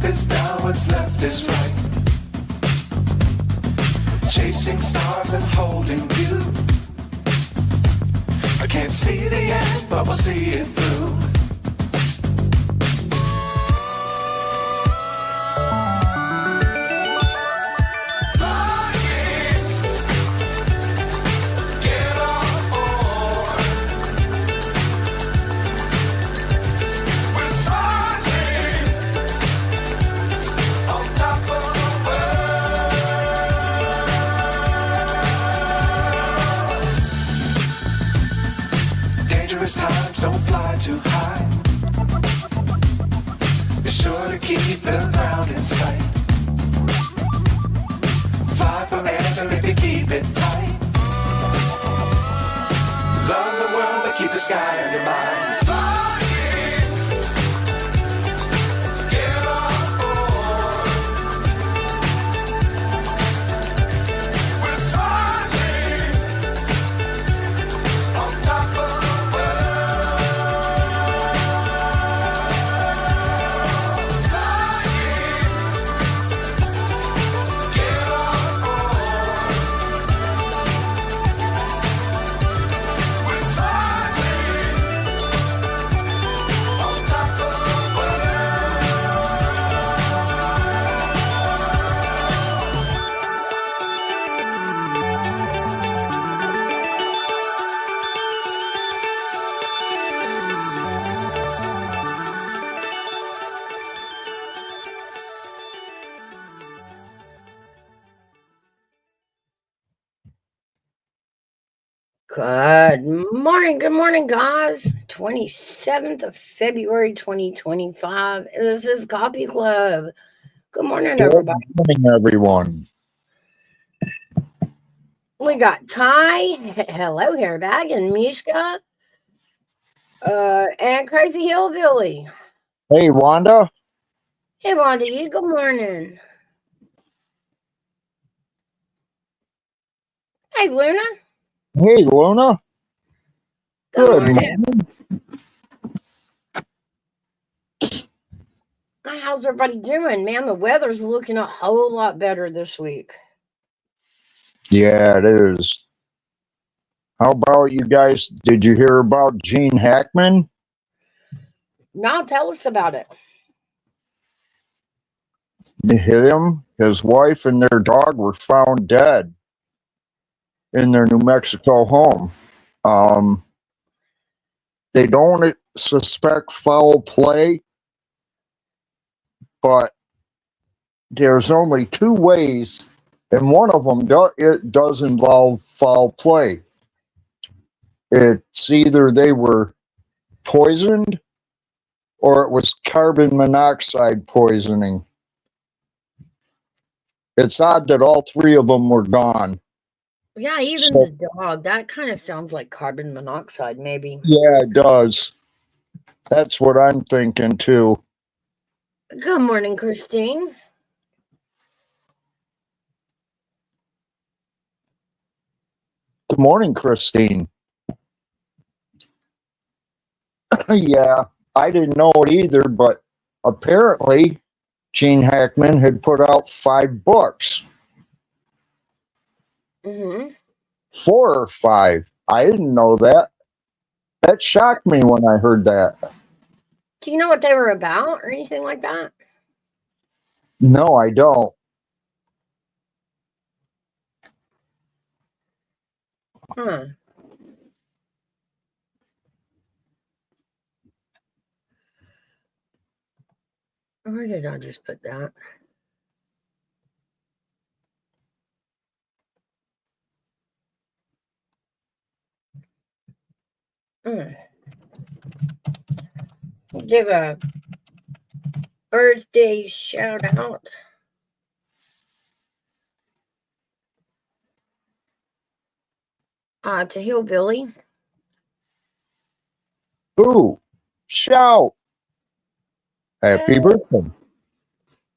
is down, what's left is right. Chasing stars and holding you. I can't see the end, but we'll see it through. Times don't fly too high. Be sure to keep the ground in sight. Fly forever if you keep it tight. Love the world but keep the sky on your mind. Good morning, guys. 27th of February, 2025. This is Copy Club. Good morning, everybody. Good morning, everyone. We got Ty, hello, Hairbag, and Mishka, and Crazy Hillbilly. Hey, Wanda. Hey, Wanda, you good morning. Hey, Luna. Hey, Luna. Good morning. How's everybody doing? Man, the weather's looking a whole lot better this week. Yeah, it is. How about you guys? Did you hear about Gene Hackman? No, tell us about it. Him, his wife, and their dog were found dead in their New Mexico home. They don't suspect foul play, but there's only two ways, and one of them it does involve foul play. It's either they were poisoned or it was carbon monoxide poisoning. It's odd that all three of them were gone. Yeah, even the dog. That kind of sounds like carbon monoxide, maybe. Yeah, it does. That's what I'm thinking, too. Good morning, Christine. Good morning, Christine. Yeah, I didn't know it either, but apparently Gene Hackman had put out 5 books. Mm-hmm. 4 or 5. I didn't know that. That shocked me when I heard that. Do you know what they were about or anything like that? No, I don't. Huh. Where did I just put that? Give a birthday shout out. To Hillbilly. Ooh, shout. Happy birthday.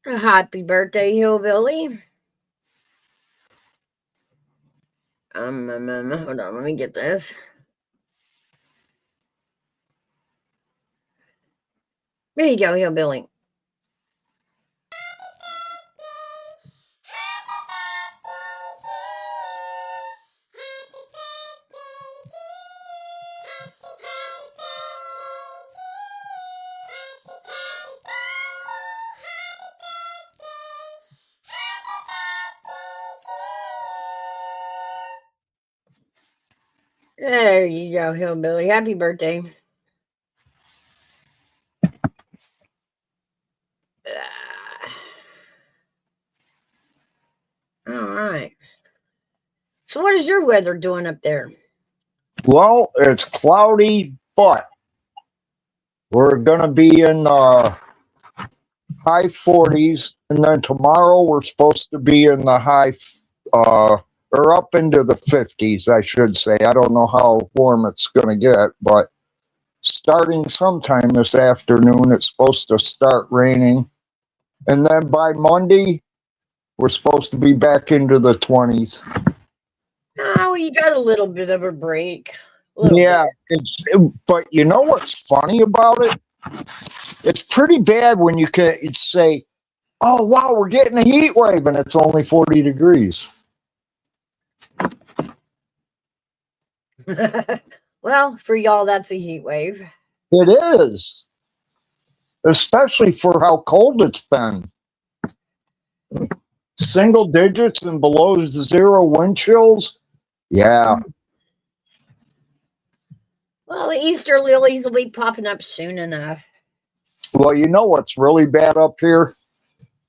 Happy birthday, Hillbilly. Hold on, let me get this. There you go, Hillbilly. There you go, Hillbilly. Happy birthday. All right. So, what is your weather doing up there? Well, it's cloudy, but we're going to be in the high 40s. And then tomorrow we're supposed to be in the or up into the 50s, I should say. I don't know how warm it's going to get, but starting sometime this afternoon, it's supposed to start raining. And then by Monday, we're supposed to be back into the 20s. Oh, you got a little bit of a break. Yeah, but you know what's funny about it? It's pretty bad when you can say, oh, wow, we're getting a heat wave, and it's only 40 degrees. Well, for y'all, that's a heat wave. It is, especially for how cold it's been. Single digits and below zero wind chills. Yeah. Well, the Easter lilies will be popping up soon enough. Well, you know what's really bad up here?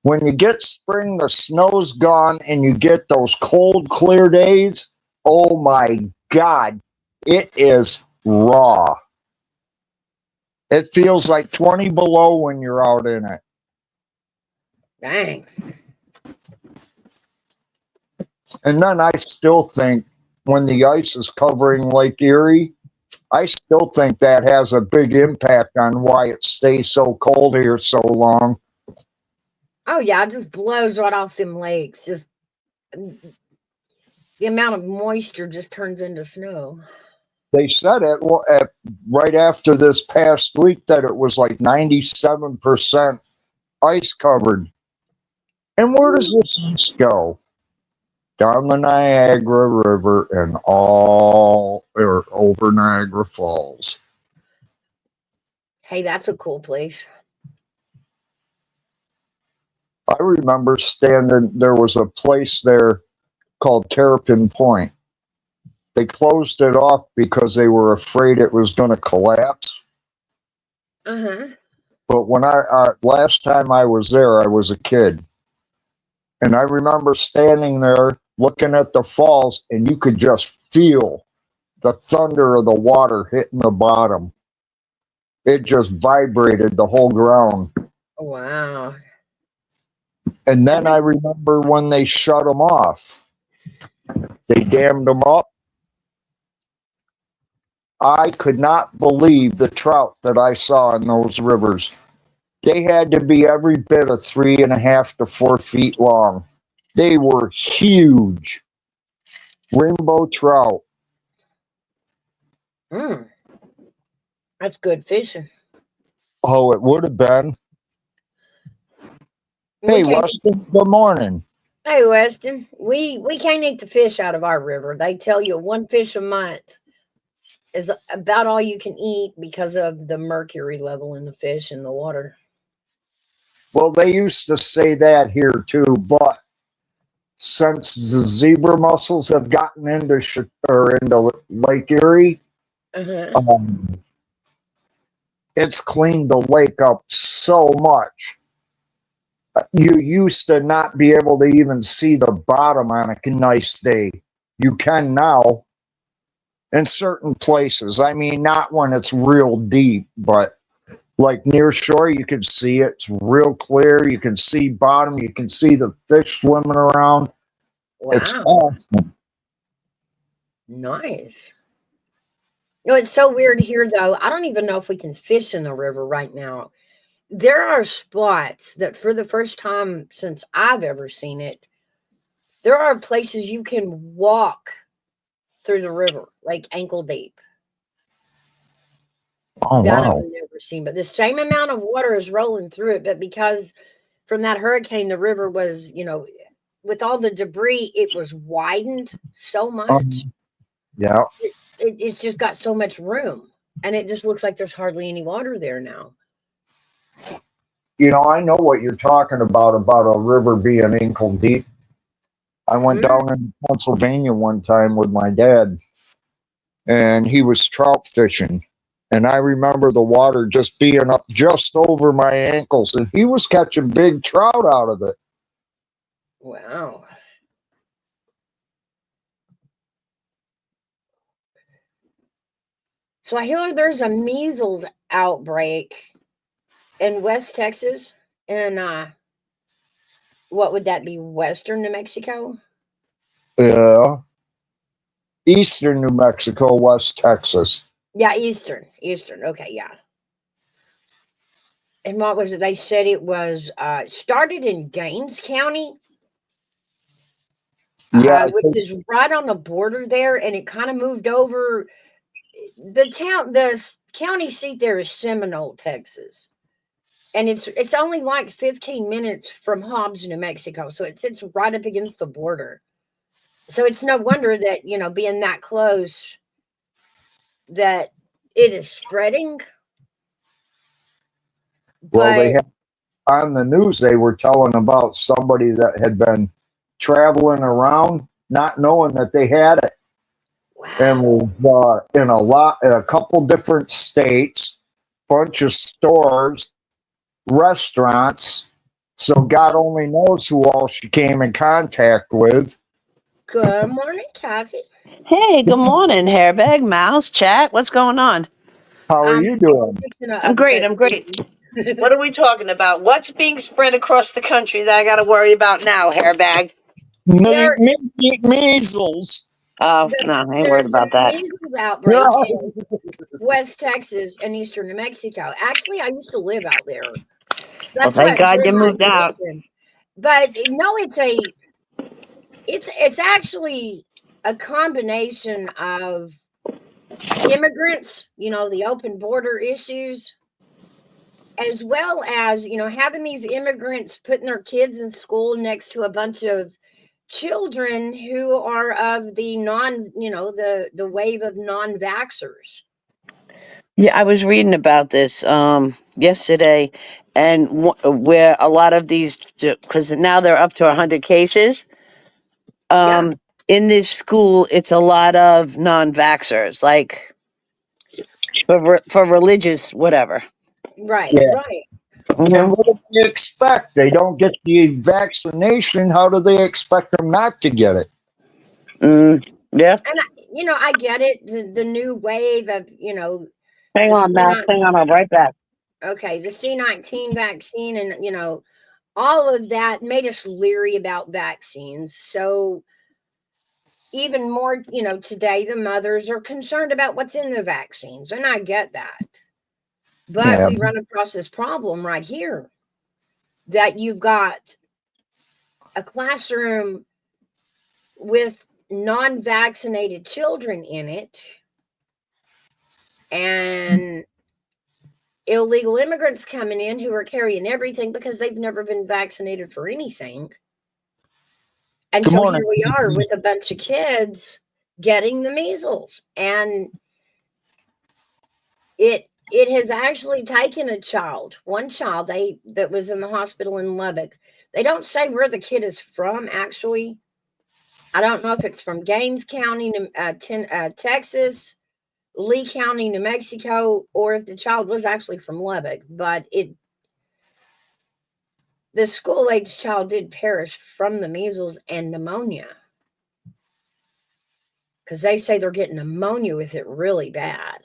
When you get spring, the snow's gone, and you get those cold, clear days. Oh my God, it is raw. It feels like 20 below when you're out in it. Dang. And then I still think when the ice is covering Lake Erie, I still think that has a big impact on why it stays so cold here so long. Oh, yeah, it just blows right off them lakes. Just the amount of moisture just turns into snow. They said it right after this past week that it was like 97% ice covered. And where does this ice go? Down the Niagara River and all or over Niagara Falls. Hey, that's a cool place. I remember there was a place there called Terrapin Point. They closed it off because they were afraid it was going to collapse. Uh-huh. But when last time I was there, I was a kid. And I remember standing there looking at the falls, and you could just feel the thunder of the water hitting the bottom. It just vibrated the whole ground. Wow. And then I remember when they shut them off. They dammed them up. I could not believe the trout that I saw in those rivers. They had to be every bit of 3.5 to 4 feet long. They were huge. Rainbow trout. That's good fishing. Oh, it would have been. Hey, Weston, good morning. Hey, Weston. We can't eat the fish out of our river. They tell you one fish a month is about all you can eat because of the mercury level in the fish in the water. Well, they used to say that here too, but since the zebra mussels have gotten into Lake Erie, it's cleaned the lake up so much. You used to not be able to even see the bottom on a nice day. You can now in certain places. I mean, not when it's real deep, but like near shore, you can see it. It's real clear. You can see bottom. You can see the fish swimming around. Wow. It's awesome. Nice. You know, it's so weird here, though. I don't even know if we can fish in the river right now. There are spots that for the first time since I've ever seen it, there are places you can walk through the river, like ankle deep. Oh, That wow. I've never seen. But the same amount of water is rolling through it. But because from that hurricane, the river was, with all the debris, it was widened so much. Yeah. It's just got so much room. And it just looks like there's hardly any water there now. You know, I know what you're talking about a river being ankle deep. I went down in Pennsylvania one time with my dad. and he was trout fishing. And I remember the water just being up just over my ankles, and he was catching big trout out of it. Wow. So I hear there's a measles outbreak in West Texas, and what would that be? Western New Mexico? Yeah. Eastern New Mexico, West Texas. Yeah, Eastern. Okay, yeah. And what was it? They said it was started in Gaines County, Yeah, which is right on the border there, and it kind of moved over. The county seat there is Seminole, Texas, and it's only like 15 minutes from Hobbs, New Mexico, so it sits right up against the border. So it's no wonder that, being that close, that it is spreading. well, they But had on the news, they were telling about somebody that had been traveling around, not knowing that they had it, and wow, was in a couple different states, bunch of stores, restaurants. So God only knows who all she came in contact with. good morning, Kathy. Hey, good morning, Hairbag, Mouse, Chat. What's going on? How are you doing? Fixing to I'm great. upset I'm great. Susie. What are we talking about? What's being spread across the country that I got to worry about now, Hairbag? There, Measles. Oh, no, I ain't worried there's a about that. measles outbreak in West Texas and Eastern New Mexico. Actually, I used to live out there. Well, That's thank what God drew you my moved out. attention. But no, it's actually a combination of immigrants, the open border issues, as well as, having these immigrants putting their kids in school next to a bunch of children who are of the the wave of non-vaxxers. Yeah, I was reading about this yesterday, and where a lot of these, because now they're up to 100 cases. Yeah, In this school, it's a lot of non-vaxxers, like for religious whatever. right, Yeah. right. And Mhm. what do they expect? They don't get the vaccination. How do they expect them not to get it? Yeah. And I get it. The new wave of, Hang the on, Mouse. C9, Hang on. I'll be right back. okay, the C19 vaccine, and all of that made us leery about vaccines. So even more, today the mothers are concerned about what's in the vaccines, and I get that. But Yeah. we run across this problem right here, that you've got a classroom with non-vaccinated children in it, and illegal immigrants coming in who are carrying everything because they've never been vaccinated for anything. And Good so morning. here we are with a bunch of kids getting the measles. And it has actually taken one child that was in the hospital in Lubbock. They don't say where the kid is from, actually. I don't know if it's from Gaines County, Texas, Lee County, New Mexico, or if the child was actually from Lubbock. But the school-age child did perish from the measles and pneumonia, because they say they're getting pneumonia with it really bad.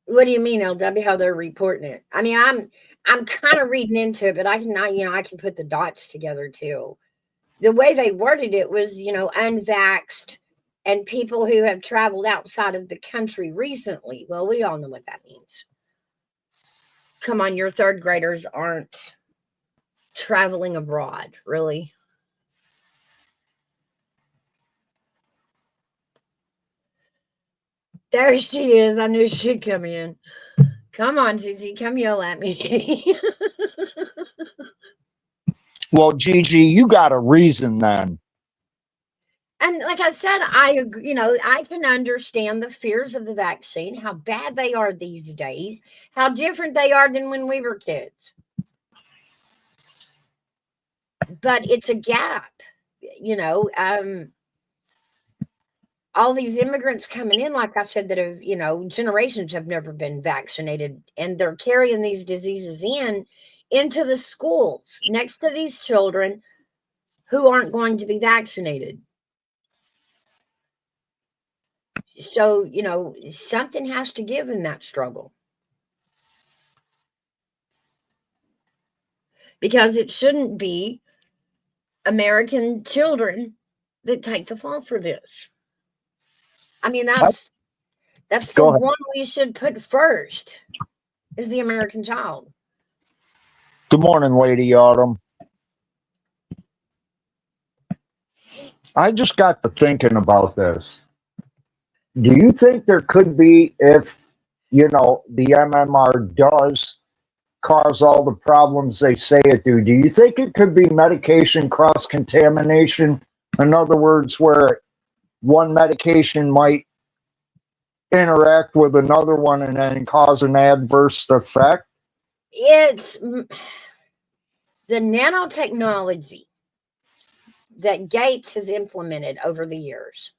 What do you mean, LW? How they're reporting it? I mean, I'm kind of reading into it, but I can put the dots together too. The way they worded it was, unvaxxed and people who have traveled outside of the country recently. Well, we all know what that means. Come on, your third graders aren't traveling abroad, really. There she is. I knew she'd come in. Come on, Gigi, come yell at me. Well, Gigi, you got a reason then. And like I said, I agree, I can understand the fears of the vaccine, how bad they are these days, how different they are than when we were kids. But it's a gap. you know, all these immigrants coming in, like I said, that have, you know, generations have never been vaccinated, and they're carrying these diseases into the schools next to these children who aren't going to be vaccinated. So, you know, something has to give in that struggle. Because it shouldn't be American children that take the fall for this. I mean, that's the Go ahead. one we should put first, is the American child. Good morning, Lady Autumn. I just got to thinking about this. Do you think there could be, if, you know, the MMR does cause all the problems they say it do you think it could be medication cross-contamination? In other words, where one medication might interact with another one and then cause an adverse effect? It's the nanotechnology that Gates has implemented over the years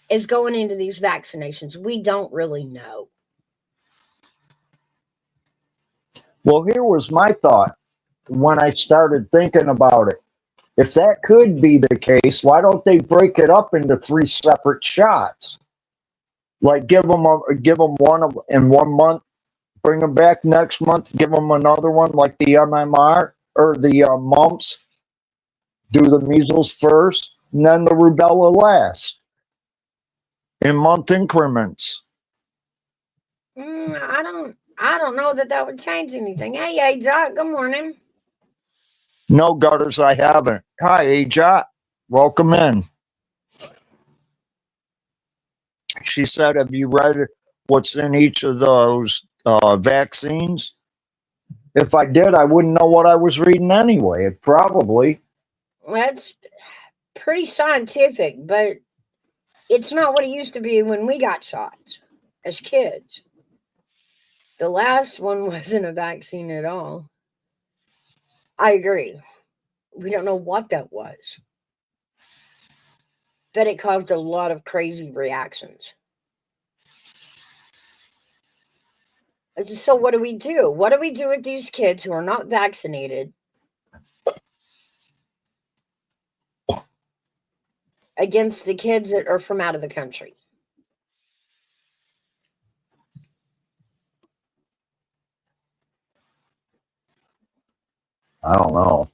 is going into these vaccinations. We don't really know. Well, here was my thought when I started thinking about it. If that could be the case, why don't they break it up into 3 separate shots? Like give them one in 1 month, bring them back next month, give them another one like the MMR or the mumps. Do the measles first, and then the rubella last in month increments. I don't know that would change anything. Hey, Doc, good morning. No, Gutters, I haven't. Hi, Ajot. Welcome in. She said, have you read what's in each of those vaccines? If I did, I wouldn't know what I was reading anyway. It probably. That's pretty scientific, but it's not what it used to be when we got shots as kids. The last one wasn't a vaccine at all. I agree. We don't know what that was. But it caused a lot of crazy reactions. So what do we do? What do we do with these kids who are not vaccinated against the kids that are from out of the country? I don't know.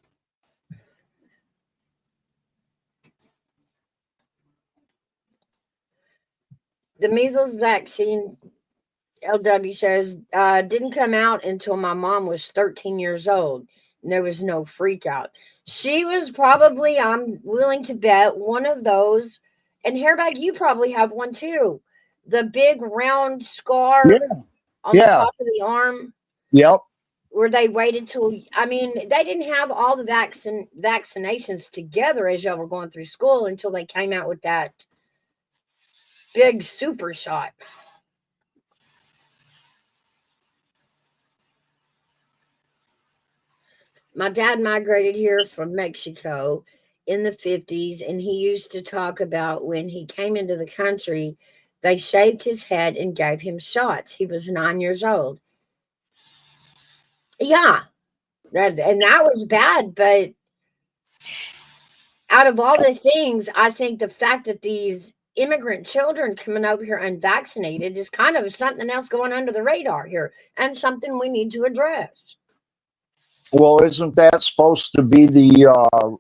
The measles vaccine, LW says, didn't come out until my mom was 13 years old. And there was no freak out. She was probably, I'm willing to bet, one of those. And Hairbag, you probably have one too. The big round scar on the top of the arm. Yep. Where they waited till, I mean, they didn't have all the vaccinations together as y'all were going through school until they came out with that big super shot. My dad migrated here from Mexico in the 50s, and he used to talk about when he came into the country, they shaved his head and gave him shots. He was 9 years old. Yeah, that was bad, but out of all the things, I think the fact that these immigrant children coming over here unvaccinated is kind of something else going under the radar here, and something we need to address. Well, isn't that supposed to be the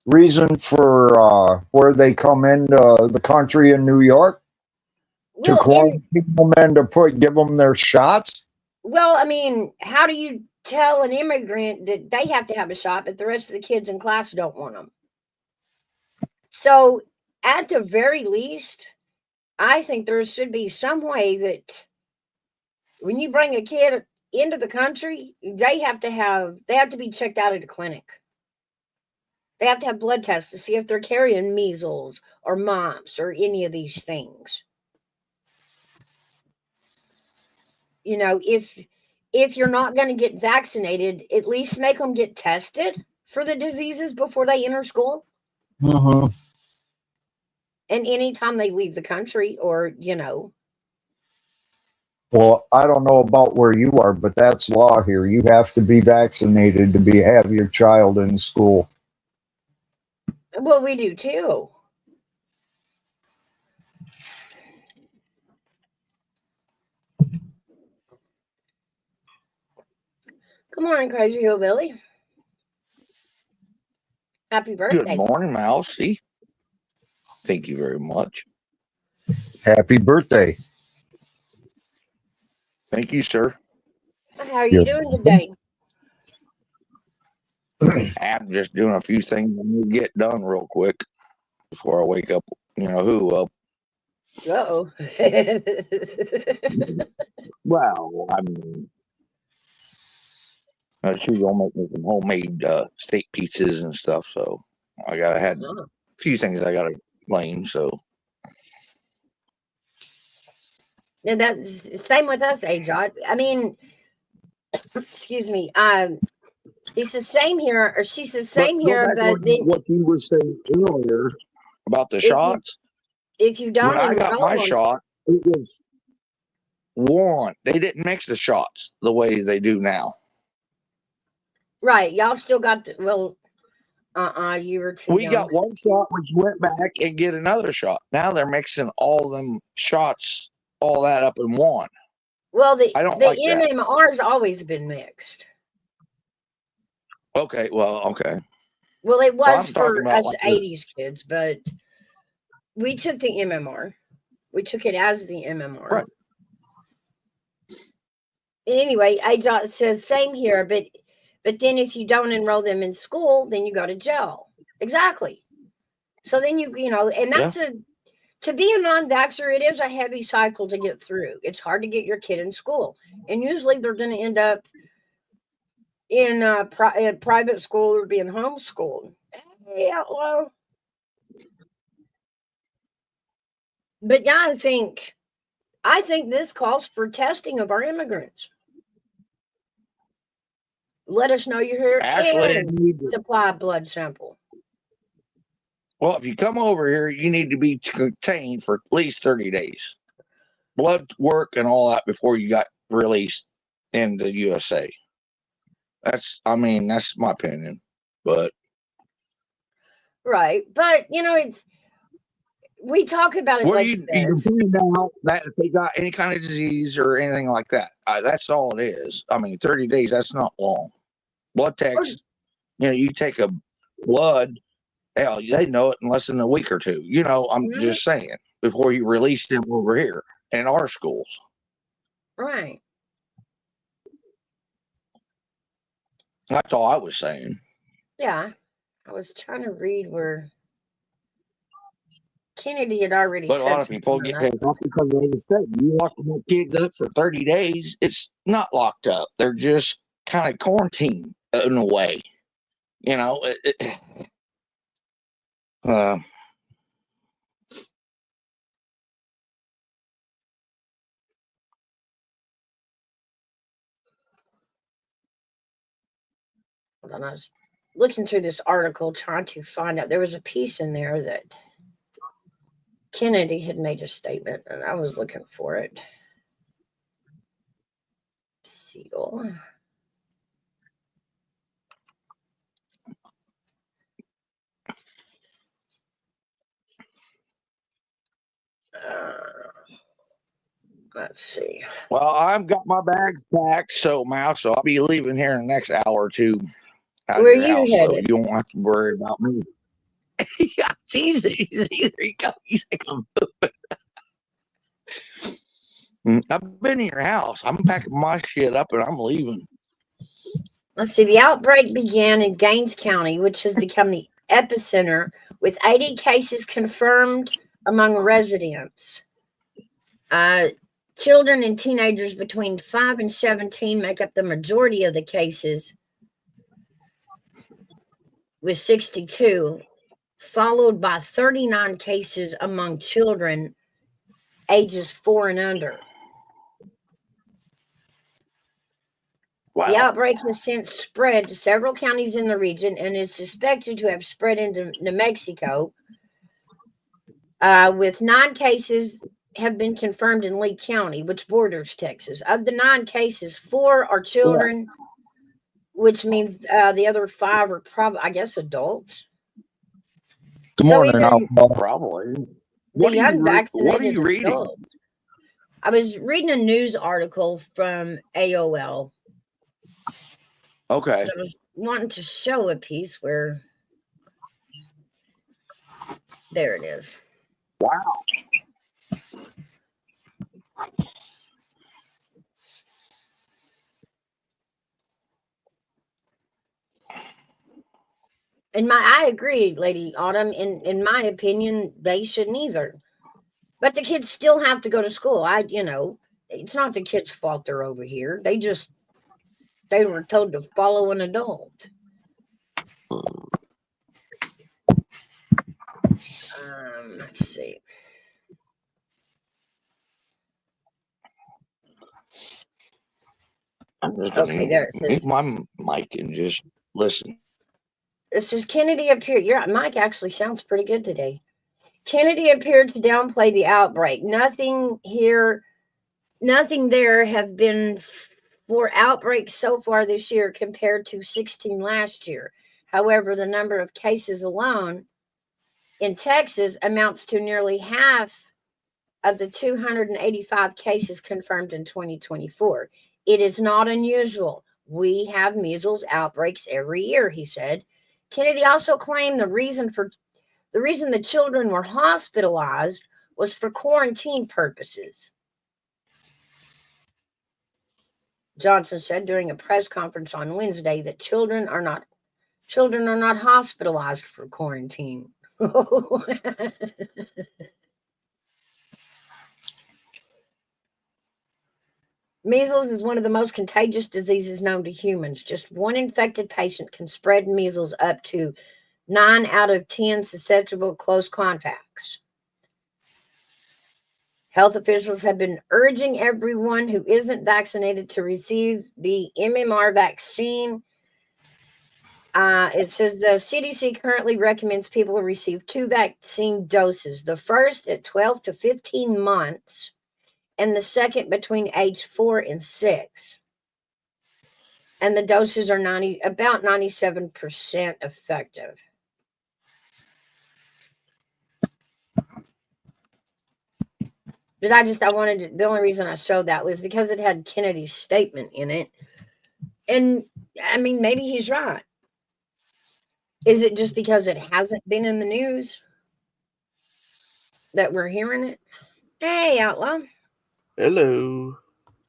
reason for where they come into the country in New York? To quarantine them and to give them their shots? Well, I mean, how do you tell an immigrant that they have to have a shot, but the rest of the kids in class don't want them? So, at the very least, I think there should be some way that when you bring a kid into the country, they have to be checked out at a clinic. They have to have blood tests to see if they're carrying measles or mumps or any of these things. You know, if you're not going to get vaccinated, at least make them get tested for the diseases before they enter school. Mm-hmm. And anytime they leave the country or, Well, I don't know about where you are, but that's law here. You have to be vaccinated to have your child in school. well, we do too. Good morning, Crazy Hillbilly. Happy birthday. Good morning, Mousy. Thank you very much. Happy birthday. Thank you, sir. How are you doing today? I'm just doing a few things I need to get done real quick before I wake up. Who up? Uh-oh. Well, I mean, she's gonna make me some homemade steak pizzas and stuff. So I had a few things I gotta lane. So And that's same with us, Ajod. I mean, excuse me. He's the same here, or she's the same here, but then what you were saying earlier about the if you, shots. if you don't When I got my enroll them, shot, it was one. They didn't mix the shots the way they do now. right? Y'all still got the you were too We young. got one shot, which went back and get another shot. Now they're mixing all them shots, all that up in one. Well, the I don't like that. MMR's always been mixed. Okay, okay. Well, it was I'm talking for about us like 80s kids, but we took the MMR. We took it as the MMR. Right. Anyway, AJOT says same here, but then if you don't enroll them in school, then you go to jail. Exactly. So then and that's to be a non-vaxxer, it is a heavy cycle to get through. It's hard to get your kid in school, and usually they're going to end up in private school or being homeschooled. Yeah, well, but yeah, I think this calls for testing of our immigrants. Let us know you're here actually, and supply a blood sample. well, if you come over here, you need to be contained for at least 30 days. Blood work and all that before you got released in the USA. That's my opinion. But right. But we talk about it like you can find out that if they got any kind of disease or anything like that. That's all it is. 30 days, that's not long. Blood tests, you take a blood, hell, they know it in less than a week or two. I'm just saying, before you release them over here in our schools. Right. That's all I was saying. Yeah. I was trying to read where Kennedy had already but said a lot of people get pissed off because, like I said, you lock the kids up for 30 days. It's not locked up. They're just kind of quarantined in a way. Hold on, I was looking through this article trying to find out. There was a piece in there that Kennedy had made a statement, and I was looking for it. Siegel. Let's see. Well, I've got my bags packed, so I'll be leaving here in the next hour or two. Where are you headed? So you won't have to worry about me. Yeah, there you go. He's like, I've been in your house. I'm packing my shit up and I'm leaving. Let's see. The outbreak began in Gaines County, which has become the epicenter, with 80 cases confirmed among residents. Children and teenagers between 5 and 17 make up the majority of the cases, with 62, followed by 39 cases among children ages 4 and under. Wow. The outbreak has since spread to several counties in the region and is suspected to have spread into New Mexico, with 9 cases have been confirmed in Lee County, which borders Texas. Of the 9 cases, 4 are children, which means the other 5 are probably, I guess, adults. Good So morning, even Outlaw. Probably. the What are you unvaccinated reading? adults. I was reading a news article from AOL. Okay. I was wanting to show a piece where there it is. Wow. I agree, Lady Autumn. In my opinion, they shouldn't either. But the kids still have to go to school. It's not the kids' fault they're over here. They were told to follow an adult. Let's see. I'm just gonna Okay, there it mute says. my mic and just listen. This is Kennedy appeared. Your mic actually sounds pretty good today. Kennedy appeared to downplay the outbreak. Nothing there have been 4 outbreaks so far this year compared to 16 last year. However, the number of cases alone in Texas amounts to nearly half of the 285 cases confirmed in 2024. It is not unusual. We have measles outbreaks every year, he said. Kennedy also claimed the reason the children were hospitalized was for quarantine purposes. Johnson said during a press conference on Wednesday that children are not hospitalized for quarantine. Measles is one of the most contagious diseases known to humans. Just 1 infected patient can spread measles up to 9 out of 10 susceptible close contacts. Health officials have been urging everyone who isn't vaccinated to receive the MMR vaccine. It says the CDC currently recommends people receive 2 vaccine doses, the first at 12 to 15 months and the second between age 4 and 6. And the doses are about 97% effective. But the only reason I showed that was because it had Kennedy's statement in it. And I mean, maybe he's right. Is it just because it hasn't been in the news that we're hearing it? Hey, Outlaw. Hello.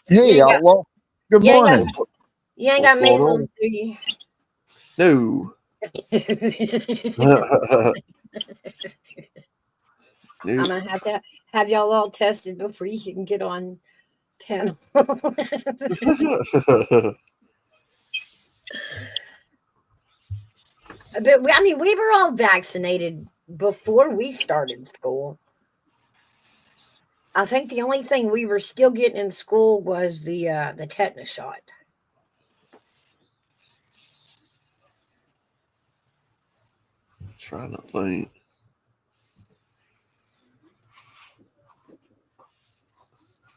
Hey, Yeah, Outlaw. Good you ain't got- morning. You ain't What's got going measles, do you? No. I'm No. gonna have to have y'all all tested before you can get on panel. But we were all vaccinated before we started school. I think the only thing we were still getting in school was the tetanus shot. Trying to think.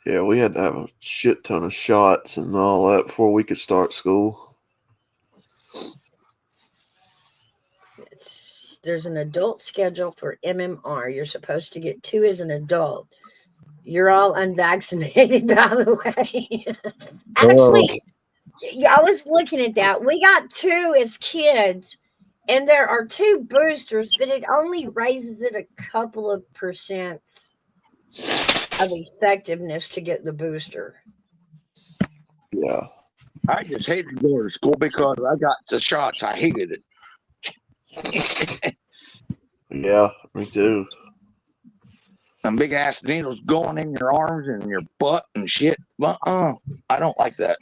Yeah, we had to have a shit ton of shots and all that before we could start school. There's an adult schedule for MMR. You're supposed to get 2 as an adult. You're all unvaccinated, by the way. Actually, I was looking at that. We got 2 as kids, and there are 2 boosters, but it only raises it a couple of percent of effectiveness to get the booster. Yeah. I just hated to go to school because I got the shots. I hated it. Yeah, me too. Some big ass needles going in your arms and your butt and shit. I don't like that.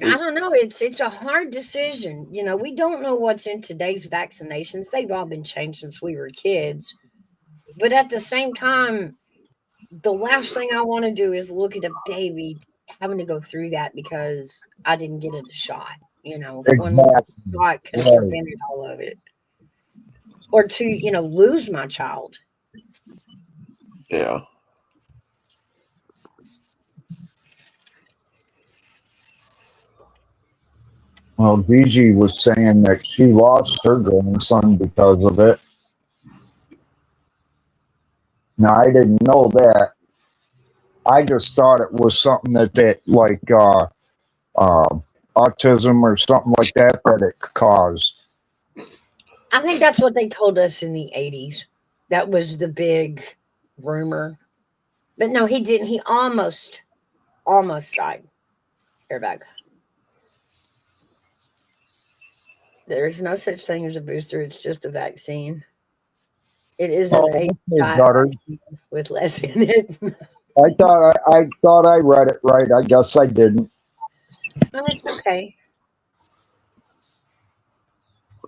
I don't know. It's a hard decision. We don't know what's in today's vaccinations. They've all been changed since we were kids. But at the same time, the last thing I want to do is look at a baby having to go through that because I didn't get it a shot. You know, one Exactly. little shot could have Right. prevented all of it. Or to, you know, lose my child. Yeah. Well, Gigi was saying that she lost her grandson because of it. Now, I didn't know that. I just thought it was something that like autism or something like that it caused. I think that's what they told us in the 80s. That was the big rumor. But no, he didn't. He almost died. Airbag. There's no such thing as a booster. It's just a vaccine. It is Oh, a okay, Gutter. vaccine with less in it. I thought I read it right. I guess I didn't. Oh, it's okay.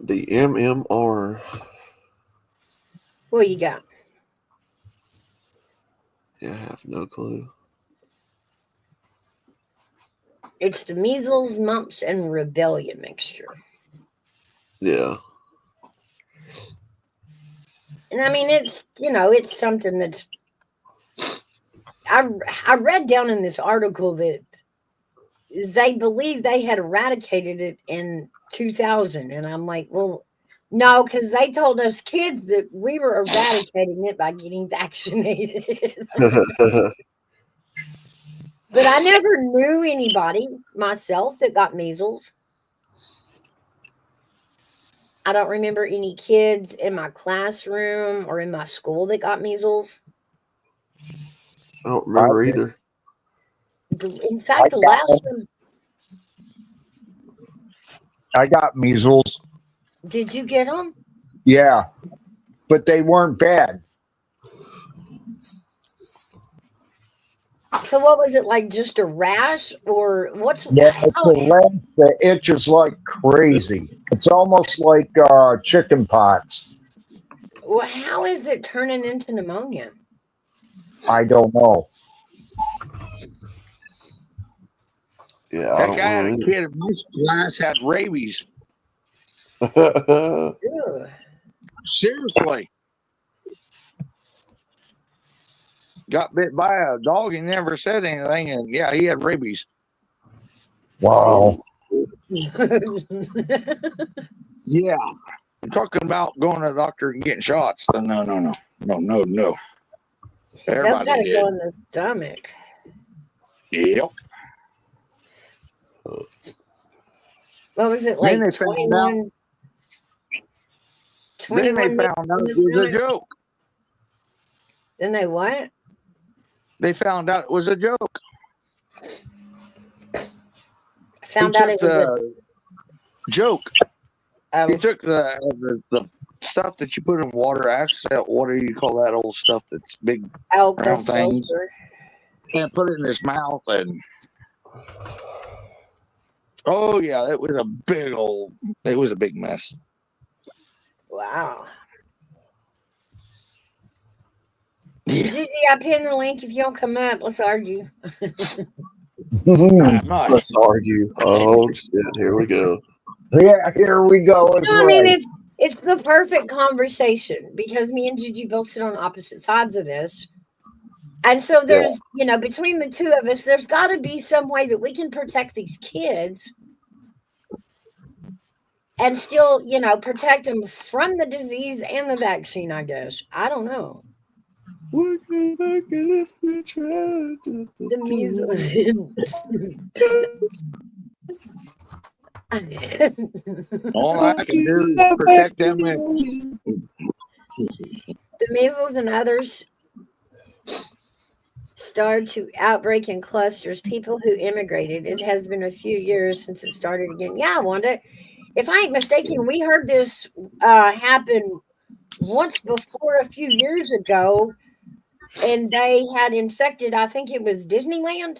The MMR. What you got? Yeah, I have no clue. It's the measles, mumps, and rubella mixture. Yeah. And I mean, it's, you know, it's something that's. I read down in this article that they believe they had eradicated it in 2000. And I'm like, well, no, because they told us kids that we were eradicating it by getting vaccinated. But I never knew anybody myself that got measles. I don't remember any kids in my classroom or in my school that got measles. I don't remember either. In fact, the last one. I got measles. Did you get them? Yeah, but they weren't bad. So what was it like? Just a rash, or what's? Yeah, it's a rash that itches like crazy. It's almost like chicken pox. Well, how is it turning into pneumonia? I don't know. Yeah, I That don't guy had know a either. kid in my class had rabies. Ew. Seriously. Got bit by a dog and never said anything, and yeah, he had rabies. Wow. Yeah. You're talking about going to the doctor and getting shots. No. That's Everybody gotta did. go in the stomach. Yep. What was it Then like? they found out. 21 Then they found out it was a joke. Then they what? They found out it was a joke. Found he out took it was the joke. a. He took the stuff that you put in water. Actually, what do you call that old stuff that's big round things? Alka-Seltzer. And put it in his mouth, and oh yeah, it was a big mess. Wow. Yeah. Gigi, I pinned the link. If you don't come up, let's argue. I'm not. Let's argue. Oh shit! Here we go. Yeah, here we go. It's I mean, right. it's the perfect conversation because me and Gigi both sit on opposite sides of this. And so there's, you know, between the two of us, there's got to be some way that we can protect these kids and still, you know, protect them from the disease and the vaccine, I guess. I don't know. We can make it if we try to. The measles. All I can do is protect them. The measles and others started to outbreak in clusters. People who immigrated. It has been a few years since it started again. Yeah, Wanda. If I ain't mistaken, we heard this happen once before a few years ago, and they had infected, I think it was Disneyland.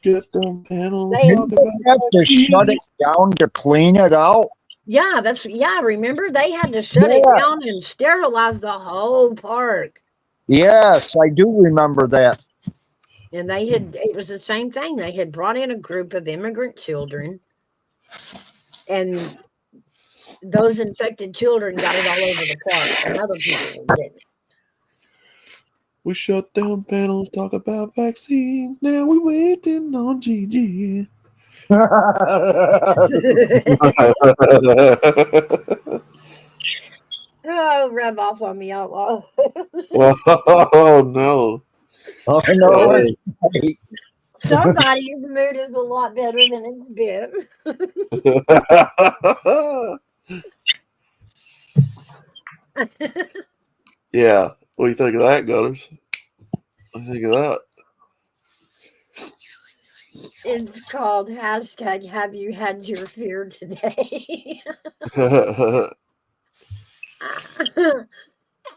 Get them panels. They- You have to shut it down to clean it out. Yeah, remember they had to shut it Yeah. down and sterilize the whole park. Yes, I do remember that. And it was the same thing. They had brought in a group of immigrant children, and those infected children got it all over the park, and other people were getting it. We shut down panels, talk about vaccines. Now we waiting on Gigi. Oh, rub off on me, outlaw. Oh no. Oh, no, it's right. Somebody's mood is a lot better than it's been. Yeah. What do you think of that, Gutters? What do you think of that? It's called hashtag Have You Had Your Fear Today?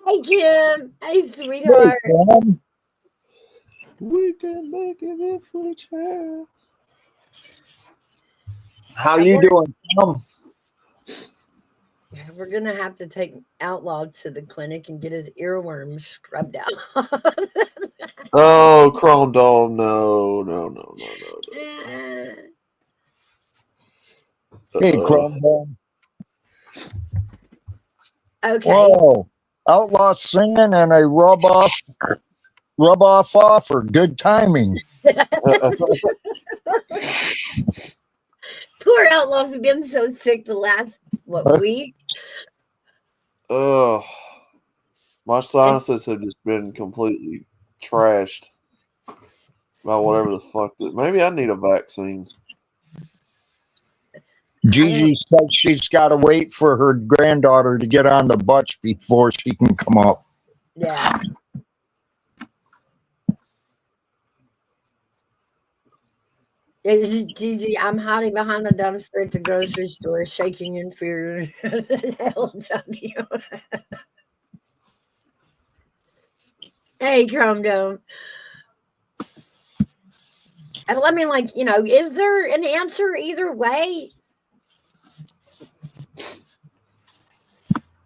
Hey, Kim. Hey, sweetheart. We can make it if we try. How you doing, Tom? We're going to have to take Outlaw to the clinic and get his earworms scrubbed out. Oh, Chrome Dome. No. Hey, Chrome. Okay. Whoa. Outlaw singing and a rub off offer. Good timing. Poor Outlaw's been so sick the last, week? Oh, my sinuses have just been completely trashed by whatever the fuck. Maybe I need a vaccine. Gigi said she's got to wait for her granddaughter to get on the bus before she can come up. Yeah. Gigi, I'm hiding behind the dumpster at the grocery store, shaking in fear. LW. Hey, Chrome Dome. And let me, is there an answer either way?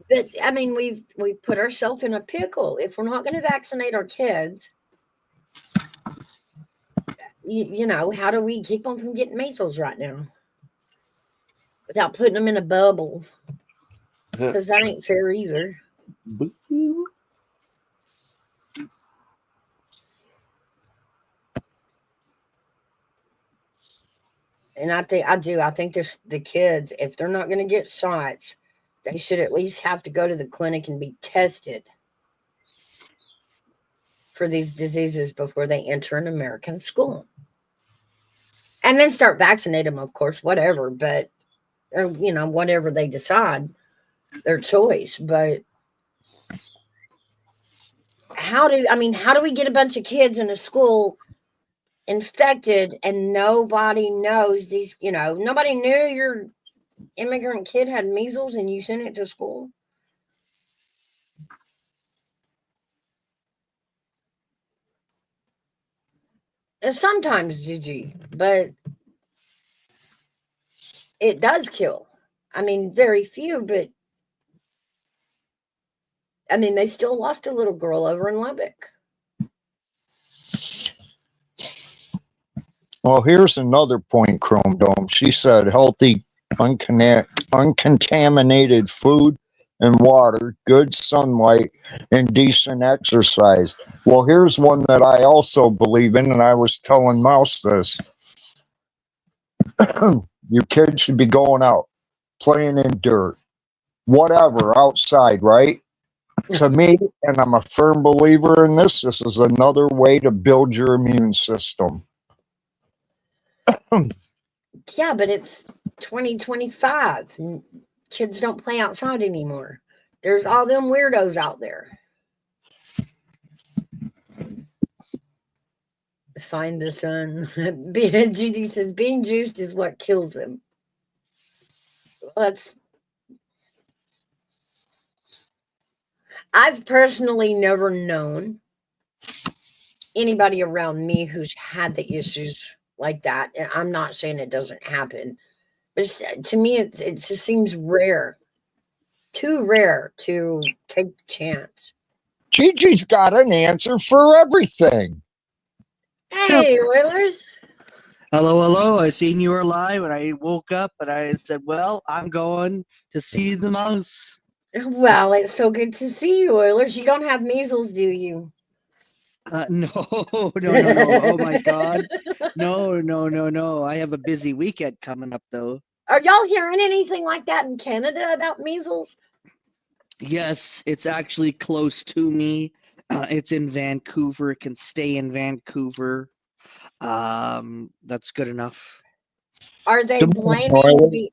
But I mean, we've put ourselves in a pickle. If we're not going to vaccinate our kids, how do we keep them from getting measles right now without putting them in a bubble? Because that ain't fair either. And I think there's the kids, if they're not going to get shots, they should at least have to go to the clinic and be tested for these diseases before they enter an American school. And then start vaccinating them, of course, whatever, but, whatever they decide, their choice. But how do we get a bunch of kids in a school infected and nobody knows nobody knew your immigrant kid had measles and you sent it to school? And sometimes, Gigi, but it does kill. I mean, very few, but they still lost a little girl over in Lubbock. Well, here's another point, Chrome Dome. She said healthy, uncontaminated food and water, good sunlight, and decent exercise. Well, here's one that I also believe in, and I was telling Mouse this. Your kids should be going out, playing in dirt, whatever, outside, right? To me, and I'm a firm believer in this is another way to build your immune system. Yeah, but it's 2025. Kids don't play outside anymore. There's all them weirdos out there. Find the sun. Judy says being juiced is what kills them. I've personally never known anybody around me who's had the issues like that. And I'm not saying it doesn't happen, but to me, it just seems rare, too rare to take the chance. Gigi's got an answer for everything. Hey, Oilers. Hello, hello. I seen you were live and I woke up and I said, well, I'm going to see the mouse. Well, it's so good to see you, Oilers. You don't have measles, do you? No. Oh my God. No. I have a busy weekend coming up though. Are y'all hearing anything like that in Canada about measles? Yes, it's actually close to me. It's in Vancouver. It can stay in Vancouver. That's good enough. Are they Come on, blaming Oilers. the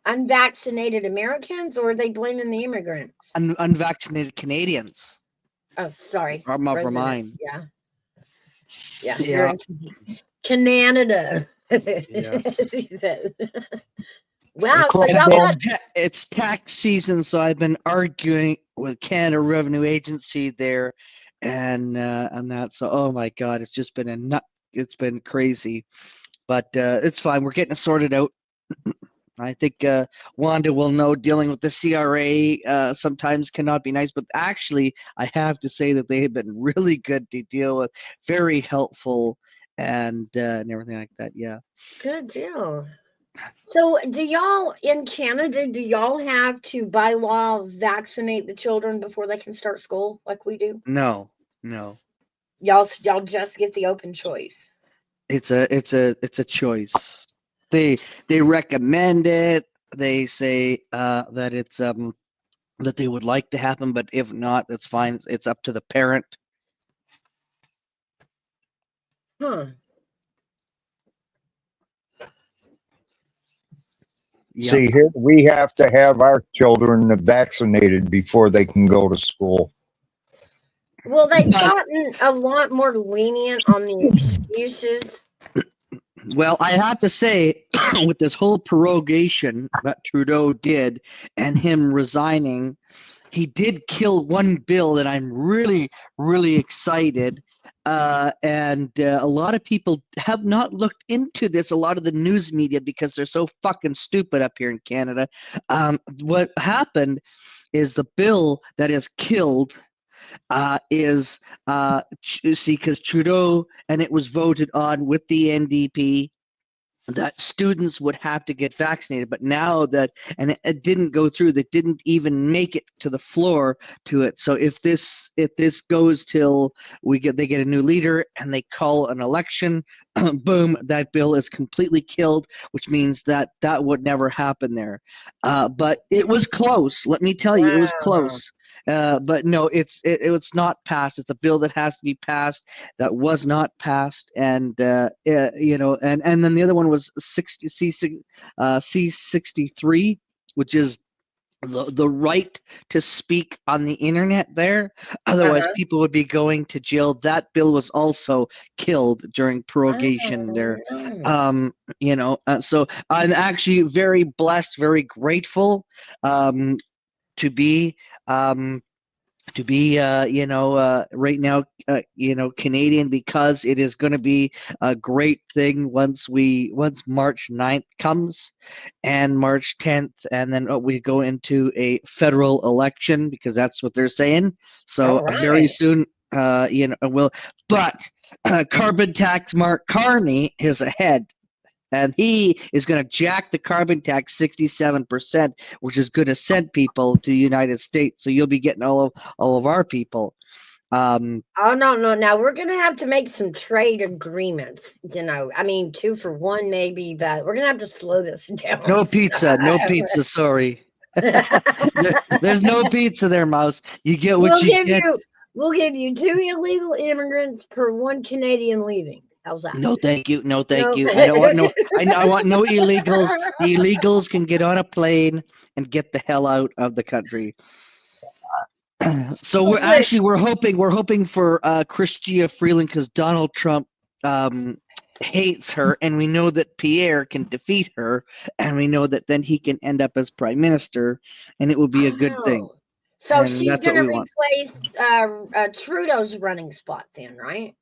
unvaccinated Americans or are they blaming the immigrants? Unvaccinated Canadians Oh, sorry. are over Residents. mine. Yeah. Yeah. Yeah. You're in Canada. Yes. He says. Wow. So Club y'all Dome. got It's tax season, so I've been arguing with Canada Revenue Agency there, and that. So, oh my God, it's just been it's been crazy, but it's fine. We're getting it sorted out. I think Wanda will know dealing with the CRA sometimes cannot be nice, but actually, I have to say that they have been really good to deal with, very helpful, and everything like that. Yeah. good deal. So do y'all in Canada, do y'all have to by law vaccinate the children before they can start school like we do? No. Y'all just get the open choice. It's a choice. They recommend it. They say that it's that they would like to happen, but if not, that's fine. It's up to the parent. Huh. Yep. See, here we have to have our children vaccinated before they can go to school. Well, they've gotten a lot more lenient on the excuses. Well, I have to say, with this whole prorogation that Trudeau did and him resigning, he did kill one bill that I'm really, really excited. And a lot of people have not looked into this, a lot of the news media, because they're so fucking stupid up here in Canada. What happened is the bill that is killed is because Trudeau, and it was voted on with the NDP, that students would have to get vaccinated, but now that, and it didn't go through, they didn't even make it to the floor to it. So if this goes till they get a new leader and they call an election, boom, that bill is completely killed, which means that would never happen there. But it was close. Let me tell you, it was close. But no, it's not passed. It's a bill that has to be passed that was not passed, and and then the other one was C63, which is the right to speak on the internet there. Otherwise, people would be going to jail. That bill was also killed during prorogation there. So I'm actually very blessed, very grateful to be right now, Canadian, because it is going to be a great thing once March 9th comes and March 10th, and then we go into a federal election, because that's what they're saying. So very soon, but carbon tax Mark Carney is ahead. And he is going to jack the carbon tax 67%, which is going to send people to the United States. So you'll be getting all of our people. Oh, no. Now we're going to have to make some trade agreements. I mean, 2 for 1 maybe, but we're going to have to slow this down. No pizza. Sorry. There's no pizza there, Mouse. You get what you get. We'll give you 2 illegal immigrants per 1 Canadian leaving. How's that? No, thank you. No, thank you. I don't want no. I want no illegals. The illegals can get on a plane and get the hell out of the country. So we're hoping for Chrystia Freeland, because Donald Trump hates her, and we know that Pierre can defeat her, and we know that then he can end up as prime minister, and it will be a good thing. So And she's that's going what to we want. replace Trudeau's running spot then, right?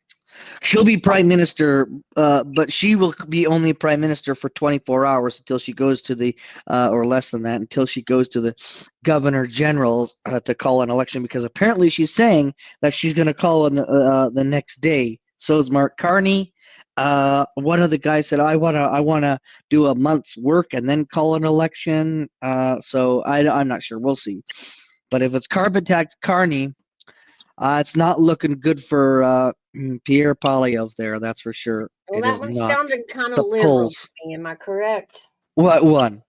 She'll be prime minister, but she will be only prime minister for 24 hours until she goes to the, or less than that, until she goes to the governor general to call an election. Because apparently she's saying that she's going to call on the next day. So is Mark Carney. One of the guys said, I wanna do a month's work and then call an election. So I'm not sure. We'll see. But if it's carbon tax Carney, it's not looking good for Pierre Poilievre there. That's for sure. Well, It that is one not. sounded kind The of liberal polls. to me. Am I correct? What one?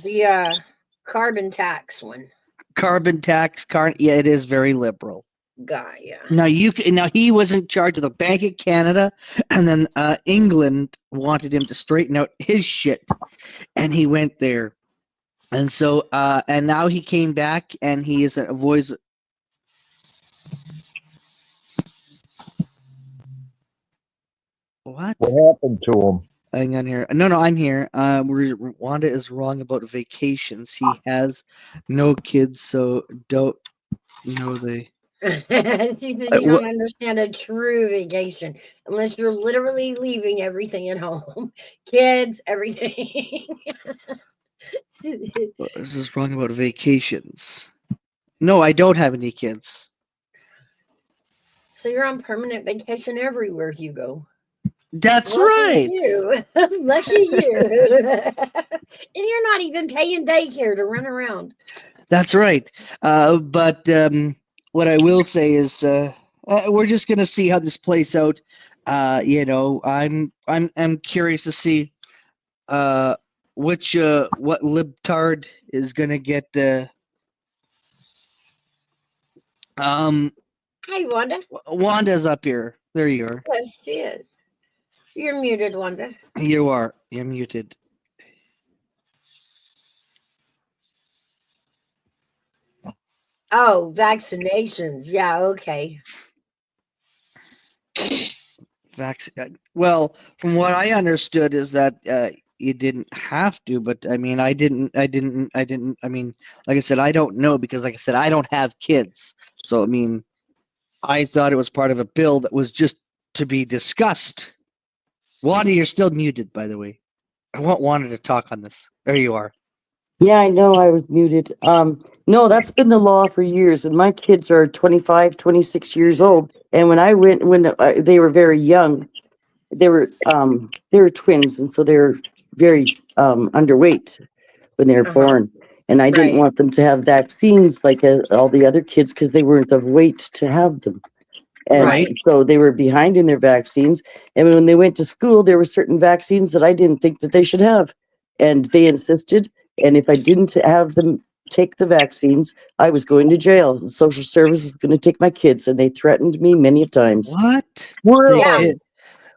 The carbon tax one. Carbon tax, yeah, it is very liberal. Guy, yeah. Now he was in charge of the Bank of Canada, and then England wanted him to straighten out his shit, and he went there, and so and now he came back, and he is a voice. What? What happened to him? Hang on here. No, I'm here. Wanda is wrong about vacations. He has no kids, so don't know the. You don't understand a true vacation unless you're literally leaving everything at home. Kids, everything. This is wrong about vacations. No, I don't have any kids. So you're on permanent vacation everywhere you go. That's Lucky right. You. Lucky you. And you're not even paying daycare to run around. That's right. But what I will say is we're just gonna see how this plays out. I'm curious to see what libtard is gonna get. Hey, Wanda. Wanda's up here. There you are. Yes, she is. You're muted, Wanda. You are. You're muted. Oh, vaccinations. Yeah, okay. Well, from what I understood is that you didn't have to, but I mean, I mean, like I said, I don't know because, like I said, I don't have kids. So, I mean, I thought it was part of a bill that was just to be discussed. Wanda, you're still muted, by the way. I want Wanda to talk on this. There you are. Yeah, I know I was muted. No, that's been the law for years, and my kids are 25, 26 years old. And when I went, they were very young, they were twins, and so they were very underweight when they were born. And I didn't Right. want them to have vaccines like all the other kids because they weren't of weight to have them. And Right. so they were behind in their vaccines. And when they went to school, there were certain vaccines that I didn't think that they should have. And they insisted. And if I didn't have them take the vaccines, I was going to jail. The social service was going to take my kids, and they threatened me many times. What? Yeah.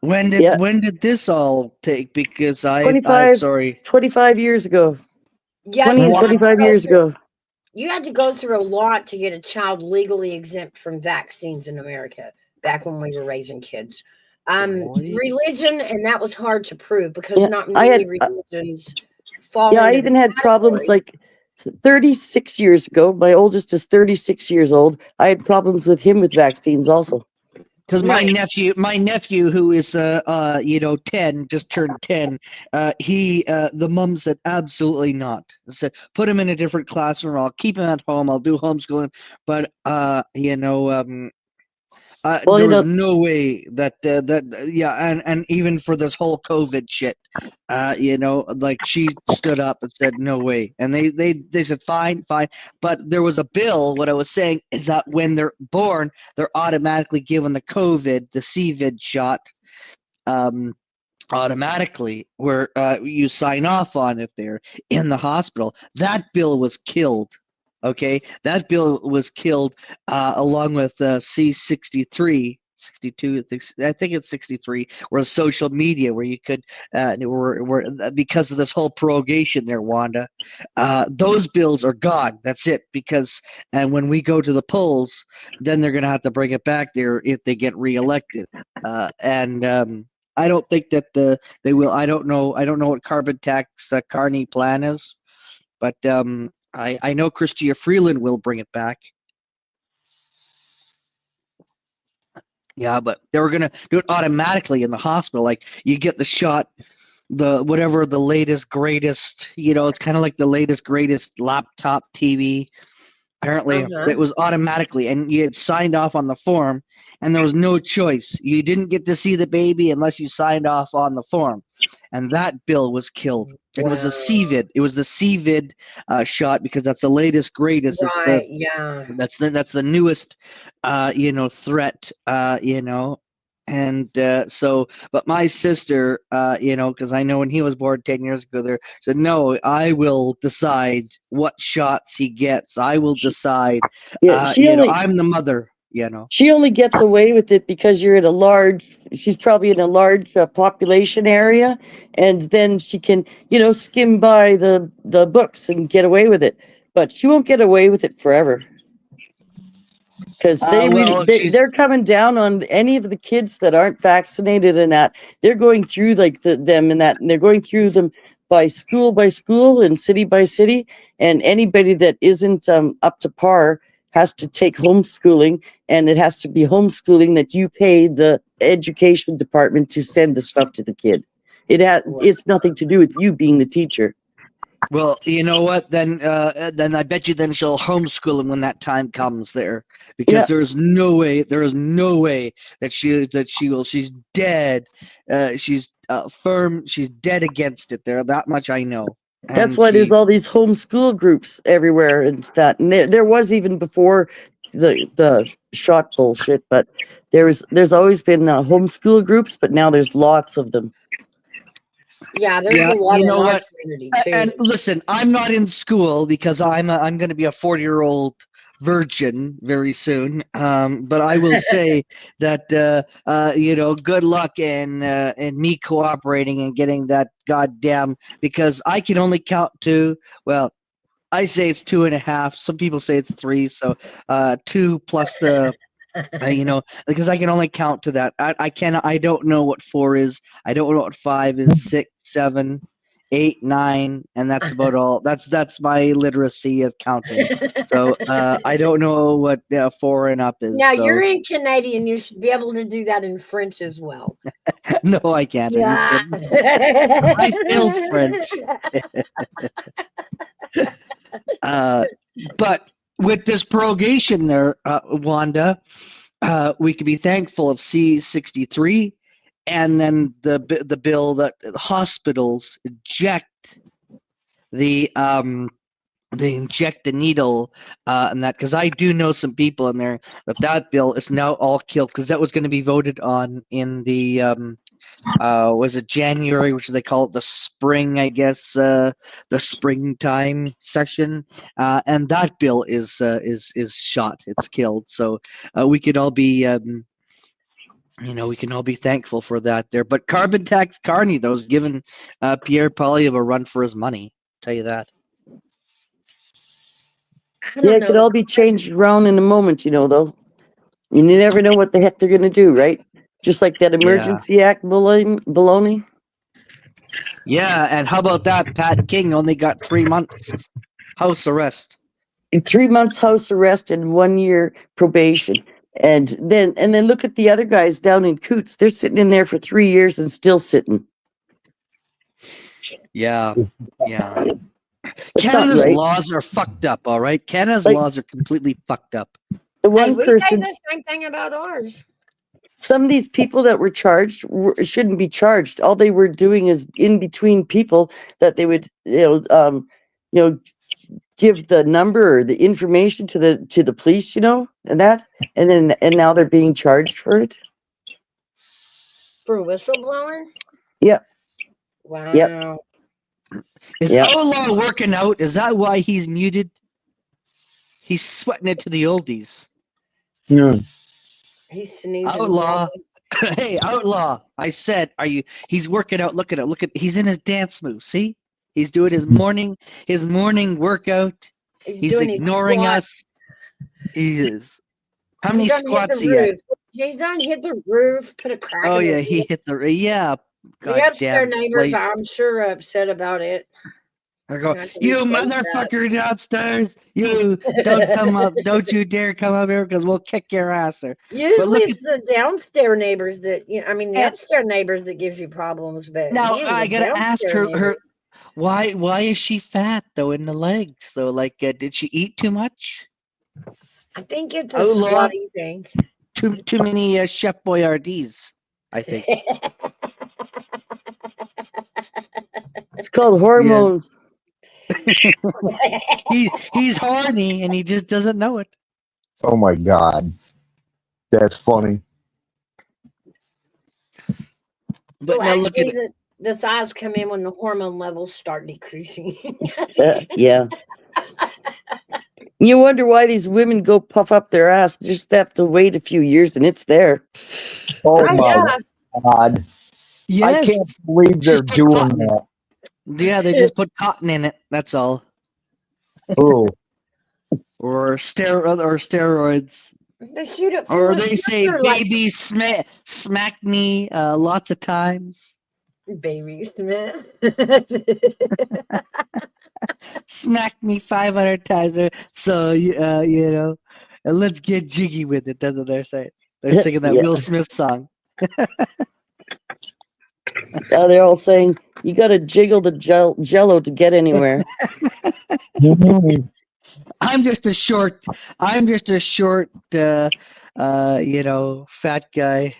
When did this all take? Because I'm 25 sorry. 25 years ago. Yeah, 20 and 25 years ago. You had to go through a lot to get a child legally exempt from vaccines in America back when we were raising kids. Religion, and that was hard to prove because Yeah, not I many had, religions fall yeah, I into even the had problems category. like 36 years ago. My oldest is 36 years old. I had problems with him with vaccines also. Because my Right. nephew who is 10, just turned 10, the mom said absolutely not. Said put him in a different classroom. I'll keep him at home. I'll do homeschooling. But Well, there was no way that and even for this whole COVID shit, like she stood up and said no way, and they said fine, but there was a bill. What I was saying is that when they're born, they're automatically given the CVID shot, automatically, where you sign off on if they're in the hospital. That bill was killed. Okay, that bill was killed along with C63, 62. I think it's 63. Where social media, where you could, where because of this whole prorogation there, Wanda, those bills are gone. That's it. Because and when we go to the polls, then they're gonna have to bring it back there if they get reelected. I don't think that they will. I don't know what carbon tax Carney plan is, but I know Chrystia Freeland will bring it back. Yeah, but they were gonna do it automatically in the hospital. Like you get the shot, the whatever the latest greatest. It's kind of like the latest greatest laptop TV. Apparently, Uh-huh. it was automatically, and you had signed off on the form, and there was no choice. You didn't get to see the baby unless you signed off on the form, and that bill was killed. It was a Wow. CVID. It was the CVID shot because that's the latest, greatest. It's Right. Yeah. that's the newest, threat. And so, but my sister, because I know when he was born 10 years ago, there said, no, I will decide what shots he gets. I will decide. Yeah, I'm the mother. she only gets away with it because she's probably in a large population area, and then she can, skim by the books and get away with it. But she won't get away with it forever. Because they're coming down on any of the kids that aren't vaccinated, and that they're going through like them and that, and they're going through them by school and city by city, and anybody that isn't up to par has to take homeschooling, and it has to be homeschooling that you pay the education department to send the stuff to the kid. It's nothing to do with you being the teacher. Well, you know what? Then I bet you then she'll homeschool him when that time comes there, because Yeah. there is no way that she will. She's dead. She's firm. She's dead against it. There, that much I know. That's And why there's all these homeschool groups everywhere and that. And there was even before the shot bullshit, but there's always been homeschool groups, but now there's lots of them. Yeah, there's a lot in our community too. And listen, I'm not in school because I'm going to be a 40-year-old virgin very soon. But I will say that good luck in me cooperating and getting that goddamn, because I can only count to, well, I say it's 2.5. Some people say it's 3. So 2 plus the. Because I can only count to that. I don't know what 4 is. I don't know what 5 is. 6, 7, 8, 9, and that's about all. That's my literacy of counting. So I don't know what 4 and up is. Now so. you're in Canadian. You should be able to do that in French as well. No, I can't. Yeah. I failed French. But with this prorogation there, Wanda, we could be thankful of C-63, and then the bill that hospitals inject they inject the needle, and that, because I do know some people in there that bill is now all killed, because that was going to be voted on in the was it January, which they call it the spring, I guess, the springtime session, and that bill is shot. It's killed. So we could all be, we can all be thankful for that there. But carbon tax Carney, though, is giving Pierre Poilievre a run for his money. I'll tell you that. Yeah, it could all be changed around in a moment, though. You never know what the heck they're going to do, right? Just like that Emergency Act baloney. Yeah, and how about that? Pat King only got 3 months house arrest. 3 months house arrest and 1 year probation. And then look at the other guys down in Coots. They're sitting in there for 3 years and still sitting. Yeah. Canada's Canada's laws are fucked up, all right? Canada's laws are completely fucked up. The one we person, say the same thing about ours. Some of these people that were charged shouldn't be charged. All they were doing is in between people that they would, give the number or the information to the police, and now they're being charged for it. For whistleblowing? Yep. Wow. Yep. Is Outlaw working out? Is that why he's muted? He's sweating it to the oldies. Yeah. He's sneezing. Outlaw. Hey, Outlaw. I said, he's working out. Look at he's in his dance move. See? He's doing his morning workout. He's ignoring us. He is. How many squats he had? He's done hit the roof, put a crack. Oh yeah, he hit the the upstairs neighbors, I'm sure, are upset about it. I go, Have to you replace that. motherfucker downstairs! You don't come up! Don't you dare come up here because we'll kick your ass there. Usually look it's the downstairs neighbors that I mean the Yeah. upstairs neighbors that gives you problems, but Now man, I the gotta ask downstairs her neighbors. why is she fat though in the legs though? Like, did she eat too much? I think it's a Oh, Lord. squatty thing. Too many Chef Boyardees, I think. It's called hormones. He's horny and he just doesn't know it. Oh my God. That's funny. But Well, now look at actually, it. the thighs come in when the hormone levels start decreasing. Yeah. You wonder why these women go puff up their ass. They just have to wait a few years and it's there. Oh Oh, my yeah. God. I Yes. can't believe they're Just put doing cotton. that. Yeah, they just put cotton in it. That's all. Oh, Or steroids. They shoot it full Or of they say, sugar, like baby, smack me lots of times. baby Smith. Smack me 500 times. So, you know, and let's get jiggy with it. That's what they're saying. They're singing that Yeah. Will Smith song. Now they're all saying, you got to jiggle the jello to get anywhere. I'm just a short, you know, fat guy.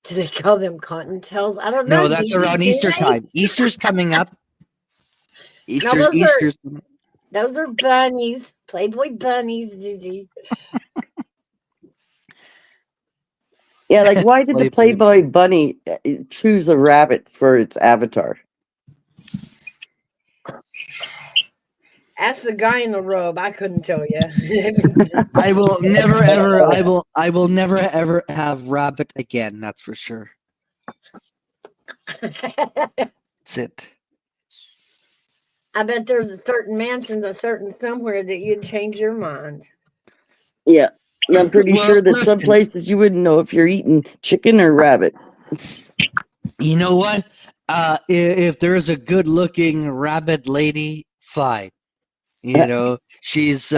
Do they call them cottontails? I don't know. No, that's Gigi, around do Easter they? time. Easter's coming up. those are- Easter's Those are bunnies, Playboy bunnies, Gigi. Yeah, like why did the Playboy bunny choose a rabbit for its avatar? Ask the guy in the robe. I couldn't tell you. I will never ever I will never ever have rabbit again, that's for sure. That's it. I bet there's a certain mansions, a certain somewhere that you'd change your mind. Yeah. And I'm pretty Well, sure that some listen. places you wouldn't know if you're eating chicken or rabbit. You know what? If there is a good-looking rabbit lady, fine. You know, she's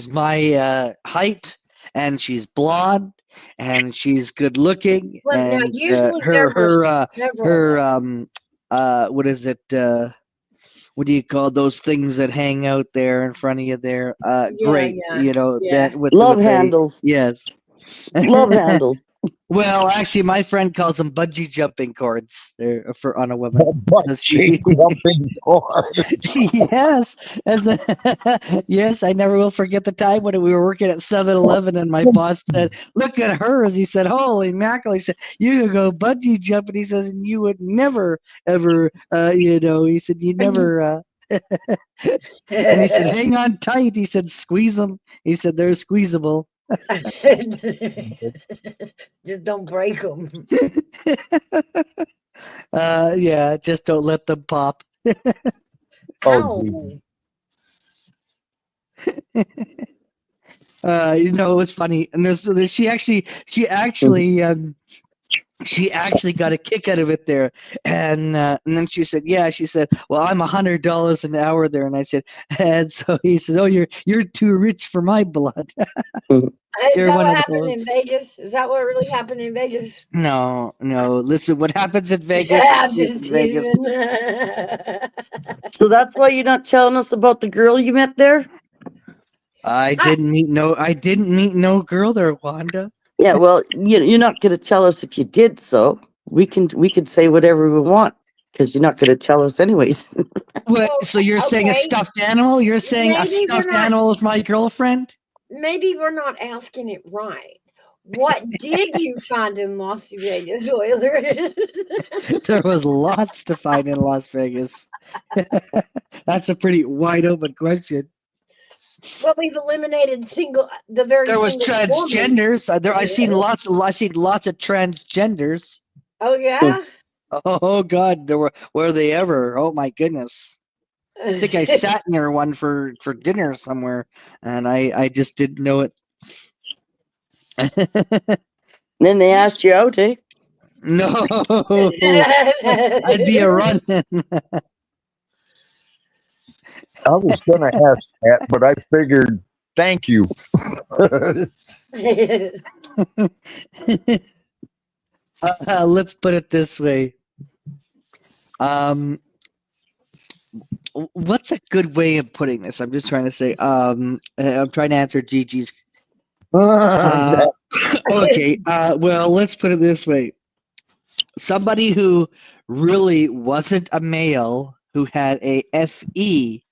my height, and she's blonde, and she's good-looking, Well, now, and usually her there were her several. her what is it? What do you call those things that hang out there in front of you? There, great. yeah, You know yeah. that with Love with a- handles. yes. Love handles. Well, actually, my friend calls them bungee jumping cords. They're for on a woman. but Does she- jumping cords. Yes, yes. I never will forget the time when we were working at 7-Eleven and my boss said, "Look at hers." He said, "Holy mackerel!" He said, "You could go bungee jumping." He says, "And you would never ever, you know." He said, "You never." And he said, "Hang on tight." He said, "Squeeze them." He said, "They're squeezable." Just don't break them. Yeah, just don't let them pop. Oh, You know, it was funny, and this she actually got a kick out of it there, and then she said, she said, "Well, I'm $100 an hour there," and I said, and so he said, "Oh, you're too rich for my blood." Is You're that one what of happened in those. Vegas? Is that what really happened in Vegas? No. Listen, what happens in Vegas? I'm stays just in Vegas. teasing. So that's why you're not telling us about the girl you met there? I didn't meet no girl there, Wanda. Yeah, well, you're not going to tell us if you did so. We could say whatever we want because you're not going to tell us anyways. What? So you're saying a okay. stuffed animal? You're saying a Maybe we're stuffed not- animal is my girlfriend? Maybe we're not asking it right. What did you find in Las Vegas, Oilers? There was lots to find in Las Vegas. That's a pretty wide open question. Well, we've eliminated the very There was single woman. transgenders. I seen lots of transgenders. Oh yeah. Oh God, were they ever? Oh my goodness. I think I sat near one for dinner somewhere, and I just didn't know it. Then they asked you out, eh? No, I'd be a running. I was going to ask that, but I figured, thank you. Let's put it this way. What's a good way of putting this? I'm just trying to say. I'm trying to answer Gigi's. Okay. Well, let's put it this way. Somebody who really wasn't a male who had a FE,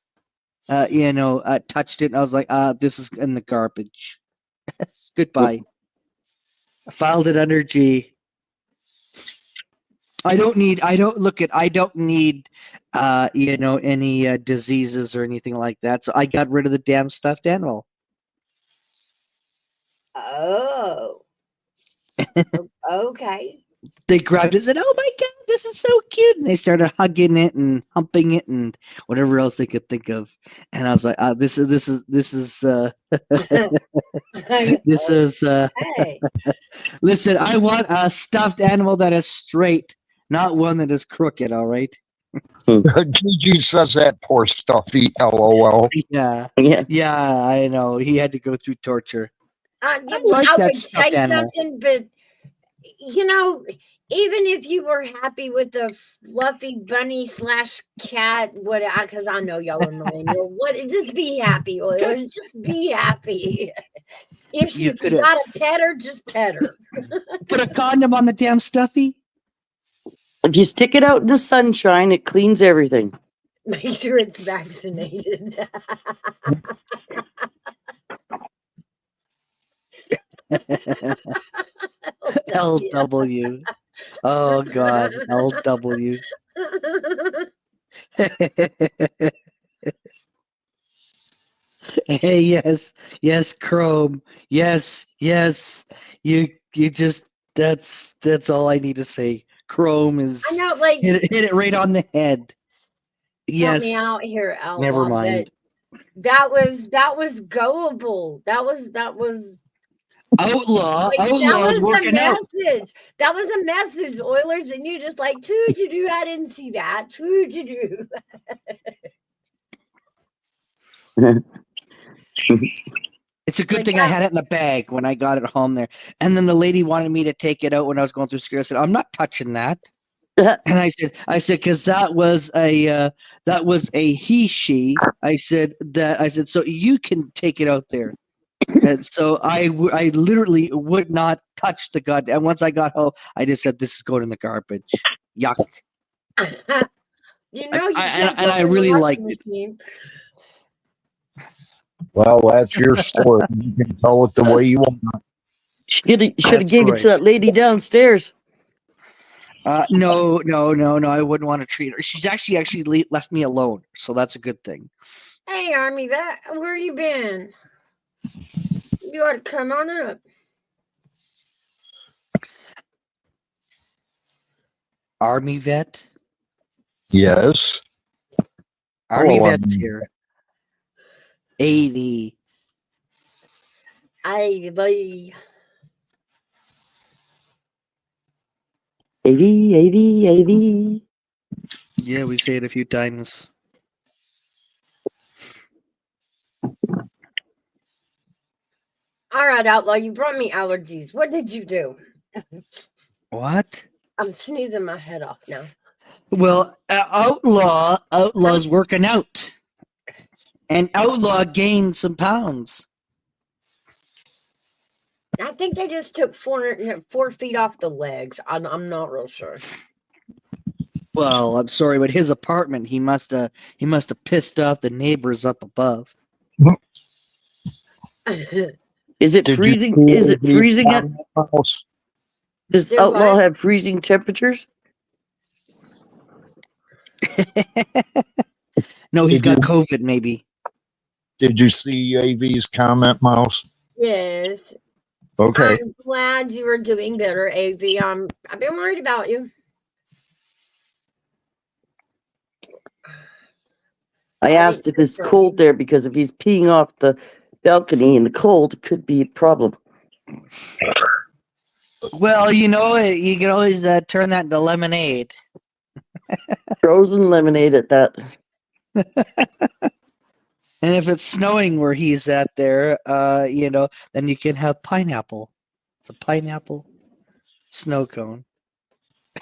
touched it. And I was like, this is in the garbage. Goodbye. I filed it under G. I don't need any diseases or anything like that. So I got rid of the damn stuffed animal. Oh. Okay. They grabbed it and said, "Oh my god, this is so cute!" And they started hugging it and humping it and whatever else they could think of. And I was like, "This is Hey. Listen, I want a stuffed animal that is straight, not one that is crooked. All right." Gigi says that poor stuffy, LOL. Yeah, Yeah. yeah, I know. He had to go through torture. I like that would stuffed say animal. something, but even if you were happy with the fluffy bunny / cat, because I know y'all are millennial, just be happy, Oilers. Just be happy. If You you coulda- got a pet her, just pet her. Put a condom on the damn stuffy. If you stick it out in the sunshine, it cleans everything. Make sure it's vaccinated. LW. Oh God, LW. Hey, yes, Chrome. Yes. You just that's all I need to say. Chrome is I know, like, hit it right on the head. help me Yes. out here, Outlaw. Never mind. That was goable. That was Outlaw. like, that Outlaw's was a working out. message. That was a message, Oilers, and you just like do. I didn't see that. Do. It's a good Like thing I had it in the bag when I got it home there. And then the lady wanted me to take it out when I was going through security. I said, "I'm not touching that." And I said, because that was a he/she. I said, so you can take it out there. And so I literally would not touch the gun. And once I got home, I just said, "This is going in the garbage." Yuck. you I really liked it. Well, that's your story. You can tell it the way you want. Should have That's gave it to right. that lady downstairs. No. I wouldn't want to treat her. She's actually left me alone, so that's a good thing. Hey, Army Vet, where you been? You ought to come on up. Army Vet. Yes. Army Hello, Vet's Army here. 80. Hey, boy. 80. Yeah, we say it a few times. All right, Outlaw, you brought me allergies. What did you do? What? I'm sneezing my head off now. Well, Outlaw's working out. And Outlaw gained some pounds. I think they just took 4 feet off the legs. I'm not real sure. Well, I'm sorry, but his apartment, he must have pissed off the neighbors up above. Is it Did you freezing? see Is it the freezing? house? Does Do Outlaw what? have freezing temperatures? No, he's Did got COVID, maybe. Did you see AV's comment, Mouse? Yes. Okay. I'm glad you are doing better, AV. I've been worried about you. I asked if it's cold there because if he's peeing off the balcony in the cold, it could be a problem. Well, you can always turn that into lemonade. Frozen lemonade at that. And if it's snowing where he's at there, then you can have pineapple. It's a pineapple snow cone.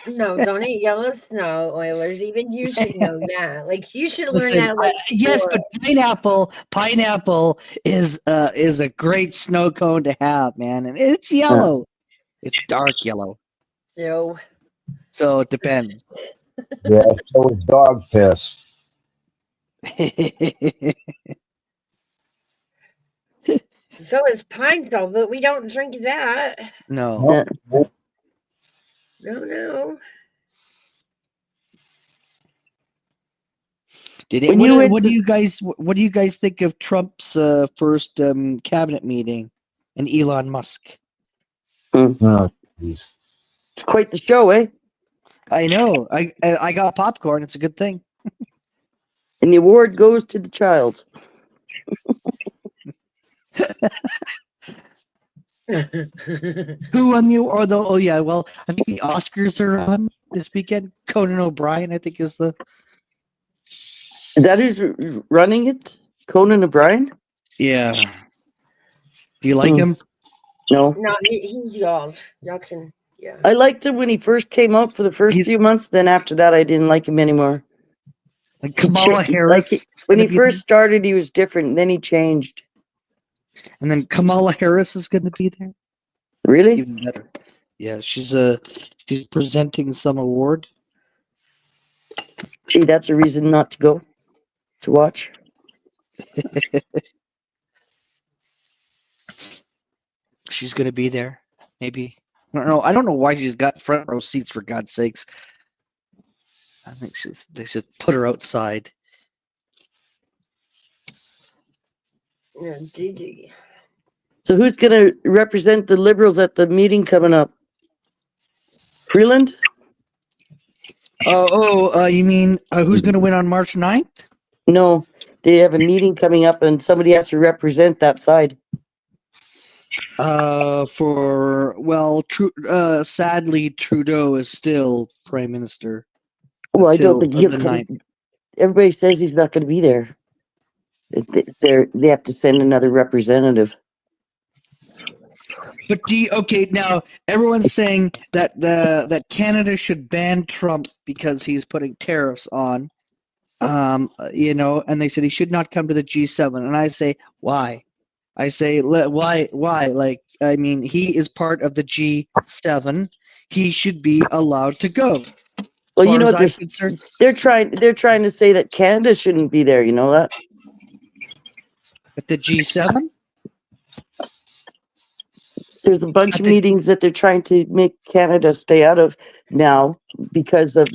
No, don't eat yellow snow, Oilers. Even you should know that. Like you should learn Listen, that. Like yes, but pineapple is a great snow cone to have, man, and it's yellow. It's dark yellow, no. so it depends. Yeah, so is dog piss. So is pine sol, but we don't drink that. No, No. When you went what to- do you guys think of Trump's first cabinet meeting and Elon Musk? Oh, geez. It's quite the show, eh? I know. I got popcorn. It's a good thing. And the award goes to the child. Who won you? Or the? Oh yeah. Well, I think the Oscars are on this weekend. Conan O'Brien, I think, is the. That is running it? Conan O'Brien? Yeah. Do you like Hmm. him? No. No, he's y'all's. Y'all can, yeah. I liked him when he first came out for the first few months. Then after that, I didn't like him anymore. Like Kamala Harris. When he gonna be first started, he was different. Then he changed. there. And then Kamala Harris is going to be there. Really? Even better. Yeah, she's presenting some award. Gee, that's a reason not to go to watch. She's going to be there. Maybe. I don't know why she's got front row seats, for God's sakes. I think they should put her outside. Yeah, Gigi. So who's going to represent the Liberals at the meeting coming up? Freeland? You mean who's going to win on March 9th? No, they have a meeting coming up, and somebody has to represent that side. Sadly, Trudeau is still Prime Minister. Well, I don't until think he'll the come. 9th. Everybody says he's not going to be there. They have to send another representative. But now everyone's saying that that Canada should ban Trump because he's putting tariffs on, and they said he should not come to the G7, and I say why? I say why? Like, I mean, he is part of the G7. He should be allowed to go. Well, you know what? I'm concerned. They're trying to say that Canada shouldn't be there. You know that? At the G7. There's a bunch of meetings that they're trying to make Canada stay out of now because of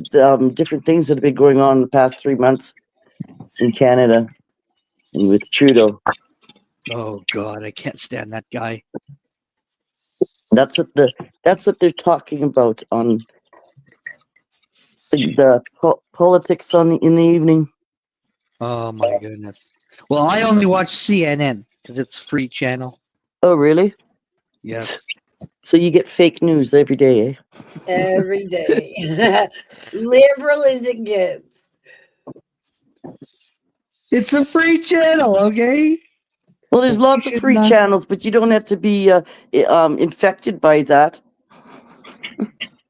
different things that have been going on in the past 3 months in Canada and with Trudeau. Oh God, I can't stand that guy. That's what they're talking about on the politics in the evening. Oh my goodness. Well, I only watch CNN because it's a free channel. Oh, really? Yes. So you get fake news every day, eh? Every day. Liberal as it gets. It's a free channel, okay? Well, there's lots of free channels, but you don't have to be infected by that.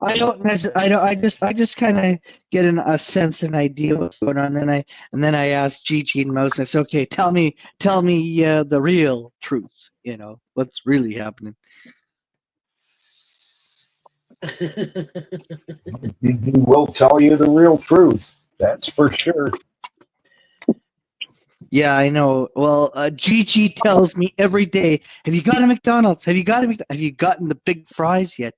I don't necessarily. I just kind of get a sense and idea what's going on. And then I ask Gigi and Mouse. I say, okay, tell me the real truth. What's really happening. He will tell you the real truth. That's for sure. Yeah, I know. Well, Gigi tells me every day, "Have you got a McDonald's? Have you gotten the big fries yet?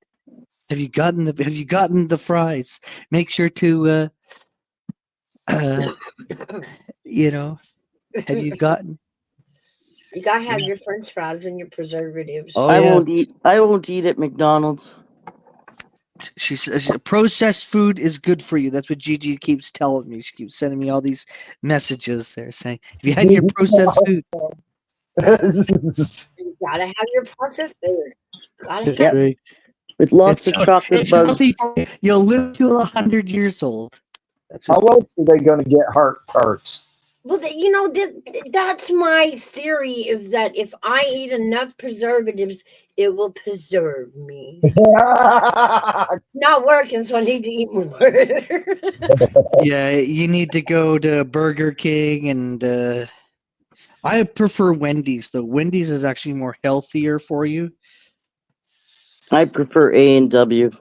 Have you gotten the fries? Make sure to have you gotten?" You gotta have your French fries and your preservatives. Oh, I won't eat at McDonald's. She says processed food is good for you. That's what Gigi keeps telling me. She keeps sending me all these messages there saying, "Have you had your processed food?" You gotta have your processed food. Gotta have Right. With lots of chocolate It's bugs. healthy for you. You'll live to 100 years old. That's How what, else are they going to get heart parts? Well, you know, that's my theory is that if I eat enough preservatives, it will preserve me. It's not working, so I need to eat more. Yeah, you need to go to Burger King and I prefer Wendy's though. Wendy's is actually more healthier for you. I prefer A&W.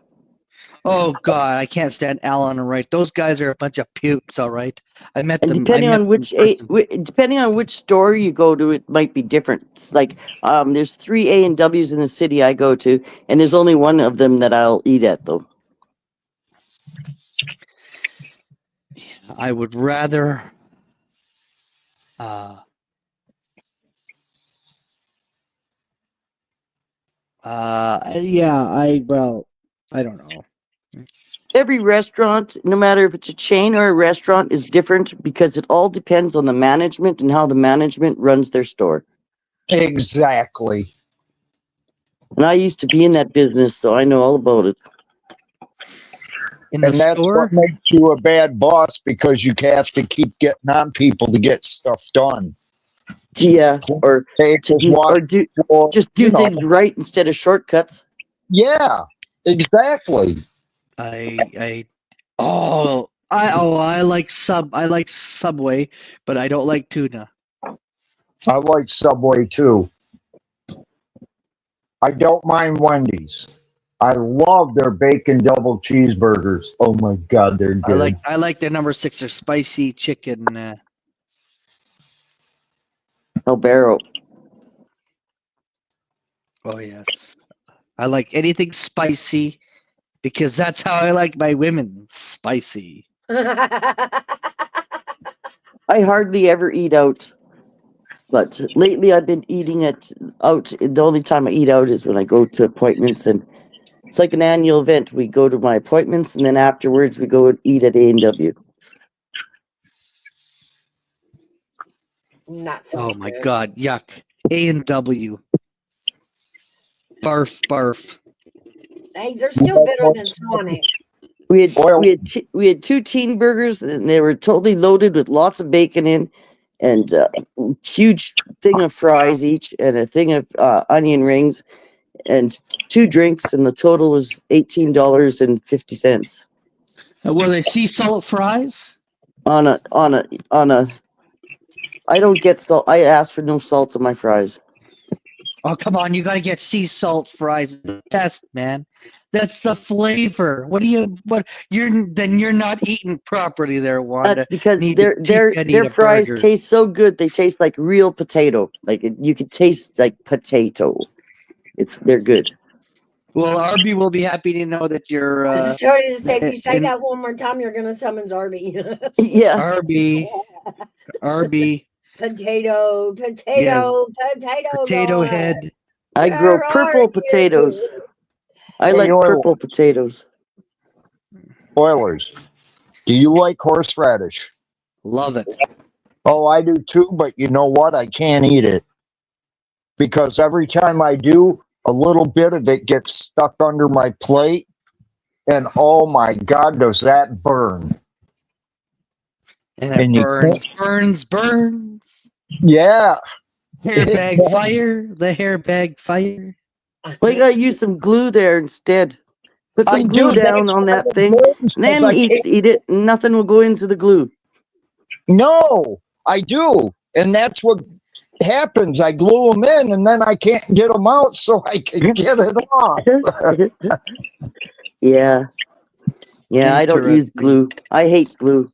Oh God, I can't stand Allen and Wright. Those guys are a bunch of pukes. All right, I met And them. depending I met on them in person. depending on which store you go to, it might be different. It's like there's 3 A&Ws in the city I go to, and there's only one of them that I'll eat at though. I would rather. Yeah, I don't know. Every restaurant, no matter if it's a chain or a restaurant, is different because it all depends on the management and how the management runs their store. Exactly. And I used to be in that business, so I know all about it. In the And that's store, what makes you a bad boss because you have to keep getting on people to get stuff done. Yeah, or Take to as do, what or do for, just do you know. things right instead of shortcuts. Yeah, exactly. I like Subway, but I don't like tuna. I like Subway too. I don't mind Wendy's. I love their bacon double cheeseburgers. Oh my God, they're good. I like their number 6, their spicy chicken. El Barro. Oh yes, I like anything spicy because that's how I like my women, spicy. I hardly ever eat out, but lately I've been eating it out. The only time I eat out is when I go to appointments, and it's like an annual event. We go to my appointments, and then afterwards we go and eat at A&W. Not so Oh my good. God, yuck! A&W, barf, barf. Hey, they're still better than Sonic. We had Oil. we had 2 teen burgers, and they were totally loaded with lots of bacon in, and huge thing of fries each, and a thing of onion rings, and 2 drinks, and the total was $18.50 Were they sea salt fries? on a. I don't get salt. I ask for no salt on my fries. Oh come on, you gotta get sea salt fries. The best, man. That's the flavor. What you're not eating properly there, Wanda. That's because Need to teach you how to eat their a fries burger. taste so good. They taste like real potato. Like you could taste like potato. They're good. Well, Arby will be happy to know that you're Sorry to say, if you say in that one more time, you're gonna summons Arby. Yeah. Arby. Potato, Yes. God. Potato head. I grow Where purple are potatoes. you? I Hey, like Oil. purple potatoes. Oilers. Do you like horseradish? Love it. Oh, I do too, but you know what? I can't eat it. Because every time I do, a little bit of it gets stuck under my plate. And oh my God, does that burn? And it And you burns. Yeah. Hairbag fire. The hairbag fire. Well, you gotta use some glue there instead. Put I some glue do. down That's on why that it thing, burns, and 'cause then I eat can't- it, and nothing will go into the glue. No, I do. And that's what happens. I glue them in and then I can't get them out so I can get it off. Yeah. Yeah, I don't use Interesting. glue. I hate glue.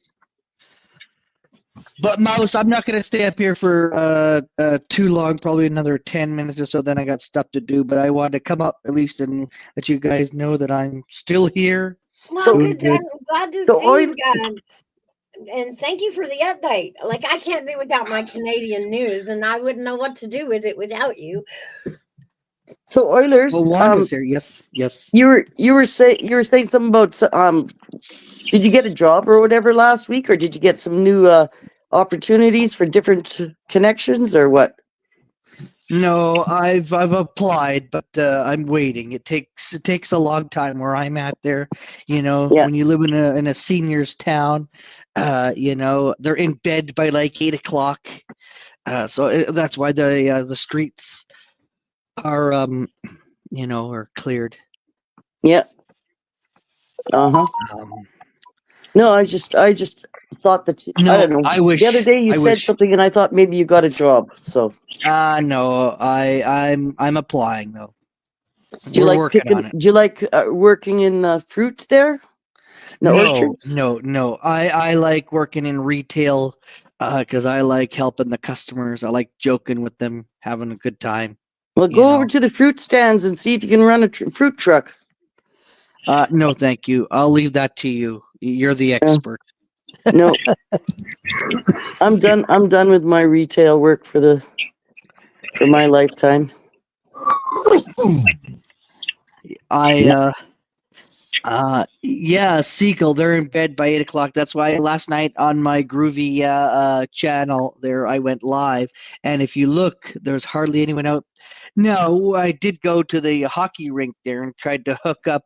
But Mouse, I'm not gonna stay up here for too long, probably another 10 minutes or so, then I got stuff to do, but I wanted to come up at least and let you guys know that I'm still here. Well, So- good. I'm glad to So see you guys. And thank you for the update. Like, I can't do without my Canadian news, and I wouldn't know what to do with it without you. So Oilers, Oh, Wanda's here. Yes. you were saying something about did you get a job or whatever last week, or did you get some new opportunities for different connections, or what? No, I've applied, but I'm waiting. It takes a long time where I'm at there. You know, Yeah. when you live in a seniors town, They're in bed by like 8 o'clock. That's why the streets are are cleared. Yeah. Uh-huh. Um, No, I just thought that I no, don't know. I wish. The other day you I said wish. something and I thought maybe you got a job. So No, I'm applying though. do you We're like working on it. do you like working in the fruits there? The No, orchards? no, no. I like working in retail because I like helping the customers. I like joking with them, having a good time. Well, You go over know. to the fruit stands and see if you can run a fruit truck. No, thank you. I'll leave that to you. You're the Yeah. expert. No, I'm done. I'm done with my retail work for my lifetime. Yeah, Seagull, they're in bed by 8 o'clock. That's why last night on my Groovy channel there I went live. And if you look, there's hardly anyone out. No, I did go to the hockey rink there and tried to hook up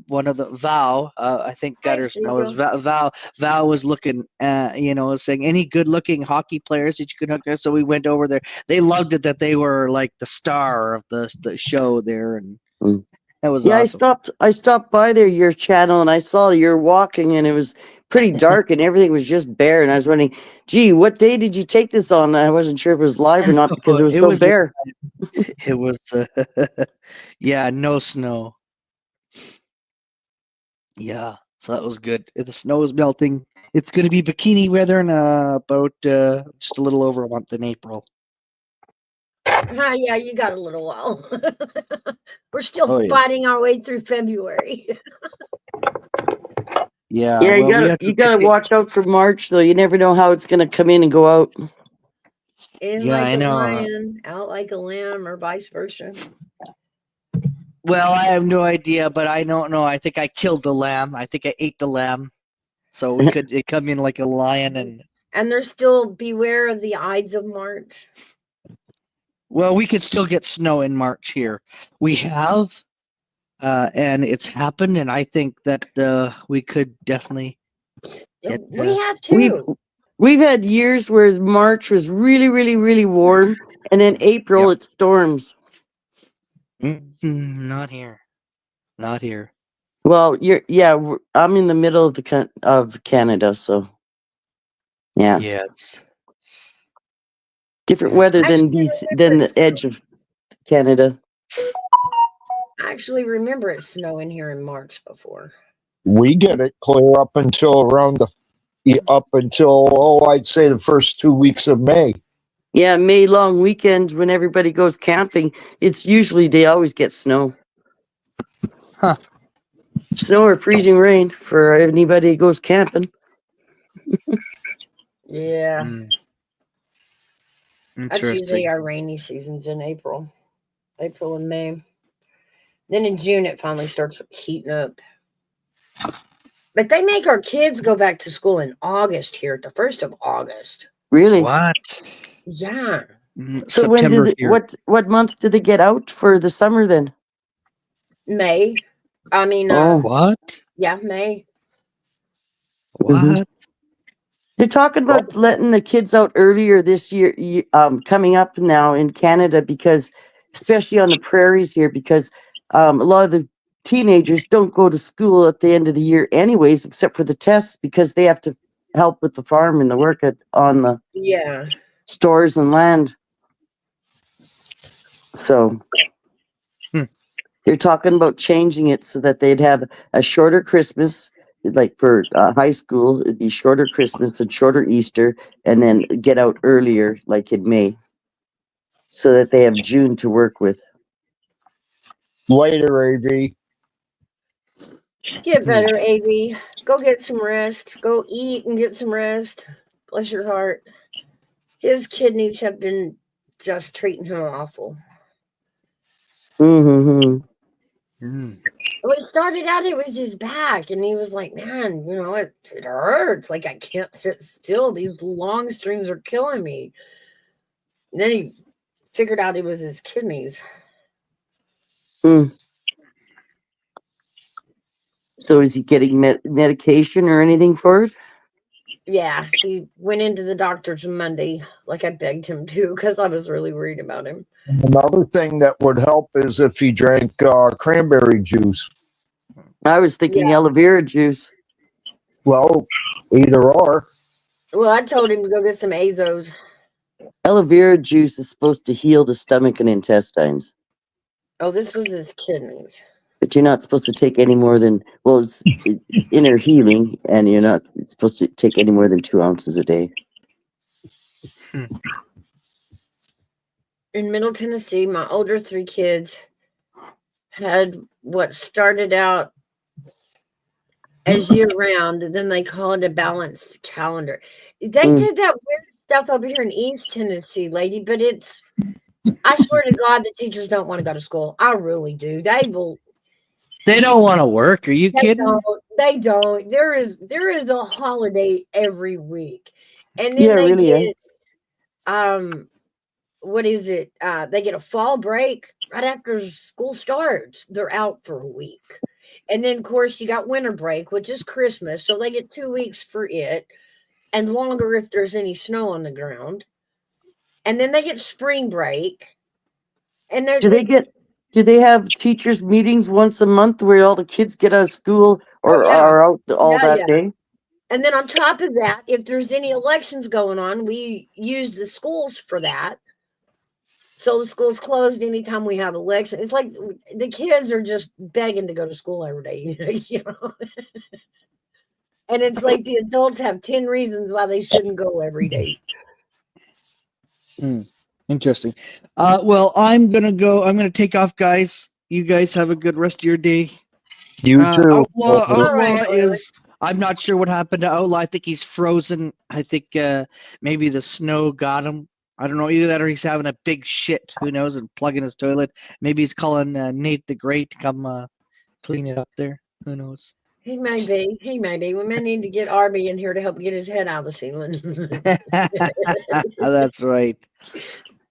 one of the Val, I think got Hi, her no, it was Siegel. Val was looking saying any good looking hockey players that you could hook up. So we went over there. They loved it that they were like the star of the show there, and Mm. that was Yeah, awesome. I stopped by there, your channel, and I saw you're walking, and it was pretty dark, and everything was just bare. And I was wondering, gee, what day did you take this on? I wasn't sure if it was live or not because it was It so was bare. it was yeah, no snow. Yeah, so that was good. The snow is melting. It's going to be bikini weather in about just a little over a month in April. Yeah, you got a little while. We're still Oh, yeah. fighting our way through February. Yeah, Yeah, well, we have you to gotta watch out for March though. You never know how it's gonna come in and go out. In Yeah, like I a know. lion, out like a lamb, or vice versa. Well, I have no idea, but I don't know. I think I killed the lamb. I think I ate the lamb. So it come in like a lion and And there's still beware of the Ides of March. well, we could still get snow in March here. We have and it's happened, and I think that we could definitely get We have We've too. we've had years where March was really, really, really warm, and then April it storms. not here. Not here. Well, I'm in the middle of of Canada, so yeah, Yes. different Yeah. weather than Actually, than the edge of Canada. I actually remember it snowing here in March before. We get it clear up until I'd say the first 2 weeks of May. Yeah, May long weekend when everybody goes camping, it's usually they always get snow. Huh. Snow or freezing rain for anybody who goes camping. Yeah. That's usually Interesting. our rainy seasons in April and May. Then in June, it finally starts heating up. But they make our kids go back to school in August here, the 1st of August. Really? What? Yeah. So when September did here. what month did they get out for the summer then? May. I mean, What? yeah, May. What? They're talking about letting the kids out earlier this year, coming up now in Canada, because especially on the prairies here, because a lot of the teenagers don't go to school at the end of the year anyways, except for the tests, because they have to help with the farm and the work on the Yeah. stores and land. So they're talking about changing it so that they'd have a shorter Christmas. Like for high school, it'd be shorter Christmas and shorter Easter, and then get out earlier, like in May, so that they have June to work with. Later, AV. Get better, AV. Go get some rest. Go eat and get some rest. Bless your heart. His kidneys have been just treating him awful. Mm-hmm. Well, it started out, it was his back, and he was like, man, it hurts. Like, I can't sit still. These long strings are killing me. And then he figured out it was his kidneys. So is he getting medication or anything for it? Yeah, he went into the doctor's Monday, like I begged him to, because I was really worried about him. Another thing that would help is if he drank cranberry juice. I was thinking Yeah. aloe vera juice. Well, either or. Well, I told him to go get some Azos. Aloe vera juice is supposed to heal the stomach and intestines, Oh, this was his kidneys. but you're not supposed to take any more than, well, it's inner healing, and you're not supposed to take any more than 2 ounces a day. In Middle Tennessee, my older 3 kids had what started out as year round, then they call it a balanced calendar. They did that weird stuff over here in East Tennessee, lady, but it's, I swear to God, the teachers don't want to go to school. I really do. They will. They don't want to work. Are you kidding? They don't. There is a holiday every week, and then Yeah, they really, get what is it? They get a fall break right after school starts. They're out for a week. And then, of course, you got winter break, which is Christmas. So they get 2 weeks for it and longer if there's any snow on the ground. And then they get spring break. And there's Do they have teachers meetings once a month where all the kids get out of school or yeah. are out all Yeah, that yeah. day? And then on top of that, if there's any elections going on, we use the schools for that. So the school's closed anytime we have election. It's like the kids are just begging to go to school every day, you know. And it's like the adults have 10 reasons why they shouldn't go every day. Interesting. Well, I'm gonna go. I'm gonna take off, guys. You guys have a good rest of your day. You too. Outlaw is. I'm not sure what happened to Outlaw. I think he's frozen. I think maybe the snow got him. I don't know, either that or he's having a big shit. Who knows? And plugging his toilet. Maybe he's calling Nate the Great to come clean it up there. Who knows? He may be. He may be. We may need to get Arby in here to help get his head out of the ceiling. That's right.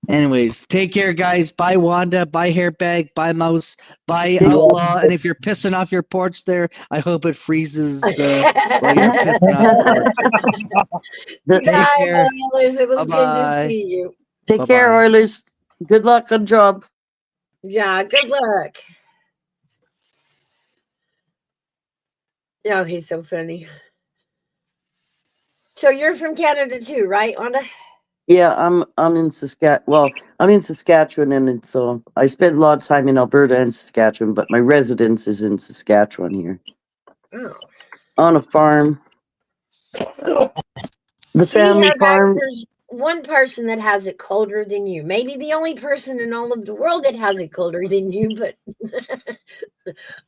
Anyways, take care, guys. Bye, Wanda. Bye, Hairbag. Bye, Mouse. Bye, Outlaw. And if you're pissing off your porch there, I hope it freezes while you're pissing off your porch. Take care. Oilers. It was good Bye-bye. to see you. Take care, Bye-bye. Oilers. Good luck on job. Yeah, good luck. Oh, he's so funny. So you're from Canada too, right, Wanda? Yeah, I'm in Saskatchewan. Well, I'm in Saskatchewan, and so I spent a lot of time in Alberta and Saskatchewan, but my residence is in Saskatchewan here. Oh. On a farm. The family farm. There's one person that has it colder than you. Maybe the only person in all of the world that has it colder than you, but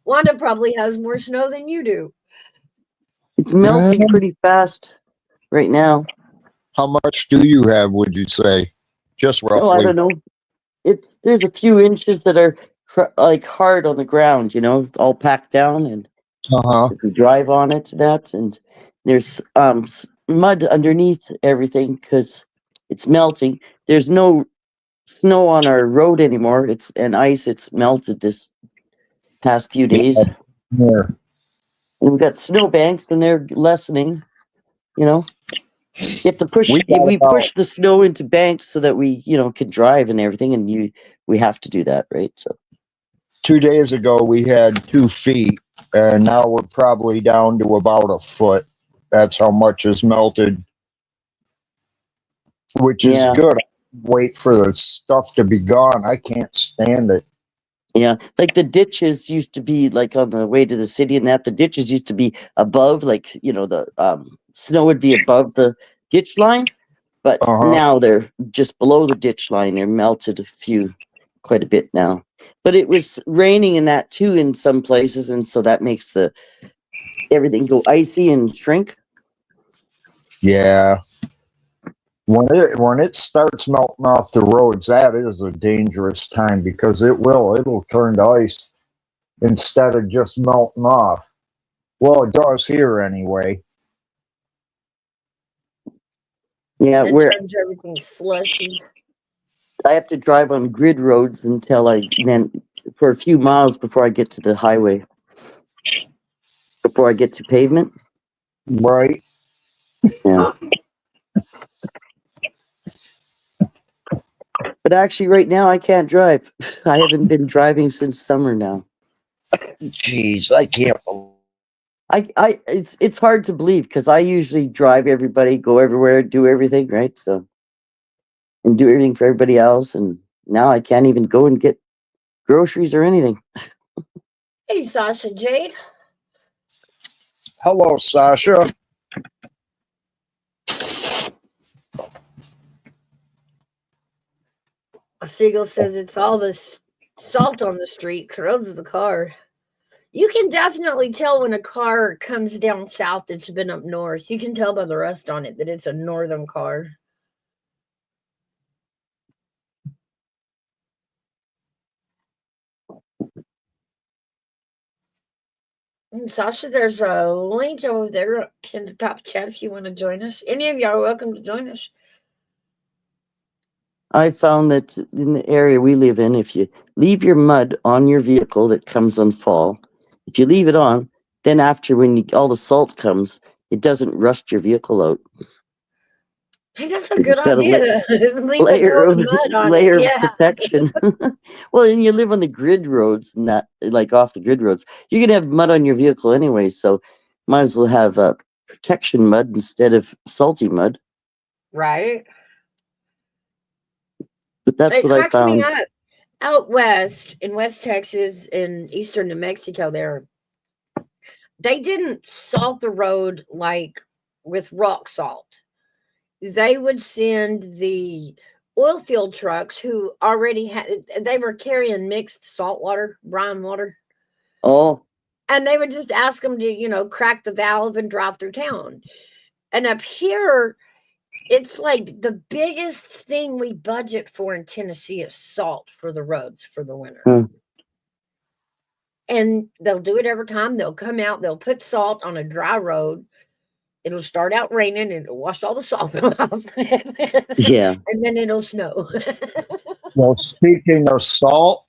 Wanda probably has more snow than you do. It's melting pretty fast right now. How much do you have, would you say? Just roughly. Oh, I don't know. There's a few inches that are like hard on the ground, all packed down, and if you drive on it, and there's mud underneath everything because it's melting. There's no snow on our road anymore. It's ice. It's melted this past few days. Yeah. And we've got snowbanks, and they're lessening. You have to push. We push the snow into banks so that we, can drive and everything, and we have to do that, right? So 2 days ago we had 2 feet, and now we're probably down to about a foot. That's how much is melted, which is good. Wait for the stuff to be gone. I can't stand it. Yeah, like the ditches used to be like on the way to the city, and the ditches used to be above, like the snow would be above the ditch line, but now they're just below the ditch line. They're melted quite a bit now. But it was raining in that too in some places, and so that makes everything go icy and shrink. Yeah. When it starts melting off the roads, that is a dangerous time because it'll turn to ice instead of just melting off. Well, it does here anyway. Yeah, It turns everything slushy. I have to drive on grid roads then for a few miles before I get to the highway. before I get to pavement. Right. Yeah. But actually, right now I can't drive. I haven't been driving since summer now. Jeez, I can't believe. It's hard to believe because I usually drive everybody, go everywhere, do everything, right? So, and do everything for everybody else, and now I can't even go and get groceries or anything. Hey, Sasha Jade. Hello, Sasha. A seagull says it's all this salt on the street corrodes the car. You can definitely tell when a car comes down south that's been up north. You can tell by the rust on it that it's a northern car. And Sasha, there's a link over there in the top chat if you want to join us. Any of y'all are welcome to join us. I found that in the area we live in, if you leave your mud on your vehicle that comes on fall, if you leave it on, then after all the salt comes, it doesn't rust your vehicle out. Hey, that's a good Got a idea. Leave a layer coat of of mud on layer it. of Yeah. protection. Well, and you live on the grid roads and that, like off the grid roads, you're gonna have mud on your vehicle anyway. So might as well have protection mud instead of salty mud. Right. But that's It what I cracks me found. up. Out west in West Texas and eastern New Mexico, they didn't salt the road like with rock salt. They would send the oil field trucks who already they were carrying mixed salt water, brine water, Oh, and they would just ask them to, crack the valve and drive through town. And up here, it's like the biggest thing we budget for in Tennessee is salt for the roads for the winter. Hmm. And they'll do it every time. They'll come out, they'll put salt on a dry road. It'll start out raining and it'll wash all the salt off. yeah. And then it'll snow. Well, speaking of salt,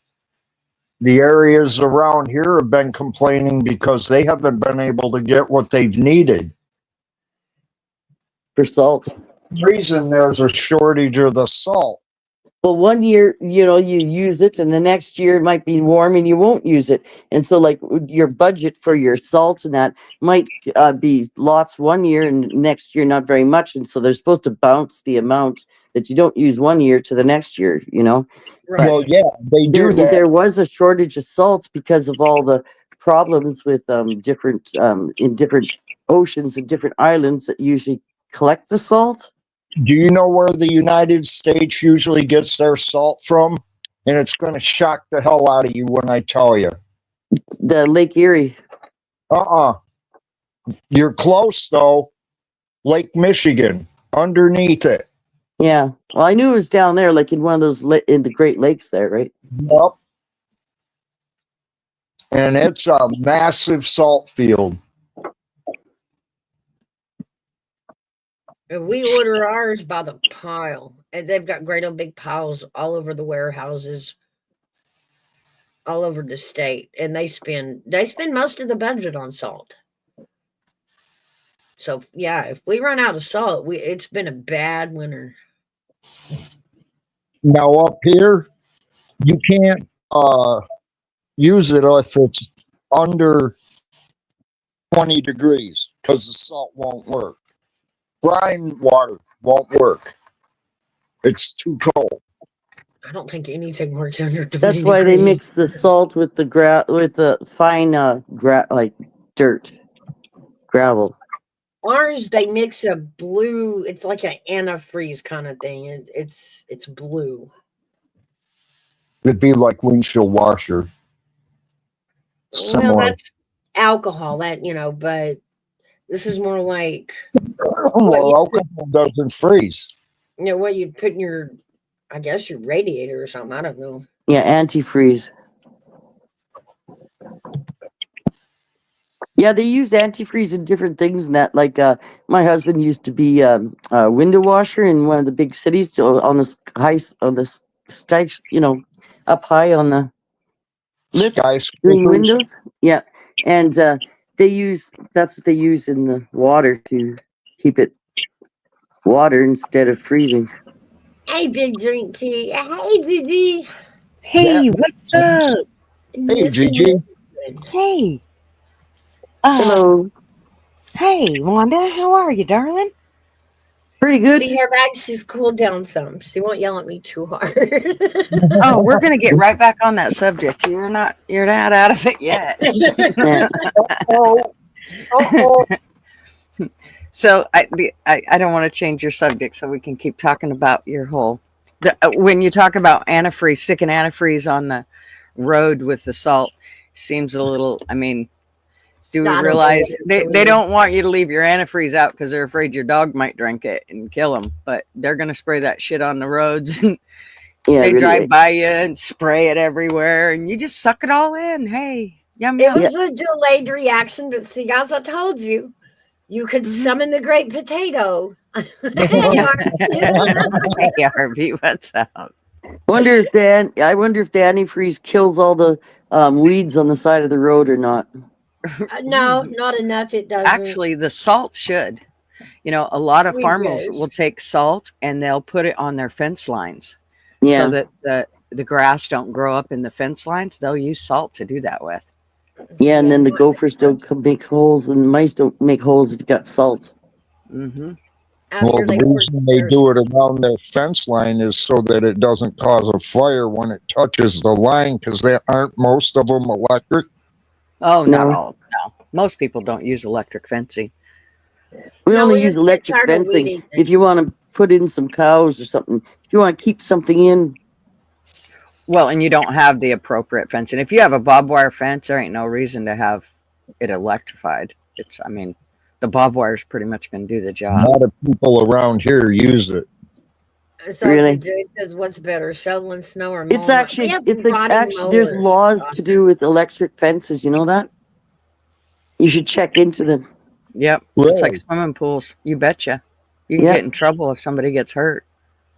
the areas around here have been complaining because they haven't been able to get what they've needed. For salt. The reason there's a shortage of the salt. Well, one year, you use it, and the next year it might be warm and you won't use it. And so, like, your budget for your salt and that might be lots one year and next year not very much. And so they're supposed to bounce the amount that you don't use one year to the next year, Right. Well, yeah, they do that. There was a shortage of salt because of all the problems with different in different oceans and different islands that usually collect the salt. Do you know where the United States usually gets their salt from? And it's going to shock the hell out of you when I tell you. The Lake Erie. You're close, though. Lake Michigan, underneath it. Yeah. Well, I knew it was down there, like in one of those in the Great Lakes there, right? Yep. And it's a massive salt field. And we order ours by the pile. And they've got great old big piles all over the warehouses, all over the state. And they spend most of the budget on salt. So yeah, if we run out of salt, it's been a bad winter. Now up here, you can't use it if it's under 20 degrees because the salt won't work. Brine water won't work. It's too cold. I don't think anything works under 20 That's why they degrees. mix the salt with the fine like dirt, gravel. Ours, they mix a blue. It's like an antifreeze kind of thing. It's blue. It'd be like windshield washer. Well, Similar. that's alcohol, but this is more like Well, alcohol doesn't freeze. what you put in your, I guess, your radiator or something. I don't know. Yeah, antifreeze. Yeah, they use antifreeze in different things and that. Like my husband used to be a window washer in one of the big cities on the sky, up high on the lift Skyscrapers. doing windows. Yeah, and That's what they use in the water to keep it water instead of freezing. Hey, Big Drink Tea. Hey, Didi. Hey, what's up? Hey, Gigi. Hey. Hello. Hey, Wanda, how are you, darling? Pretty good. See her back. She's cooled down some. She won't yell at me too hard. Oh, we're gonna get right back on that subject. You're not out of it yet. Yeah. So I don't want to change your subject, so we can keep talking about your whole. When you talk about antifreeze, sticking antifreeze on the road with the salt seems a little. I mean, do we I don't know realize what it's they doing. don't want you to leave your antifreeze out because they're afraid your dog might drink it and kill them? But they're gonna spray that shit on the roads. And Yeah, they really. drive by you and spray it everywhere, and you just suck it all in. Hey, yum It yum. was a delayed reaction, but see, guys, I told you, you could summon the great potato. Hey, Hey, Harvey, what's up? I wonder if the antifreeze kills all the weeds on the side of the road or not. no, not enough. It doesn't. Actually, the salt should. You know, a lot of We farmers wish. will take salt and they'll put it on their fence lines Yeah. so that the grass don't grow up in the fence lines. They'll use salt to do that with. Yeah, and then the gophers don't make holes, and mice don't make holes if you got salt. Mm-hmm. Well, After the they work reason they their do it around their fence line is so that it doesn't cause a fire when it touches the line, because they aren't most of them electric. Oh, not No. all. No, most people don't use electric fencing. We No, only we use just get electric tired of fencing weeding. if you want to put in some cows or something. If you want to keep something in, Well, and you don't have the appropriate fencing. If you have a barbed wire fence, there ain't no reason to have it electrified. I mean, the barbed wire is pretty much going to do the A job. lot of people around here use it. So Really? Jade says, "What's better, shoveling snow or mowing?" it's actually We have it's like rotting actually there's mowers. laws to do with electric fences. You know that? You should check into them. Yep. It's like Really? swimming pools. You betcha. You can Yeah. get in trouble if somebody gets hurt.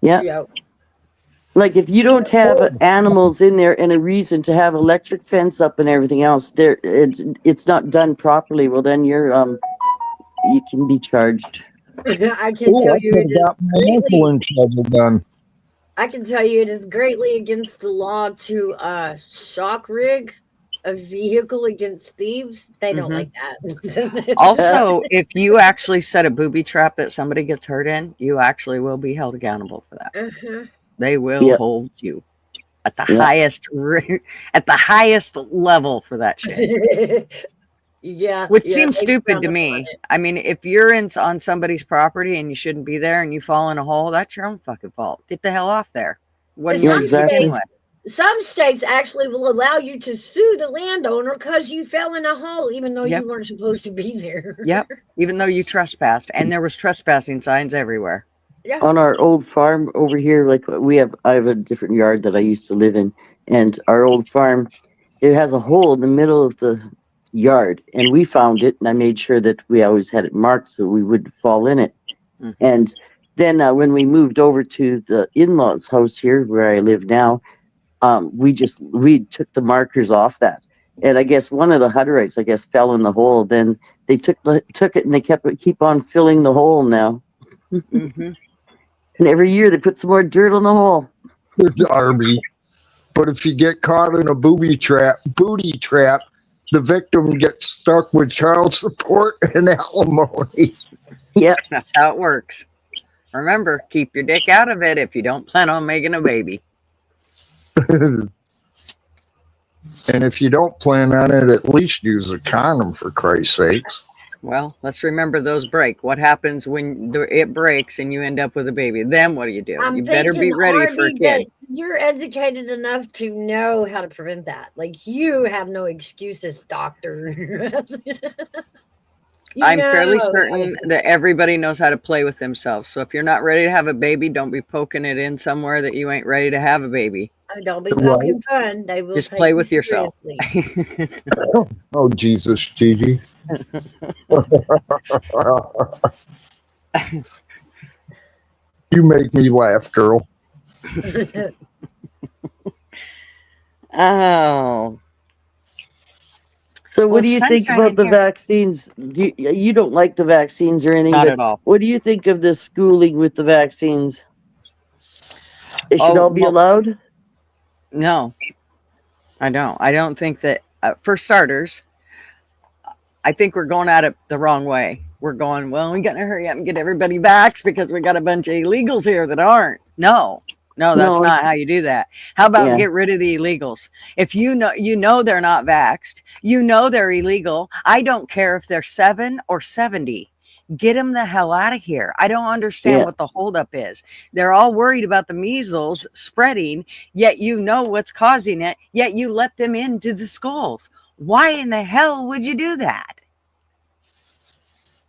Yeah. Yep. Like if you don't have animals in there and a reason to have electric fence up and everything else, it's not done properly. Well, then you can be charged. I can Oh, tell I you could it have is got my greatly. uncle in trouble then. I can tell you it is greatly against the law to shock rig a vehicle against thieves. They don't Mhm. like that. Also, if you actually set a booby trap that somebody gets hurt in, you actually will be held accountable for that. Uh-huh. They will Yep. hold you at the Yep. highest level for that shit. Yeah, Which yeah, seems they stupid frown to upon me. it. I mean, if you're on somebody's property and you shouldn't be there and you fall in a hole, that's your own fucking fault. Get the hell off there. Wasn't Yeah, yours to begin exactly. with. Some states actually will allow you to sue the landowner because you fell in a hole, even though Yep. you weren't supposed to be there. Yep. Even though you trespassed, and there was trespassing signs everywhere. Yeah. On our old farm over here, like I have a different yard that I used to live in, and our old farm, it has a hole in the middle of the yard, and we found it, and I made sure that we always had it marked so we wouldn't fall in it. Mhm. And then when we moved over to the in-laws' house here, where I live now, we took the markers off that, and I guess one of the Hutterites, I guess, fell in the hole. Then they took it and they keep on filling the hole now. Mm-hmm. And every year they put some more dirt on the hole. Darby. But if you get caught in a booty trap, the victim gets stuck with child support and alimony. Yeah. That's how it works. Remember, keep your dick out of it if you don't plan on making a baby. And if you don't plan on it, at least use a condom, for Christ's sakes. Well, let's remember those break. What happens when it breaks and you end up with a baby? Then what do? You I'm better be thinking, ready for a Harvey, that kid. you're educated enough to know how to prevent that. Like, you have no excuses, doctor. I'm fairly certain that everybody knows how to play with themselves. So if you're not ready to have a baby, don't be poking it in somewhere that you ain't ready to have a baby. Don't be poking fun. They will Just take play you with yourself. seriously. Oh, Jesus, Gigi. You make me laugh, girl. Oh. So Well, what do you think sunshine about in the here. vaccines? You don't like the vaccines or anything, Not but at all. what do you think of the schooling with the vaccines? It should Oh, all be well, allowed? no, I don't. I don't think that, for starters, I think we're going at it the wrong way. We're going, well, we got to hurry up and get everybody vaxxed because we got a bunch of illegals here that aren't. No, that's No, not how you do that. How about yeah. get rid of the illegals? If you know they're not vaxxed, you know they're illegal. I don't care if they're 7 or 70. Get them the hell out of here. I don't understand Yeah. what the holdup is. They're all worried about the measles spreading, yet you know what's causing it, yet you let them into the schools. Why in the hell would you do that?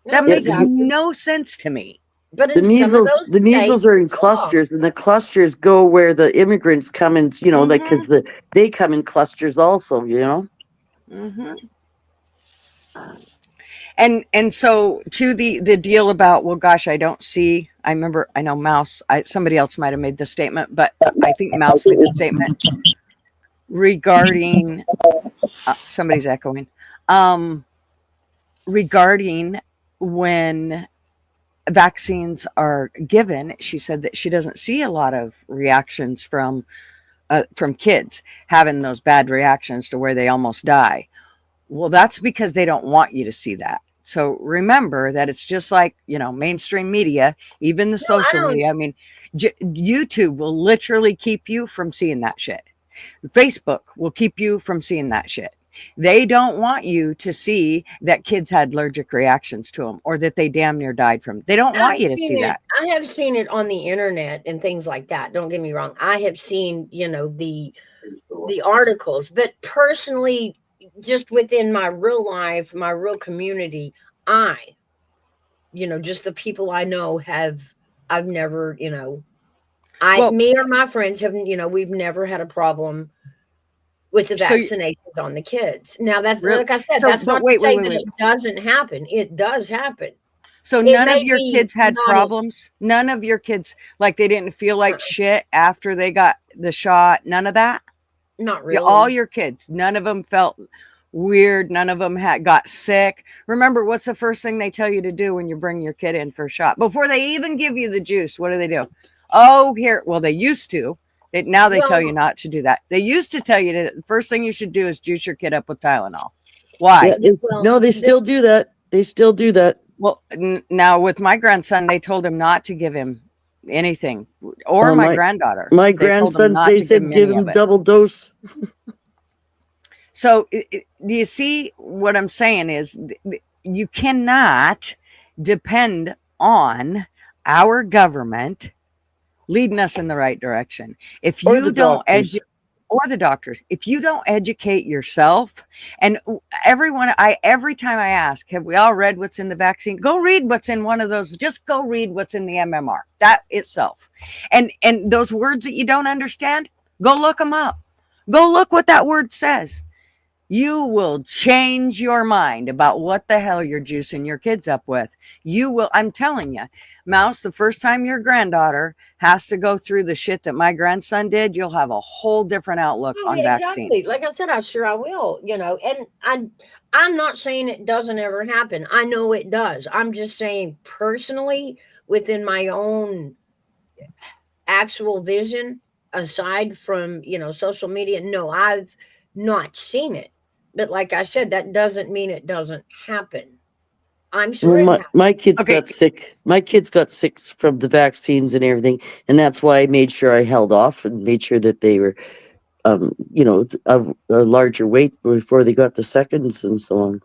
That No, Yeah, makes the, exactly. no sense to me. But the in some of measles those the measles states, are in it's law. clusters, and the clusters go where the immigrants come in, like Mm-hmm. because they come in clusters also, Mm-hmm. And so to the deal about, well, gosh, I don't see. I remember. I know Mouse. Somebody else might have made the statement, but I think Mouse made the statement regarding. Somebody's echoing. Regarding when vaccines are given, she said that she doesn't see a lot of reactions from kids having those bad reactions to where they almost die. Well, that's because they don't want you to see that. So remember that it's just like, mainstream media, even the No, I social don't. media. I mean, YouTube will literally keep you from seeing that shit. Facebook will keep you from seeing that shit. They don't want you to see that kids had allergic reactions to them or that they damn near died from. They don't want you to see that. I have seen it on the internet and things like that. Don't get me wrong. I have seen, the articles, but personally, just within my real life, my real community, just the people I know I've never, Well, me or my friends have, we've never had a problem with the so vaccinations on the kids. Now that's real. like I said, So, that's but not to wait, say wait, that wait. it doesn't happen. It does happen. So It none of may your be kids had not problems. None of your kids, like, they didn't feel like shit after they got the shot. None of that. not All really. your kids, none of them felt weird. None of them got sick. Remember, what's the first thing they tell you to do when you bring your kid in for a shot? Before they even give you the juice, what do? Oh, here. Well, they used to. Now they tell you Well, not to do that. They used to tell you the first thing you should do is juice your kid up with Tylenol. Why? Yeah, well, no, they still do that. They still do that. Well, now with my grandson, they told him not to give him anything, or Oh, my granddaughter. My They told him grandsons, not they to give said him give any of him it. double dose. So do you see what I'm saying is you cannot depend on our government leading us in the right direction. If Or you the don't doctors. or the doctors, if you don't educate yourself, and every time I ask, have we all read what's in the vaccine? Go read what's in one of those. Just go read what's in the MMR, that itself. And those words that you don't understand, go look them up. Go look what that word says. You will change your mind about what the hell you're juicing your kids up with. You will, I'm telling you, Mouse, the first time your granddaughter has to go through the shit that my grandson did, you'll have a whole different outlook oh, on yeah, exactly. vaccines. Like I said, I will, and I'm not saying it doesn't ever happen. I know it does. I'm just saying personally, within my own actual vision, aside from, social media, no, I've not seen it. But like I said, that doesn't mean it doesn't happen. I'm sure it Well, happens. my kids Okay. got sick. My kids got sick from the vaccines and everything, and that's why I made sure I held off and made sure that they were, of a larger weight before they got the seconds and so on.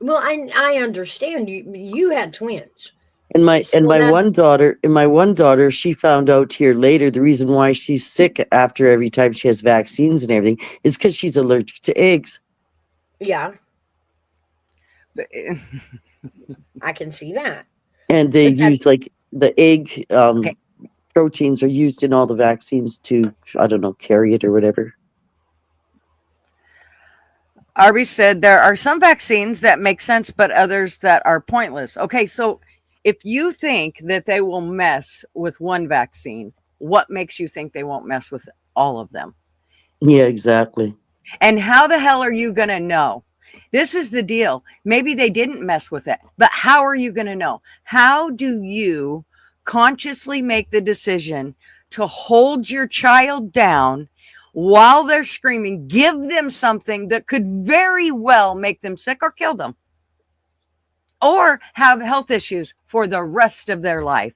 Well, I understand you had twins. And my So one daughter, she found out here later the reason why she's sick after every time she has vaccines and everything is because she's allergic to eggs. yeah, I can see that. And they But that's use like the egg Okay. proteins are used in all the vaccines to, I don't know, carry it or whatever. Arby said there are some vaccines that make sense, but others that are pointless. Okay, so if you think that they will mess with one vaccine, what makes you think they won't mess with all of them? Yeah, exactly. And how the hell are you going to know? This is the deal. Maybe they didn't mess with it, but how are you going to know? How do you consciously make the decision to hold your child down while they're screaming, give them something that could very well make them sick or kill them, or have health issues for the rest of their life?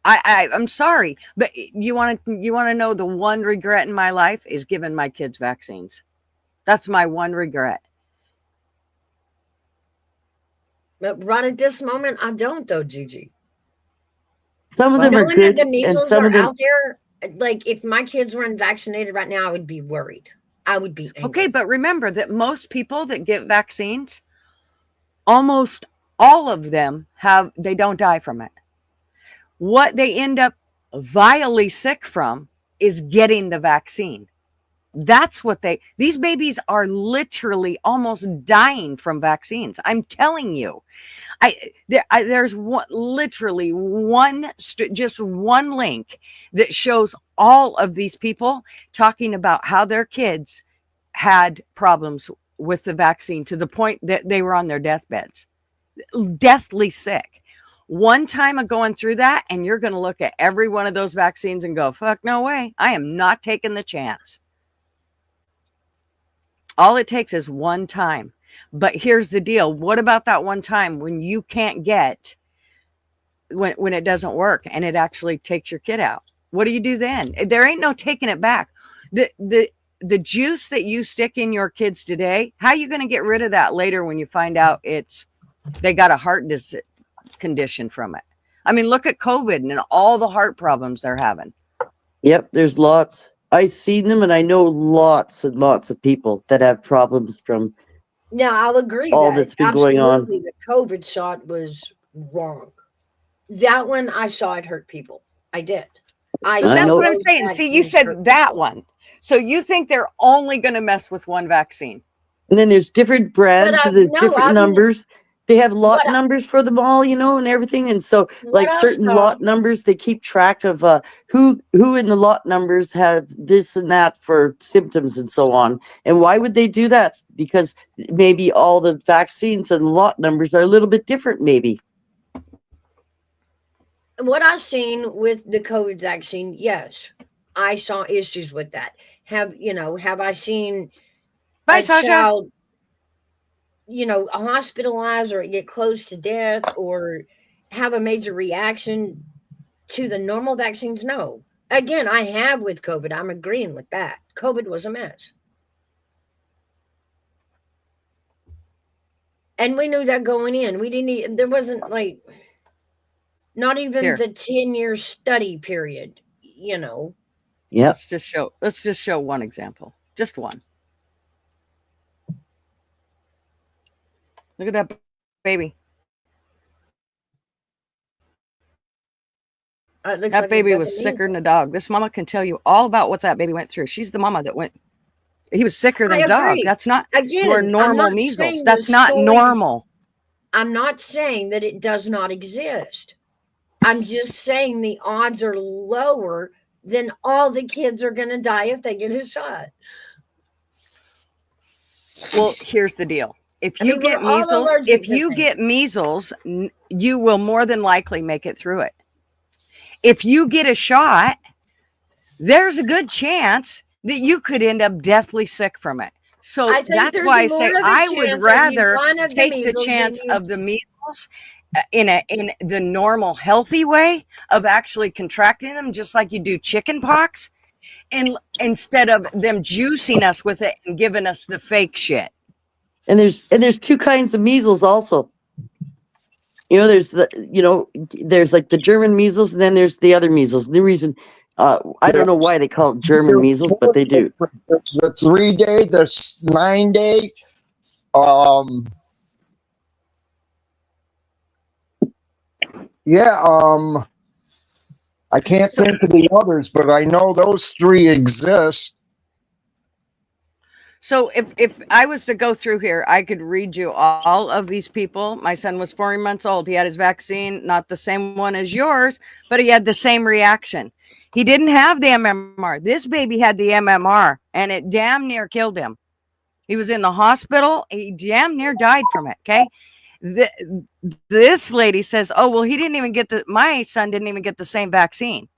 I'm sorry, but you want to know the one regret in my life is giving my kids vaccines. That's my one regret. But right at this moment, I don't, though, Gigi. Some of them are Knowing that good, the and measles some are of them. out there, like if my kids weren't vaccinated right now, I would be worried. I would be angry. Okay, but remember that most people that get vaccines, almost all of them they don't die from it. What they end up vilely sick from is getting the vaccine. That's what these babies are literally almost dying from vaccines. I'm telling you, there's literally just one link that shows all of these people talking about how their kids had problems with the vaccine to the point that they were on their deathbeds, deathly sick. One time of going through that, and you're going to look at every one of those vaccines and go, fuck, no way. I am not taking the chance. All it takes is one time. But here's the deal. What about that one time when you can't get, when it doesn't work and it actually takes your kid out? What do you do then? There ain't no taking it back. The juice that you stick in your kids today, how are you going to get rid of that later when you find out they got a heart condition from it? I mean, look at COVID and all the heart problems they're having. Yep, there's lots. I've seen them, and I know lots and lots of people that have problems from Now, I'll agree all that that's been going on. absolutely the COVID shot was wrong. That one, I saw it hurt people. I did. I That's know. what I'm saying. See, you said that one. So you think they're only going to mess with one vaccine? And then there's different brands, so there's no, different I've- numbers. They have lot What I- numbers for them all, and everything. And so, What like I certain saw- lot numbers, they keep track of who in the lot numbers have this and that for symptoms and so on. And why would they do that? Because maybe all the vaccines and lot numbers are a little bit different, maybe. What I've seen with the COVID vaccine, yes, I saw issues with that. Have I seen Bye, a Sasha. child, hospitalized or get close to death or have a major reaction to the normal vaccines? No. Again, I have with COVID. I'm agreeing with that. COVID was a mess. And we knew that going in. We didn't, there wasn't not even Here. the 10-year study period, Yep. Let's just show one example. Just one. Look at that baby. It looks That like baby he's got was the sicker than a measles. dog. This mama can tell you all about what that baby went through. She's the mama that went. He was sicker than I a dog. agree. That's not Again, your I'm normal not measles. saying That's the not stories- normal. I'm not saying that it does not exist. I'm just saying the odds are lower than all the kids are going to die if they get a shot. Well, here's the deal. If I you mean, get we're all measles, allergic to you will more than likely make it through it. If you get a shot, there's a good chance that you could end up deathly sick from it. So I think that's there's why I more say of a I chance would of you rather dying of the take the measles than chance you- of the measles in the normal healthy way of actually contracting them, just like you do chicken pox, and instead of them juicing us with it and giving us the fake shit. And there's two kinds of measles also. There's there's like the German measles, and then there's the other measles. The reason I don't know why they call it German measles, but they do. The 3-day, the 9-day, I can't think of the others, but I know those 3 exist. So if I was to go through here, I could read you all of these people. My son was 4 months old. He had his vaccine, not the same one as yours, but he had the same reaction. He didn't have the MMR. This baby had the MMR, and it damn near killed him. He was in the hospital. He damn near died from it. Okay. This lady says, oh, well, my son didn't even get the same vaccine.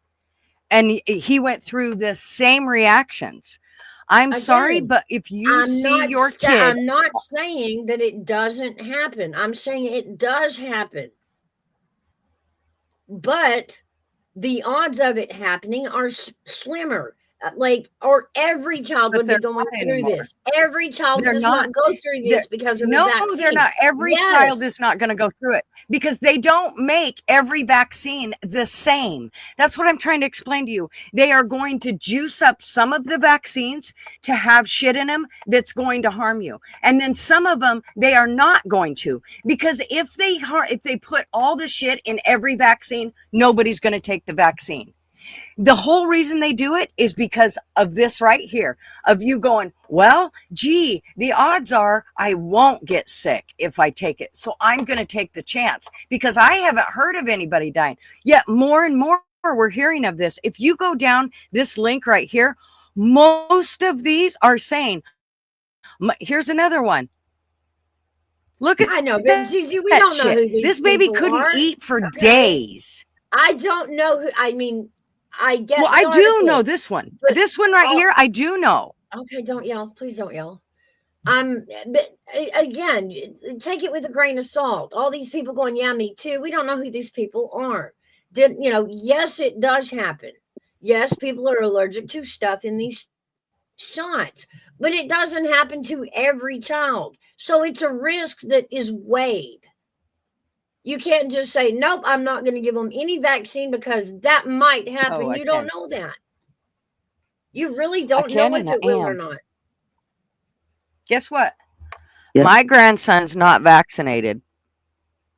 And he went through the same reactions. I'm sorry, Again, but if you see your kid, I'm not saying that it doesn't happen. I'm saying it does happen. But the odds of it happening are slimmer. Or every child But would be they're going not through anymore. this. Every child They're does not. not go through this because of the No, vaccine. they're not. Every Yes. child is not going to go through it because they don't make every vaccine the same. That's what I'm trying to explain to you. They are going to juice up some of the vaccines to have shit in them that's going to harm you. And then some of them, they are not going to, because if they put all the shit in every vaccine, nobody's going to take the vaccine. The whole reason they do it is because of this right here, of you going, well, gee, the odds are I won't get sick if I take it. So I'm going to take the chance because I haven't heard of anybody dying. Yet more and more we're hearing of this. If you go down this link right here, most of these are saying, here's another one. Look at I know, but that we don't know shit. who these This baby people couldn't are. eat for Okay. days. I don't know who. I mean, I get. Well, I the do article, know this one. but- This one right here, I do know. Okay, don't yell. Please don't yell. But again, take it with a grain of salt. All these people going, yeah, me too. We don't know who these people are. Yes, it does happen. Yes, people are allergic to stuff in these shots, but it doesn't happen to every child. So it's a risk that is weighed. You can't just say, nope, I'm not going to give them any vaccine because that might happen. I You don't can. know that. You really don't can know if and I it will or am. not. Guess what? Yeah. My grandson's not vaccinated,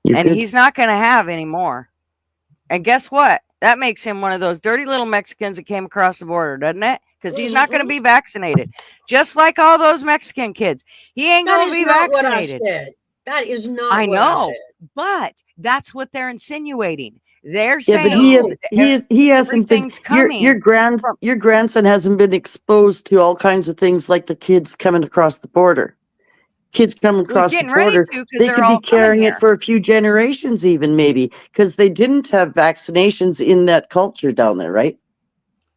You're and good. he's not going to have any more. And guess what? That makes him one of those dirty little Mexicans that came across the border, doesn't it? Because he's not going to be vaccinated, just like all those Mexican kids. He ain't That going to is be not what I vaccinated. said. That is not I what know, I said. but that's what they're insinuating. They're Yeah, but saying he hasn't been. everything's coming. Your grandson hasn't been exposed to all kinds of things like the kids coming across the border. Kids coming across the getting ready border, to, 'cause they they're could all be coming carrying it here. for a few generations, even maybe, because they didn't have vaccinations in that culture down there, right?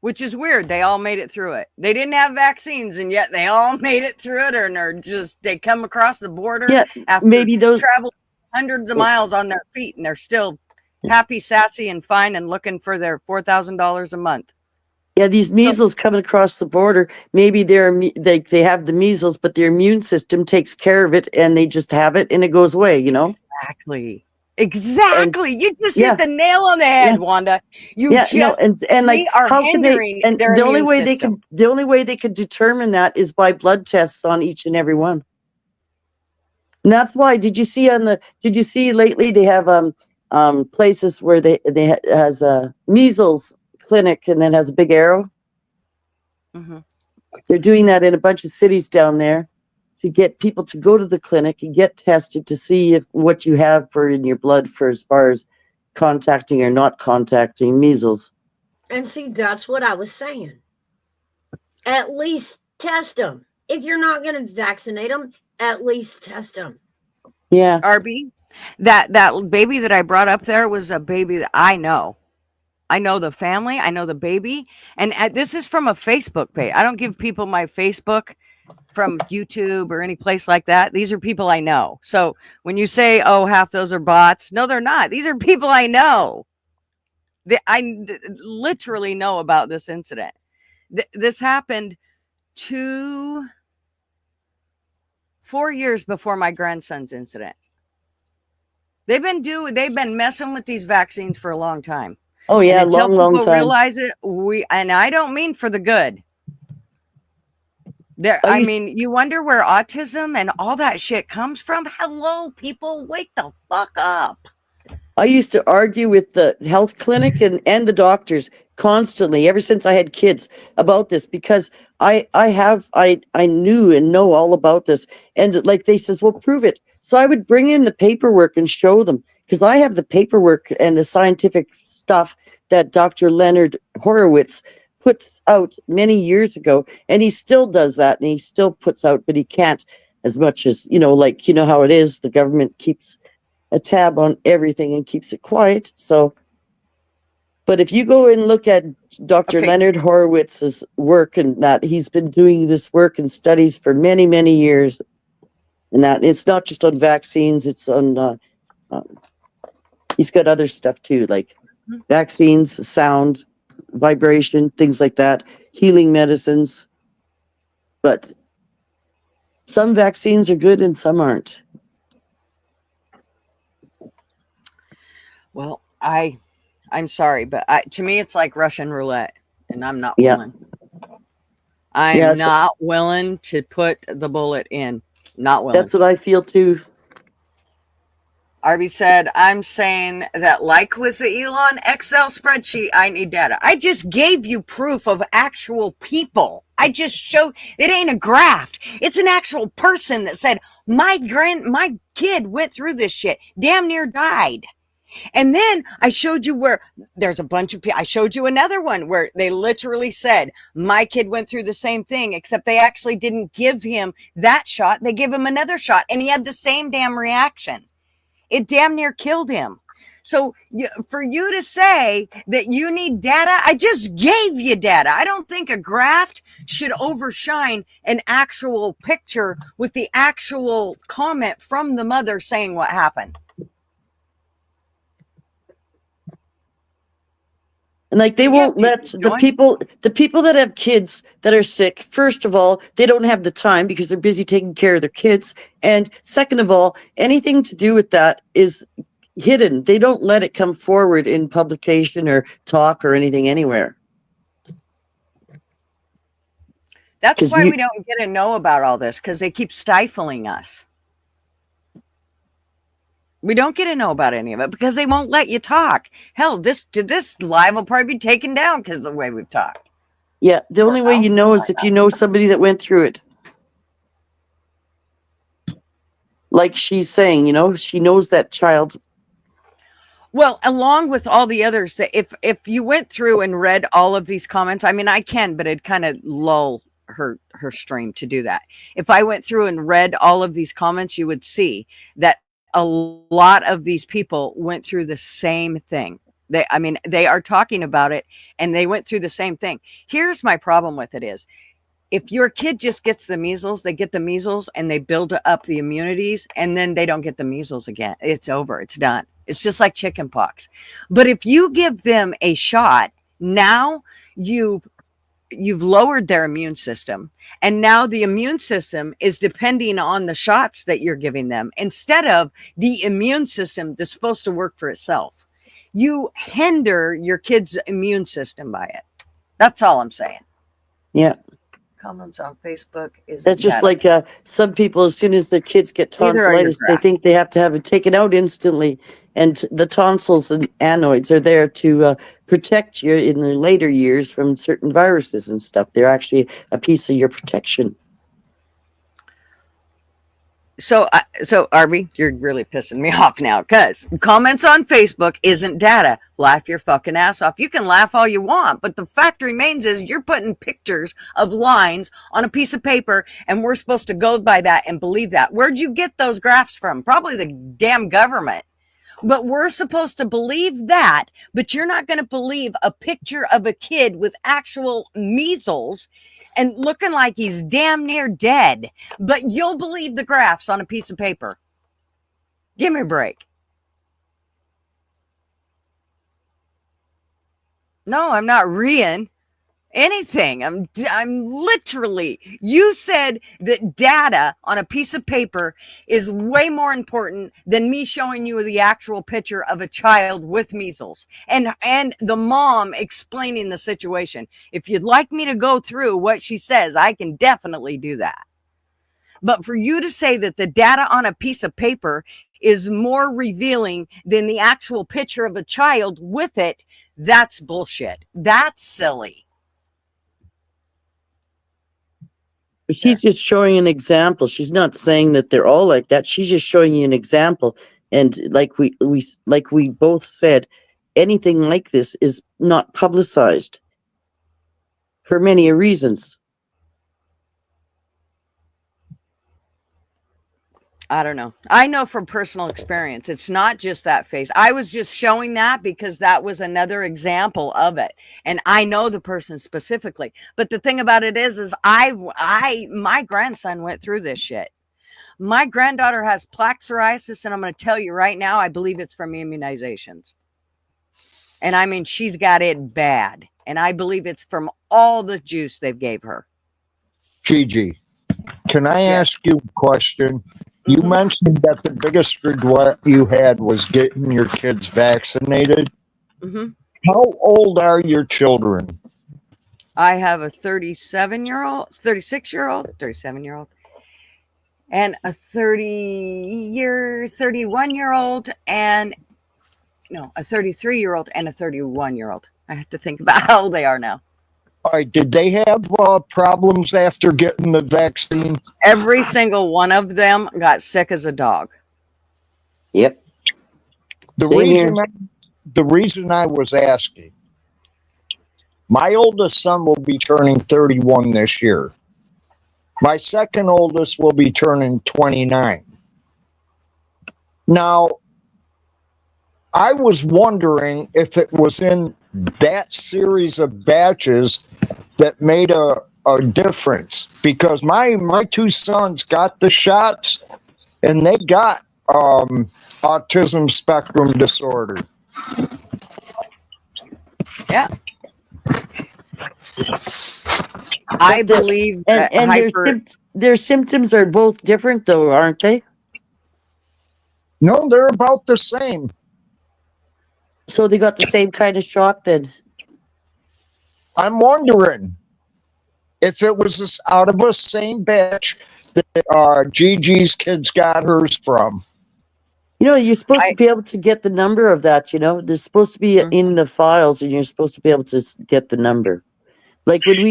Which is weird. They all made it through it. They didn't have vaccines, and yet they all made it through it, and they come across the border Yeah, after maybe those. travel hundreds of miles on their feet, and they're still happy, sassy, and fine, and looking for their $4,000 a month. Yeah, these measles coming across the border, maybe they have the measles, but their immune system takes care of it, and they just have it, and it goes away. Exactly. You just yeah. hit the nail on the head, Yeah. Wanda. And like, we are how can hindering they? And their the only immune way system. the only way they could determine that is by blood tests on each and every one. And that's why. Did you see lately they have places where has a measles clinic and then has a big arrow. Mm-hmm. They're doing that in a bunch of cities down there to get people to go to the clinic and get tested to see if what you have in your blood for as far as contacting or not contacting measles. And see, that's what I was saying. At least test them. If you're not going to vaccinate them, at least test them. Yeah. RB, that baby that I brought up there was a baby that I know. I know the family. I know the baby. And this is from a Facebook page. I don't give people my Facebook from YouTube or any place like that. These are people I know. So when you say, oh, half those are bots, no, they're not. These are people I know. I literally know about this incident. This happened 4 years before my grandson's incident. They've been messing with these vaccines for a long time. Oh yeah, and until long people time. realize it, and I don't mean for the good. You wonder where autism and all that shit comes from. Hello, people, wake the fuck up. I used to argue with the health clinic and the doctors constantly ever since I had kids about this because I knew and know all about this. And like they says, well, prove it. So I would bring in the paperwork and show them because I have the paperwork and the scientific stuff that Dr. Leonard Horowitz puts out many years ago, and he still does that, and he still puts out, but he can't as much as, like, how it is. The government keeps a tab on everything and keeps it quiet. So, but if you go and look at Dr. Okay. Leonard Horowitz's work, and that he's been doing this work and studies for many, many years, and that it's not just on vaccines, it's on, he's got other stuff too, like vaccines, sound, vibration, things like that, healing medicines. But some vaccines are good and some aren't. Well, I'm sorry, but to me it's like Russian roulette, and I'm not Yeah. willing. I'm Yeah, not willing to put the bullet in. Not willing. that's what I feel too. Arby said, I'm saying that, like with the Elon Excel spreadsheet, I need data. I just gave you proof of actual people. I just showed it ain't a graft. It's an actual person that said, my kid went through this shit, damn near died. And then I showed you where there's a bunch of people. I showed you another one where they literally said, my kid went through the same thing, except they actually didn't give him that shot. They gave him another shot, and he had the same damn reaction. It damn near killed him. So for you to say that you need data, I just gave you data. I don't think a graft should overshine an actual picture with the actual comment from the mother saying what happened. And like they won't let the people that have kids that are sick, first of all, they don't have the time because they're busy taking care of their kids. And second of all, anything to do with that is hidden. They don't let it come forward in publication or talk or anything anywhere. That's why we don't get to know about all this, because they keep stifling us. We don't get to know about any of it because they won't let you talk. Hell, this live will probably be taken down because of the way we've talked. Yeah, the only way you know is if you know somebody that went through it. Like she's saying, she knows that child. Well, along with all the others, that if you went through and read all of these comments, I mean, I can, but it'd kind of lull her stream to do that. If I went through and read all of these comments, you would see that a lot of these people went through the same thing. They are talking about it, and they went through the same thing. Here's my problem with it is, if your kid just gets the measles, they get the measles and they build up the immunities, and then they don't get the measles again. It's over. It's done. It's just like chicken pox. But if you give them a shot, now you've lowered their immune system. And now the immune system is depending on the shots that you're giving them instead of the immune system that's supposed to work for itself. You hinder your kid's immune system by it. That's all I'm saying. Yeah. Comments on Facebook is that's just like some people, as soon as their kids get tonsillitis, they think they have to have it taken out instantly. And the tonsils and anoids are there to protect you in the later years from certain viruses and stuff. They're actually a piece of your protection. So Arby, you're really pissing me off now, because comments on Facebook isn't data. Laugh your fucking ass off. You can laugh all you want, but the fact remains is you're putting pictures of lines on a piece of paper, and we're supposed to go by that and believe that. Where'd you get those graphs from? Probably the damn government. But we're supposed to believe that, but you're not going to believe a picture of a kid with actual measles and looking like he's damn near dead, but you'll believe the graphs on a piece of paper. Give me a break. No, I'm not reading anything. I'm literally, you said that data on a piece of paper is way more important than me showing you the actual picture of a child with measles and the mom explaining the situation. If you'd like me to go through what she says, I can definitely do that. But for you to say that the data on a piece of paper is more revealing than the actual picture of a child with it, that's bullshit. That's silly. But she's just showing an example. She's not saying that they're all like that. She's just showing you an example. And like we both said, anything like this is not publicized. for many reasons. I don't know. I know from personal experience, it's not just that face. I was just showing that because that was another example of it. And I know the person specifically. But the thing about it is my grandson went through this shit. My granddaughter has plaque psoriasis, and I'm going to tell you right now, I believe it's from immunizations. And I mean, she's got it bad. And I believe it's from all the juice they gave her. Gigi, can I ask you a question? You mentioned that the biggest regret you had was getting your kids vaccinated. Mm-hmm. How old are your children? I have a 36-year-old, 37-year-old, and a 31-year-old, and no, a 33-year-old and a 31-year-old. I have to think about how old they are now. All right, did they have problems after getting the vaccine? Every single one of them got sick as a dog. Yep. The reason I was asking, my oldest son will be turning 31 this year. My second oldest will be turning 29. Now, I was wondering if it was in that series of batches that made a difference, because my two sons got the shots and they got autism spectrum disorder. Yeah. I believe that their symptoms are both different, though, aren't they? No, they're about the same. So they got the same kind of shot then? I'm wondering if it was this out of the same batch that Gigi's kids got hers from. You know, you're supposed to be able to get the number of that, you know? They're supposed to be in the files, and you're supposed to be able to get the number. Like when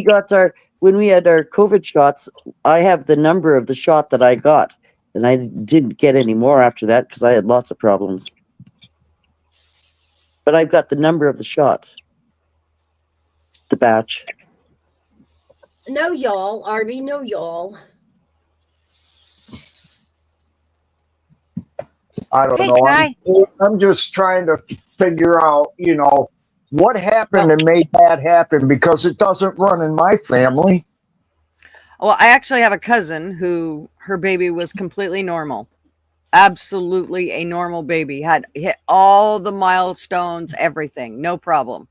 we had our COVID shots, I have the number of the shot that I got, and I didn't get any more after that because I had lots of problems. But I've got the number of the shot, the batch. No, y'all. Arby, no, y'all. I don't know. I'm just trying to figure out, what happened and made that happen, because it doesn't run in my family. Well, I actually have a cousin who her baby was completely normal. Absolutely a normal baby. Had hit all the milestones, everything, no problem.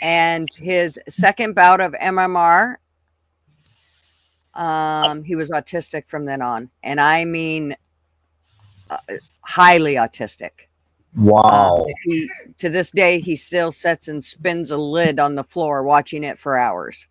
And his second bout of MMR, he was autistic from then on. And I mean, highly autistic. Wow. To this day, he still sits and spins a lid on the floor watching it for hours.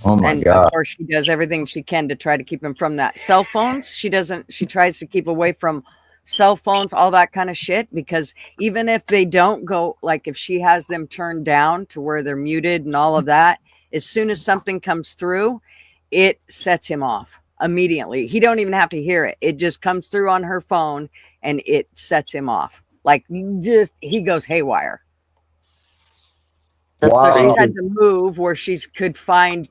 Oh my and God. Of course, she does everything she can to try to keep him from that. Cell phones, she tries to keep away from cell phones, all that kind of shit, because even if they don't go, like if she has them turned down to where they're muted and all of that, as soon as something comes through, it sets him off immediately. He don't even have to hear it. It just comes through on her phone and it sets him off. Like he goes haywire. Wow. So she's had to move where she could find,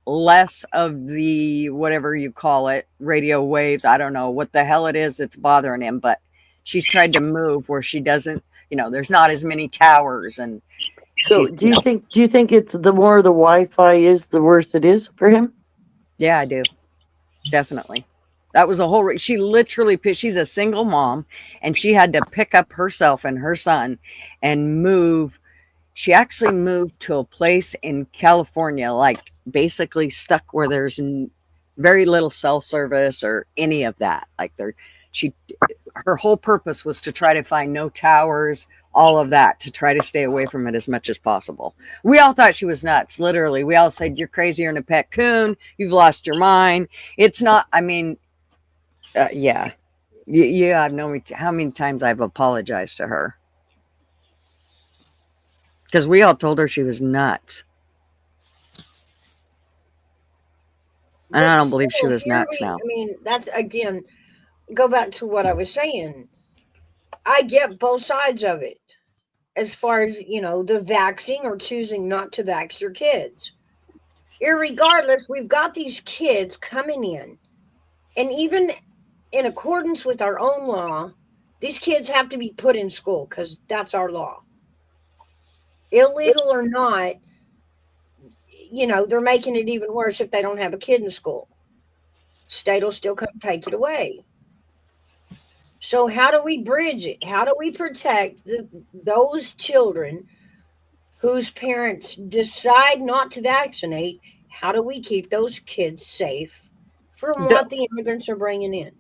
less of the, whatever you call it, radio waves. I don't know what the hell it is that's bothering him, but she's tried to move where she doesn't, there's not as many towers. And so do you think it's the more the Wi-Fi is, the worse it is for him? Yeah, I do. Definitely. That was a whole, she literally, she's a single mom and she had to pick up herself and her son and move. She actually moved to a place in California, like basically stuck where there's very little cell service or any of that. Like her whole purpose was to try to find no towers, all of that, to try to stay away from it as much as possible. We all thought she was nuts. Literally, we all said, "You're crazy. You're in a pet coon. You've lost your mind." It's not. I mean, yeah. You have no. How many times I've apologized to her. Because we all told her she was nuts. And I don't believe she was nuts now. I mean, that's, again, go back to what I was saying. I get both sides of it. as far as, the vaccine or choosing not to vax your kids. Irregardless, we've got these kids coming in, and even in accordance with our own law, these kids have to be put in school because that's our law. Illegal or not, they're making it even worse if they don't have a kid in school. State will still come take it away. So how do we bridge it? How do we protect those children whose parents decide not to vaccinate? How do we keep those kids safe from what the immigrants are bringing in?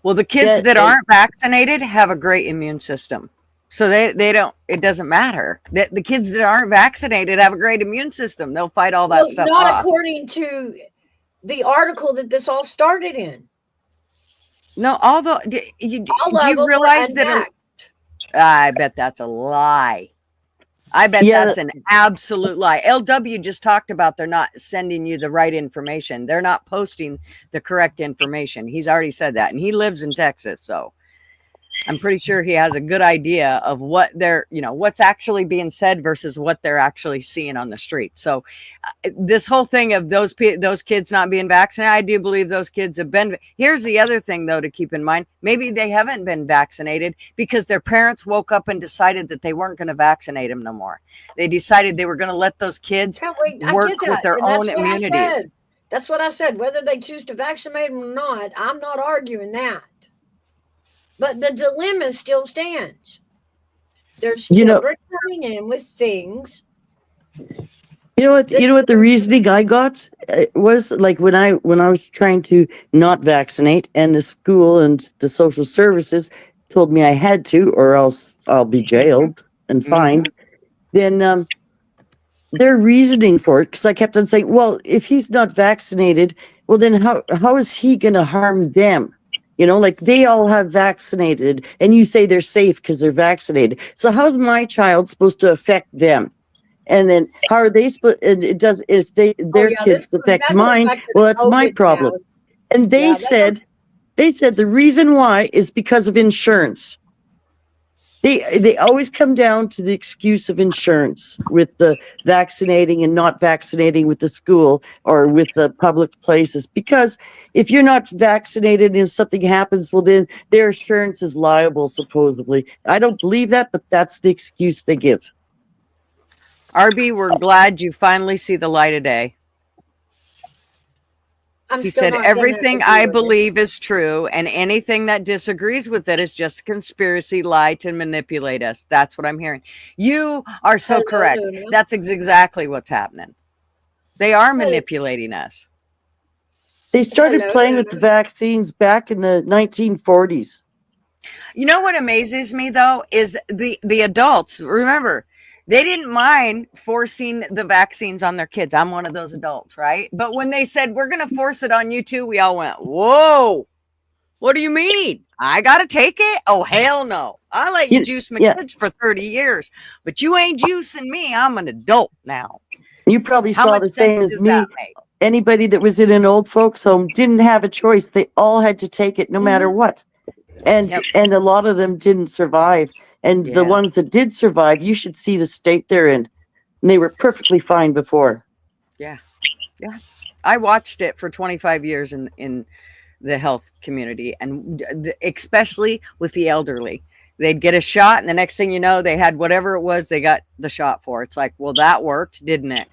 Well, the kids that aren't vaccinated have a great immune system. So they don't, it doesn't matter. The kids that aren't vaccinated have a great immune system. They'll fight all that stuff not off. According to the article that this all started in. No, although do you realize that? I bet that's a lie. I bet that's an absolute lie. LW just talked about they're not sending you the right information. They're not posting the correct information. He's already said that, and he lives in Texas, so I'm pretty sure he has a good idea of what they're, what's actually being said versus what they're actually seeing on the street. So this whole thing of those kids not being vaccinated, I do believe those kids have been. Here's the other thing, though, to keep in mind. Maybe they haven't been vaccinated because their parents woke up and decided that they weren't going to vaccinate them no more. They decided they were going to let those kids work with their own immunities. That's what I said. Whether they choose to vaccinate them or not, I'm not arguing that. But the dilemma still stands. There's children coming in with things. You know what the reasoning I got was, like, when I was trying to not vaccinate, and the school and the social services told me I had to, or else I'll be jailed and fined. Then their reasoning for it, because I kept on saying, well, if he's not vaccinated, well, then how is he going to harm them? Like, they all have vaccinated, and you say they're safe because they're vaccinated. So how's my child supposed to affect them? And then how are they supposed? If their kids affect mine, well, that's my problem. And they said the reason why is because of insurance. They always come down to the excuse of insurance with the vaccinating and not vaccinating with the school or with the public places. Because if you're not vaccinated and if something happens, well, then their insurance is liable, supposedly. I don't believe that, but that's the excuse they give. RB, we're glad you finally see the light of day. He said, everything I believe is true, and anything that disagrees with it is just a conspiracy lie to manipulate us. That's what I'm hearing. You are so correct. That's exactly what's happening. They are manipulating us. They started playing with the vaccines back in the 1940s. You know what amazes me, though, is the adults. Remember, they didn't mind forcing the vaccines on their kids. I'm one of those adults, right? But when they said, we're going to force it on you too, we all went, whoa, what do you mean? I got to take it? Oh, hell no. I let you juice my kids for 30 years, but you ain't juicing me. I'm an adult now. You probably saw the same as me. Anybody that was in an old folks home didn't have a choice. They all had to take it no matter what. And a lot of them didn't survive. And the ones that did survive, you should see the state they're in. And they were perfectly fine before. Yeah. Yeah. I watched it for 25 years in the health community, and especially with the elderly. They'd get a shot, and the next thing you know, they had whatever it was they got the shot for. It's like, well, that worked, didn't it?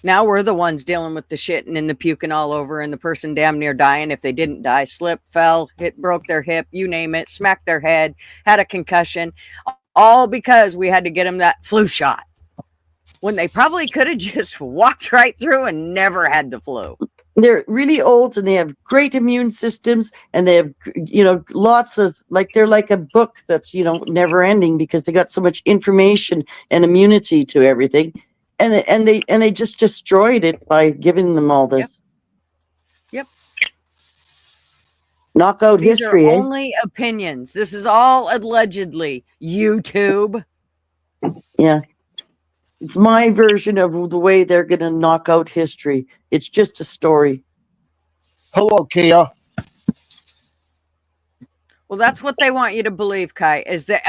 Now we're the ones dealing with the shitting and the puking all over, and the person damn near dying if they didn't die, slipped, fell, broke their hip, you name it, smacked their head, had a concussion, all because we had to get them that flu shot when they probably could have just walked right through and never had the flu. They're really old, and they have great immune systems, and they have, lots of, they're like a book that's, never ending, because they got so much information and immunity to everything. And they just destroyed it by giving them all this. Yep. Knockout These history. Are only opinions. This is all allegedly. YouTube. Yeah. It's my version of the way they're going to knock out history. It's just a story. Hello, Kia. Well, that's what they want you to believe, Kai, is that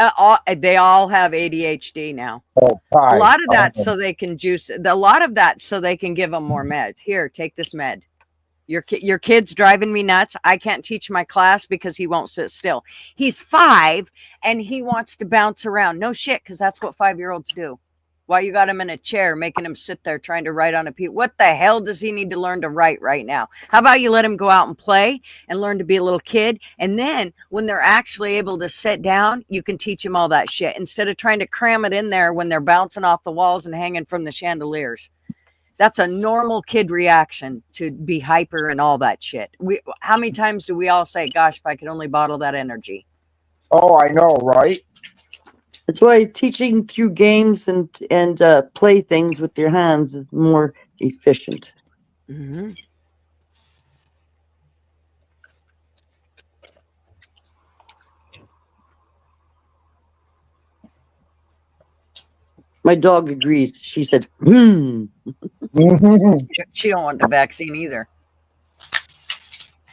they all have ADHD now. Oh, A hi. lot of that so they can a lot of that so they can give them more meds. Here, take this med. Your kid's driving me nuts. I can't teach my class because he won't sit still. He's 5 and he wants to bounce around. No shit, because that's what 5-year-olds do. Why you got him in a chair, making him sit there trying to write on a piece? What the hell does he need to learn to write right now? How about you let him go out and play and learn to be a little kid? And then when they're actually able to sit down, you can teach him all that shit instead of trying to cram it in there when they're bouncing off the walls and hanging from the chandeliers. That's a normal kid reaction to be hyper and all that shit. How many times do we all say, gosh, if I could only bottle that energy? Oh, I know, right? That's why teaching through games and play things with your hands is more efficient. Mm-hmm. My dog agrees. She said, Mhm. She don't want the vaccine either.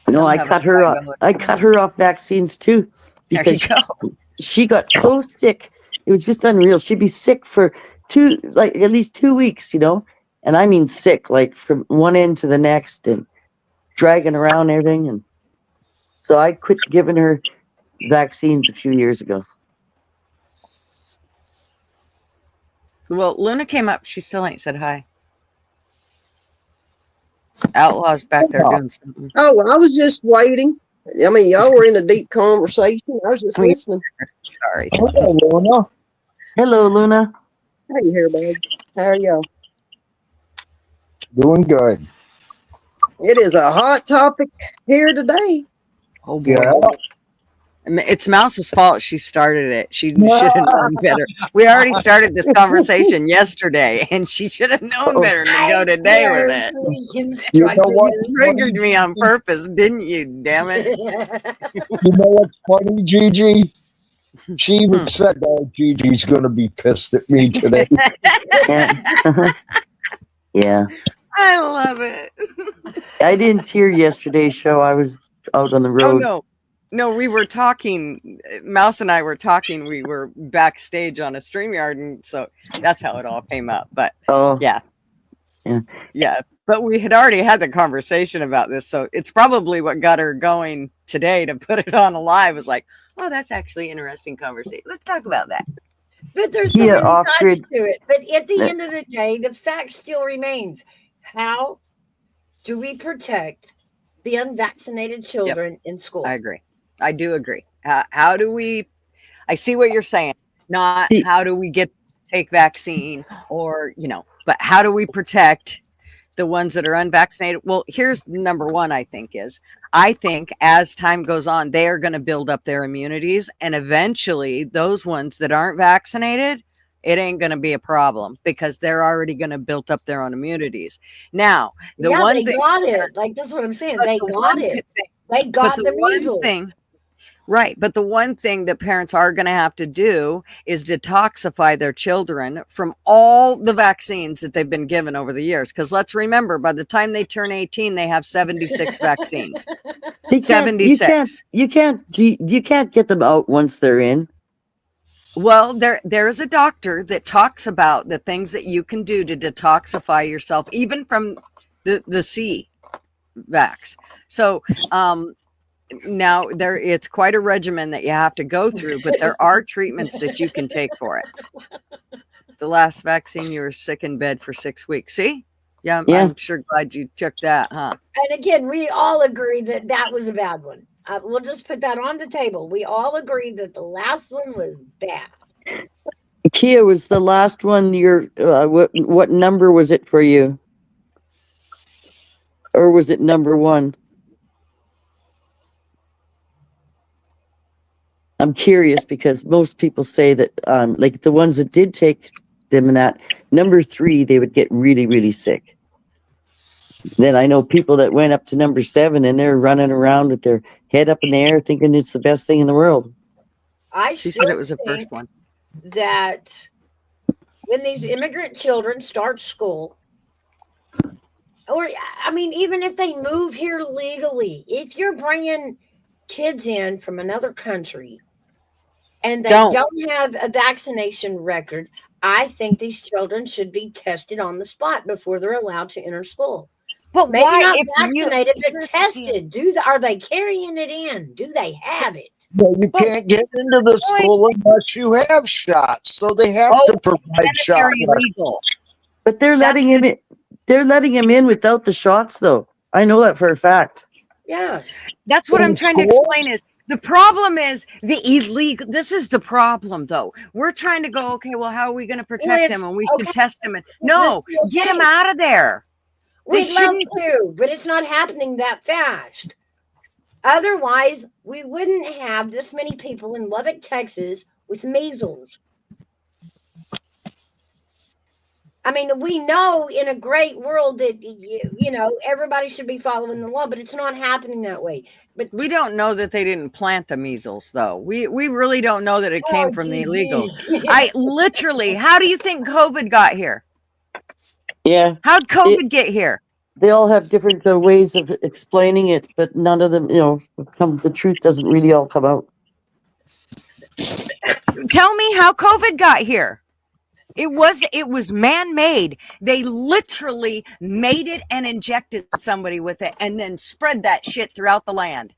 No, Some I have cut a her off. liability. I cut her off vaccines too There you because go. she got so sick. It was just unreal. She'd be sick for at least 2 weeks, and I mean sick, like from one end to the next and dragging around everything. And so I quit giving her vaccines a few years ago. Well, Luna came up. She still ain't said hi. Outlaw's back there doing something. Oh, well, I was just waiting. I mean, y'all were in a deep conversation. I was just Oh, yeah. listening. Sorry. Hello, Luna. Hello, Luna. Hey, here, babe. How are y'all? Doing good. It is a hot topic here today. Oh boy. Yeah. I mean, it's Mouse's fault she started it. She should have known better. We already started this conversation yesterday, and she should have known better to go today with it. You know what? You triggered me on purpose, didn't you? Damn it. You know what's funny, Gigi? She even said, "Oh, Gigi's gonna be pissed at me today." Yeah. I love it. I didn't hear yesterday's show. I was out on the Oh road. no, we were talking. Mouse and I were talking. We were backstage on a StreamYard, and so that's how it all came up. But Oh, yeah. Yeah. Yeah. But we had already had the conversation about this, so it's probably what got her going today to put it on a live. Was like, oh, that's actually interesting conversation. Let's talk about that. But there's so Yeah, many sides off-grid. to it. But at the end of the day, the fact still remains. How do we protect the unvaccinated children in school? I agree. I do agree. How do we? I see what you're saying. Not See- how do we take vaccine or but how do we protect the ones that are unvaccinated? Well, here's number one. I think as time goes on, they are going to build up their immunities, and eventually, those ones that aren't vaccinated, it ain't going to be a problem because they're already going to build up their own immunities. Now, the yeah, one they thing, got it. Like that's what I'm saying. but They the got one it. thing- They got but the measles. Right. But the one thing that parents are going to have to do is detoxify their children from all the vaccines that they've been given over the years. Because let's remember, by the time they turn 18, they have 76 vaccines. They can't- 76. You can't get them out once they're in. Well, there's a doctor that talks about the things that you can do to detoxify yourself, even from the C vax. So, now it's quite a regimen that you have to go through, but there are treatments that you can take for it. The last vaccine, you were sick in bed for 6 weeks. See? Yeah. I'm sure glad you took that, huh? And again, we all agree that that was a bad one. We'll just put that on the table. We all agree that the last one was bad. Kia was the last one. What number was it for you? Or was it number one? I'm curious because most people say that, like the ones that did take them in that number 3, they would get really, really sick. Then I know people that went up to number 7 and they're running around with their head up in the air thinking it's the best thing in the world. She said it was the first one. That when these immigrant children start school, or I mean, even if they move here legally, if you're bringing kids in from another country and they Don't. don't have a vaccination record, I think these children should be tested on the spot before they're allowed to enter school. But Maybe why not if you vaccinated, but here's the tested. Are they carrying it in? Do they have it? Well, you Well, can't get into the boy, school unless you have shots, so they have oh, to provide then shot they're records. illegal. But they're That's letting him the in. They're letting him in without the shots, though. I know that for a fact. Yeah. That's what I'm In trying to school? explain is the problem is the illegal. This is the problem, though. We're trying to go, okay, well, how are we going to Well, protect if them? And we should okay, test them. And the no, school get them takes. out of there. They We'd love shouldn't. to, but it's not happening that fast. Otherwise, we wouldn't have this many people in Lubbock, Texas with measles. I mean, we know in a great world that, everybody should be following the law, but it's not happening that way. But We don't know that they didn't plant the measles, though. We really don't know that it came oh, from the gee, illegals. gee. I literally, how do you think COVID got here? Yeah, How'd it, COVID get here? they all have different ways of explaining it, but none of them, the truth doesn't really all come out. Tell me how COVID got here. It was man-made. They literally made it and injected somebody with it and then spread that shit throughout the land.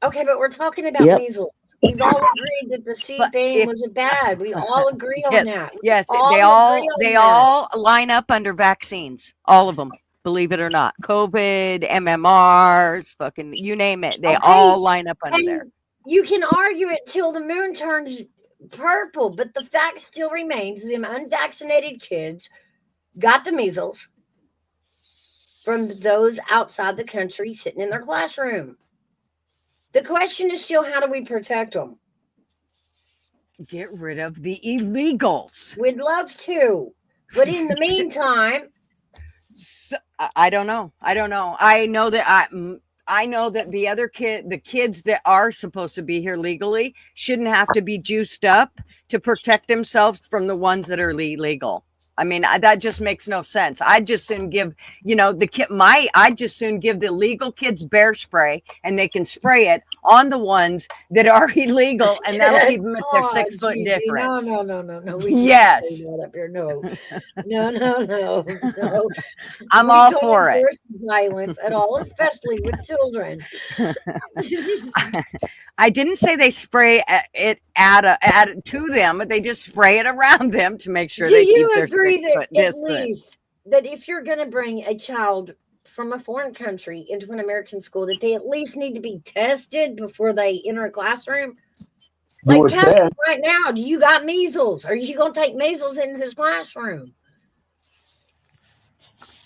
Okay, but we're talking about Yep. measles. We've all agreed that the C But thing if was bad. We all agree on yes, that. We yes, all they agree all on they that. all line up under vaccines. All of them, believe it or not. COVID, MMRs, fucking you name it. They Okay, all line up under there. and you can argue it till the moon turns purple, but the fact still remains them unvaccinated kids got the measles from those outside the country sitting in their classroom. The question is still, how do we protect them? Get rid of the illegals. We'd love to, but in the meantime, So, I don't know. I don't know. I know that the kids that are supposed to be here legally shouldn't have to be juiced up to protect themselves from the ones that are illegal. I mean, that just makes no sense. I'd just soon give, I'd just soon give the legal kids bear spray and they can spray it on the ones that are illegal and that'll keep them at their oh, 6 foot Gigi, difference. no. We Yes. can't say that up here. No. I'm We all don't for it. endorse violence at all, especially with children. I didn't say they spray it to them, but they just spray it around them to make sure Do they keep you their agree 6 that foot at distance. least that if you're going to bring a child from a foreign country into an American school, that they at least need to be tested before they enter a classroom? Like, What's test that? them right now. Do you got measles? Are you going to take measles into this classroom?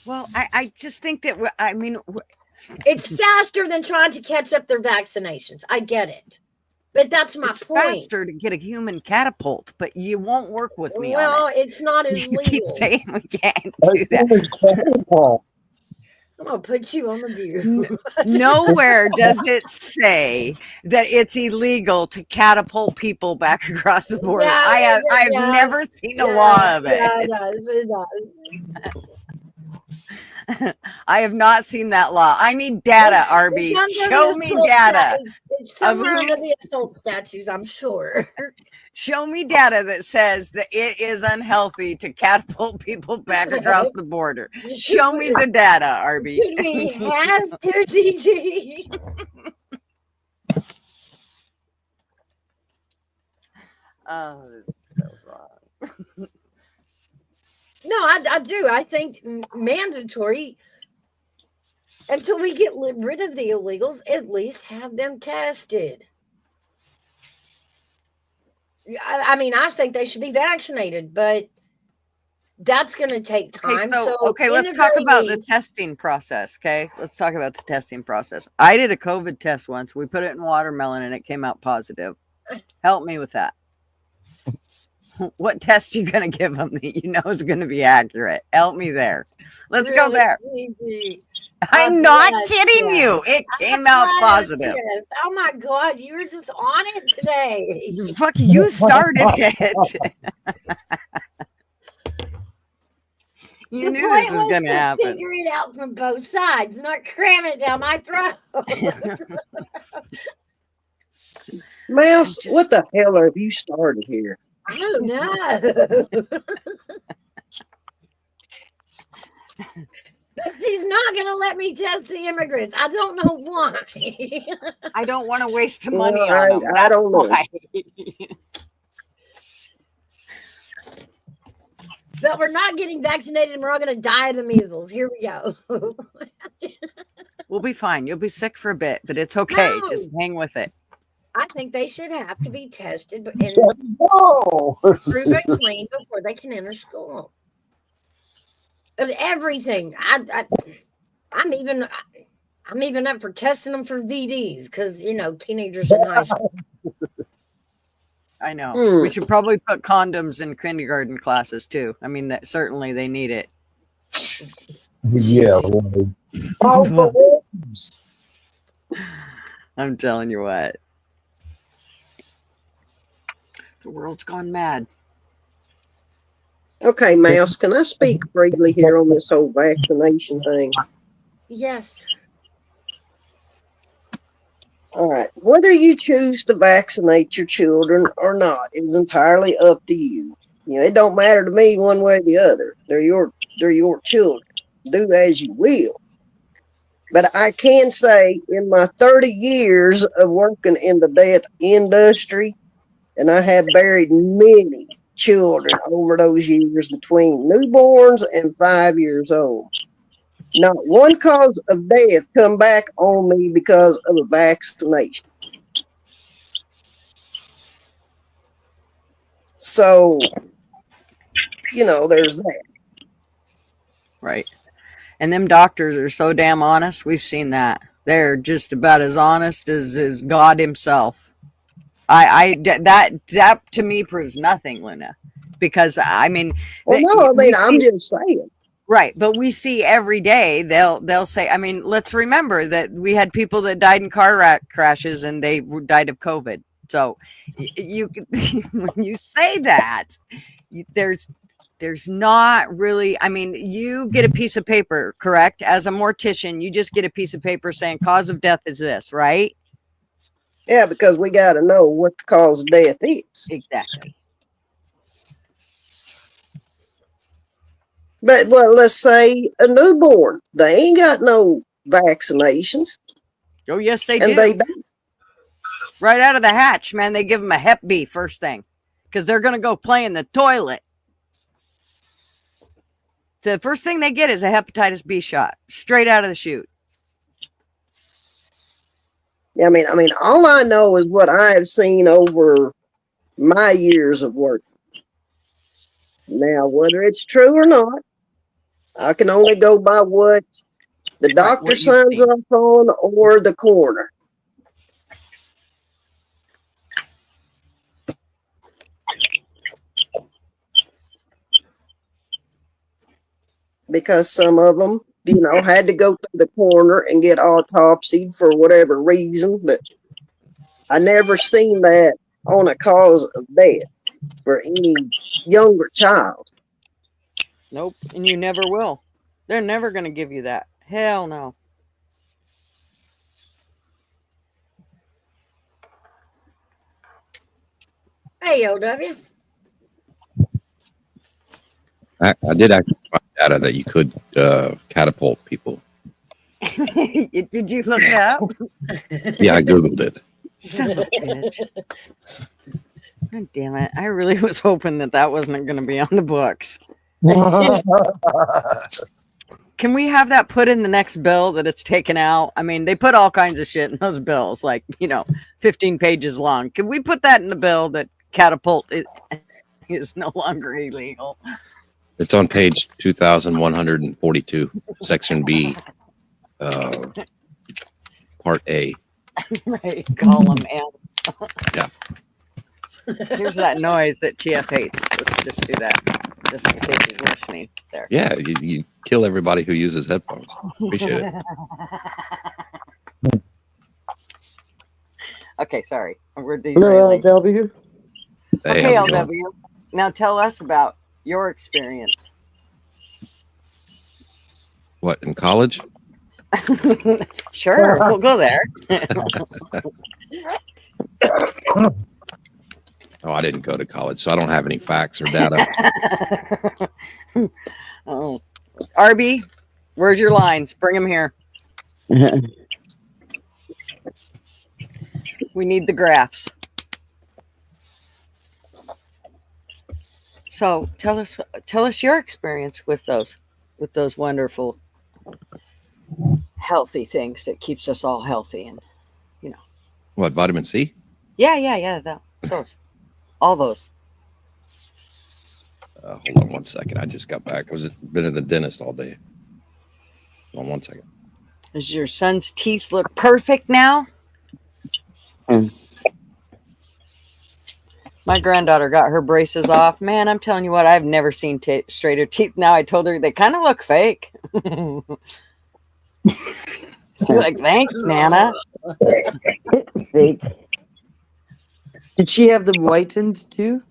Well, I just think that It's faster than trying to catch up their vaccinations. I get it. But that's my it's point. faster to get a human catapult, but you won't work with me Well, on it's not it. as You keep legal. saying we can't I do that. think it's catapult. I'm going to put you on the view. Nowhere does it say that it's illegal to catapult people back across the border. Yeah, I've yeah, never seen a yeah, law of yeah, it. it does. I have not seen that law. I need data, It's RB. under Show the me assault data. It's Of somewhere who- under the assault statutes, I'm sure. Show me data that says that it is unhealthy to catapult people back across the border. Show me the data, RB. Should we have to, Gigi? Oh, this is so wrong. No, I do. I think mandatory until we get rid of the illegals, at least have them tested. I mean, I think they should be vaccinated, but that's going to take time. Okay, in let's the talk very about the least- testing process. Okay, let's talk about the testing process. I did a COVID test once. We put it in watermelon and it came out positive. Help me with that. What test you gonna give them that you know is gonna be accurate? Help me there. Let's go Really, there. Gigi. I'm A not blood kidding test. you. It came A out blood positive. test. Oh my God, you were just on it today. Fuck, you started it. You The knew point this was gonna to happen. Figure it out from both sides, not cram it down my throat. Mouse, just- what the hell have you started here? I don't know. She's not going to let me test the immigrants. I don't know why. I don't want to waste the Well, money on them. I That's don't know. why. But we're not getting vaccinated and we're all going to die of the measles. Here we go. We'll be fine. You'll be sick for a bit, but it's okay. No. Just hang with it. I think they should have to be tested and Whoa! proven clean before they can enter school. Of everything. I'm even up for testing them for VDs because teenagers in high school. I know. Hmm. We should probably put condoms in kindergarten classes too. I mean, that certainly they need it. Yeah. Right. Oh, I'm telling you what. The world's gone mad. Okay, Mouse, can I speak freely here on this whole vaccination thing? Yes. All right. Whether you choose to vaccinate your children or not is entirely up to you. It don't matter to me one way or the other. They're your children. Do as you will. But I can say in my 30 years of working in the death industry, and I have buried many children over those years between newborns and 5 years old. Not one cause of death come back on me because of a vaccination. So, there's that. Right. And them doctors are so damn honest. We've seen that. They're just about as honest as God himself. That to me proves nothing, Luna. Because I mean, Well, no, I'm just saying. Right, but we see every day they'll say. I mean, let's remember that we had people that died in car crashes and they died of COVID. So you when you say that, there's not really. I mean, you get a piece of paper, correct? As a mortician, you just get a piece of paper saying cause of death is this, right? Yeah, because we got to know what the cause of death is. Exactly. But let's say a newborn, they ain't got no vaccinations. Oh yes, they And do. they don't. Right out of the hatch, man. They give them a Hep B first thing because they're gonna go play in the toilet. So the first thing they get is a hepatitis B shot straight out of the chute. I mean, all I know is what I have seen over my years of work. Now, whether it's true or not, I can only go by what the doctor what you've signs seen. off on or the coroner. Because some of them, had to go to the coroner and get autopsied for whatever reason, but I never seen that on a cause of death for any younger child. Nope, and you never will. They're never gonna give you that. Hell no. Hey, OW. I did actually find data that you could catapult people. Did you look it up? Yeah, I Googled it. Son of a bitch. God damn it. I really was hoping that wasn't going to be on the books. Can we have that put in the next bill that it's taken out? I mean, they put all kinds of shit in those bills, like, 15 pages long. Can we put that in the bill that catapult is no longer illegal? It's on page 2142, section B, part A. Right, column M. Yeah. Here's that noise that TF hates. Let's just do that, just in case he's listening. There. Yeah, you kill everybody who uses headphones. Appreciate it. Okay, sorry. We're Hello, derailing. LW. Hey, Okay, how's it going? LW. Now tell us about your experience. What, in college? Sure, we'll go there. Oh, I didn't go to college, so I don't have any facts or data. Oh, Arby, where's your lines? Bring them here. We need the graphs. So tell us your experience with those wonderful healthy things that keeps us all healthy, and What, vitamin C? yeah, those, all those. Hold on 1 second. I just got back. Been at the dentist all day. Hold on 1 second. Does your son's teeth look perfect now? My granddaughter got her braces off. Man, I'm telling you what, I've never seen straighter teeth. Now I told her they kind of look fake. She's like, thanks, Nana. Fake. Did she have them whitened too?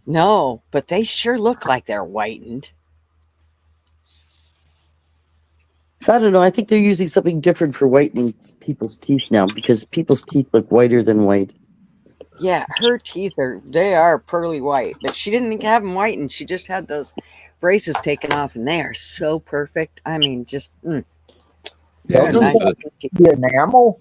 No, but they sure look like they're whitened. So I don't know. I think they're using something different for whitening people's teeth now because people's teeth look whiter than white. Yeah, her teeth are pearly white, but she didn't have them whitened. She just had those braces taken off, and they are so perfect. I mean, just Yeah, Doesn't nice. the enamel?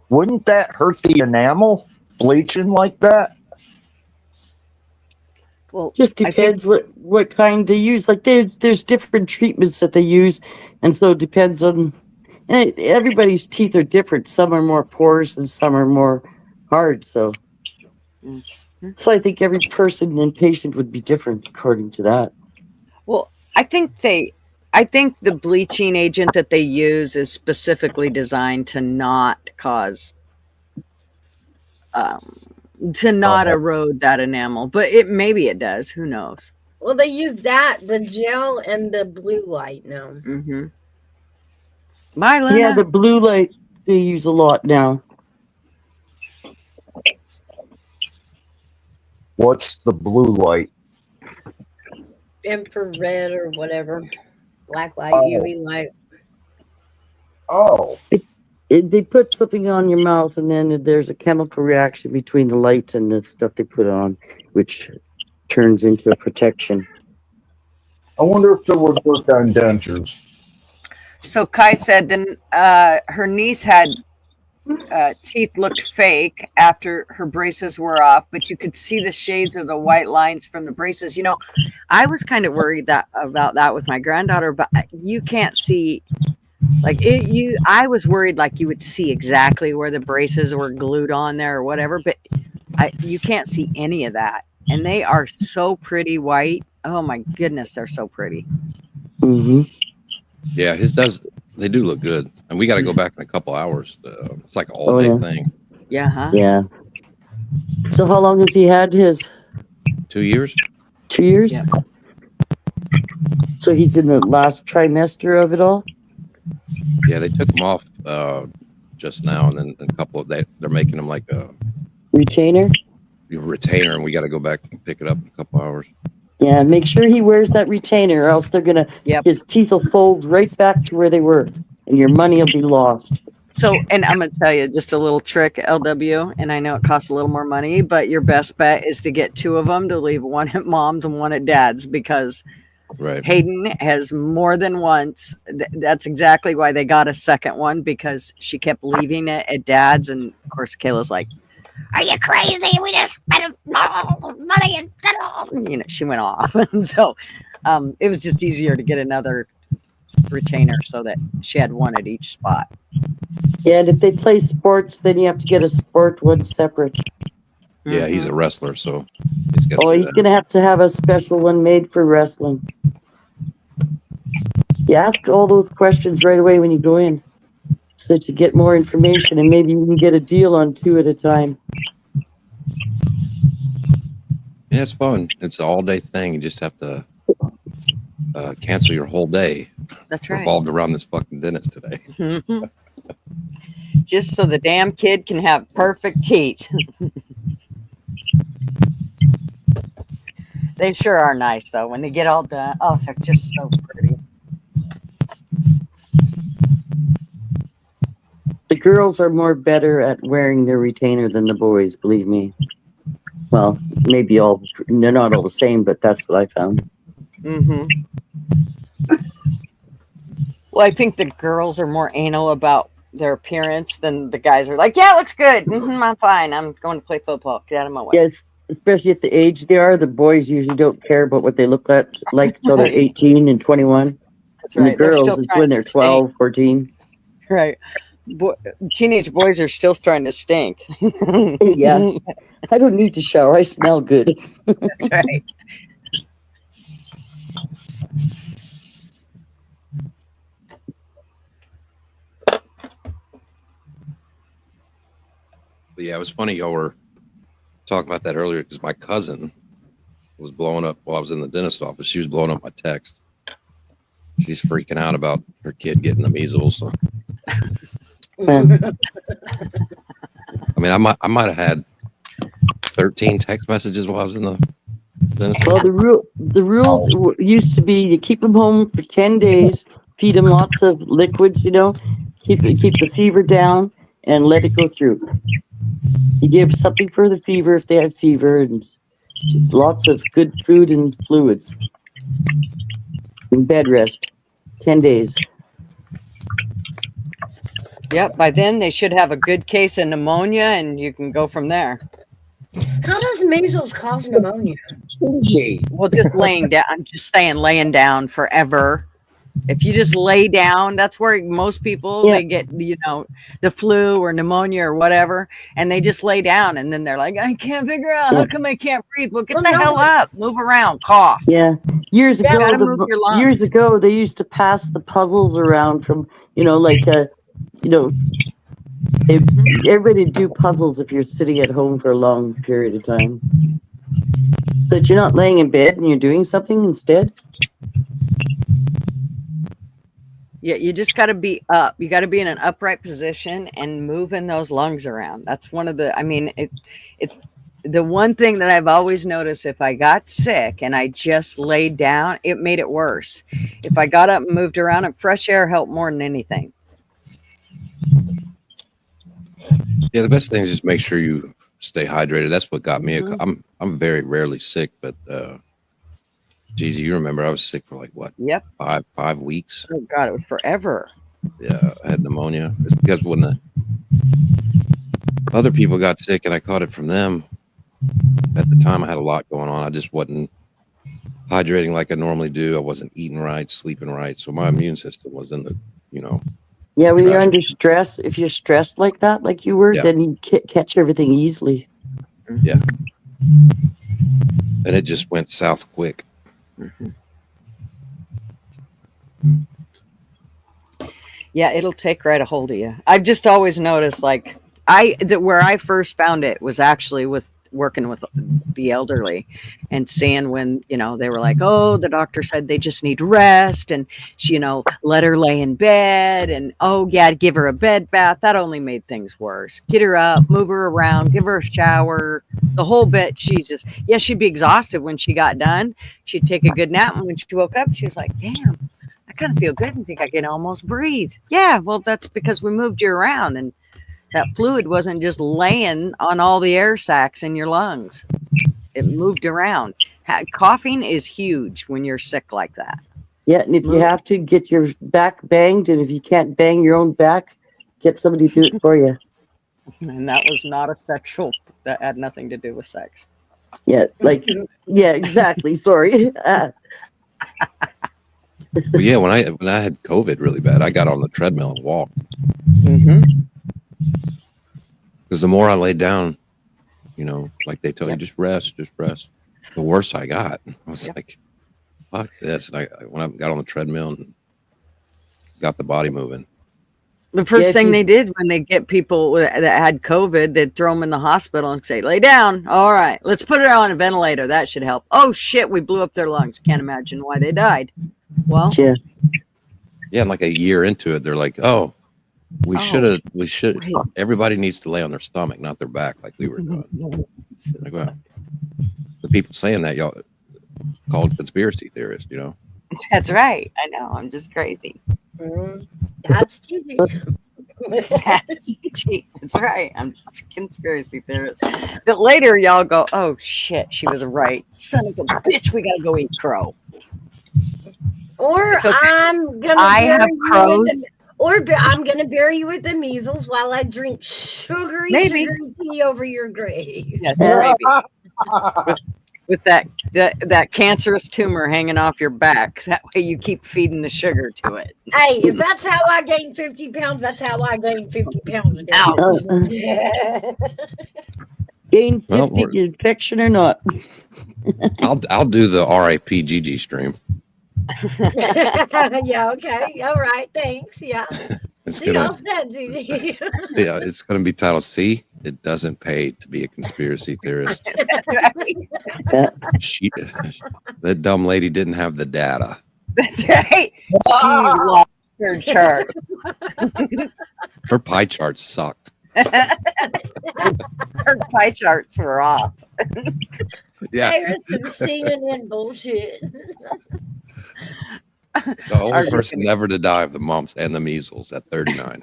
Wouldn't that hurt the enamel? Bleaching like that? Well, Just I think depends what kind they use. Like there's different treatments that they use, and so it depends on. And everybody's teeth are different. Some are more porous and some are more hard. So I think every person and patient would be different according to that. Well, I think the bleaching agent that they use is specifically designed to not cause, to not erode that enamel. But maybe it does. Who knows? Well, they use that, the gel, and the blue light now. Mm-hmm. Mylena? Yeah, the blue light they use a lot now. What's the blue light? Infrared or whatever. Black light, Oh. UV light. Oh, They put something on your mouth, and then there's a chemical reaction between the light and the stuff they put on, which turns into a protection. I wonder if it would work on dentures. So Kai said then her niece had teeth looked fake after her braces were off, but you could see the shades of the white lines from the braces. I was kind of worried about that with my granddaughter, but you can't see I was worried like you would see exactly where the braces were glued on there or whatever, but you can't see any of that. And they are so pretty white. Oh my goodness, they're so pretty. Mm-hmm. Yeah, they do look good. And we got to go back in a couple hours. It's like an all day thing. Yeah, huh? Yeah. So how long has he had his? 2 years? 2 years? Yeah. So he's in the last trimester of it all? Yeah, they took them off just now. And then a couple of they're making them like a Retainer? retainer. And we got to go back and pick it up in a couple hours. Yeah, make sure he wears that retainer or else they're going to, his teeth will fold right back to where they were and your money will be lost. So, and I'm going to tell you just a little trick, LW, and I know it costs a little more money, but your best bet is to get two of them, to leave one at mom's and one at dad's, because Hayden has more than once. That's exactly why they got a second one, because she kept leaving it at dad's. And of course, Kayla's like, "Are you crazy? We just spent money and she went off." And so it was just easier to get another retainer so that she had one at each spot. Yeah, and if they play sports, then you have to get a sport one separate. Yeah, he's a wrestler, so he's going to have a special one made for wrestling. You ask all those questions right away when you go in, so that you get more information, and maybe you can get a deal on 2 at a time. Yeah, it's fun. It's an all day thing. You just have to cancel your whole day. That's right. Revolved around this fucking dentist today. Just so the damn kid can have perfect teeth. They sure are nice, though, when they get all done. Oh, they're just so pretty. girls are more better at wearing their retainer than the boys, believe me. Well, maybe they're not all the same, but that's what I found. Mm-hmm. Well, I think the girls are more anal about their appearance than the guys are like, yeah, it looks good. I'm fine. I'm going to play football. Get out of my way. Yes, especially at the age they are, the boys usually don't care about what they look like till they're Right. 18 and 21. That's And right. the They're girls still is trying when to they're stink. 12, 14. Right. Teenage boys are still starting to stink. Yeah. I don't need to shower. I smell good. That's right. But yeah, it was funny y'all were talking about that earlier because my cousin was blowing up while I was in the dentist office. She was blowing up my text. She's freaking out about her kid getting the measles. So. I mean, I might have had 13 text messages while I was in the dentist. Well, the rule used to be you keep them home for 10 days, feed them lots of liquids, keep the fever down and let it go through. You give something for the fever if they have fever, and just lots of good food and fluids. And bed rest, 10 days. Yep. By then, they should have a good case of pneumonia, and you can go from there. How does measles cause pneumonia? Well, just laying down. I'm just saying, laying down forever. If you just lay down, that's where most people they get, the flu or pneumonia or whatever, and they just lay down, and then they're like, I can't figure out how come I can't breathe. Well, get the hell up, move around, cough. Yeah, years You ago, gotta move your lungs. years ago, they used to pass the puzzles around from, everybody do puzzles if you're sitting at home for a long period of time. But you're not laying in bed and you're doing something instead. Yeah, you just got to be up. You got to be in an upright position and moving those lungs around. That's one of the. I mean, the one thing that I've always noticed: if I got sick and I just laid down, it made it worse. If I got up and moved around, and fresh air helped more than anything. Yeah, the best thing is just make sure you stay hydrated. That's what got me. Mhm. I'm very rarely sick, but Jeezy, you remember I was sick for like what? Yep. 5 weeks. Oh God, it was forever. Yeah, I had pneumonia. It's because when the other people got sick and I caught it from them, at the time I had a lot going on. I just wasn't hydrating like I normally do. I wasn't eating right, sleeping right. So my immune system was in the, Yeah, when you're trash. under stress, if you're stressed like that, like you were, Yeah. then you catch everything easily. Yeah. And it just went south quick. Yeah, it'll take right a hold of you. I've just always noticed, like, where I first found it was actually with working with the elderly and seeing when, they were like, oh, the doctor said they just need rest, and she, let her lay in bed, and oh yeah, give her a bed bath. That only made things worse. Get her up, move her around, give her a shower, the whole bit. She'd be exhausted when she got done. She'd take a good nap, and when she woke up, she was like, damn, I kind of feel good and think I can almost breathe. Yeah, well, that's because we moved you around, and that fluid wasn't just laying on all the air sacs in your lungs. It moved around. Coughing is huge when you're sick like that. Yeah, and if you have to get your back banged, and if you can't bang your own back, get somebody to do it for you. And that was not a sexual, that had nothing to do with sex. Yeah, yeah, exactly. Sorry. But yeah, when I had COVID really bad, I got on the treadmill and walked. Mm-hmm. Because the more I laid down, like they tell you, just rest. The worse I got. I was like, fuck this. And when I got on the treadmill and got the body moving. The first thing they did when they get people that had COVID, they'd throw them in the hospital and say, lay down. All right, let's put her on a ventilator. That should help. Oh shit, we blew up their lungs. Can't imagine why they died. Well, yeah. Yeah, and like a year into it, they're like, oh, we should. Everybody needs to lay on their stomach, not their back, like we were doing. Like, well, the people saying that, y'all called conspiracy theorists, That's right. I know. I'm just crazy. That's easy. That's right. I'm just a conspiracy theorist. The later y'all go, oh shit, she was right. Son of a bitch, we gotta go eat crow. Or It's okay. I'm gonna I bury have you crows. with I'm gonna bury you with the measles while I drink sugary tea over your grave. Yes, maybe. With that cancerous tumor hanging off your back. That way you keep feeding the sugar to it. Hey, if that's how I gain 50 pounds, that's how I gain 50 pounds. Ouch. Gain 50 Well, infection or not. I'll do the RIP Gigi stream. Yeah, okay. All right. Thanks. Yeah. It's See, gonna all said, Gigi. it's gonna be titled "See, it doesn't pay to be a conspiracy theorist." That dumb lady didn't have the data. That's right. She lost her chart. Her pie charts sucked. Her pie charts were off. Yeah, There's some CNN bullshit. the only person ever to die of the mumps and the measles at 39.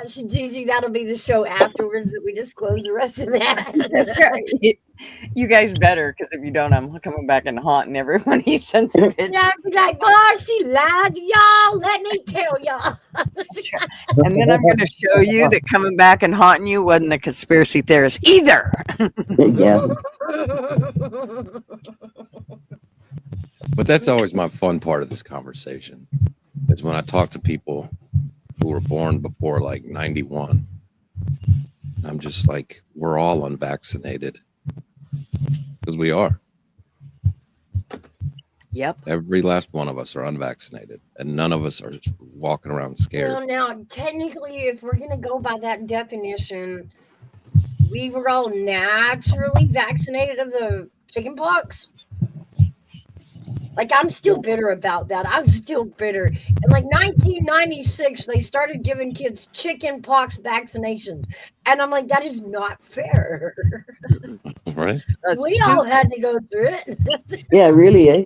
Gigi, that'll be the show afterwards that we disclose the rest of that. That's right. You guys better, because if you don't, I'm coming back and haunting everyone he sends a video. Yeah, I'd be like, oh, she lied to y'all. Let me tell y'all. And then I'm going to show you that coming back and haunting you wasn't a conspiracy theorist either. Yeah. But that's always my fun part of this conversation, is when I talk to people who were born before like 91. I'm just like, we're all unvaccinated. Because we are. Yep. Every last one of us are unvaccinated, and none of us are walking around scared. Well, now, technically, if we're going to go by that definition, we were all naturally vaccinated of the chickenpox. Like, I'm still bitter about that. I'm still bitter. In like 1996, they started giving kids chickenpox vaccinations. And I'm like, that is not fair. Right? We all had to go through it. Yeah, really, eh?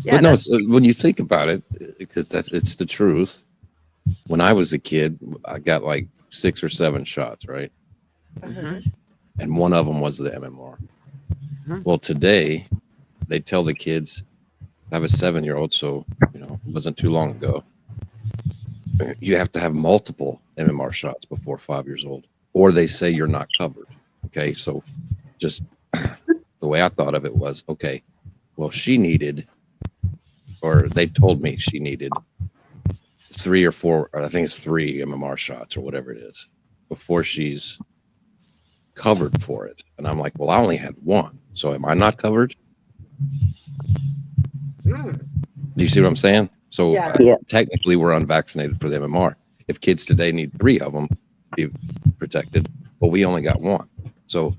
Yeah, but no, when you think about it, because it's the truth. When I was a kid, I got like 6 or 7 shots, right? Mm-hmm. And one of them was the MMR. Mm-hmm. Well, today they tell the kids, I have a 7-year-old, so it wasn't too long ago. You have to have multiple MMR shots before 5 years old, or they say you're not covered. Okay, so just the way I thought of it was, okay, well, she needed, or they told me she needed 3 or 4, or I think it's 3 MMR shots or whatever it is before she's covered for it. And I'm like, well, I only had 1, so am I not covered? Do you see what I'm saying? So technically we're unvaccinated for the MMR. If kids today need 3 of them to be protected, well, we only got 1. So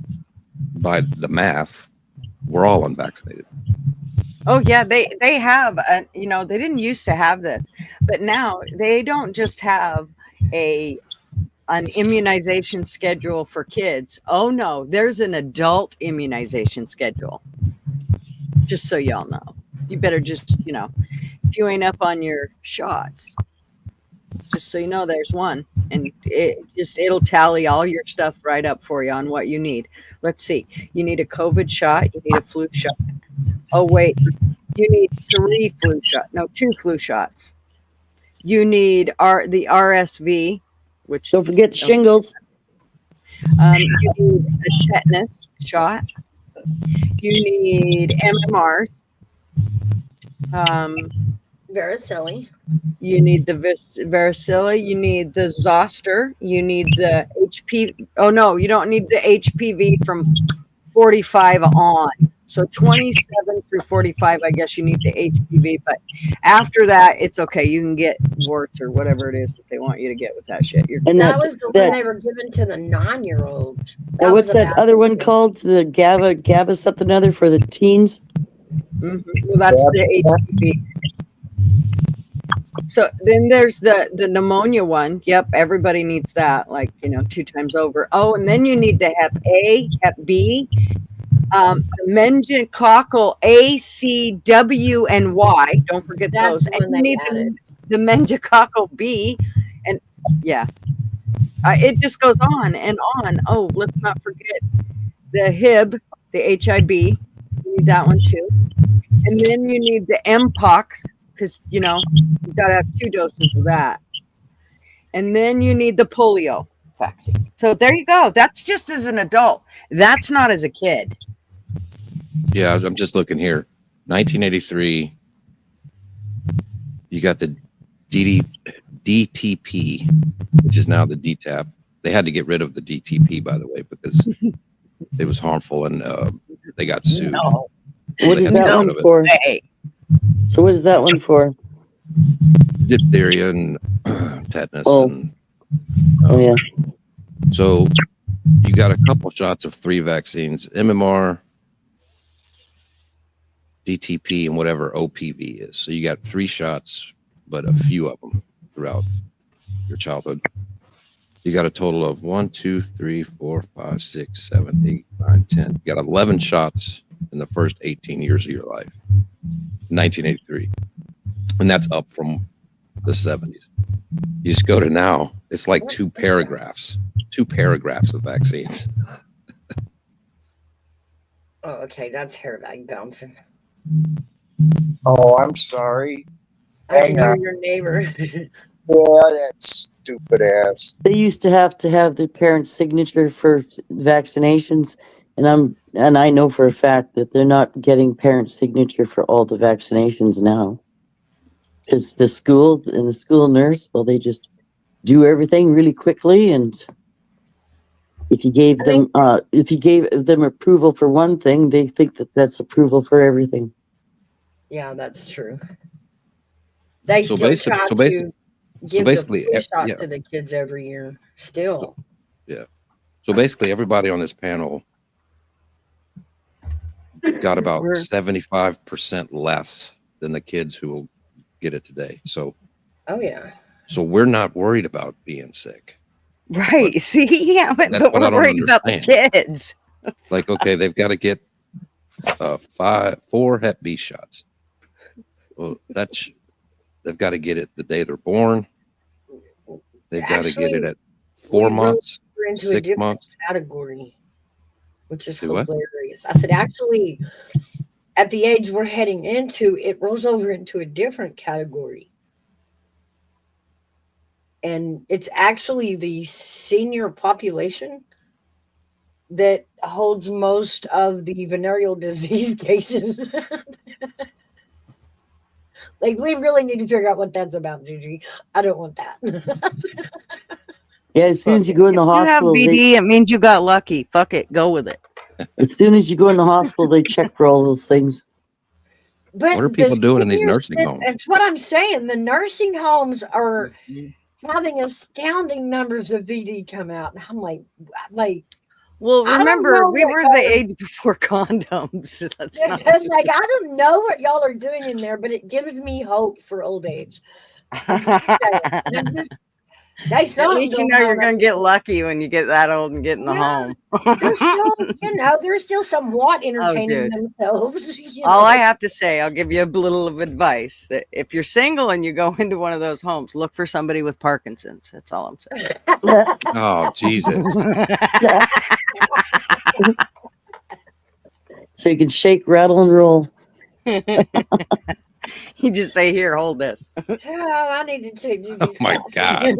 by the math, we're all unvaccinated. Oh yeah, they have they didn't used to have this, but now they don't just have an immunization schedule for kids. Oh no, there's an adult immunization schedule. Just so y'all know. You better just, if you ain't up on your shots, just so you know there's one, and it'll tally all your stuff right up for you on what you need. Let's see. You need a COVID shot, you need a flu shot. Oh wait, you need 2 flu shots. You need the RSV, which don't forget shingles. You need a tetanus shot. You need MMRs. Varicella. You need the varicella. You need the zoster. You need the HPV. Oh no, you don't need the HPV from 45 on. So 27 through 45, I guess you need the HPV. But after that, it's okay. You can get warts or whatever it is that they want you to get with that shit. That was the one they were given to the 9-year-olds. And what's that other one called? The GABA something other for the teens? Mm-hmm. Well, that's the HPV. So then there's the pneumonia one. Yep, everybody needs that, 2 times over. Oh, and then you need the Hep A, Hep B, meningococcal A, C, W, and Y. Don't forget That's those. the And one you they need added. the meningococcal B, and yeah, it just goes on and on. Oh, let's not forget the HIB, the HIB. You need that one too. And then you need the Mpox, because you've got to have 2 doses of that. And then you need the polio vaccine. So there you go. That's just as an adult. That's not as a kid. Yeah, I'm just looking here. 1983. You got the DTP, which is now the DTaP. They had to get rid of the DTP, by the way, because it was harmful, and they got sued. No. What is that one for? So what is that one for? Diphtheria and tetanus. Oh. And, Oh yeah. so you got a couple shots of 3 vaccines: MMR, DTP, and whatever OPV is. So you got 3 shots, but a few of them throughout your childhood. You got a total of 1, 2, 3, 4, 5, 6, 7, 8, 9, 10. You got 11 shots in the first 18 years of your life. 1983. And that's up from the 70s. You just go to now, it's like 2 paragraphs of vaccines. Oh, okay, that's hair bag bouncing. Oh, I'm sorry. I can Hang hear on. your neighbor. Yeah, that stupid ass. They used to have the parents' signature for vaccinations, and I know for a fact that they're not getting parents' signature for all the vaccinations now. Because the school and the school nurse, well, they just do everything really quickly, and if you gave them approval for one thing, they think that that's approval for everything. Yeah, that's true. They So still basic- try so to basic- give basically, the flu shot yeah. to the kids every year. Still. Yeah. So basically, everybody on this panel got about 75% less than the kids who will get it today. So Oh yeah. we're not worried about being sick. Right. See, yeah, but That's what we're I don't worried about the understand. kids. Like, okay, they've got to get 4 Hep B shots. Well, they've got to get it the day they're born. They've got to get it at 4 months, We're into a 6 different months. category, which is Do what? hilarious. I said, actually, at the age we're heading into, it rolls over into a different category. And it's actually the senior population that holds most of the venereal disease cases. Like, we really need to figure out what that's about, Gigi. I don't want that. Yeah, as soon as you go in the You have hospital, BD, it means you got lucky. Fuck it, go with it. as soon as you go in the hospital, they check for all those things. But What are the people doing in these seniors nursing that- homes? That's what I'm saying. The nursing homes are having astounding numbers of VD come out. And I'm like, Well, I don't remember, know we what were y'all the are- age before condoms. That's not. it's like, I don't know what y'all are doing in there, but it gives me hope for old age. I'm just saying. I'm just- there's At something least you going know you're on going up to get lucky when you get that old and get in the Yeah. home. They're still, they're still somewhat entertaining dude. themselves. All I have to say, I'll give you a little of advice that if you're single and you go into one of those homes, look for somebody with Parkinson's. That's all I'm saying. Oh, Jesus. So you can shake, rattle, and roll. You just say, "Here, hold this." Oh, I need to take Gigi's Oh, my coffee.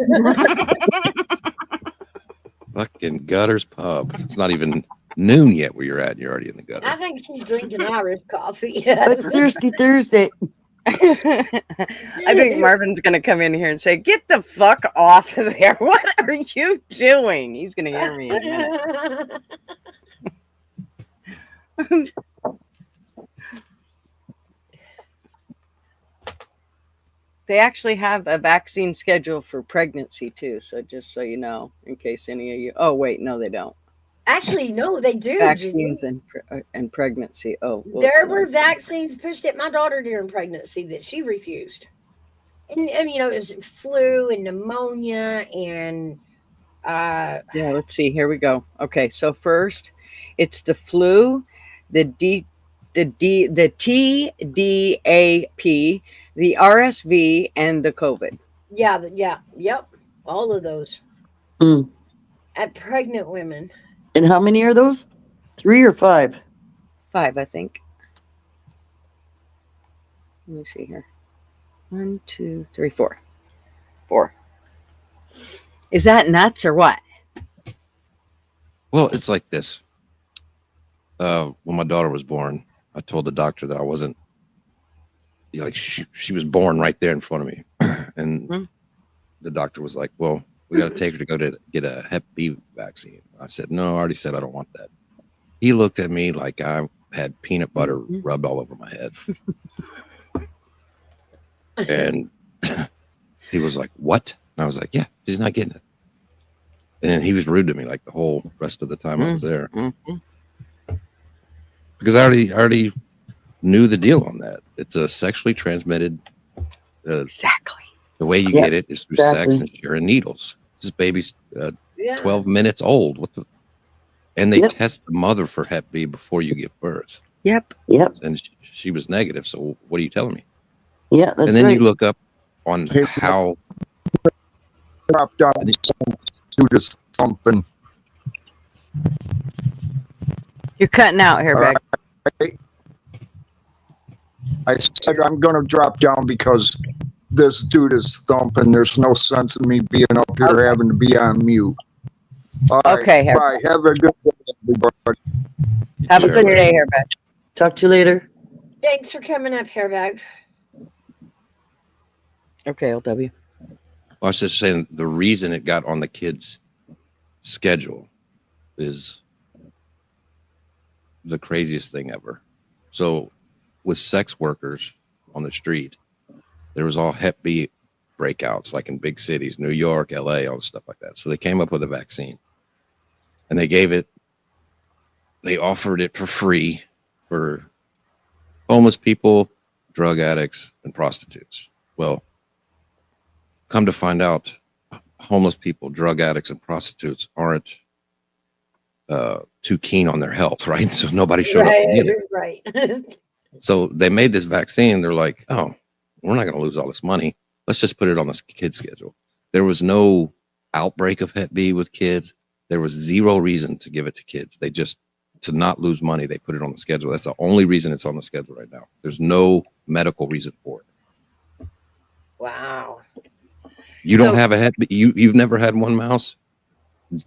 Fucking Gutters Pub. It's not even noon yet where you're at, and you're already in the gutter. I think she's drinking Irish coffee. It's Thirsty Thursday. I think Marvin's going to come in here and say, "Get the fuck off of there. What are you doing?" He's going to hear me in a minute. They actually have a vaccine schedule for pregnancy too. So just so you know, in case any of you. Oh wait, no, they don't. Actually, no, they do. Vaccines Gigi. and pregnancy. Oh, well, There were vaccines pushed at my daughter during pregnancy that she refused. And it was flu and pneumonia and yeah. Let's see. Here we go. Okay, so first, it's the flu, the TDAP, the RSV, and the COVID. Yep. All of those. Mm. At pregnant women. And how many are those? 3 or 5? 5, I think. Let me see here. 1, 2, 3, 4. 4. Is that nuts or what? Well, it's like this. When my daughter was born, I told the doctor that I wasn't, like, she was born right there in front of me. And the doctor was like, well, we got to take her to go to get a Hep B vaccine. I said, no, I already said I don't want that. He looked at me like I had peanut butter rubbed all over my head. And he was like, what? And I was like, yeah, she's not getting it. And then he was rude to me like the whole rest of the time I was there. Because I already knew the deal on that. It's a sexually transmitted. Exactly. The way you get it is through sex and sharing needles. This baby's 12 minutes old. What the? And they test the mother for Hep B before you give birth. Yep. And she was negative. So what are you telling me? Yeah, that's and then right. you look up on how Drop down due to something. You're cutting out here, Beck. I said I'm going to drop down because this dude is thumping. There's no sense in me being up here having to be on mute. All Okay, right, bye. Have a good day, everybody. Have a good day, Hairback. Talk to you later. Thanks for coming up, Hairback. Okay, LW. I was just saying the reason it got on the kids' schedule is the craziest thing ever. So with sex workers on the street, there was all Hep B breakouts, like in big cities, New York, LA, all the stuff like that. So they came up with a vaccine and they offered it for free for homeless people, drug addicts, and prostitutes. Well, come to find out, homeless people, drug addicts, and prostitutes aren't too keen on their health, right? So nobody showed up to get it. Right. So they made this vaccine. They're like, oh, we're not going to lose all this money. Let's just put it on this kid's schedule. There was no outbreak of Hep B with kids. There was zero reason to give it to kids. They just, to not lose money, they put it on the schedule. That's the only reason it's on the schedule right now. There's no medical reason for it. Wow. You don't have a Hep B. You've never had one, Mouse?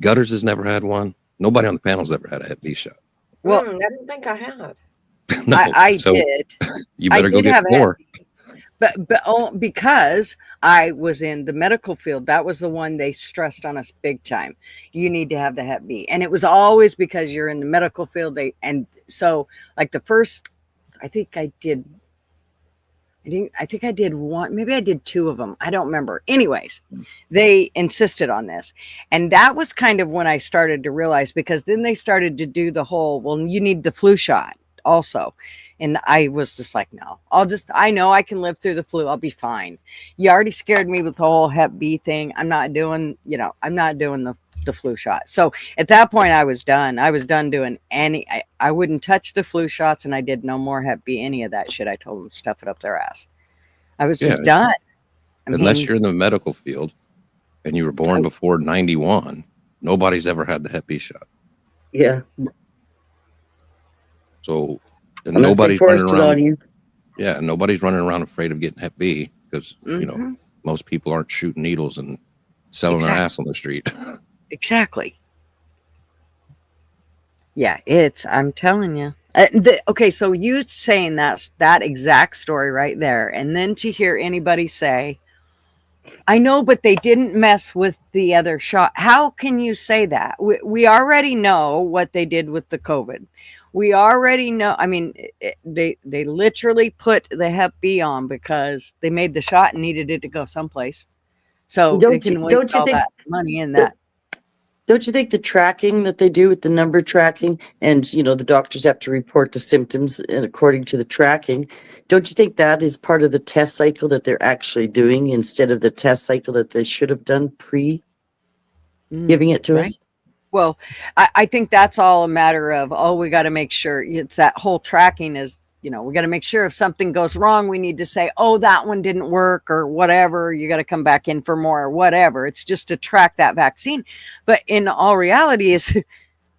Gutters has never had one. Nobody on the panel's ever had a Hep B shot. Well, I don't think I have. No, I so did. You better go get more. But because I was in the medical field, that was the one they stressed on us big time. You need to have the Hep B, and it was always because you're in the medical field. So like the first, I think I did one, maybe I did 2 of them. I don't remember. Anyways, they insisted on this. And that was kind of when I started to realize, because then they started to do the whole, well, you need the flu shot also. And I was just like, no, I know I can live through the flu. I'll be fine. You already scared me with the whole Hep B thing. I'm not doing the flu shot. So at that point I was done. I was done doing I wouldn't touch the flu shots, and I did no more Hep B, any of that shit. I told them to stuff it up their ass. I was just done. Unless you're in the medical field and you were born before 91, nobody's ever had the Hep B shot. Yeah. So and Unless they nobody's forced running it around. on you. Yeah, nobody's running around afraid of getting Hep B because you know most people aren't shooting needles and selling their ass on the street. Exactly. Yeah, I'm telling you. Okay, so you saying that exact story right there, and then to hear anybody say, I know, but they didn't mess with the other shot. How can you say that? We already know what they did with the COVID. We already know. I mean, they literally put the Hep B on because they made the shot and needed it to go someplace. So they can waste all that money in that. Don't you think the tracking that they do with the number tracking, and the doctors have to report the symptoms and according to the tracking, don't you think that is part of the test cycle that they're actually doing instead of the test cycle that they should have done giving it to us? Well, I think that's all a matter of, oh, we got to make sure it's that whole tracking is, we got to make sure if something goes wrong, we need to say, oh, that one didn't work or whatever. You got to come back in for more or whatever. It's just to track that vaccine. But in all reality is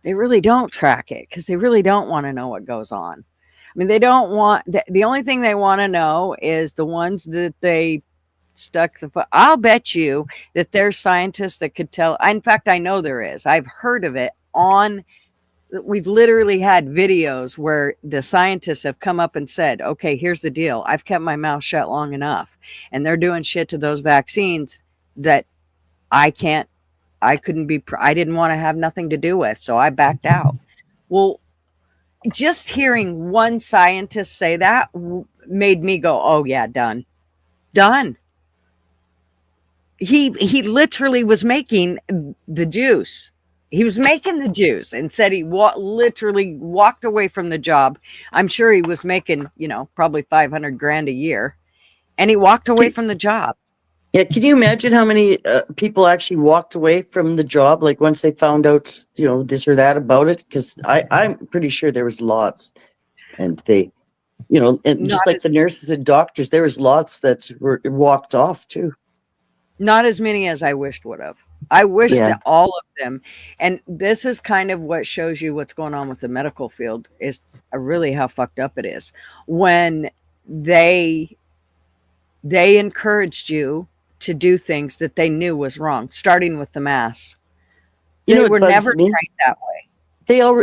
they really don't track it because they really don't want to know what goes on. I mean, they don't want, the only thing they want to know is the ones that they stuck I'll bet you that there's scientists that could tell. In fact, I know there is. I've heard of it we've literally had videos where the scientists have come up and said, okay, here's the deal. I've kept my mouth shut long enough, and they're doing shit to those vaccines that I didn't want to have nothing to do with. So I backed out. Well, just hearing one scientist say that made me go, oh yeah, done. He literally was making the juice. He was making the juice and said he literally walked away from the job. I'm sure he was making, probably $500,000 a year, and he walked away from the job. Yeah, can you imagine how many people actually walked away from the job, like once they found out, this or that about it? Because I'm pretty sure there was lots, and they, and just like the nurses and doctors, there was lots that were walked off too. Not as many as I wished would have. I wish that all of them, and this is kind of what shows you what's going on with the medical field, is really how fucked up it is. When they encouraged you to do things that they knew was wrong, starting with the masks. They were never trained that way.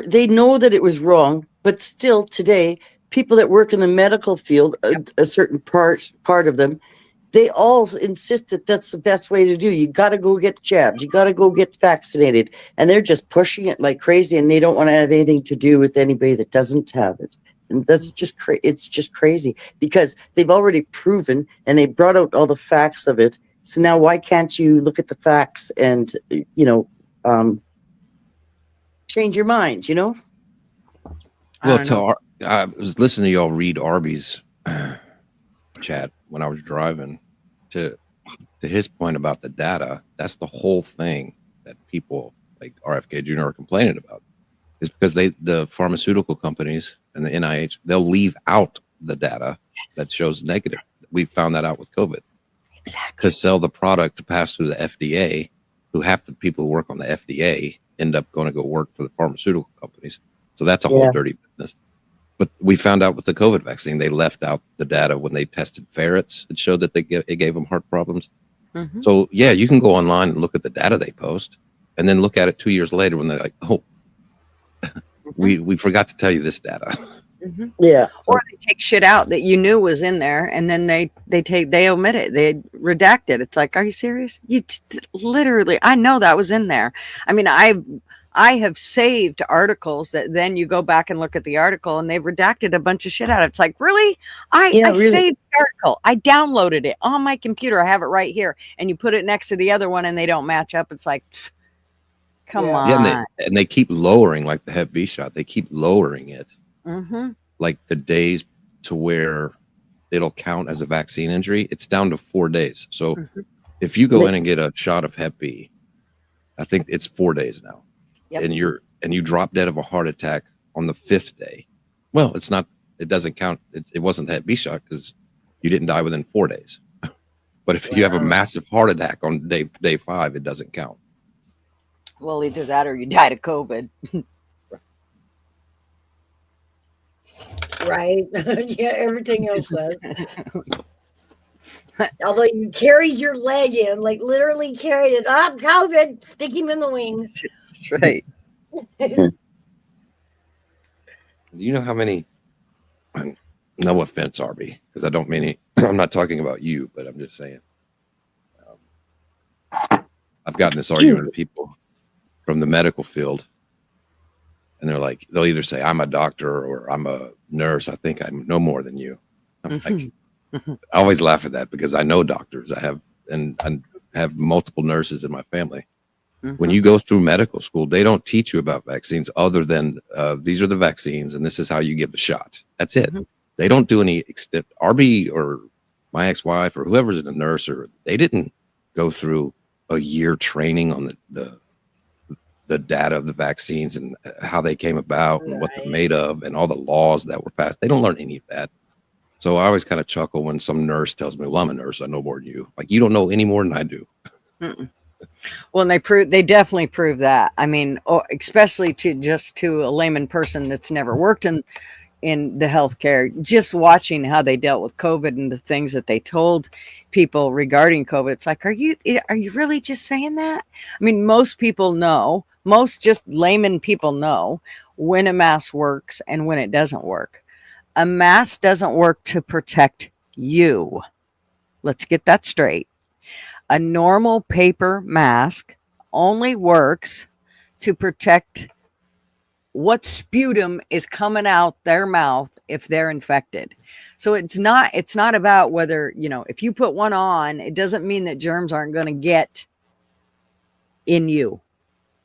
They know that it was wrong, but still today, people that work in the medical field, a certain part of them, they all insist that that's the best way to do. You got to go get jabs. You got to go get vaccinated. And they're just pushing it like crazy, and they don't want to have anything to do with anybody that doesn't have it. And that's just it's just crazy because they've already proven and they brought out all the facts of it. So now why can't you look at the facts and, change your mind, Well, I was listening to y'all read Arby's chat when I was driving. To his point about the data, that's the whole thing that people like RFK Jr. are complaining about, is because the pharmaceutical companies and the NIH, they'll leave out the data that shows negative. We found that out with COVID. Exactly. To sell the product to pass through the FDA, who half the people who work on the FDA end up going to go work for the pharmaceutical companies. So that's a whole dirty business. But we found out with the COVID vaccine, they left out the data when they tested ferrets. It showed that it gave them heart problems. Mm-hmm. So yeah, you can go online and look at the data they post, and then look at it 2 years later when they're like, oh, we forgot to tell you this data. Mm-hmm. Yeah. Or they take shit out that you knew was in there, and then they omit it. They redact it. It's like, are you serious? Literally, I know that was in there. I mean, I have saved articles that then you go back and look at the article and they've redacted a bunch of shit out. It's like, really? I saved the article. I downloaded it on my computer. I have it right here. And you put it next to the other one and they don't match up. It's like, come on. Yeah, and they keep lowering, like the Hep B shot. They keep lowering it. Mm-hmm. Like the days to where it'll count as a vaccine injury. It's down to 4 days. So if you go in and get a shot of Hep B, I think it's 4 days now. Yep. And you drop dead of a heart attack on the 5th day. Well, it doesn't count. It wasn't the Hep B shot because you didn't die within 4 days. But if you have a massive heart attack on day 5, it doesn't count. Well, either that or you died of COVID. Right. Yeah, everything else was. Although you carried your leg in, like literally carried it up, COVID, stick him in the wings. That's right. Do you know how many? No offense, Arby, because I don't mean it. I'm not talking about you, but I'm just saying. I've gotten this argument with people from the medical field, and they're like, they'll either say I'm a doctor or I'm a nurse. I think I know more than you. I'm like, I always laugh at that because I know doctors. I have multiple nurses in my family. When you go through medical school, they don't teach you about vaccines other than these are the vaccines and this is how you give the shot. That's it. They don't do any extent. Arby or my ex-wife or whoever's a nurse, or they didn't go through a year training on the the data of the vaccines and how they came about and what they're Right. made of and all the laws that were passed. They don't learn any of that. So I always kind of chuckle when some nurse tells me, well, I'm a nurse, I know more than you. Like, you don't know any more than I do. Mm-mm. Well, and they definitely prove that. I mean, especially to a layman person that's never worked in the healthcare, just watching how they dealt with COVID and the things that they told people regarding COVID. It's like, are you really just saying that? I mean, most people know, most just layman people know when a mask works and when it doesn't work. A mask doesn't work to protect you. Let's get that straight. A normal paper mask only works to protect what sputum is coming out their mouth if they're infected. So it's not about whether, if you put one on, it doesn't mean that germs aren't going to get in you.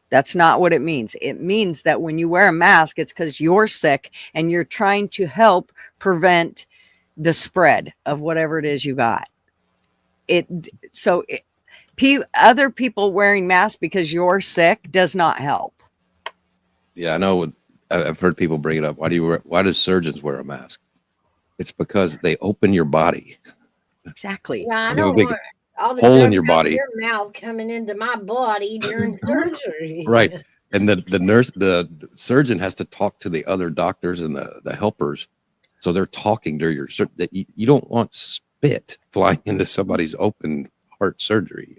That's not what it means. It means that when you wear a mask, it's because you're sick and you're trying to help prevent the spread of whatever it is you got. Other people wearing masks because you're sick does not help. Yeah, I know. I've heard people bring it up. Why do surgeons wear a mask? It's because they open your body. Exactly. Yeah, I You have a don't big want all the hole in germs your out of body. your mouth coming into my body during surgery. Right. And the surgeon has to talk to the other doctors and the helpers. So they're talking during your that you don't want spit flying into somebody's open heart surgery,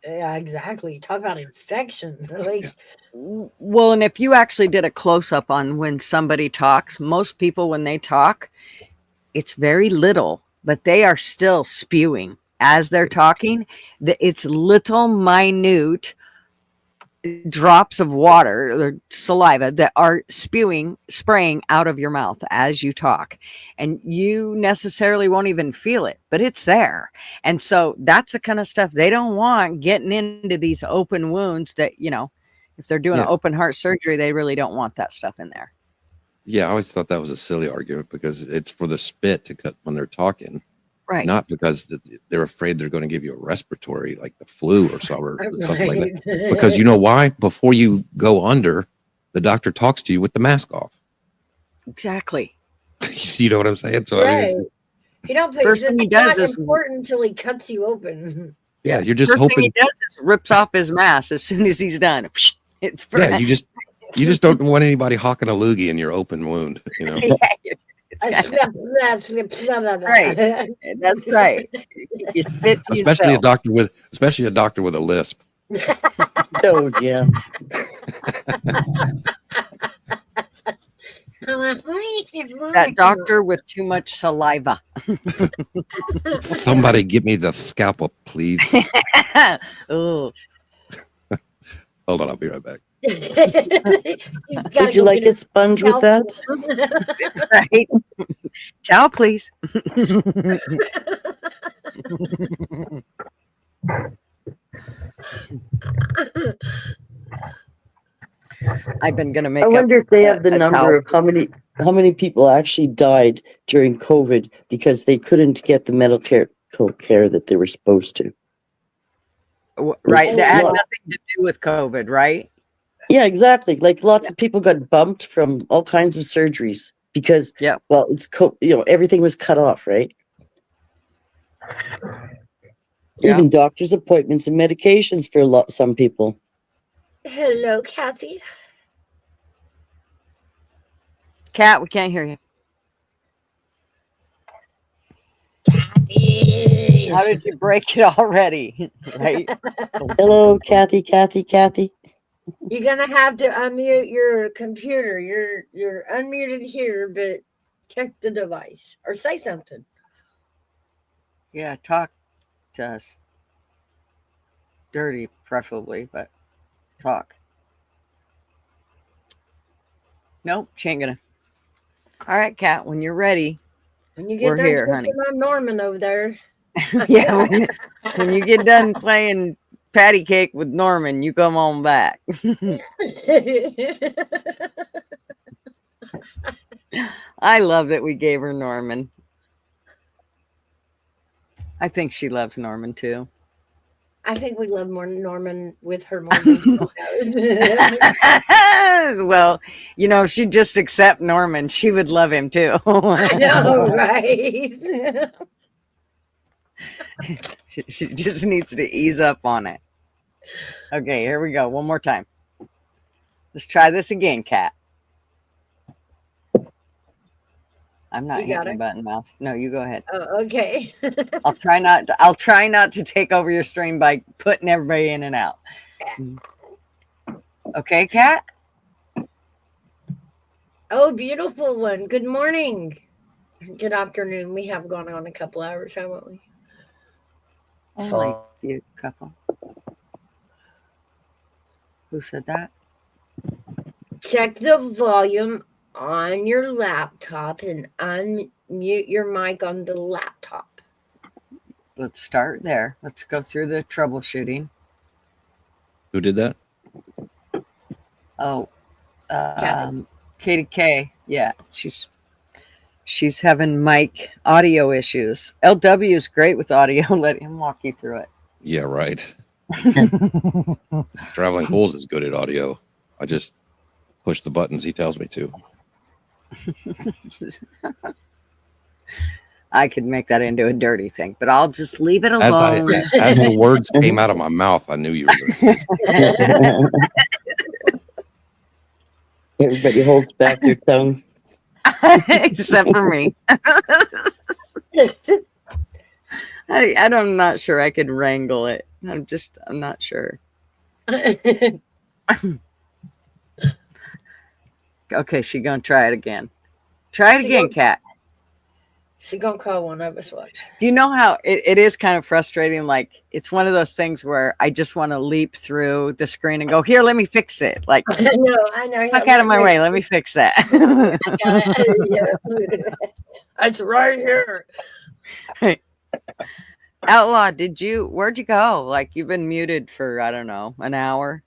Yeah, exactly. Talk about infection. Like, Well, and if you actually did a close up on when somebody talks, most people, when they talk, it's very little, but they are still spewing as they're talking. It's little minute drops of water or saliva that are spraying out of your mouth as you talk, and you necessarily won't even feel it, but it's there. And so that's the kind of stuff they don't want getting into these open wounds that, if they're doing an open heart surgery, they really don't want that stuff in there. Yeah, I always thought that was a silly argument because it's for the spit to cut when they're talking. Right. Not because they're afraid they're going to give you a respiratory like the flu or something like that. Because you know why? Before you go under, the doctor talks to you with the mask off. Exactly. You know what I'm saying? So right. I mean, You don't. First thing he does is important until he cuts you open. yeah, you're just first hoping. thing he does is rips off his mask as soon as he's done. It's Yeah, you just don't want anybody hawking a loogie in your open wound. Right. That's right. You spit to Especially yourself. a doctor with a lisp. Oh, yeah. That doctor with too much saliva. Somebody give me the scalpel, please. Oh, Hold on, I'll be right back. Would you like a sponge with that? right. Towel, please. I've been gonna make. I wonder if they have the a number towel. of how many people actually died during COVID because they couldn't get the medical care that they were supposed to. Right. It's That had not- nothing to do with COVID, right? Yeah, exactly. Like lots of people got bumped from all kinds of surgeries because, Yep. well, everything was cut off, right? Yeah. Even doctor's appointments and medications for some people. Hello, Kathy. Cat, we can't hear you. Kathy. How did you break it already? Right. Hello, Kathy. You're gonna have to unmute your computer. You're unmuted here, but check the device or say something. Yeah. Talk to us. Dirty, preferably, but talk. Nope, she ain't gonna. All right, Cat, when you're ready. When you get We're done here, talking honey. about Norman over there. Yeah, when you get done playing patty cake with Norman, you come on back. I love that we gave her Norman. I think she loves Norman too. I think we love more Norman with her more than she does. Well, you know, if she'd just accept Norman, she would love him too. I know, right? She just needs to ease up on it. Okay, here we go. One more time. Let's try this again, Kat. I'm not You got hitting the it? button, Mouse. No, you go ahead. Oh, okay. I'll try not to take over your stream by putting everybody in and out. Okay, Kat? Oh, beautiful one. Good morning. Good afternoon. We have gone on a couple hours, haven't we? Only a few couple. Who said that? Check the volume on your laptop and unmute your mic on the laptop. Let's start there. Let's go through the troubleshooting. Who did that? Oh, Kathy. Katie K. Yeah, she's having mic audio issues. LW is great with audio. Let him walk you through it. Yeah, right. Traveling Fools is good at audio. I just push the buttons he tells me to. I could make that into a dirty thing, but I'll just leave it As alone. as the words came out of my mouth, I knew you were going to say something. Everybody holds back their tongue. Except for me. I'm not sure I could wrangle it. I'm not sure. Okay, she gonna try it again. Try it She again, gonna- Kat. She gonna call one of us. Watch. Do you know how it is kind of frustrating? Like, it's one of those things where I just want to leap through the screen and go, here, let me fix it. Like, I know. fuck out of my way. Let me fix that. I got it. Yeah. It's right here. Outlaw, where'd you go? Like, you've been muted for, I don't know, an hour.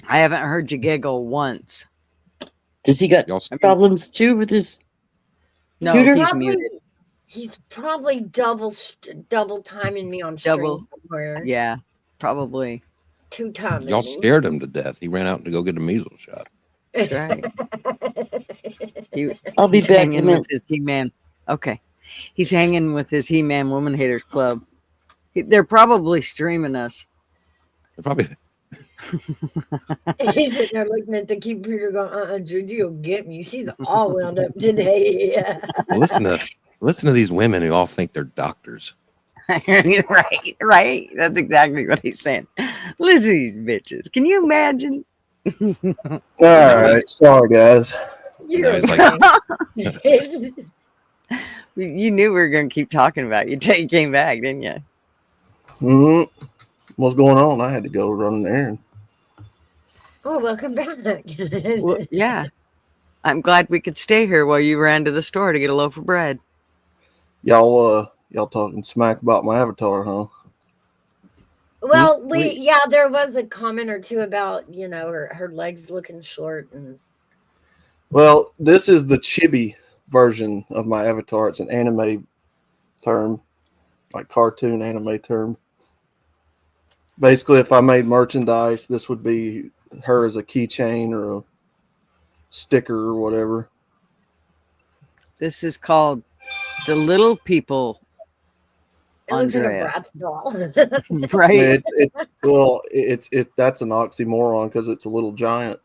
I haven't heard you giggle once. Does he got Y'all- problems too with his? No, Computer? he's Probably- muted. He's probably double timing me on Double. stream somewhere. Yeah, probably. 2 times. Y'all scared him to death. He ran out to go get a measles shot. That's right. I'll be He's back hanging in a minute. with his He-Man. Okay. He's hanging with his He-Man Woman Haters Club. They're probably streaming us. Probably. He's sitting there looking at the computer going, Judy, you'll get me. She's all wound up today. Listen to these women who all think they're doctors. right. That's exactly what he's saying. Listen to these bitches. Can you imagine? All right, sorry guys. You're It's like- You knew we were going to keep talking about you until you came back, didn't you? What's going on? I had to go run an errand. Oh, welcome back. Well, yeah. I'm glad we could stay here while you ran to the store to get a loaf of bread. Y'all talking smack about my avatar, huh? Well, there was a comment or two about, her legs looking short and Well, this is the chibi version of my avatar. It's an anime term, like cartoon anime term. Basically, if I made merchandise, this would be her as a keychain or a sticker or whatever. This is called the Little People. it looks like a Andrea. Bratz doll. Right? It's that's an oxymoron because it's a little giant.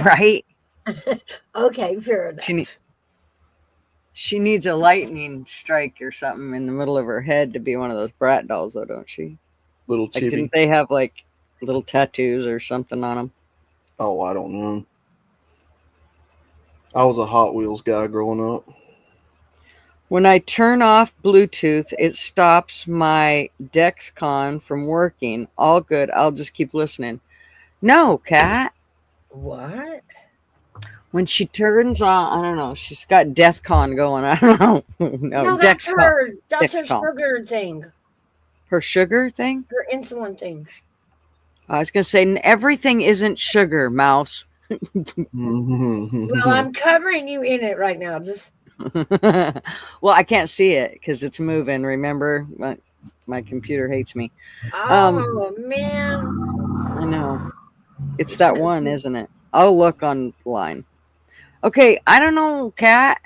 Right? Okay, fair enough. She needs a lightning strike or something in the middle of her head to be one of those brat dolls, though, don't she? Little Like, chibi. didn't they have like little tattoos or something on them? Oh, I don't know. I was a Hot Wheels guy growing up. When I turn off Bluetooth, it stops my Dexcon from working. All good. I'll just keep listening. No, Kat. What? When she turns on, I don't know. She's got DeathCon going. I don't know. No, that's Dexcon. her. That's her Dexcon. sugar thing. Her sugar thing? Her insulin thing. I was going to say, everything isn't sugar, Mouse. Well, I'm covering you in it right now. Just Well, I can't see it because it's moving. Remember, my computer hates me. Oh man. I know. It's that one, isn't it? I'll look online. Okay, I don't know, Kat.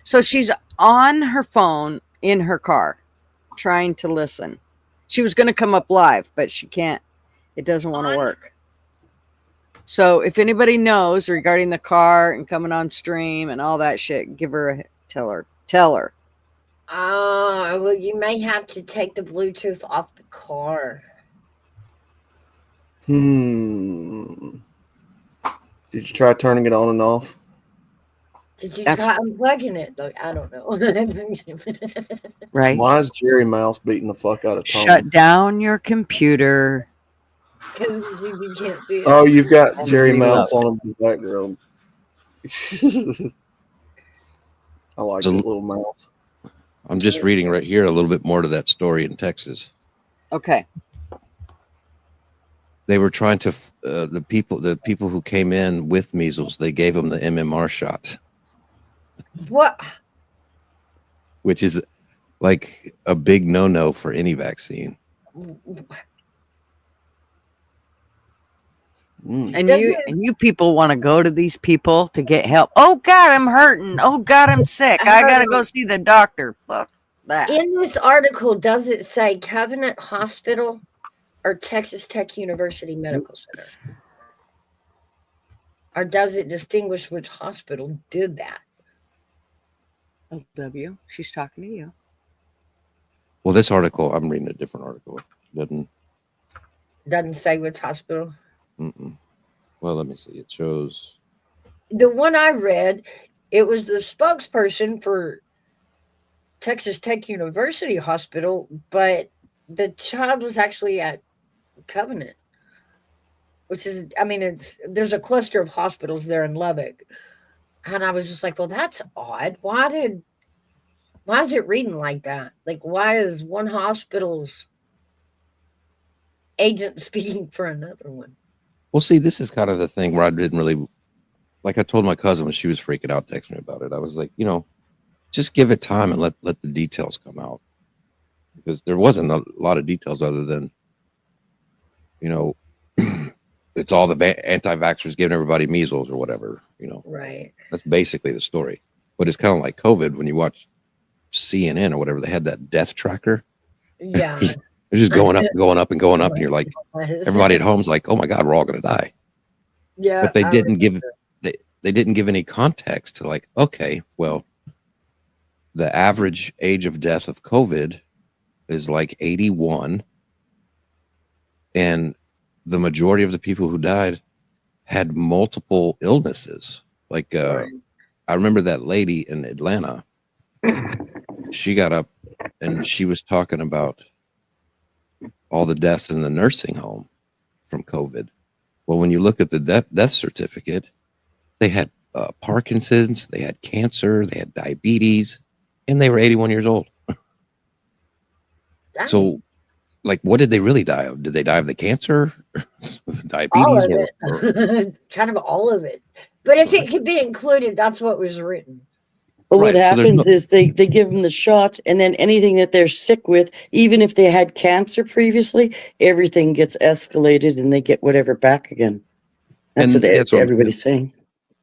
So she's on her phone in her car trying to listen. She was going to come up live, but she can't. It doesn't want to work. So if anybody knows regarding the car and coming on stream and all that shit, tell her. Well, you may have to take the Bluetooth off the car. Did you try turning it on and off? Did you try unplugging it? Though I don't know. Right. Why is Jerry Mouse beating the fuck out of Tom? Shut down your computer. Because you can't see it. Oh, you've got Jerry Mouse on the background. I like So- it, little mouse. I'm just reading right here a little bit more to that story in Texas. Okay. They were trying to the people who came in with measles, they gave them the MMR shot, What? which is like a big no-no for any vaccine. And you people want to go to these people to get help. Oh God, I'm hurting. Oh God, I'm sick. I gotta go see the doctor. Fuck that. In this article, does it say Covenant Hospital or Texas Tech University Medical Center? Or does it distinguish which hospital did that? LW, she's talking to you. Well, this article, I'm reading a different article. Doesn't say which hospital. Well, let me see. It shows The one I read, it was the spokesperson for Texas Tech University Hospital, but the child was actually at Covenant, which is, I mean, there's a cluster of hospitals there in Lubbock. And I was just like, well, that's odd. Why is it reading like that? Like, why is one hospital's agent speaking for another one? Well, see, this is kind of the thing where I didn't really, like I told my cousin when she was freaking out, texting me about it. I was like, just give it time and let the details come out. Because there wasn't a lot of details other than, it's all the anti-vaxxers giving everybody measles or whatever, Right. That's basically the story. But it's kind of like COVID when you watch CNN or whatever, they had that death tracker. Yeah. It's just going up and going up and going up. And you're like, everybody at home's like, oh my God, we're all going to die. Yeah. But they didn't give any context to like, okay, well, the average age of death of COVID is like 81. And the majority of the people who died had multiple illnesses. Like, I remember that lady in Atlanta, she got up and she was talking about all the deaths in the nursing home from COVID. Well, when you look at the death certificate, they had Parkinson's, they had cancer, they had diabetes, and they were 81 years old. So, like, what did they really die of? Did they die of the cancer? Diabetes? All of it. Kind of all of it. But if it could be included, that's what was written. But what happens is they give them the shot, and then anything that they're sick with, even if they had cancer previously, everything gets escalated and they get whatever back again. That's what everybody's saying.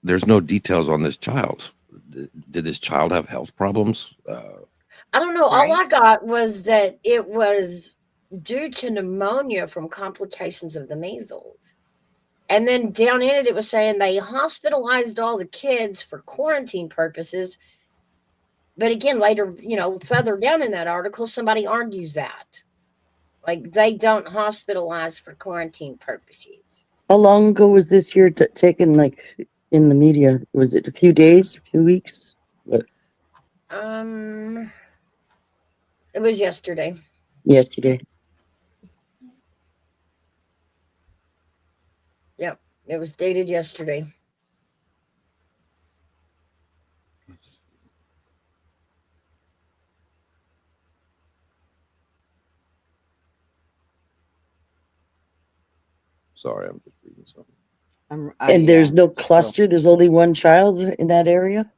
There's no details on this child. Did this child have health problems? I don't know. All I got was that it was due to pneumonia from complications of the measles. And then down in it, it was saying they hospitalized all the kids for quarantine purposes. But again, later, further down in that article, somebody argues that. Like, they don't hospitalize for quarantine purposes. How long ago was this year taken, like, in the media? Was it a few days, a few weeks? What? It was yesterday. Yesterday. Yep, it was dated yesterday. Sorry, I'm just reading something. And there's no cluster? There's only one child in that area?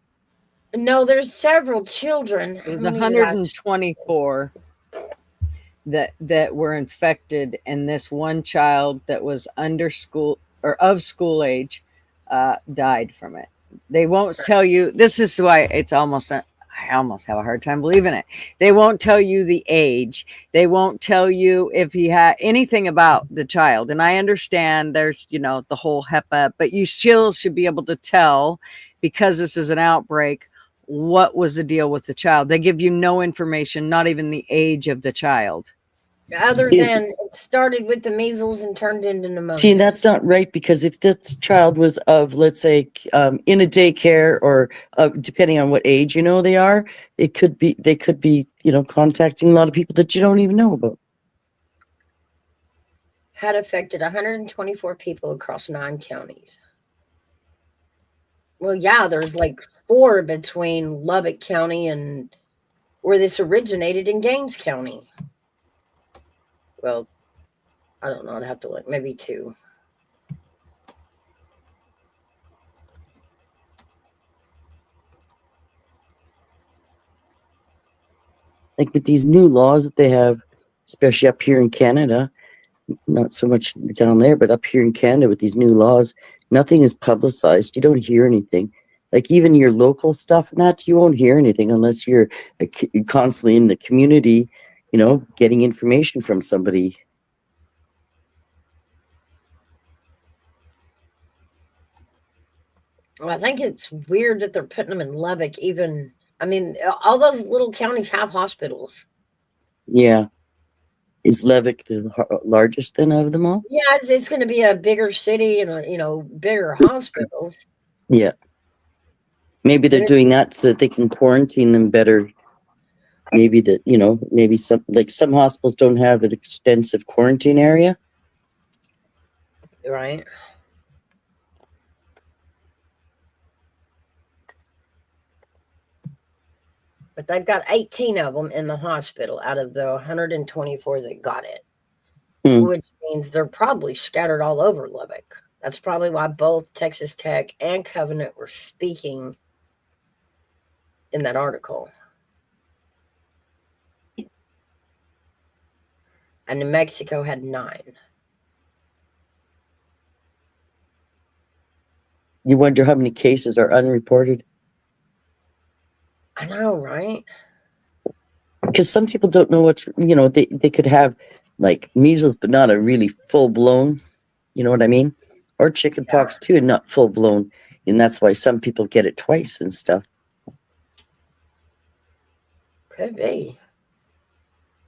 No, there's several children. It was How many did I- 124 that were infected, and this one child that was under school or of school age died from it. They won't tell you. This is why it's almost. I almost have a hard time believing it. They won't tell you the age. They won't tell you if he had anything about the child. And I understand there's, the whole HEPA, but you still should be able to tell, because this is an outbreak, what was the deal with the child. They give you no information, not even the age of the child. Other Yeah. than it started with the measles and turned into pneumonia. See, and that's not right, because if this child was of, let's say, in a daycare, or depending on what age they are, they could be contacting a lot of people that you don't even know about. Had affected 124 people across 9 counties. Well, yeah, there's like 4 between Lubbock County and where this originated in Gaines County. Well, I don't know. I'd have to look. Maybe 2. Like with these new laws that they have, especially up here in Canada, not so much down there, but up here in Canada with these new laws, nothing is publicized. You don't hear anything. Like even your local stuff and that, you won't hear anything unless you're constantly in the community, getting information from somebody. Well, I think it's weird that they're putting them in Lubbock. All those little counties have hospitals. Yeah. Is Levick the largest then of them all? Yeah, it's going to be a bigger city and bigger hospitals. Yeah. Maybe they're doing that so that they can quarantine them better. Maybe maybe some hospitals don't have an extensive quarantine area. Right. But they've got 18 of them in the hospital out of the 124 that got it, which means they're probably scattered all over Lubbock. That's probably why both Texas Tech and Covenant were speaking in that article. And New Mexico had 9. You wonder how many cases are unreported? I know, right? Because some people don't know what's, they could have like measles, but not a really full blown, you know what I mean? Or chicken pox too, and not full blown. And that's why some people get it twice and stuff. Could be.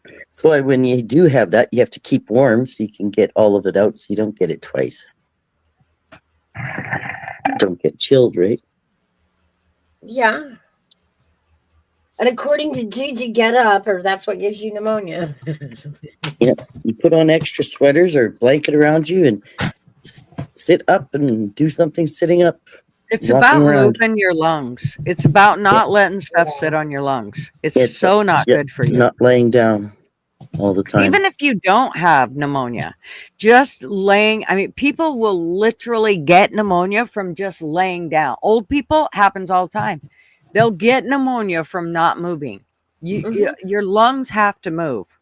That's why when you do have that, you have to keep warm so you can get all of it out so you don't get it twice. Don't get chilled, right? Yeah. And according to Gigi Get Up, or that's what gives you pneumonia. Yeah, you put on extra sweaters or blanket around you and sit up and do something sitting up. It's about moving your lungs. It's about not letting stuff sit on your lungs. It's so not good for you. Not laying down all the time. Even if you don't have pneumonia, just laying, people will literally get pneumonia from just laying down. Old people, happens all the time. They'll get pneumonia from not moving. Your lungs have to move.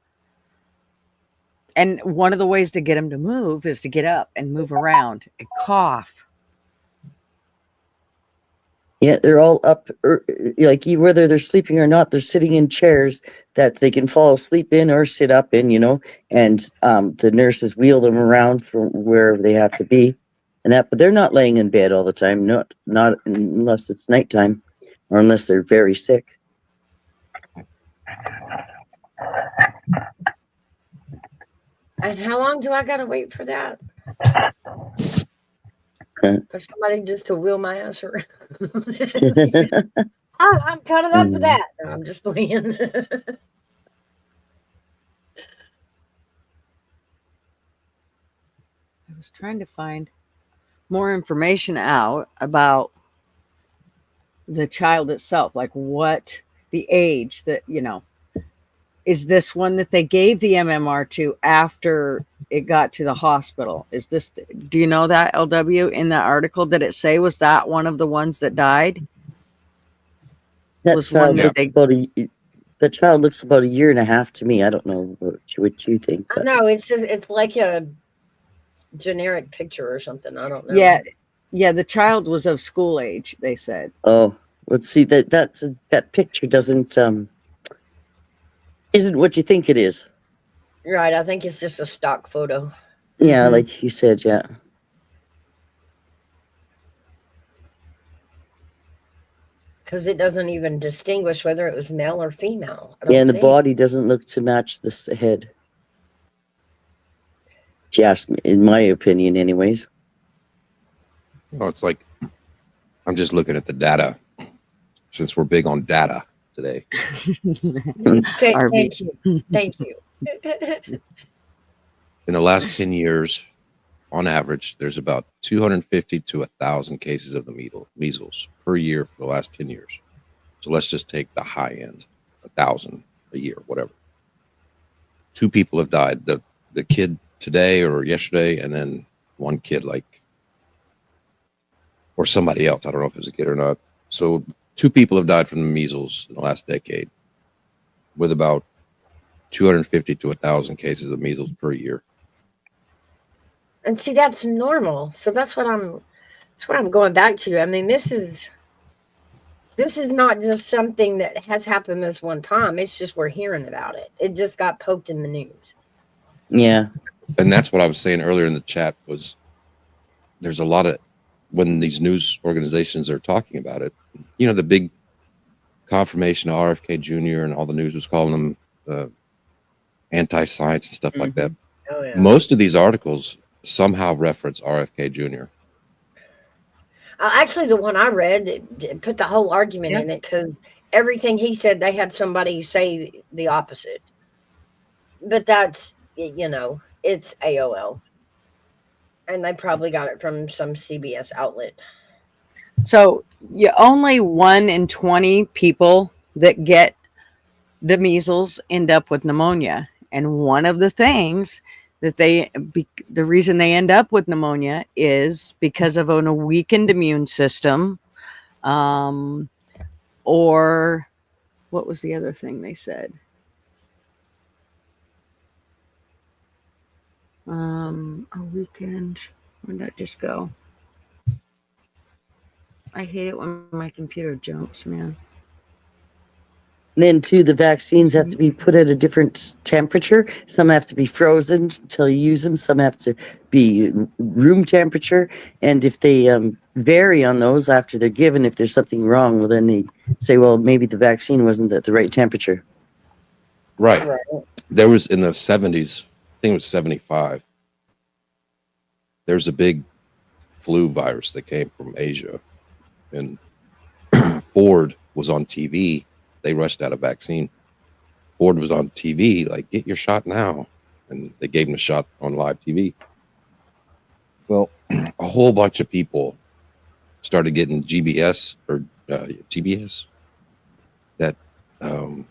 And one of the ways to get them to move is to get up and move around and cough. Yeah, they're all up, whether they're sleeping or not, they're sitting in chairs that they can fall asleep in or sit up in, and the nurses wheel them around from wherever they have to be. But they're not laying in bed all the time, not unless it's nighttime. Or unless they're very sick. And how long do I gotta wait for that? For somebody just to wheel my ass around. I'm kind of up for that. No, I'm just playing. I was trying to find more information out about the child itself, like what the age that, is this one that they gave the MMR to after it got to the hospital? Do you know that, LW, in that article? Did it say, was that one of the ones that died? That was one child that looks they about that child looks about a year and a half to me. I don't know what you think, I but know it's like a generic picture or something. I don't know. yeah, the child was of school age, they said. oh, let's see that picture doesn't isn't what you think it is. Right. I think it's just a stock photo. Yeah, Mhm. like you said, yeah. Because it doesn't even distinguish whether it was male or female. I Yeah, don't and the think. body doesn't look to match this head. Just in my opinion, anyways. Well, it's like I'm just looking at the data since we're big on data today. RV. Thank you. Thank you. In the last 10 years, on average, there's about 250 to 1,000 cases of the measles per year for the last 10 years. So let's just take the high end, 1,000 a year, whatever. 2 people have died. The kid today or yesterday, and then one kid or somebody else. I don't know if it was a kid or not. So 2 people have died from the measles in the last decade, with about 250 to 1,000 cases of measles per year. And see, that's normal. So that's what I'm going back to. I mean, this is not just something that has happened this one time. It's just we're hearing about it. It just got poked in the news. Yeah. And that's what I was saying earlier in the chat was there's a lot of, when these news organizations are talking about it, the big confirmation of RFK Jr. and all the news was calling them anti-science and stuff like that. Oh yeah. Most of these articles somehow reference RFK Jr. Actually, the one I read it put the whole argument Yeah. in it because everything he said, they had somebody say the opposite. But that's it's AOL, and they probably got it from some CBS outlet. So only 1 in 20 people that get the measles end up with pneumonia. And one of the things that the reason they end up with pneumonia is because of a weakened immune system, or what was the other thing they said? A weekend. Where'd that just go? I hate it when my computer jumps, man. And then too, the vaccines have to be put at a different temperature. Some have to be frozen until you use them. Some have to be room temperature. And if they vary on those after they're given, if there's something wrong, well, then they say, well, maybe the vaccine wasn't at the right temperature. Right. There was in the 70s, I think it was 75. There's a big flu virus that came from Asia, and Ford was on TV. They rushed out a vaccine. Ford was on TV, like, get your shot now. And they gave him a shot on live TV. Well, a whole bunch of people started getting GBS or GBS. That, I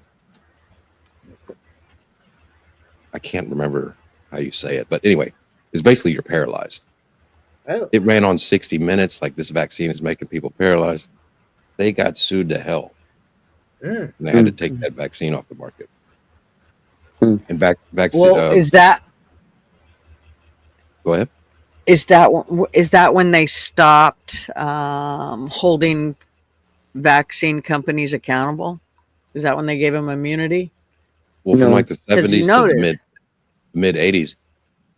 can't remember how you say it, but anyway, it's basically you're paralyzed. Oh. It ran on 60 Minutes, like this vaccine is making people paralyzed. They got sued to hell. And they had to take that vaccine off the market. And vaccine. Well, is that Go ahead. Is that when they stopped holding vaccine companies accountable? Is that when they gave them immunity? Well, from No. like the 70s you to notice- the mid 80s,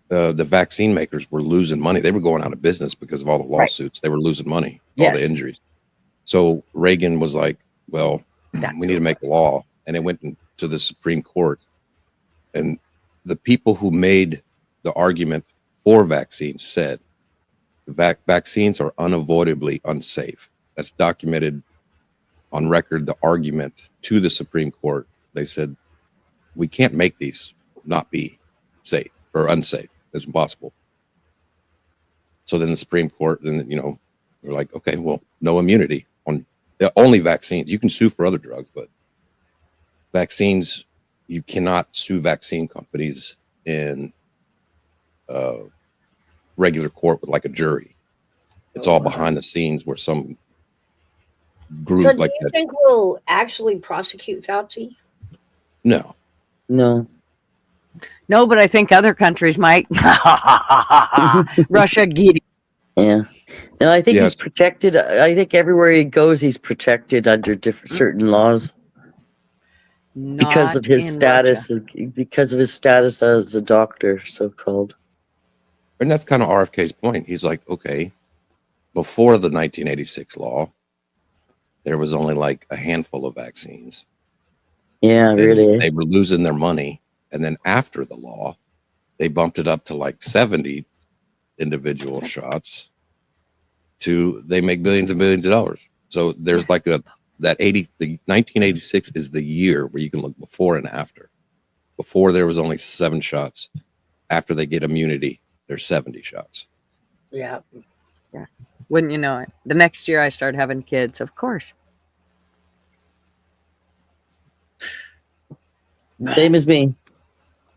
the vaccine makers were losing money. They were going out of business because of all the lawsuits. They were losing money, all Yes. the injuries. So Reagan was like, well, we need to make a law. And it went to the Supreme Court. And the people who made the argument for vaccines said the vaccines are unavoidably unsafe. That's documented on record, the argument to the Supreme Court. They said, we can't make these not be safe or unsafe. It's impossible. So then the Supreme Court, then, we're like, okay, well, no immunity on only vaccines. You can sue for other drugs, but vaccines, you cannot sue vaccine companies in regular court with like a jury. It's all behind the scenes where some group So, do like you that. think we'll actually prosecute Fauci? No, No. No, but I think other countries might. Russia, get it. Yeah. No, I think he's yes, protected. I think everywhere he goes, he's protected under different certain laws because of Not his in Russia. status. Because of his status as a doctor, so called. and that's kind of RFK's point. He's like, okay, before the 1986 law, there was only like a handful of vaccines, Yeah, and really. they were losing their money. And then after the law, they bumped it up to like 70 individual shots. They make billions and billions of dollars. So there's like the 1986 is the year where you can look before and after. Before there was only 7 shots. After they get immunity, there's 70 shots. Yeah. Yeah. Wouldn't you know it? The next year I start having kids, of course. Same as me.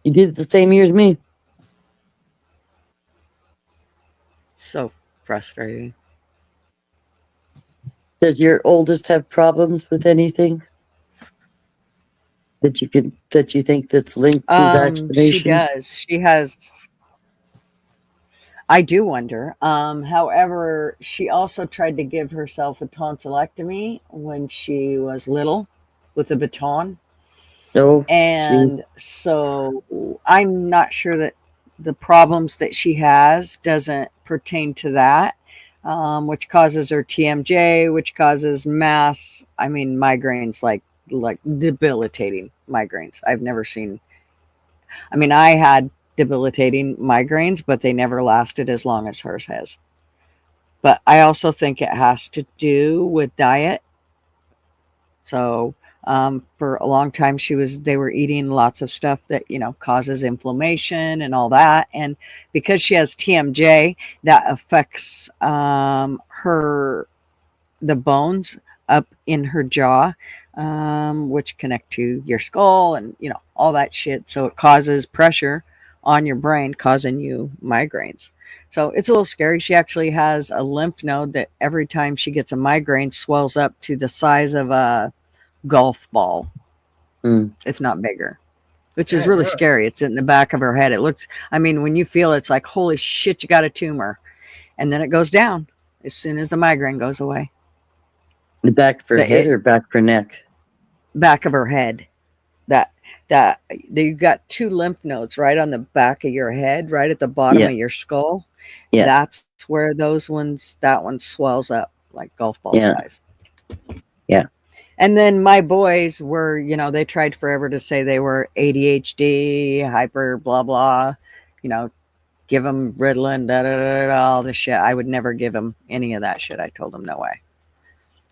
You did it the same year as me. So frustrating. Does your oldest have problems with anything that you think that's linked to She vaccinations? does. She has. I do wonder. However, she also tried to give herself a tonsillectomy when she was little with a baton. No. And so I'm not sure that the problems that she has doesn't pertain to that, which causes her TMJ, which causes migraines, like debilitating migraines. I've never seen. I had debilitating migraines, but they never lasted as long as hers has. But I also think it has to do with diet. So for a long time they were eating lots of stuff that causes inflammation and all that, and because she has TMJ, that affects the bones up in her jaw, which connect to your skull and all that shit, so it causes pressure on your brain, causing you migraines. So it's a little scary. She actually has a lymph node that every time she gets a migraine swells up to the size of a golf ball, if not bigger, which is really scary. It's in the back of her head. It looks, when you feel it's like, holy shit, you got a tumor. And then it goes down as soon as the migraine goes away. The back of her head or back of her neck? Back of her head. That you've got 2 lymph nodes right on the back of your head, right at the bottom of your skull. Yeah. That's where that one swells up like golf ball size. Yeah. And then my boys were, they tried forever to say they were ADHD, hyper, blah, blah, give them Ritalin, all this shit. I would never give them any of that shit. I told them, no way.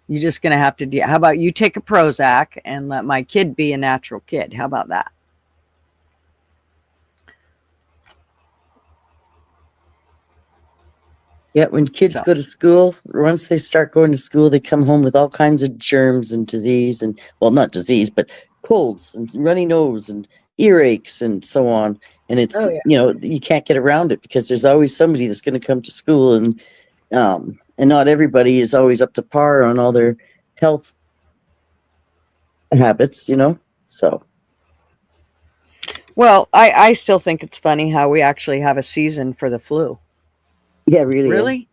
You're just going to have to how about you take a Prozac and let my kid be a natural kid? How about that? Yeah, when kids go to school, once they start going to school, they come home with all kinds of germs and disease and, well, not disease, but colds and runny nose and earaches and so on. And it's, you can't get around it because there's always somebody that's going to come to school, and not everybody is always up to par on all their health habits, so. Well, I still think it's funny how we actually have a season for the flu. Yeah, really. Really?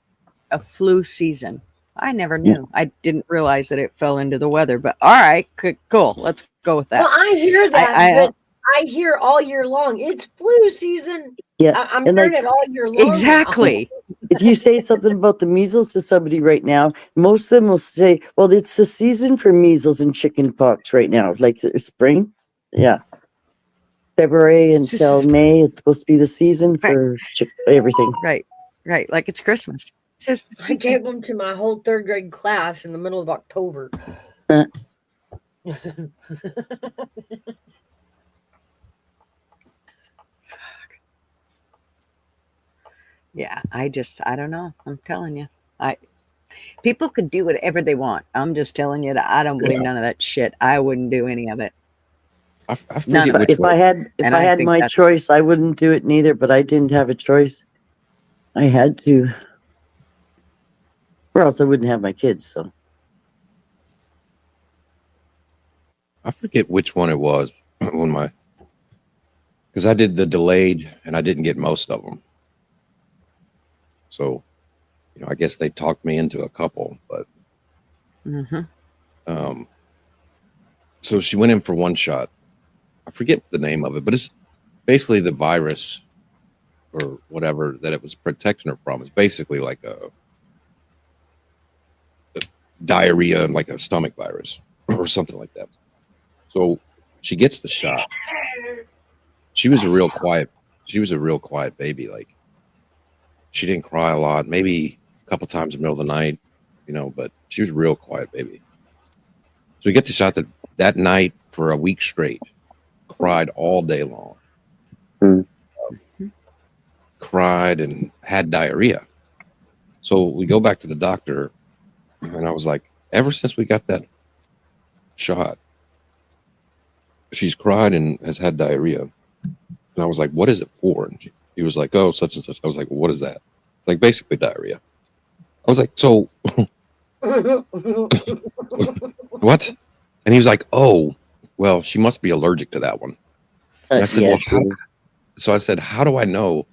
A flu season. I never knew. I didn't realize that it fell into the weather, but all right, cool. Let's go with that. Well, I hear that, but I hear all year long, it's flu season. Yeah. I'm hearing it all year long. Exactly. If you say something about the measles to somebody right now, most of them will say, well, it's the season for measles and chicken pox right now, like the spring. Yeah. February until May, it's supposed to be the season for everything. Right. Like it's Christmas. I gave them to my whole 3rd grade class in the middle of October. Yeah, I don't know. I'm telling you. People could do whatever they want. I'm just telling you that I don't believe none of that shit. I wouldn't do any of it. None of it. If I had my choice, I wouldn't do it neither, but I didn't have a choice. I had to. Or else I wouldn't have my kids, so. I forget which one it was when because I did the delayed and I didn't get most of them. So, I guess they talked me into a couple, but so she went in for one shot. I forget the name of it, but it's basically the virus or whatever that it was protecting her from. It's basically like a diarrhea and like a stomach virus or something like that. So she gets the shot. She was a real quiet baby. Like, she didn't cry a lot, maybe a couple times in the middle of the night, but she was a real quiet baby. So we get the shot that night for a week straight, cried all day long, cried and had diarrhea. So we go back to the doctor, and I was like, ever since we got that shot, she's cried and has had diarrhea. And I was like, what is it for? And he was like, oh, such and such. I was like, well, what is that? It's like basically diarrhea. I was like, so what? And he was like, oh, well, she must be allergic to that one. And I said, so I said, how do I know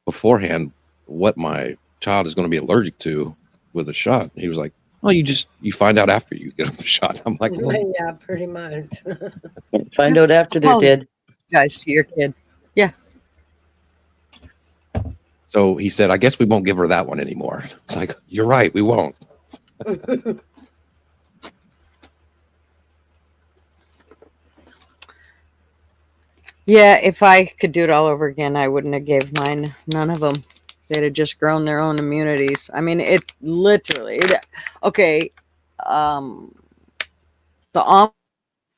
beforehand what my child is going to be allergic to with a shot? And he was like, oh, you find out after you get the shot. I'm like, well, Yeah, pretty much. Find out after they're dead. Guys, to your kid. Yeah. So he said, I guess we won't give her that one anymore. It's like, you're right, we won't. Yeah, if I could do it all over again, I wouldn't have gave mine none of them. They'd have just grown their own immunities. I mean, it literally. Okay, the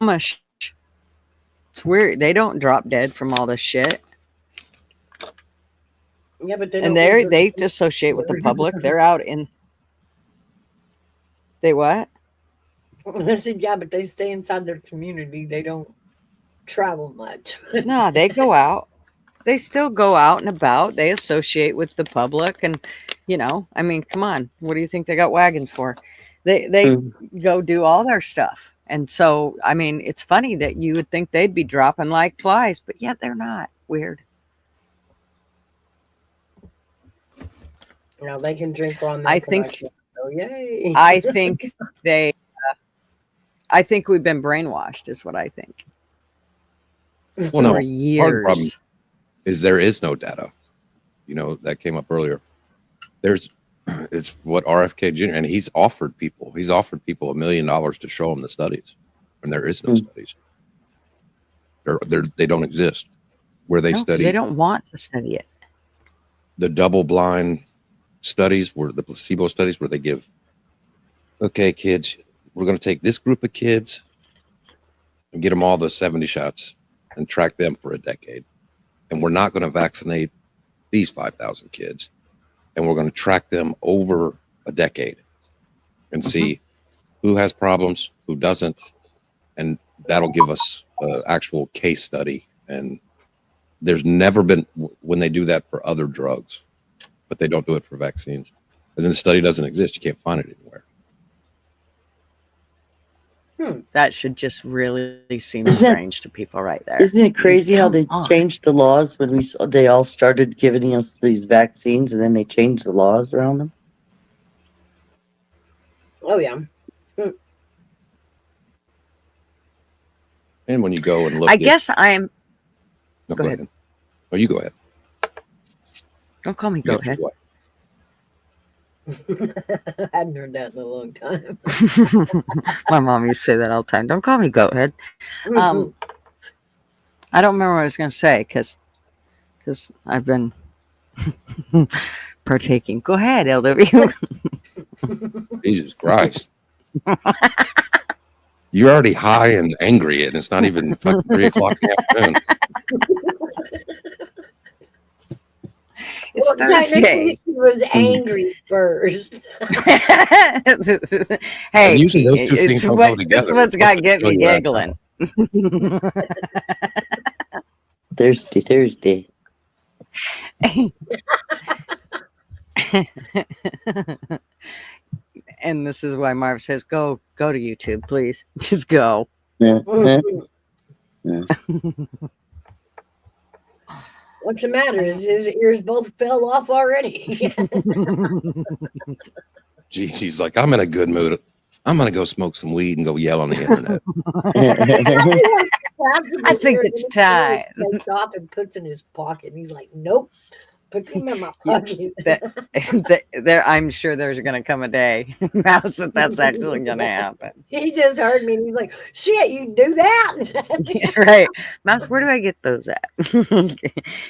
Amish. It's weird. They don't drop dead from all this shit, Yeah, but and they dissociate with the public. They're out in. They what? I said, yeah, but they stay inside their community. They don't travel much. No, they go out. They still go out and about. They associate with the public, and I mean, come on. What do you think they got wagons for? They go do all their stuff. And so, I mean, it's funny that you would think they'd be dropping like flies, but yet they're not. Weird. They can drink on. I think. Oh, yay! I think I think we've been brainwashed. Is what I think. Well, no, for part of the problem years. is there is no data. That came up earlier. It's what RFK Jr. and he's offered people $1 million to show them the studies, and there is no studies. They don't exist where they No, 'cause study they don't want to study it. the double-blind studies, where the placebo studies, where they give, okay, kids, we're going to take this group of kids and get them all those 70 shots and track them for a decade, and we're not going to vaccinate these 5,000 kids. And we're going to track them over a decade and see who has problems, who doesn't. And that'll give us an actual case study. And there's never been, when they do that for other drugs, but they don't do it for vaccines. And then the study doesn't exist. You can't find it anywhere. That should just really seem Isn't that- strange to people right there. Isn't it crazy how they Come on. changed the laws when they all started giving us these vaccines, and then they changed the laws around them? Oh yeah. And when you go and look, I guess I'm. No, Go ahead. Oh, you go ahead. Don't call me. You Go got ahead. what? I hadn't heard that in a long time. My mom used to say that all the time. Don't call me goathead. I don't remember what I was going to say because I've been partaking. Go ahead, LW. Jesus Christ. You're already high and angry, and it's not even fucking 3 o'clock in the afternoon. It's Well, Thursday. technically, she was angry first. Hey, And usually those two things don't go this together. one's got to get Tell me you that. giggling. Thursday. And this is why Marv says, go to YouTube, please. Just go. Yeah. What's the matter? His ears both fell off already. She's like, I'm in a good mood. I'm gonna go smoke some weed and go yell on the internet. I think it's time. Takes off and puts in his pocket. And he's like, nope. Put them in my pocket. There, I'm sure there's going to come a day, Mouse, that's actually going to happen. He just heard me and he's like, shit, you do that? Right. Mouse, where do I get those at?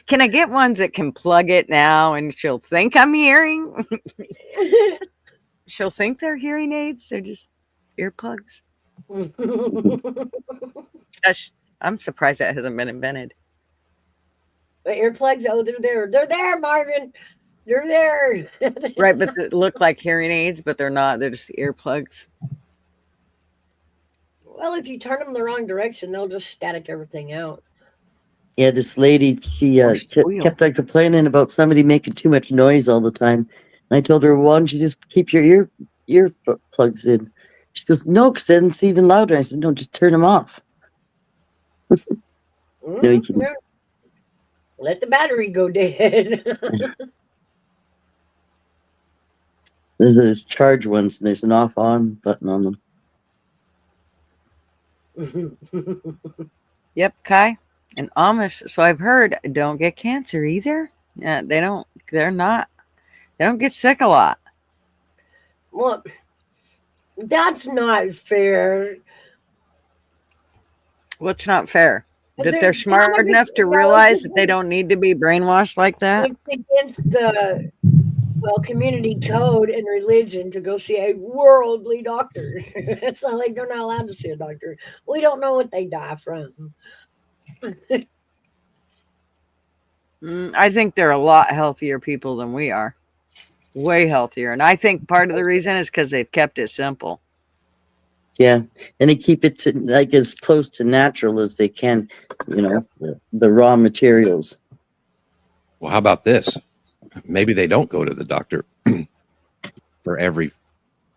Can I get ones that can plug it now and she'll think I'm hearing? She'll think they're hearing aids. They're just earplugs. Gosh, I'm surprised that hasn't been invented. The earplugs, oh, they're there. They're there, Marvin. They're there. Right, but they look like hearing aids, but they're not. They're just earplugs. Well, if you turn them the wrong direction, they'll just static everything out. Yeah, this lady, she kept on complaining about somebody making too much noise all the time. And I told her, why don't you just keep your ear plugs in? She goes, no, because then it's even louder. I said, no, just turn them off. No, you can. Let the battery go dead. There's charge ones, and there's an off-on button on them. Yep, Kai. And Amish, so I've heard, don't get cancer either. Yeah, they don't get sick a lot. Well, that's not fair. What's not fair? That they're They're smart trying to enough to figure out realize if that they don't need to be brainwashed like that. It's against the community code and religion to go see a worldly doctor. It's not like they're not allowed to see a doctor. We don't know what they die from. I think they're a lot healthier people than we are. Way healthier. And I think part of the reason is because they've kept it simple. Yeah, and they keep it to, like as close to natural as they can, the raw materials. Well, how about this? Maybe they don't go to the doctor for every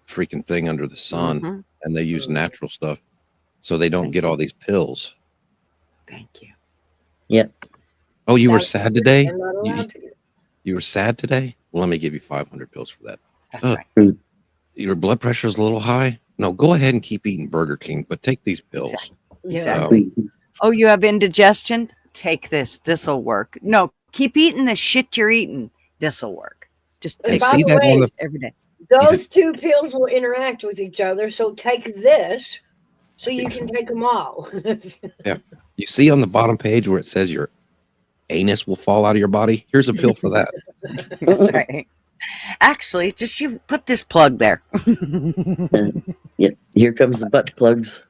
freaking thing under the sun, and they use natural stuff, so they don't get all these pills. Thank you. Yeah. Oh, you were sad today? They're not allowed to. You were sad today? Well, let me give you 500 pills for that. That's right. Your blood pressure is a little high? No, go ahead and keep eating Burger King, but take these pills. Exactly. Oh, you have indigestion? Take this. This'll work. No, keep eating the shit you're eating. This'll work. Just And take by the way, every day. those two pills will interact with each other. So take this so you can take them all. Yeah. You see on the bottom page where it says your anus will fall out of your body? Here's a pill for that. That's right. Actually, just you put this plug there. Yeah, here comes the butt plugs.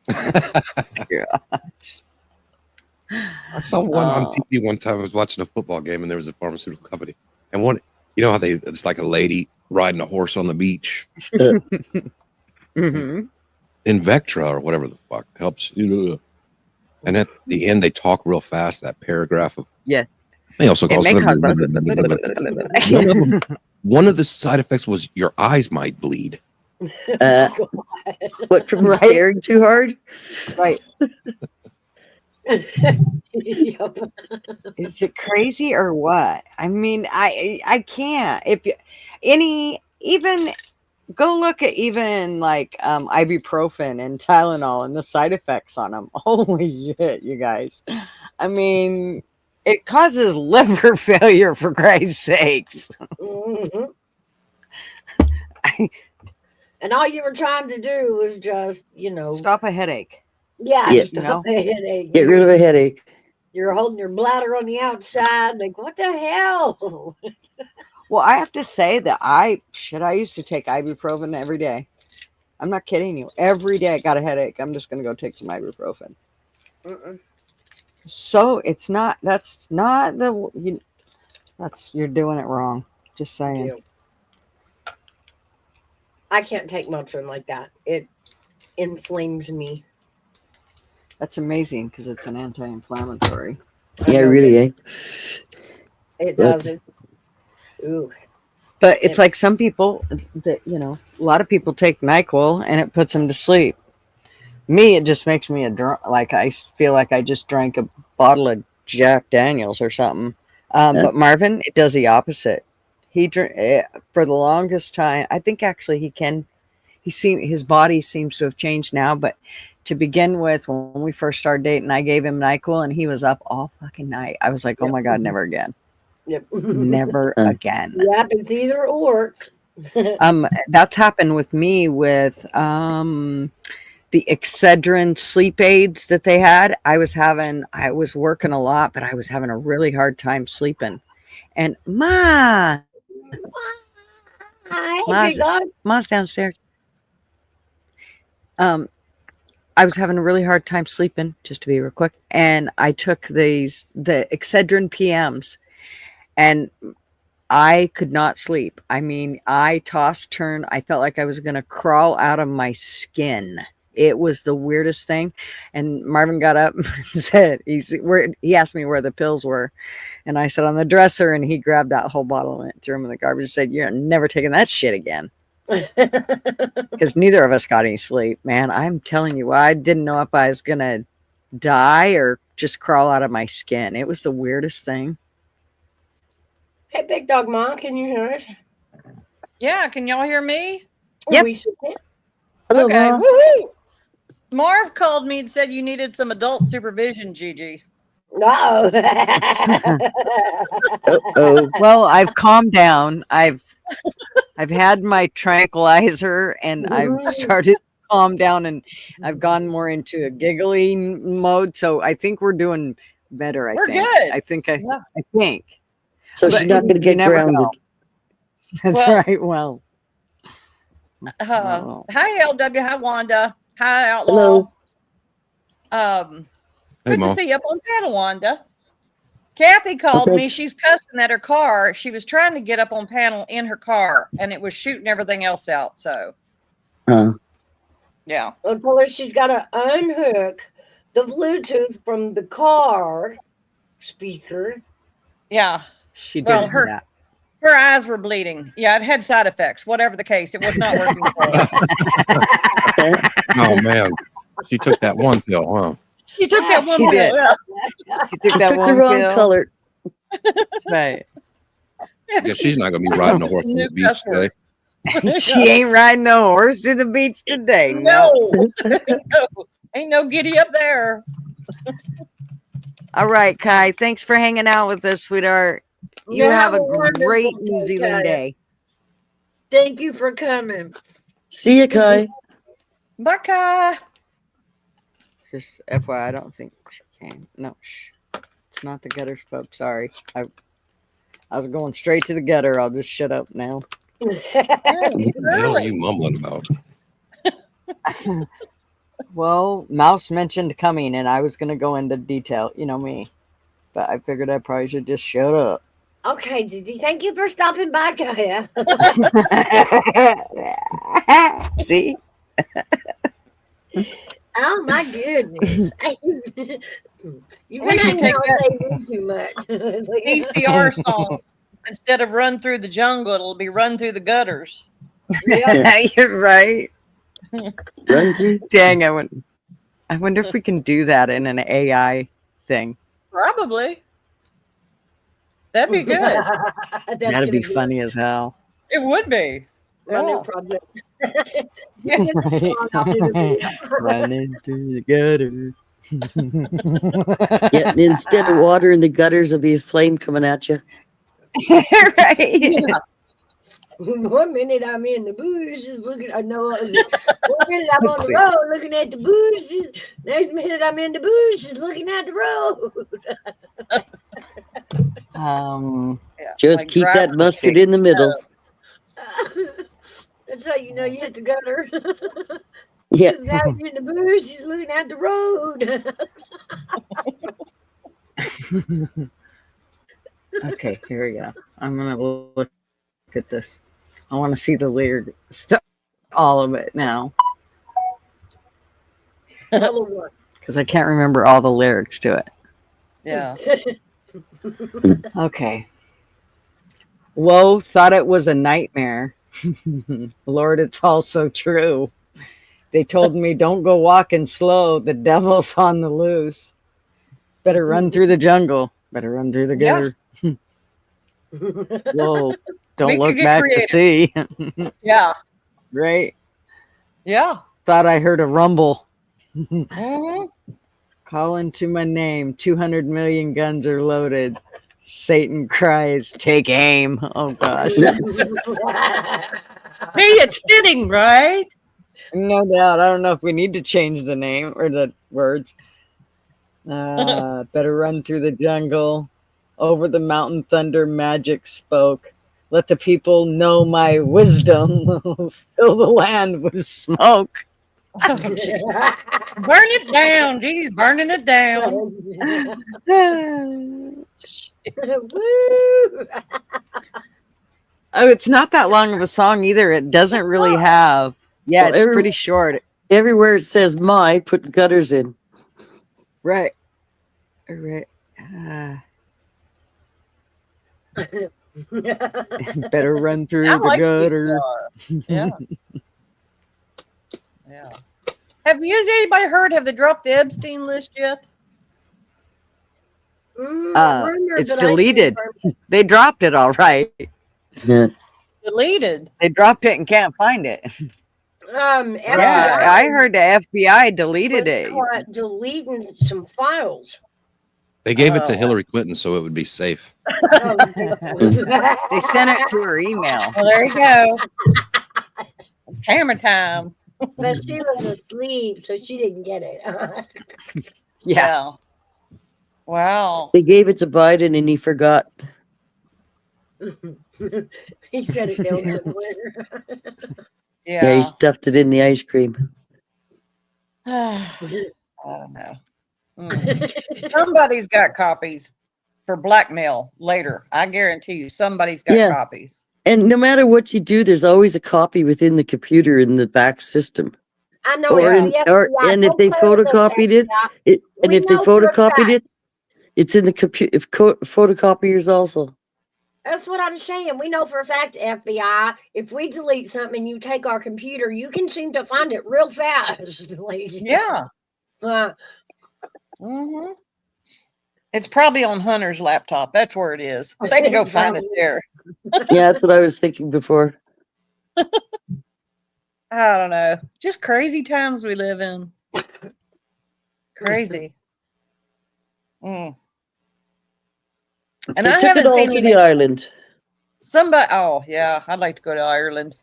I saw one on TV one time. I was watching a football game and there was a pharmaceutical company. And one, you know how it's like a lady riding a horse on the beach. Invectra or whatever the fuck helps you. And at the end, they talk real fast. That paragraph of They also cause one of the side effects was your eyes might bleed. What, from staring too hard? Right. Yep. Is it crazy or what? I mean, I can't. Even go look at even like ibuprofen and Tylenol and the side effects on them. Holy shit, you guys. I mean, it causes liver failure, for Christ's sakes. And all you were trying to do was just, stop a headache. Yeah, stop a headache. Get rid of a headache. You're holding your bladder on the outside. Like, what the hell? Well, I have to say that I used to take ibuprofen every day. I'm not kidding you. Every day I got a headache, I'm just going to go take some ibuprofen. So you're doing it wrong. Just saying. I can't take Motrin like that. It inflames me. That's amazing because it's an anti-inflammatory. Yeah, really, eh? It does. Ooh. But it's like some people that, a lot of people take NyQuil and it puts them to sleep. Me, it just makes me a drunk. Like I feel like I just drank a bottle of Jack Daniels or something. But Marvin, it does the opposite. He for the longest time. I think actually he can. His body seems to have changed now. But to begin with, when we first started dating, I gave him NyQuil, and he was up all fucking night. I was like, oh my god, never again, Yep. never again. Yep, it's either or. That's happened with me with the Excedrin sleep aids that they had. I was working a lot, but I was having a really hard time sleeping. And Hi, Ma's downstairs. I was having a really hard time sleeping, just to be real quick. And I took the Excedrin PMs, and I could not sleep. I mean, I tossed, turned. I felt like I was going to crawl out of my skin. It was the weirdest thing. And Marvin got up and said, he asked me where the pills were. And I said, on the dresser. And he grabbed that whole bottle and threw them in the garbage and said, you're never taking that shit again. Because neither of us got any sleep, man. I'm telling you, I didn't know if I was going to die or just crawl out of my skin. It was the weirdest thing. Hey, Big Dog Mom, can you hear us? Yeah, can y'all hear me? Yep. We sure can. Hello, Okay. Mom. Woo-hoo. Marv called me and said you needed some adult supervision, Gigi. No. Uh-oh. Well, I've calmed down. I've had my tranquilizer, and I've started to calm down, and I've gone more into a giggling mode. So I think we're doing better. We're think. good. I think. I Yeah. think. So she's But not going to you get never grounded. know. That's Well- right. Well, Hi, LW. Hi, Wanda. Hi, Outlaw. Hello. Hey, Good to Mom. see you up on panel, Wanda. Kathy called Okay. me. She's cussing at her car. She was trying to get up on panel in her car, and it was shooting everything else out. So, yeah. I told her she's got to unhook the Bluetooth from the car speaker. Yeah. she did Well, her that. her eyes were bleeding. Yeah, it had side effects. Whatever the case, it was not working for her. Oh man, she took that one pill, huh? She took that one She pill. did. Yeah. She took She that took the one wrong pill. color. That's right. Yeah, she's not gonna be riding a horse on the beach today. She ain't riding no horse to the beach today. No. No. Ain't no giddy up there. All right, Kai. Thanks for hanging out with us, sweetheart. You Yeah, have a wonderful great New day, Zealand Kai. day. Thank you for coming. See you, Kai. Baka. Just FYI, I don't think she came. No, it's not the gutter pub. Sorry. I was going straight to the gutter. I'll just shut up now. What the hell are you mumbling about? Well, Mouse mentioned coming, and I was going to go into detail. You know me. But I figured I probably should just shut up. Okay, Gigi, thank you for stopping by, Kaya. See? Oh my goodness. You've been We should hanging take out that with too much. PCR song. Instead of run through the jungle, it'll be run through the gutters. You're right. Run through. Dang, I wonder if we can do that in an AI thing. Probably. That'd be good. That'd be funny as hell. It would be. My new Oh. project. Run into the gutter. Yeah, and instead of water in the gutters, there'll be a flame coming at you. Right. One minute I'm in the bushes looking. I know what was it. One minute I'm on the road looking at the bushes. Next minute I'm in the bushes looking at the road. Yeah, Just like keep driving- that mustard in the middle. That's how you know you hit the gutter. Yeah. 'Cause now you're in the bushes looking at the road. Okay, here we go. I'm gonna look at this. I want to see the lyric stuff, all of it now, because I can't remember all the lyrics to it. Yeah. Okay. Woe thought it was a nightmare. Lord, it's all so true. They told me, don't go walking slow. The devil's on the loose. Better run through the jungle. Better run through the Yeah. gutter. Whoa. We Don't could look get back creative. to see. Yeah. Right? Yeah. Thought I heard a rumble. Mhm. Calling to my name. 200 million guns are loaded. Satan cries, take aim. Oh, gosh. Hey, it's fitting, right? No doubt. I don't know if we need to change the name or the words. Better run through the jungle. Over the mountain, thunder magic spoke. Let the people know my wisdom. Fill the land with smoke. Oh, gee. Burn it down. Geez, burning it down. Woo! Oh, it's not that long of a song either. It doesn't really have. Yeah, Well, it's pretty short. Everywhere it says my, put gutters in. Right. Right. Better run through I the like Steve gutter. Starr. Yeah. Yeah. Have anybody heard? Have they dropped the Epstein list yet? It's deleted. They dropped it all right. Yeah. Deleted. They dropped it and can't find it. Yeah, I heard the FBI deleted it. caught deleting some files. They gave it to Oh. Hillary Clinton so it would be safe. They sent it to her email. Well, there you go. Camera time. But she was asleep, so she didn't get it. Yeah. Wow. They gave it to Biden and he forgot. He said it down somewhere. Yeah, Yeah. he stuffed it in the ice cream. I don't know. Somebody's got copies for blackmail later. I guarantee you, somebody's got Yeah. copies. And no matter what you do, there's always a copy within the computer in the back system. I know Or, it's in, the or FBI. and if Don't they play with us, photocopied it, FBI. and We if they know for a photocopied fact. it, it's in the computer. Photocopiers also. That's what I'm saying. We know for a fact, FBI, if we delete something and you take our computer, you can seem to find it real fast. Like, Yeah. uh, hmm It's probably on Hunter's laptop. That's where it is. They can go find it there. Yeah, that's what I was thinking before. I don't know. Just crazy times we live in. Crazy. Mm. And They I took it haven't all seen to any, the island. somebody. Oh yeah, I'd like to go to Ireland.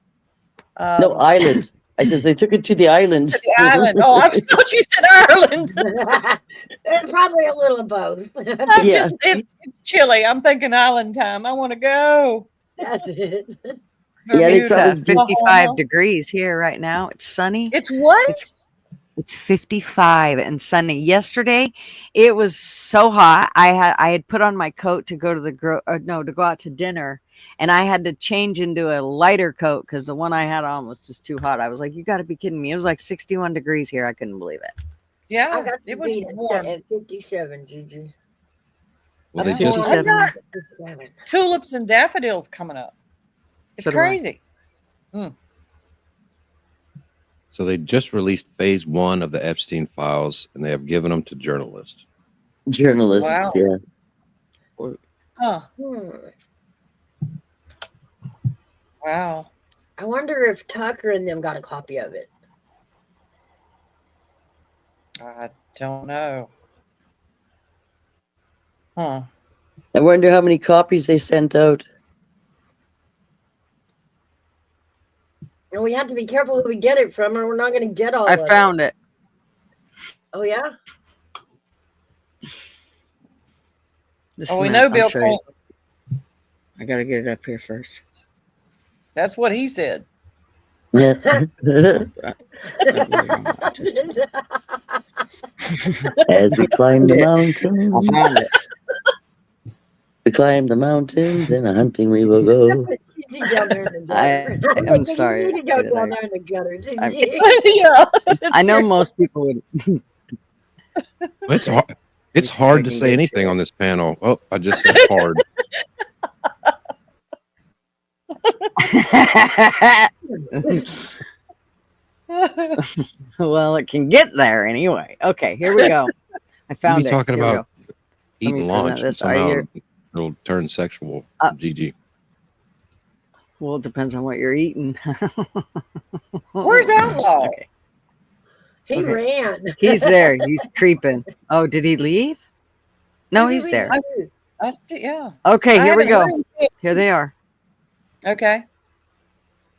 No, island. I says they took it to the island. To the island. Oh, I thought you said Ireland. probably a little of both. I'm Yeah. just, it's chilly. I'm thinking island time. I want to go. That's it. Yeah, they It's probably do. 55 degrees here right now. It's sunny. It's what? It's 55 and sunny. Yesterday, it was so hot. I had put on my coat to go to to go out to dinner, and I had to change into a lighter coat because the one I had on was just too hot. I was like, "You got to be kidding me!" It was like 61 degrees here. I couldn't believe it. I Yeah, got it to was beat warm. at 57, Gigi. Well, they Up just 57. got 57. Tulips and daffodils coming up. It's So do I. crazy. so they just released phase 1 of the Epstein files, and they have given them to journalists. Journalists, Wow. yeah. Huh. Hmm. Wow. I wonder if Tucker and them got a copy of it. I don't know. Huh. I wonder how many copies they sent out. And we have to be careful who we get it from, or we're not going to get all I of found it. Oh, yeah? Just Oh, a we minute. know I'll Bill show you. Clinton. I gotta get it up here first. That's what he said. Yeah. As we climb the I mountains, found it. we climb the mountains, and a hunting we will go. Gigi down there in the I gutter. am sorry. You need to go I did down that. there in the gutter, I'm- Gigi. Yeah. I know seriously. most people would. It's hard. It's hard to freaking say good anything shit. on this panel. Oh, I just said hard. Well, it can get there anyway. Okay, here we go. I You found be it. talking Here we about go. Let eating me present lunch and this. Are somehow you? it'll turn sexual. GG. Well, it depends on what you're eating. Where's Outlaw? Okay. He Okay. ran. He's there. He's creeping. Oh, did he leave? No, Where did he's we there. lose? Yeah. Okay, I here we haven't go. heard him yet. Here they are. Okay.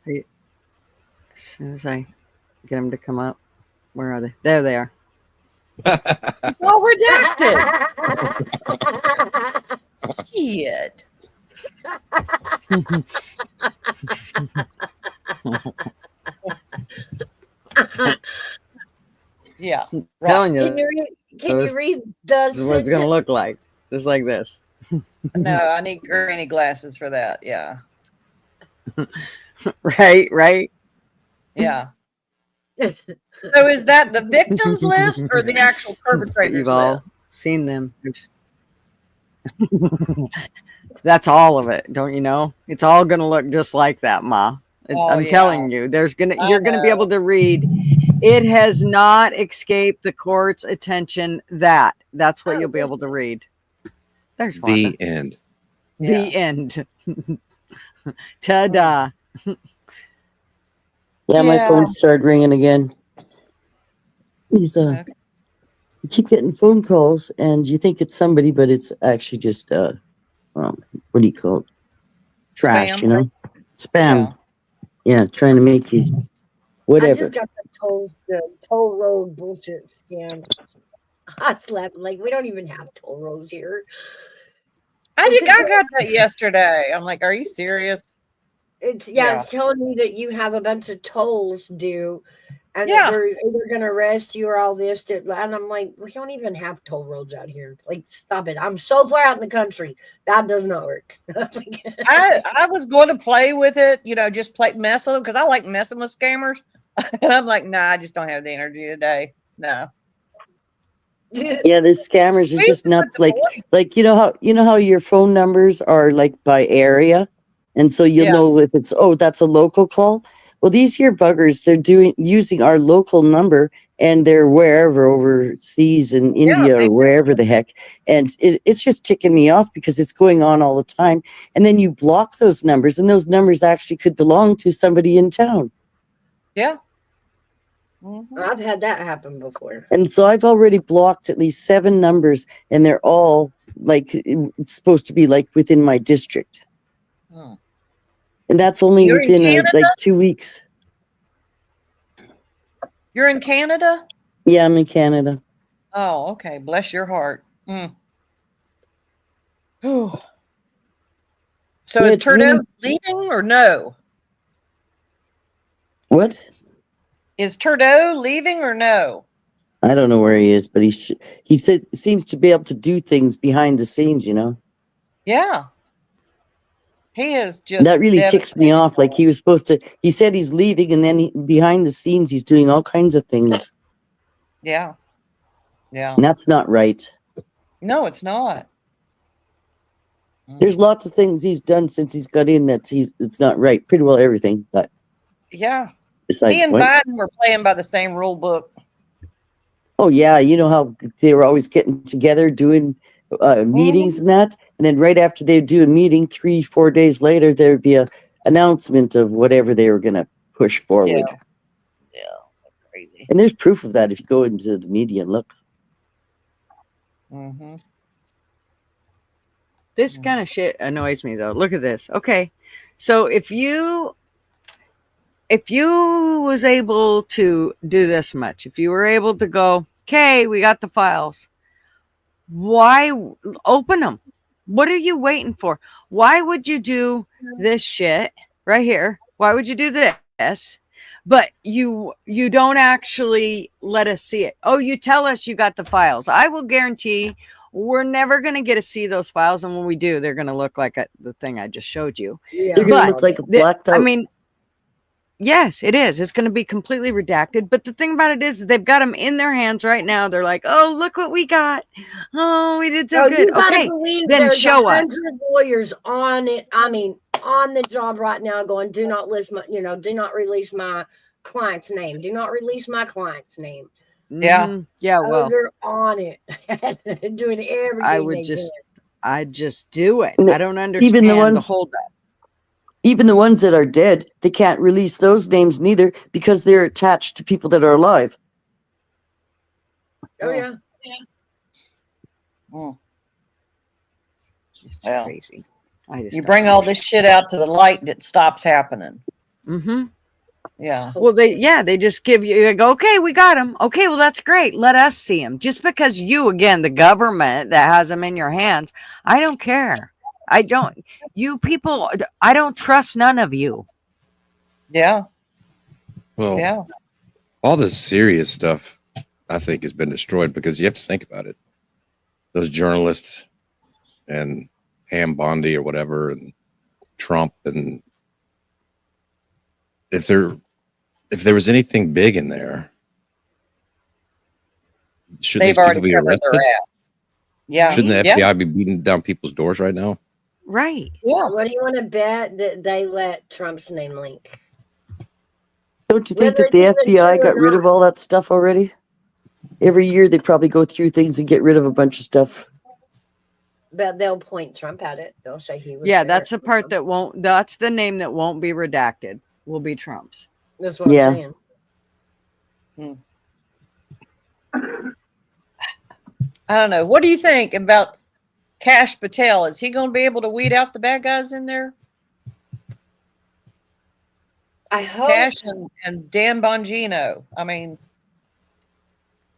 As soon as I get them to come up, where are they? There they are. Well, redacted. Shit. Yeah. I'm telling Can you, you read the this is what it's going to look like. Just like this. No, I need granny glasses for that. Yeah. Right. Yeah. So is that the victims list or the actual perpetrators You've all list? seen them. That's all of it, don't you know? It's all going to look just like that, Ma. Oh, I'm yeah. telling you, you're going to be able to read. It has not escaped the court's attention that that's what you'll be able to read. There's The Wanda. end. The end. Ta-da. Yeah, my Yeah. phone started ringing again. He's Okay. you keep getting phone calls, and you think it's somebody, but it's actually just what do you call it? Trash, Spam? you know? Spam. Yeah. Yeah, trying to make you I whatever. just got the toll road bullshit scam. I slept like we don't even have toll roads here. I got that yesterday. I'm like, are you serious? It's Yeah. it's telling me that you have a bunch of tolls due, and that Yeah. they're either going to arrest you or all this. And I'm like, we don't even have toll roads out here. Like, stop it! I'm so far out in the country that does not work. I was going to play with it, just mess with them because I like messing with scammers. And I'm like, nah, I just don't have the energy today. No. Yeah, the scammers are We just used to put nuts. the boys- Like you know how your phone numbers are like by area, and so you'll Yeah. know if it's that's a local call. Well, these here buggers, they're using our local number, and they're wherever overseas in India they or do. wherever the heck, and it's just ticking me off because it's going on all the time. And then you block those numbers, and those numbers actually could belong to somebody in town. Yeah. Mhm. I've had that happen before. And so I've already blocked at least 7 numbers, and they're all like it's supposed to be like within my district. Hmm. And that's only You're in within Canada? like 2 weeks. You're in Canada? Yeah, I'm in Canada. Oh, okay. Bless your heart. Mm. Whew. So Yeah, is it's Trudeau really- leaving or no? What? Is Trudeau leaving or no? I don't know where he is, but he seems to be able to do things behind the scenes, you know. Yeah. He is just That really ticks me devastated. off. Like he said he's leaving, and then behind the scenes he's doing all kinds of things. Yeah. Yeah. And that's not right. No, it's not. There's lots of things he's done since he's got in that it's not right. Pretty well everything, but Yeah. besides He and what? Biden were playing by the same rule book. Oh yeah, you know how they were always getting together doing meetings and that, and then right after they'd do a meeting, 3-4 days later, there'd be a announcement of whatever they were going to push forward. Yeah. Crazy. And there's proof of that if you go into the media and look. Mm-hmm. This kind of shit annoys me though. Look at this. Okay. So if you was able to do this much, if you were able to go, okay, we got the files. Why open them? What are you waiting for? Why would you do this shit right here? Why would you do this? But you don't actually let us see it. Oh, you tell us you got the files. I will guarantee we're never going to get to see those files. And when we do, they're going to look like the thing I just showed you. Yeah. They're going to look like a blacked out. I mean, yes, it is. It's going to be completely redacted. But the thing about it is they've got them in their hands right now. They're like, oh, look what we got. Oh, we did so good. You gotta Okay, believe then there's show us. 100 lawyers on it. I mean, on the job right now, going, do not list my, do not release my client's name. Do not release my client's name. Yeah. Mhm. Yeah, Oh, well, they're on it, doing I everything would they just can. I'd just do it. And I don't even the understand the ones, holdup. even the ones that are dead, they can't release those names neither because they're attached to people that are alive. Oh yeah. Mm. It's Well, crazy. I just you don't bring all understand. this shit out to the light and it stops happening. Mm-hmm. Yeah. Well, they just give you, they go, okay, we got him. Okay, well, that's great. Let us see him. Just because you, again, the government that has them in your hands, I don't care. I don't, you people, I don't trust none of you. Yeah. Well, Yeah. all the serious stuff, I think, has been destroyed because you have to think about it. Those journalists and Ham Bondi or whatever, and Trump, and if there was anything big in there, shouldn't They've these people already be covered arrested? their ass. Yeah. Shouldn't the Yeah. FBI be beating down people's doors right now? Right. Yeah. What do you want to bet that they let Trump's name leak? Don't you think Whether that the it's even FBI true or got rid not, of all that stuff already? Every year they probably go through things and get rid of a bunch of stuff. but they'll point Trump at it. They'll say he was Yeah, there. that's the part that won't, that's the name that won't be redacted, will be Trump's. That's what Yeah. I'm saying. I don't know. What do you think about Cash Patel? Is he going to be able to weed out the bad guys in there? I hope. Cash and Dan Bongino. I mean,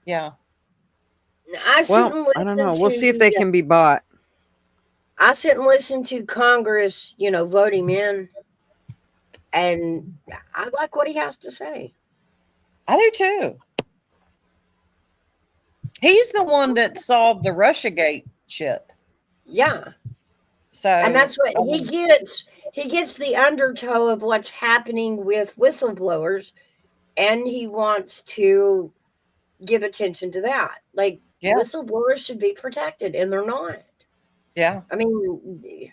yeah. I shouldn't Well, listen I don't know. We'll see if they to, can be bought. I shouldn't listen to Congress, vote him in. And I like what he has to say. I do too. He's the one that solved the Russiagate shit. Yeah. So, And that's what he gets. He gets the undertow of what's happening with whistleblowers, and he wants to give attention to that. Like, Yeah. whistleblowers should be protected, and they're not. Yeah. I mean,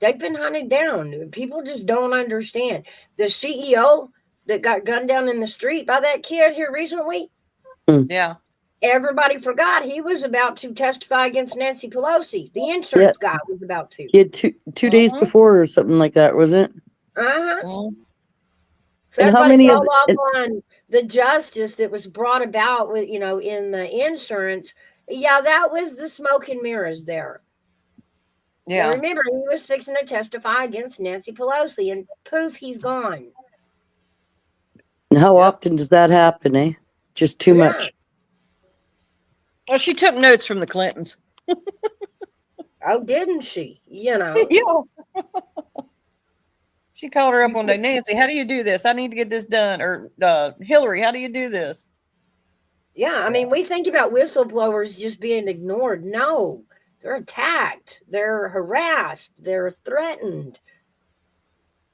they've been hunted down. People just don't understand. The CEO that got gunned down in the street by that kid here recently, Yeah. everybody forgot he was about to testify against Nancy Pelosi. The insurance guy was about to. He had two days before or something like that, wasn't it? Uh-huh. Mhm. So And how everybody's many of all off and- on the justice that was brought about with, in the insurance. Yeah, that was the smoke and mirrors there. Now, Yeah. remember, he was fixing to testify against Nancy Pelosi, and poof, he's gone. And how often does that happen, eh? Just too much. Well, she took notes from the Clintons. Oh, didn't she? Yeah. She called her up one day. Nancy, how do you do this? I need to get this done. Or Hillary, how do you do this? Yeah, I mean, we think about whistleblowers just being ignored. No, they're attacked. They're harassed. They're threatened.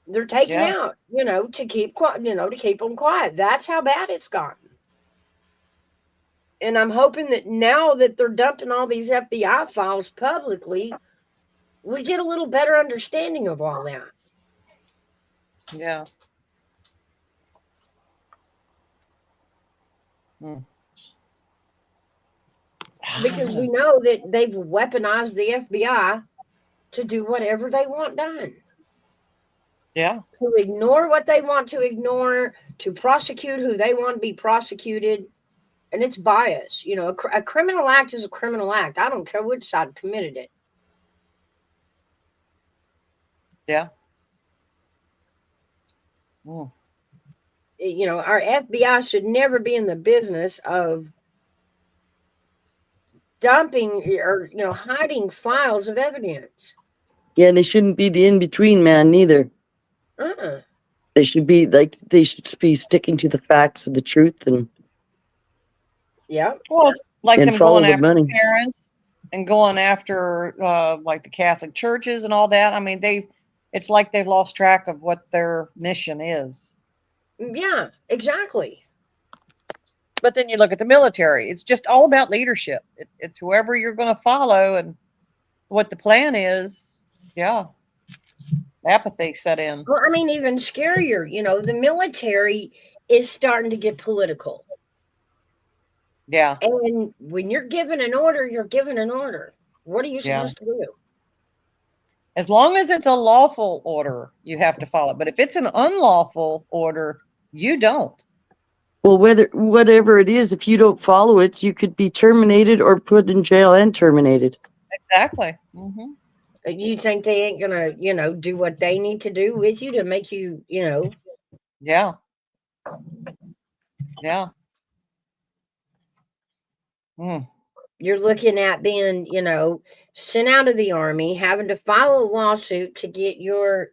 They're taken Yeah. out, to keep quiet, to keep them quiet. That's how bad it's gotten. And I'm hoping that now that they're dumping all these FBI files publicly, we get a little better understanding of all that. Yeah. Hmm. Because we know that they've weaponized the FBI to do whatever they want done. Yeah. To ignore what they want to ignore, to prosecute who they want to be prosecuted. And it's bias. A criminal act is a criminal act. I don't care which side committed it. Yeah. Mm. Our FBI should never be in the business of dumping or, hiding files of evidence. Yeah, they shouldn't be the in-between man neither. They should be they should be sticking to the facts and the truth and Yeah. Well, it's like and them follow going the after money. parents and going after like the Catholic churches and all that. I mean, it's like they've lost track of what their mission is. Yeah, exactly. But then you look at the military, it's just all about leadership. It's whoever you're going to follow and what the plan is. Yeah. Apathy set in. Well, I mean, even scarier, the military is starting to get political. Yeah. And when you're given an order, you're given an order. What are you Yeah. supposed to do? As long as it's a lawful order, you have to follow it. But if it's an unlawful order, you don't. Well, whatever it is, if you don't follow it, you could be terminated or put in jail and terminated. Exactly. Mm-hmm. You think they ain't gonna, do what they need to do with you to make you, Yeah. Yeah. Mm. You're looking at being, sent out of the army, having to file a lawsuit to get your,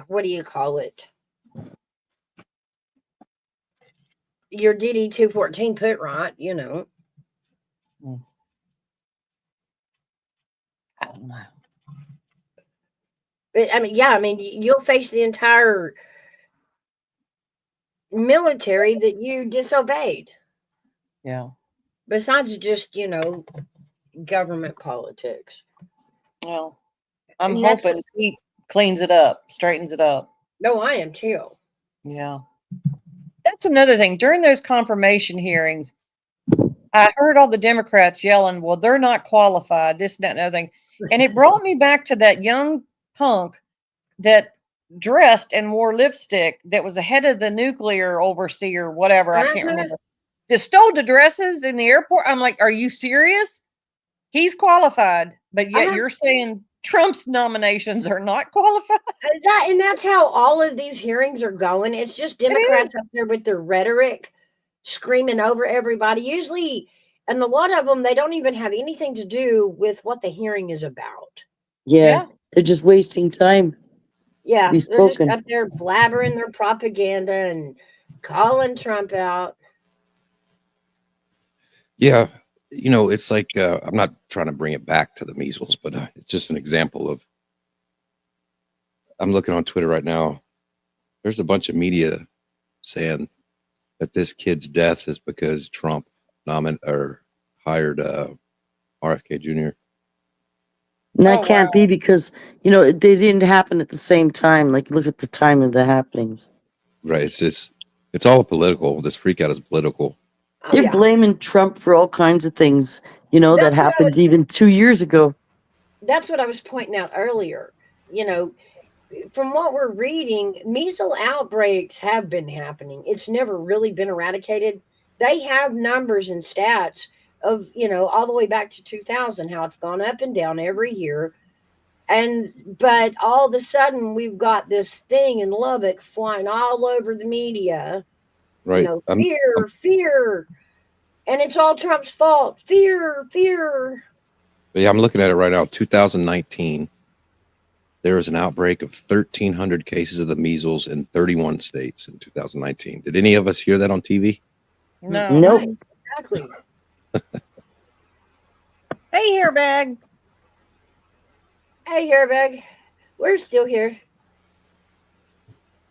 what do you call it? Your DD 214 put right, Mm. But you'll face the entire military that you disobeyed. Yeah. Besides just, government politics. Well, I'm And that's hoping he cleans it up, straightens it up. No, I am too. Yeah. That's another thing. During those confirmation hearings, I heard all the Democrats yelling, well, they're not qualified, this, that, and the other thing. And it brought me back to that young punk that dressed and wore lipstick that was the head of the nuclear overseer, whatever, I can't remember. That stole the dresses in the airport. I'm like, are you serious? He's qualified, but yet you're saying Trump's nominations are not qualified? And that's how all of these hearings are going. It's just Democrats up there with their rhetoric screaming over everybody. Usually, and a lot of them, they don't even have anything to do with what the hearing is about. Yeah. They're just wasting time. Yeah, Be they're just spoken. up there blabbering their propaganda and calling Trump out. Yeah, it's like I'm not trying to bring it back to the measles, but it's just an example of. I'm looking on Twitter right now. There's a bunch of media saying that this kid's death is because Trump hired RFK Jr. And that can't be because, they didn't happen at the same time. Like, look at the time of the happenings. Right. It's all political. This freak out is political. They're blaming Trump for all kinds of things, that happened even 2 years ago. That's what I was pointing out earlier. From what we're reading, measles outbreaks have been happening. It's never really been eradicated. They have numbers and stats of, all the way back to 2000, how it's gone up and down every year. But all of a sudden, we've got this thing in Lubbock flying all over the media. Right. Fear. And it's all Trump's fault. Fear. Yeah, I'm looking at it right now. 2019, there was an outbreak of 1,300 cases of the measles in 31 states in 2019. Did any of us hear that on TV? No. Nope. Exactly. Hey, Hairbag. Hey, Hairbag. We're still here.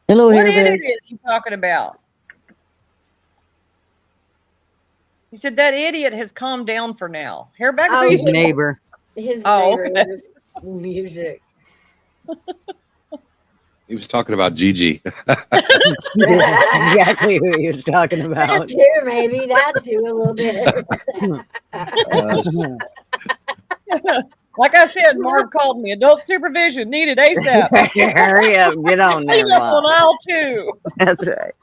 Hello, What Hairbag. idiot is he talking about? He said that idiot has calmed down for now. Hairbag, Oh, who His you- neighbor. His Oh, neighbor okay. was music. He was talking about Gigi. That's exactly who he was talking That about. too, maybe. That too, a little bit. Like I said, Mark called me. Adult supervision needed ASAP. Hurry up, get on there, Clean up on Bob. aisle 2. That's right.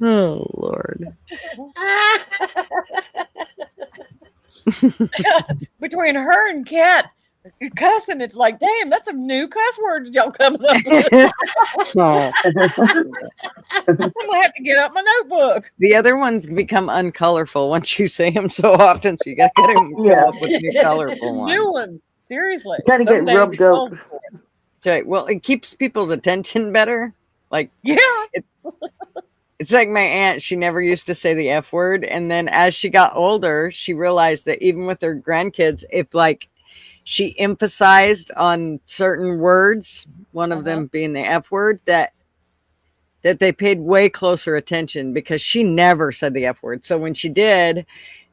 Oh Lord. Between her and Kat cussing, it's like, damn, that's some new cuss words y'all coming up with. Oh. I'm gonna have to get out my notebook. The other ones become uncolorful once you say them so often, so you gotta get them up with new colorful ones. New ones. Seriously. Gotta get Some days rubbed it out. calls for it. That's right. Well, it keeps people's attention better. Like Yeah. it's like my aunt, she never used to say the F word. And then as she got older, she realized that even with her grandkids, if like she emphasized on certain words, one of them being the F word, that they paid way closer attention because she never said the F word. So when she did,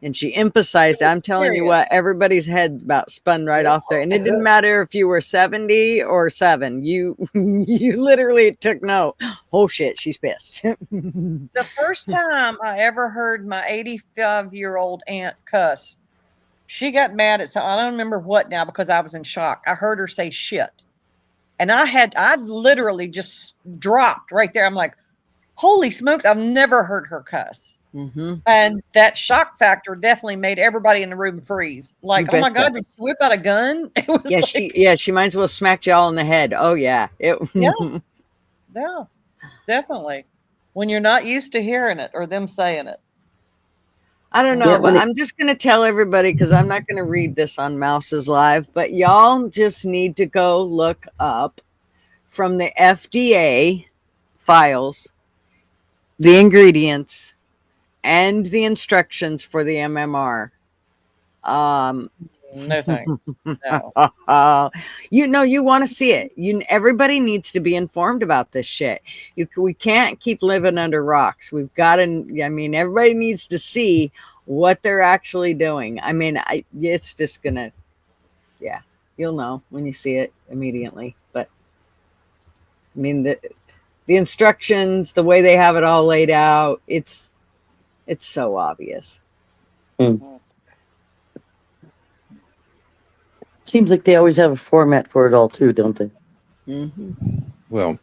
And she emphasized, I'm telling you what, serious. everybody's head about spun right off there. And it didn't matter if you were 70 or 7. You you literally took note. Oh shit, she's pissed. The first time I ever heard my 85-year-old aunt cuss, she got mad at I don't remember what now because I was in shock. I heard her say shit. And I literally just dropped right there. I'm like, holy smokes, I've never heard her cuss. Mm-hmm. And that shock factor definitely made everybody in the room freeze. Like, oh my God, did she whip out a gun? It was she might as well smack y'all in the head. Oh yeah. Yeah, definitely. When you're not used to hearing it or them saying it. I don't know, but I'm just going to tell everybody because I'm not going to read this on Mouse's Live, but y'all just need to go look up from the FDA files the ingredients and the instructions for the MMR. No thanks. No. You want to see it. Everybody needs to be informed about this shit. We can't keep living under rocks. We've got to. I mean, everybody needs to see what they're actually doing. I mean, it's just gonna. Yeah, you'll know when you see it immediately. But I mean, the instructions, the way they have it all laid out, it's so obvious. Seems like they always have a format for it all too, don't they? Mm-hmm. Well,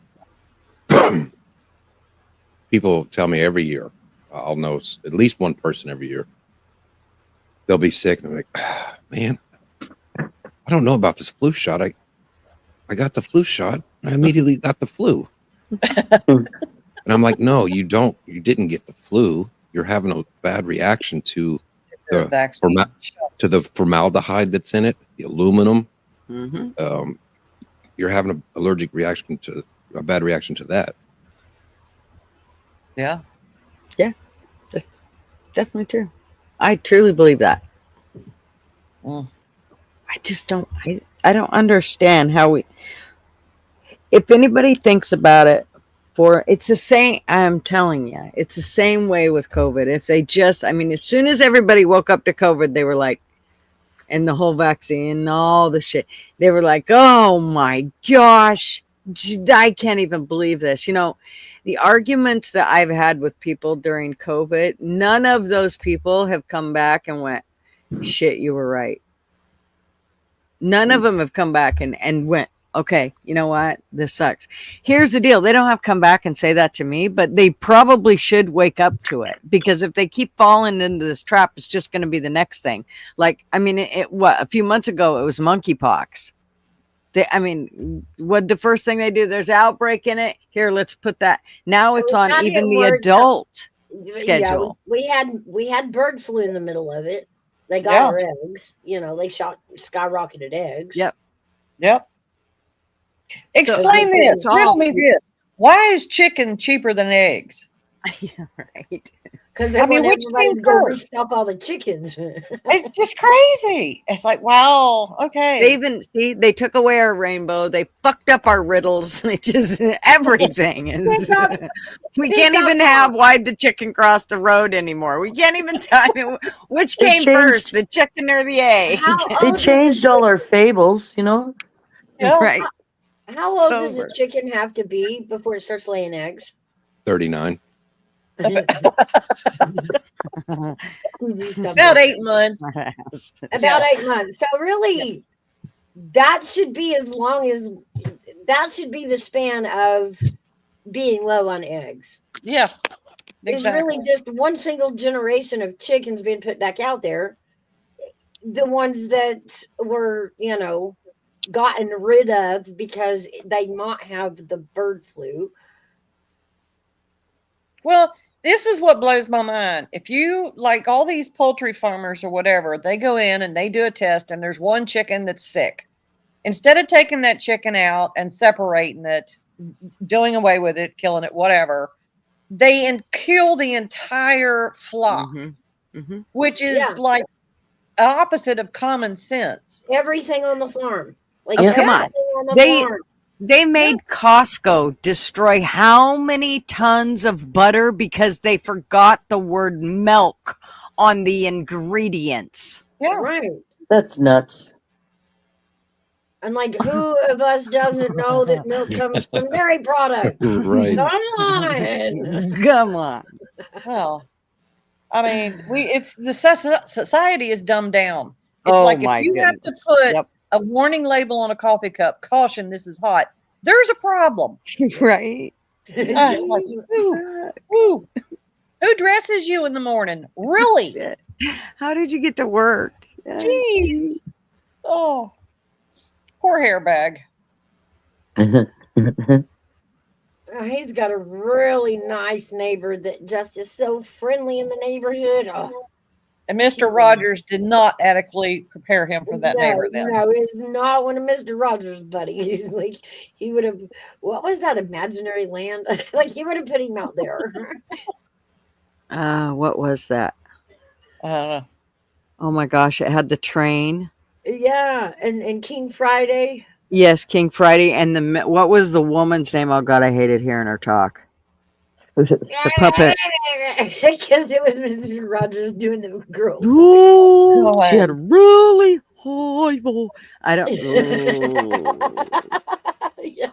people tell me every year, I'll know at least one person every year. They'll be sick and they're like, man, I don't know about this flu shot. I got the flu shot. I immediately got the flu. And I'm like, no, you don't. You didn't get the flu. You're having a bad reaction to the formaldehyde that's in it, the aluminum. Mm-hmm. You're having an allergic reaction to a bad reaction to that. Yeah. Yeah, that's definitely true. I truly believe that. I just don't. I don't understand how if anybody thinks about it, it's the same. I'm telling you, it's the same way with COVID. If they just, I mean, as soon as everybody woke up to COVID, they were like, and the whole vaccine and all the shit, they were like, oh my gosh, I can't even believe this. The arguments that I've had with people during COVID, none of those people have come back and went, shit, you were right. None of them have come back and went, okay, you know what? This sucks. Here's the deal. They don't have to come back and say that to me, but they probably should wake up to it, because if they keep falling into this trap, it's just going to be the next thing. Like, I mean, a few months ago, it was monkeypox. What the first thing they do, there's an outbreak in it. Here, let's put that. Now it's on even the adult schedule. Yeah, we had bird flu in the middle of it. They got our eggs. They skyrocketed eggs. Yep. Explain this. Riddle me this. Why is chicken cheaper than eggs? Yeah, right. Because they want everybody to go restock all the chickens. It's just crazy. It's like, wow, okay. They took away our rainbow. They fucked up our riddles. They just, everything is. We can't even have why'd the chicken cross the road anymore. We can't even tell which came first, the chicken or the egg. They changed all our fables, Yeah. Right. How old does a chicken have to be before it starts laying eggs? 39. About 8 months. About 8 months. So really, that should be the span of being low on eggs. Yeah. Exactly. It's really just one single generation of chickens being put back out there. The ones that were, gotten rid of because they might have the bird flu. Well, this is what blows my mind. If you, like all these poultry farmers or whatever, they go in and they do a test and there's one chicken that's sick. Instead of taking that chicken out and separating it, doing away with it, killing it, whatever, they kill the entire flock, which is like opposite of common sense. Everything on the farm. Come on. They made Costco destroy how many tons of butter because they forgot the word milk on the ingredients. Yeah. Right. That's nuts. And like, who of us doesn't know that milk comes from dairy products? Right. Come on. Come on. Well, I mean, it's the society is dumbed down. It's Oh like my if you have to goodness. put Yep. a warning label on a coffee cup, caution, this is hot. There's a problem. Right. It's like, who dresses you in the morning? Really? Shit. How did you get to work? Jeez. Oh, poor hairbag. He's got a really nice neighbor that just is so friendly in the neighborhood. Oh, And Mr. Rogers did not adequately prepare him for that neighbor then. No, it's not one of Mr. Rogers' buddies. Like, he would have, what was that, imaginary land? Like, he would have put him out there. What was that? I don't know. Oh my gosh, it had the train. Yeah, and King Friday. Yes, King Friday. And what was the woman's name? Oh God, I hated hearing her talk. The puppet. Because it was Mr. Rogers doing the girl. Ooh, she had really high voice. I don't. Yeah.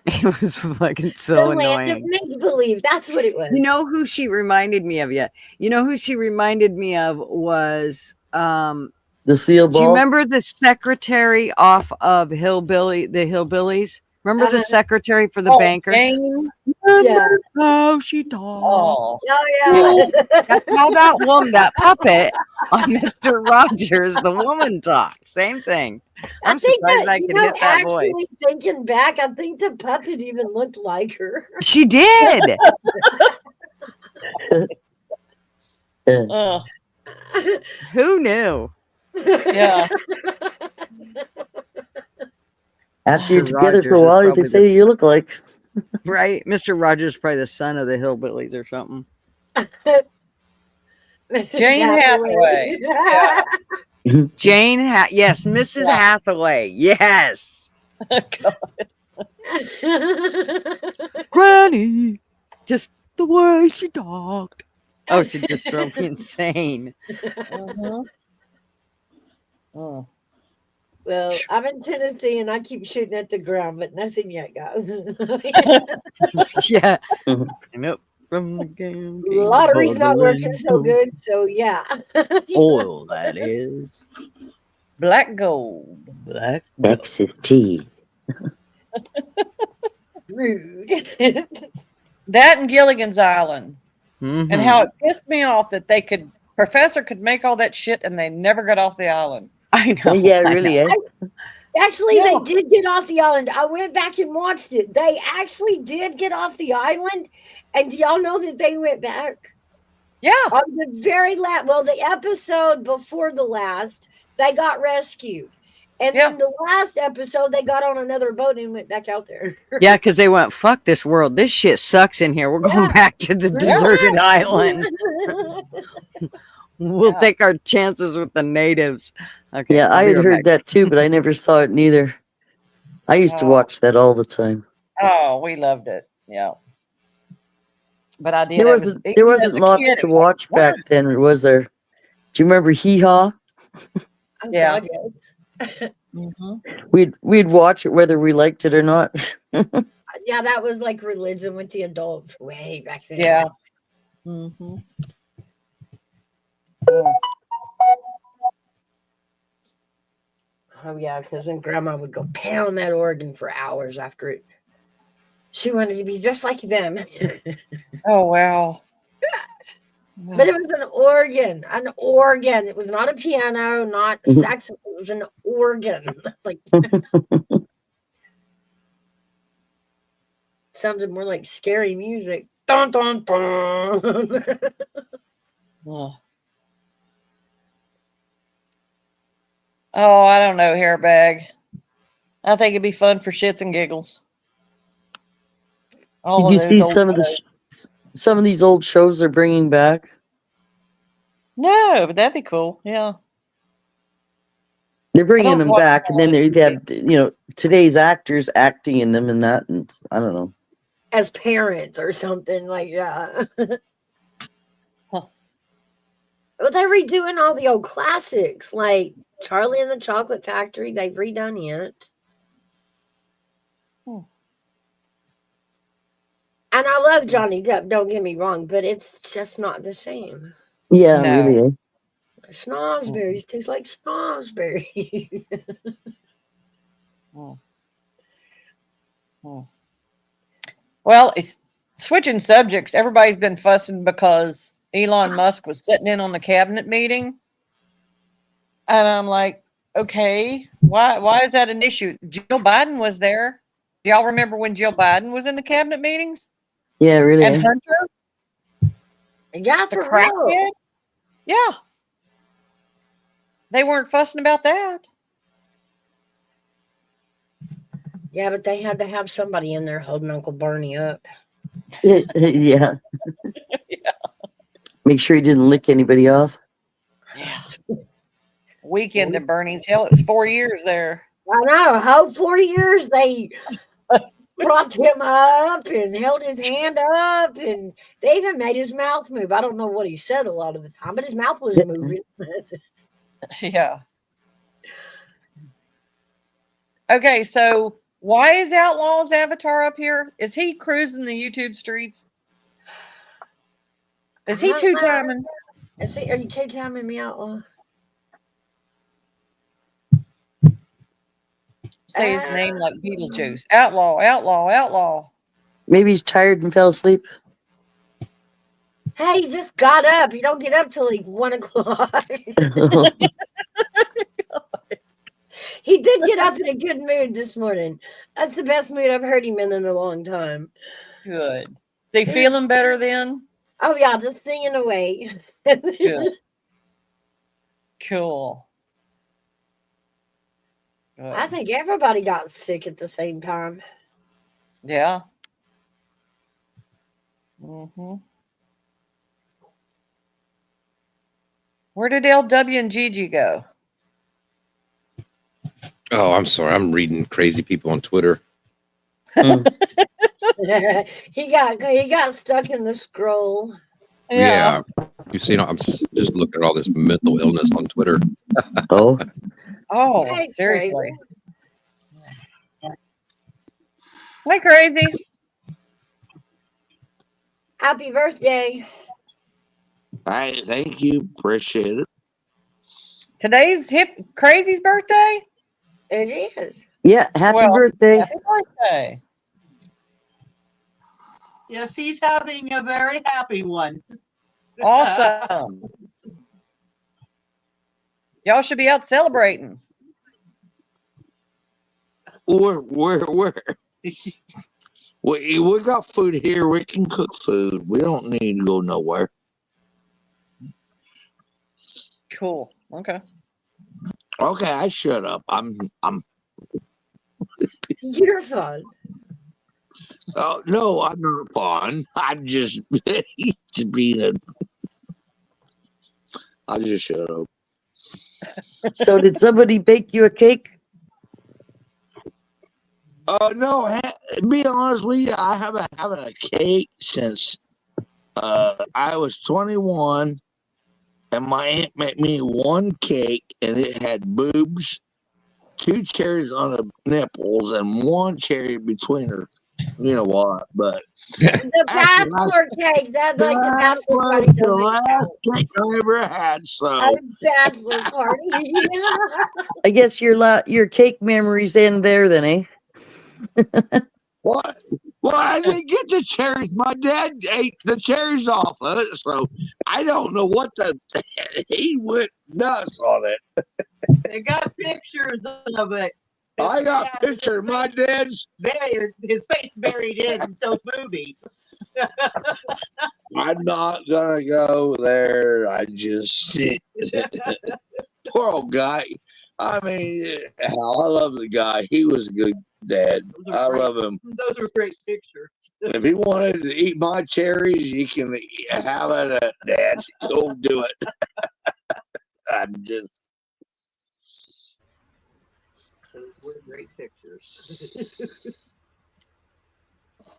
It was fucking so The land of annoying. make believe. That's what it was. You know who she reminded me of? Yet. You know who she reminded me of was The seal do you ball. remember the secretary off of the Hillbillies? Remember the secretary for the banker? Jane? Yeah. Oh, she talked. Oh. Oh, yeah. That's how that woman, that puppet on Mr. Rogers, the woman talk. Same thing. I'm think surprised that, I you could know, hit that actually voice. thinking back, I think the puppet even looked like her. She did. Who knew? Yeah. After you're Mr. together for a Rogers is while, they probably say the you look like. Right? Mr. Rogers is probably the son of the Hillbillies or something. Mrs. Jane Hathaway. Yeah. Jane, yes, Mrs. Yeah. Hathaway, yes. God. Granny, just the way she talked. Oh, she just drove me insane. Mhm. Oh. Well, I'm in Tennessee and I keep shooting at the ground, but nothing yet, guys. Yeah. Mhm. And up from the game. Lottery's not working so good, so yeah. Oil, that is. Black gold. Black. Exit T. Rude. That and Gilligan's Island. Mhm. And how it pissed me off that Professor could make all that shit and they never got off the island. I know. Yeah, I really. know. Eh? Actually, Yeah. they did get off the island. I went back and watched it. They actually did get off the island. And do y'all know that they went back? Yeah. On the very last, well, the episode before the last, they got rescued. And Yeah. then the last episode, they got on another boat and went back out there. Yeah, because they went, fuck this world. This shit sucks in here. We're going Yeah. back to the deserted island. We'll Yeah. take our chances with the natives. Okay. Yeah, I'll I be had right heard back. that too, but I never saw it neither. I used to Oh. watch that all the time. Oh, we loved it. Yeah. But I did. There I was- wasn't even as a lots kid, to it was like, watch back what? then, was there? Do you remember Hee Haw? Oh, Yeah. God, yes. Mhm. We'd watch it whether we liked it or not. Yeah, that was like religion with the adults way back then. Yeah. Mm-hmm. Oh yeah, because then Grandma would go pound that organ for hours after it. She wanted to be just like them. Oh, wow. But it was an organ, an organ. It was not a piano, not a saxophone. It was an organ. Like sounded more like scary music. Dun, dun, dun. Oh, I don't know, hairbag. I think it'd be fun for shits and giggles. All Did of you those see old some of the some of these old shows they're bringing back? No, but that'd be cool. Yeah. They're bringing don't them watch back, and then they reality have today's actors acting in them and that, and I don't know. As parents or something like that. Well, they're redoing all the old classics like Charlie and the Chocolate Factory. They've redone it. Hmm. And I love Johnny Depp, don't get me wrong, but it's just not the same. Yeah, No. really. Snozberries taste like snozberries. Hmm. Hmm. Well, it's switching subjects. Everybody's been fussing because Elon Musk was sitting in on the cabinet meeting. And I'm like, okay, why is that an issue? Jill Biden was there. Do y'all remember when Jill Biden was in the cabinet meetings? Yeah, really. And Hunter, Yeah, the for real. crackhead? Yeah. They weren't fussing about that. Yeah, but they had to have somebody in there holding Uncle Bernie up. Yeah. Make sure he didn't lick anybody off. Yeah. Weekend at Bernie's. Hell, it was 4 years there. I know. How 4 years they propped him up and held his hand up, and they even made his mouth move. I don't know what he said a lot of the time, but his mouth was moving. Yeah. Okay, so why is Outlaw's avatar up here? Is he cruising the YouTube streets? Is he two-timing? Are you two-timing me, Outlaw? Say his name like Beetlejuice. Outlaw, outlaw, outlaw. Maybe he's tired and fell asleep. Hey, he just got up. You don't get up till like 1 o'clock. He did get up in a good mood this morning. That's the best mood I've heard him in a long time. Good. They feeling better then? Oh yeah, just singing away. Good. Cool. Good. I think everybody got sick at the same time. Yeah. Mm-hmm. Where did LW and Gigi go? Oh, I'm sorry. I'm reading crazy people on Twitter. he got stuck in the scroll. Yeah. You've seen, I'm just looking at all this mental illness on Twitter. Oh. Oh, Hey, seriously. Hi, crazy. Happy birthday. I thank you. Appreciate it. Today's Crazy's birthday? It is. Yeah, happy birthday. Happy birthday. Yes, he's having a very happy one. Awesome. Y'all should be out celebrating. Where? We got food here. We can cook food. We don't need to go nowhere. Cool. Okay. Okay, I shut up. I'm. You're fun. Oh no, I'm not fun. I'm just being a. I'll just shut up. So did somebody bake you a cake? No. Be honest with you, I haven't having a cake since I was 21, and my aunt made me one cake, and it had boobs, 2 cherries on the nipples, and 1 cherry between her. You know what? But The bachelor cake. That's like the bachelor party. the last cake I ever had. So A bachelor party. I guess your cake memories end there then, eh? what? Well, I didn't get the cherries. My dad ate the cherries off of it, so I don't know what he went nuts on it. They got pictures of it. I got picture of my dad's. His face buried in those movies. I'm not gonna go there. I just poor old guy. I mean, hell, I love the guy. He was a good dad. I love him. Those are great pictures. If he wanted to eat my cherries, he can have it at Dad. Go do it. I'm just. Those were great pictures.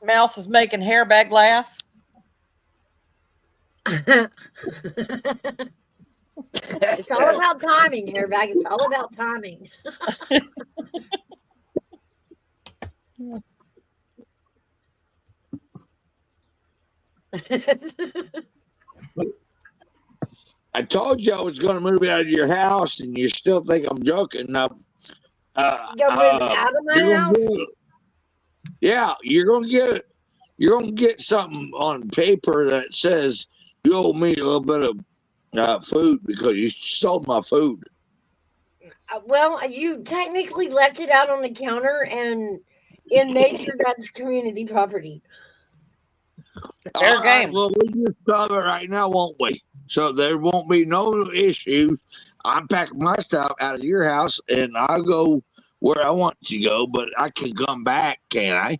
Mouse is making Hairbag laugh. It's all about timing, Airbag. It's all about timing. I told you I was going to move out of your house, and you still think I'm joking. You're moving out of my you're house? gonna yeah, you're gonna get it. You're gonna get something on paper that says you owe me a little bit of food because you stole my food. Well, you technically left it out on the counter, and in nature, that's community property. Fair All right, game. well, we just stop it right now, won't we? So there won't be no issues. I'm packing my stuff out of your house, and I'll go where I want to go, but I can come back, can I?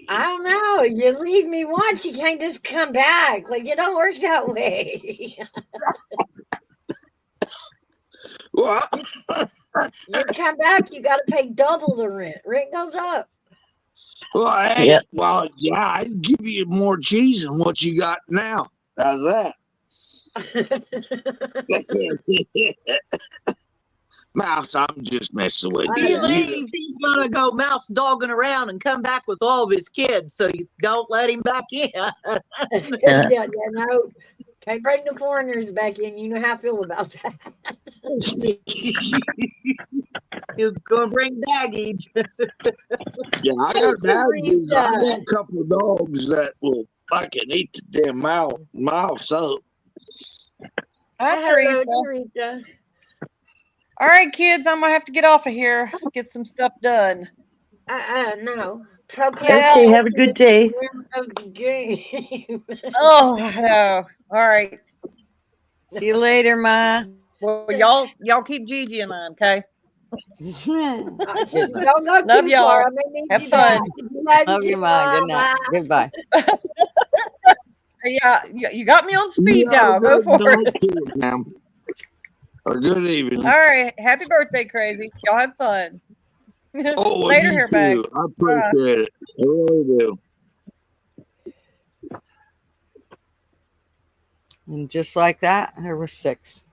I don't know. You leave me once, you can't just come back. Like, it don't work that way. Well, You come back, you got to pay double the rent. Rent goes up. well, hey, Yeah. well, yeah, I'd give you more cheese than what you got now. How's that? Mouse, I'm just messing with He you. leaves, he's gonna go mouse dogging around and come back with all of his kids, so you don't let him back in. Yeah, no, can't bring the foreigners back in. You know how I feel about that. You're gonna bring baggage. Yeah, I got baggages. I got a couple of dogs that will fucking eat the damn mouse up. Hi, Hello, Teresa. Teresa. All right, kids, I'm gonna have to get off of here. Get some stuff done. No. Okay, have a good day. Of the game. Oh, I know. All right. See you later, Ma. Well, y'all keep Gigi in line, okay? Don't go Love too y'all. far. I may need Have you fun. back. Love you, Ma. Good night. Goodbye. Yeah, you got me on speed You have dial. a Go good for night it. too, ma'am. Or good evening. All right. Happy birthday, Crazy. Y'all have fun. Oh, well, Later, you here, bag. too. I appreciate it. I really do. And just like that, there were 6.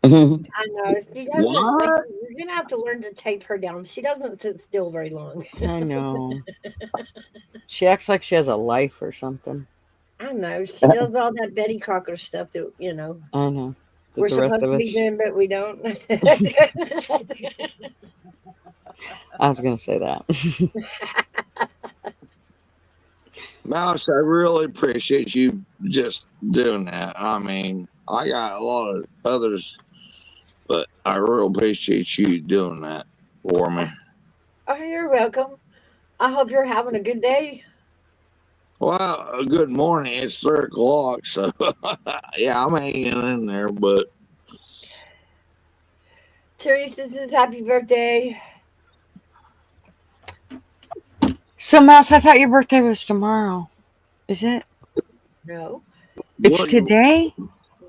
I know. She doesn't. What? You're going to have to learn to tape her down. She doesn't sit still very long. I know. She acts like she has a life or something. I know. She does all that Betty Crocker stuff that, I know. That we're the rest supposed of to be us- doing, but we don't. I was going to say that. Mouse, I really appreciate you just doing that. I mean, I got a lot of others, but I really appreciate you doing that for me. Oh, you're welcome. I hope you're having a good day. Well, good morning. It's 3 o'clock, so yeah, I'm hanging in there, but Teresa says happy birthday. So, Mouse, I thought your birthday was tomorrow. Is it? No, It's what- today?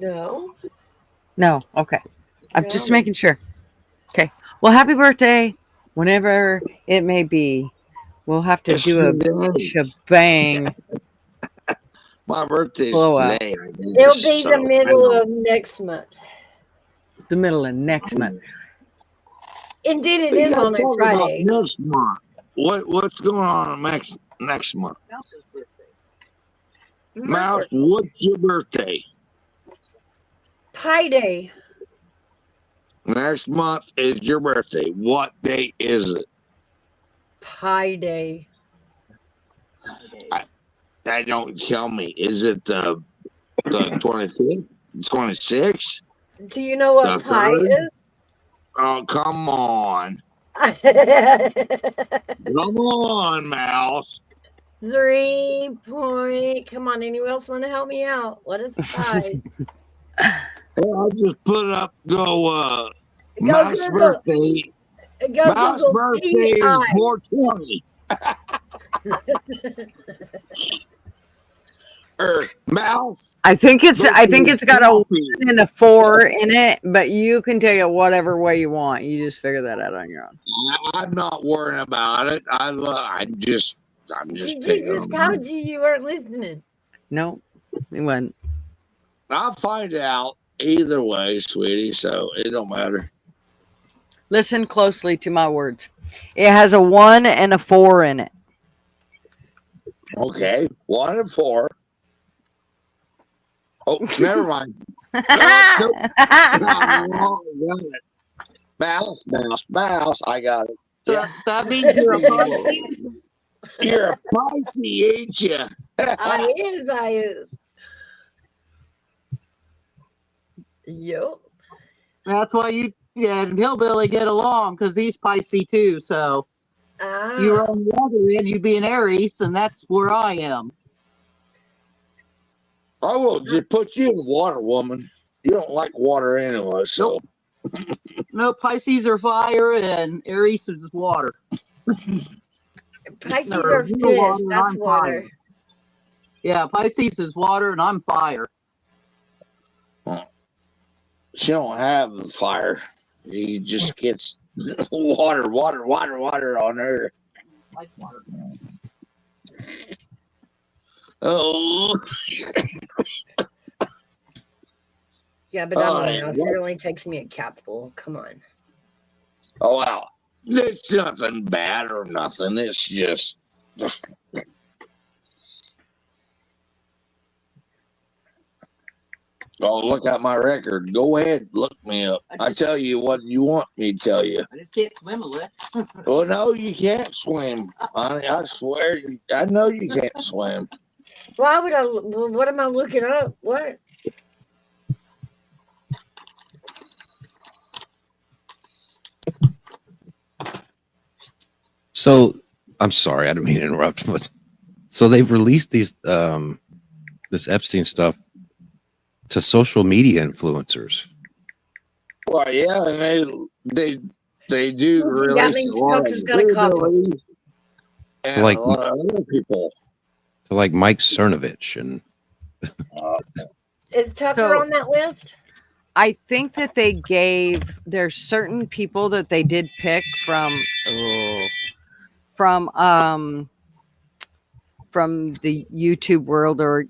no. No. Okay. I'm just No. making sure. Okay. Well, happy birthday, whenever it may be. We'll have to It's do a today. shebang. My birthday's Blowout. today. I guess, It'll be so the I middle don't- of next month. The middle of next month. Indeed, it You is guys on a talk about Friday. next month. What's going on next month? Mouse, what's your birthday? Pie Day. Next month is your birthday. What date is it? Pie Day. That don't tell me. Is it the 25th, 26th? Do you know what The pie third? is? Oh, come on. Come on, Mouse. 3 point. Come on, anyone else want to help me out? What is pie? Hey, I'll just put up, Go Mouse Google. birthday. Go Mouse Google birthday is PI. 420. Mouse. I think it's got a coffee. 1 and a 4 in it, but you can take it whatever way you want. You just figure that out on your own. I'm not worrying about it. I'm just She picking just on told you you weren't listening. No, it wasn't. I'll find out either way, sweetie. So it don't matter. Listen closely to my words. It has a 1 and a 4 in it. Okay, 1 and 4. Oh, never mind. Mouse, mouse, mouse. I got it. So that means you're a Pisces? You're a Pisces, ain't you? I is. Yep. That's why you and Hillbilly get along, because he's Pisces too. So you're on the other end, you'd be an Aries, and that's where I am. I will just put you in water, woman. You don't like water anyway, so. No, Pisces are fire and Aries is water. Pisces No, are you're fish. water and That's I'm water. fire. Yeah, Pisces is water and I'm fire. She don't have the fire. He just gets water on her. Like water. Oh. Yeah, but I don't know. It really takes me a capful. Come on. Oh, wow. It's nothing bad or nothing. It's just. Oh, look at my record. Go ahead, look me up. I tell you what you want me to tell you. I just can't swim a lick. Well, no, you can't swim, honey. I swear, I know you can't swim. Why would I? What am I looking up? What? So I'm sorry, I didn't mean to interrupt, but so they've released these this Epstein stuff to social media influencers. Well, yeah, and they do Well, see, that release means a lot Tucker's of got a couple. videos and Like- a lot of other people. To like Mike Cernovich and Is Tucker So- on that list? I think that they gave there's certain people that they did pick from the YouTube world, or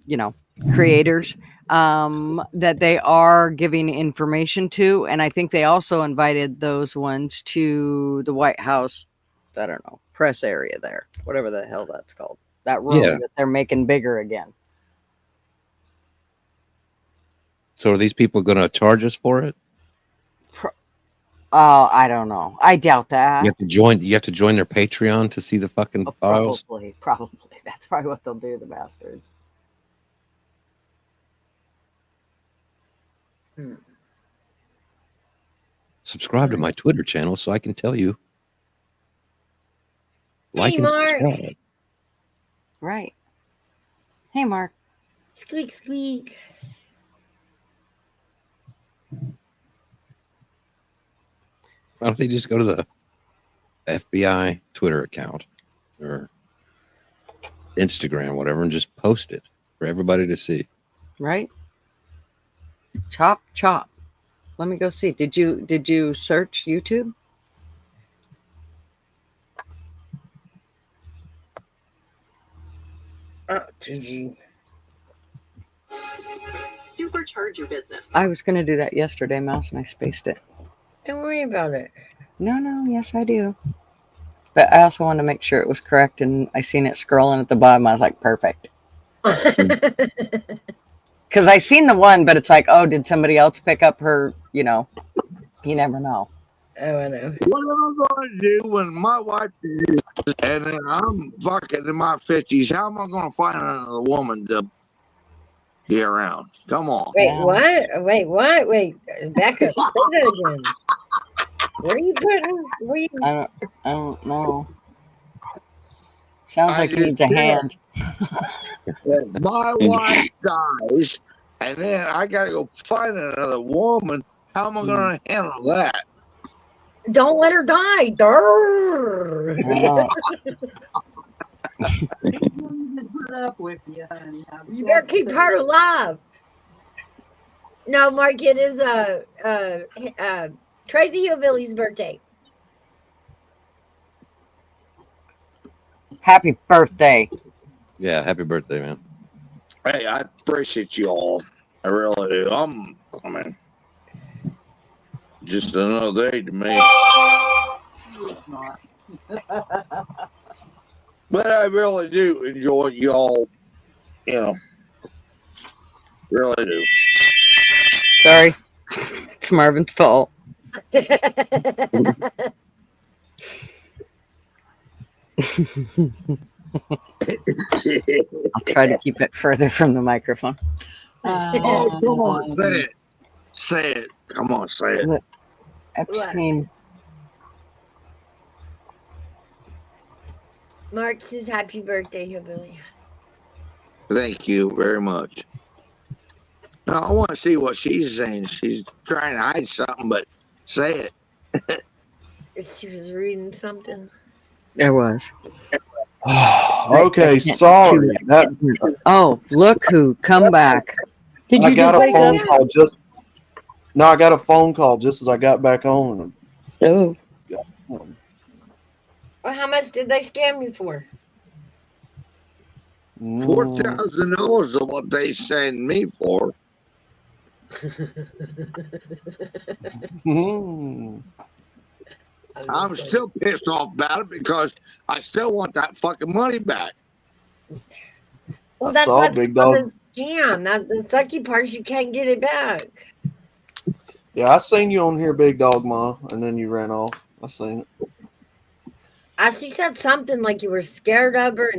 creators, that they are giving information to, and I think they also invited those ones to the White House, I don't know, press area there, whatever the hell that's called, that room Yeah. that they're making bigger again. so are these people going to charge us for it? Oh, I don't know. I doubt that. You have to join. You have to join their Patreon to see the fucking files. Probably. That's probably what they'll do, the bastards. Subscribe to my Twitter channel so I can tell you. Like Hey, and Mark. subscribe. Right. Hey, Mark. Squeak, squeak. Why don't they just go to the FBI Twitter account or Instagram, whatever, and just post it for everybody to see? Right? Chop, chop. Let me go see. Did you search YouTube? Did you? Supercharge your business. I was going to do that yesterday, Mouse, and I spaced it. Don't worry about it. No, yes, I do. But I also wanted to make sure it was correct, and I seen it scrolling at the bottom. I was like, perfect. Because I seen the one, but it's like, oh, did somebody else pick up her, you never know. Oh, I know. What am I going to do when my wife is, and then I'm fucking in my 50s? How am I going to find another woman to be around? Come on. Wait, what? Wait, what? Wait, back up. Say that again. Where are you putting? Where you? I don't know. Sounds I like he just needs a said- hand. If my wife dies, and then I got to go find another woman, how am I going to handle that? Don't let her die. Durr. Put up with you, honey. You better keep her alive. No, Mark, it is Crazy Hillbilly's birthday. Happy birthday. Yeah, happy birthday, man. Hey, I appreciate you all. I really do. I mean, just another day to me. It's not. But I really do enjoy y'all, you know, really do. Sorry. It's Marvin's fault. I'll try to keep it further from the microphone. Oh, come on, say it. Say it. Come on, say it. Epstein. Mark says happy birthday, Hillbilly. Thank you very much. Now, I want to see what she's saying. She's trying to hide something, but say it. She was reading something. There was. Okay, sorry. Oh, look who come back. Did I you got just a wake phone up? call just. No, I got a phone call just as I got back on. Oh. Well, how much did they scam you for? $4,000 is what they sent me for. I'm still pissed off about it because I still want that fucking money back. Well, I that's saw what's Big called Dog. a scam. That the sucky part is you can't get it back. Yeah, I seen you on here, Big Dog Ma, and then you ran off. I seen it. She said something like you were scared of her,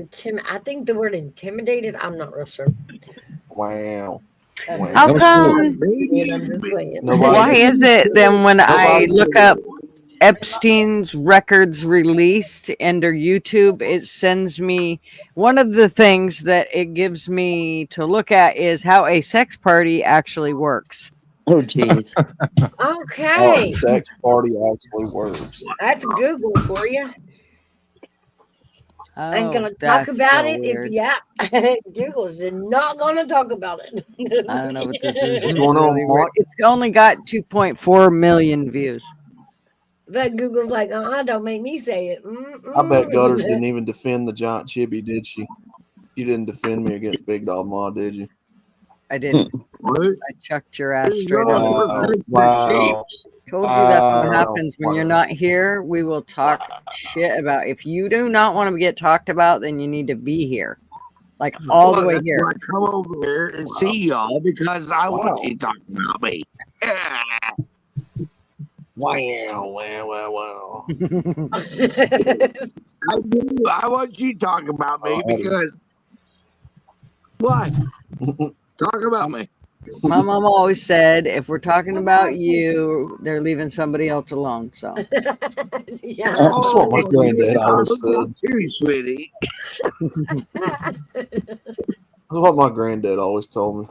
I think the word intimidated. I'm not real sure. Wow. How come? Why is it then when I look up Epstein's records released under YouTube, it sends me one of the things that it gives me to look at is how a sex party actually works. Oh, jeez. Okay. Sex party actually works. That's Google for you. I'm Oh, gonna talk that's about so it weird. Google's not gonna talk about it. I don't know what this is. What's going on, Really weird. Mark? It's only got 2.4 million views. But Google's like, don't make me say it. I bet Gutters didn't even defend the giant chibi, did she? You didn't defend me against Big Dog Ma, did you? I didn't. I chucked your ass straight up. Wow. Told you that's what happens when you're not here. We will talk shit about. If you do not want to get talked about, then you need to be here, like all the way That's here. why I come over here and see y'all because I want you talking about me. Wow. I do. I want you talking about me because what? Talk about me. My mom always said, if we're talking about you, they're leaving somebody else alone. So yeah. That's what my granddad always said. Too, sweetie. That's what my granddad always told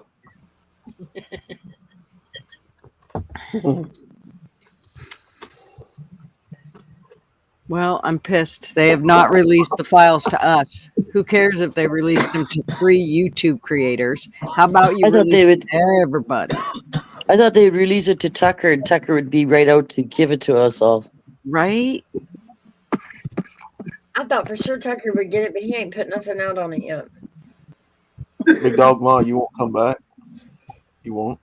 me. Well, I'm pissed. They have not released the files to us. Who cares if they released them to 3 YouTube creators? How about you I thought release they would. it to everybody? I thought they'd release it to Tucker, and Tucker would be right out to give it to us all. Right? I thought for sure Tucker would get it, but he ain't put nothing out on it yet. Big Dog Ma, you won't come back? You won't?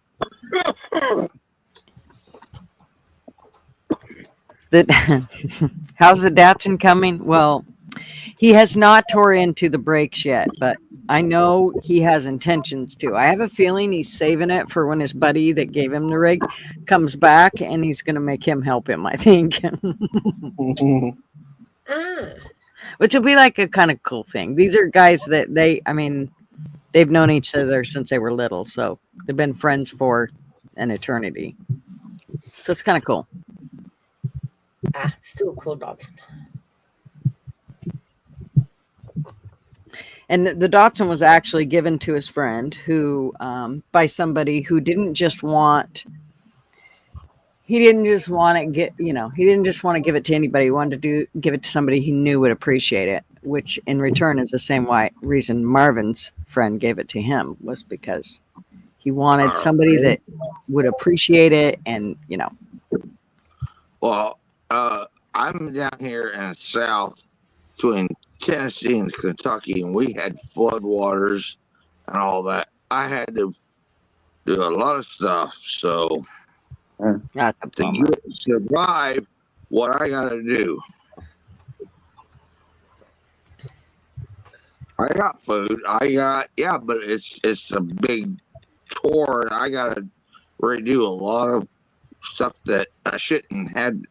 How's the Datsun coming? Well, he has not tore into the brakes yet, but I know he has intentions to. I have a feeling he's saving it for when his buddy that gave him the rig comes back, and he's going to make him help him, I think. Which will be like a kind of cool thing. These are guys that they've known each other since they were little, so they've been friends for an eternity. So it's kind of cool. Still cool, Dodson. And the Datsun was actually given to his friend who, by somebody who didn't just want to give it to anybody. He wanted to give it to somebody he knew would appreciate it, which in return is the same reason Marvin's friend gave it to him, was because he wanted somebody that would appreciate it. And, Well, I'm down here in the south between Tennessee and Kentucky, and we had floodwaters and all that. I had to do a lot of stuff. So That's a to bummer. survive, what I gotta do. I got food. But it's a big chore. I gotta redo a lot of stuff that I shouldn't had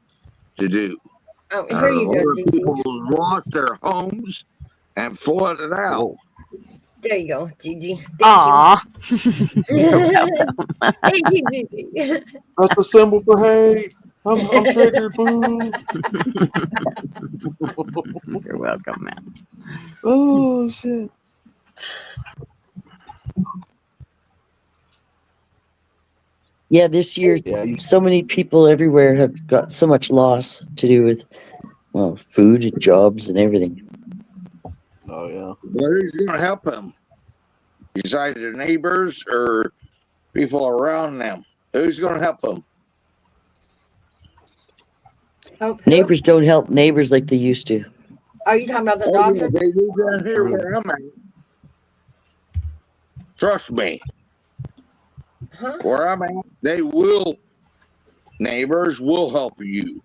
to do. Oh, here you go, Other Gigi. people lost their homes and flooded out. There you go, Gigi. Thank Aw. you. Thank you, Gigi. That's a symbol for hate. I'm triggered. Boo. You're welcome, man. Oh shit. Yeah, this year, so many people everywhere have got so much loss to do with, well, food and jobs and everything. Oh yeah. But who's gonna help them? Besides their neighbors or people around them? Who's gonna help them? Neighbors don't help neighbors like they used to. Are you talking about the Oh, dogs? yeah, they do down here where I'm at. Trust me. Huh? Where I'm at, they will. Neighbors will help you.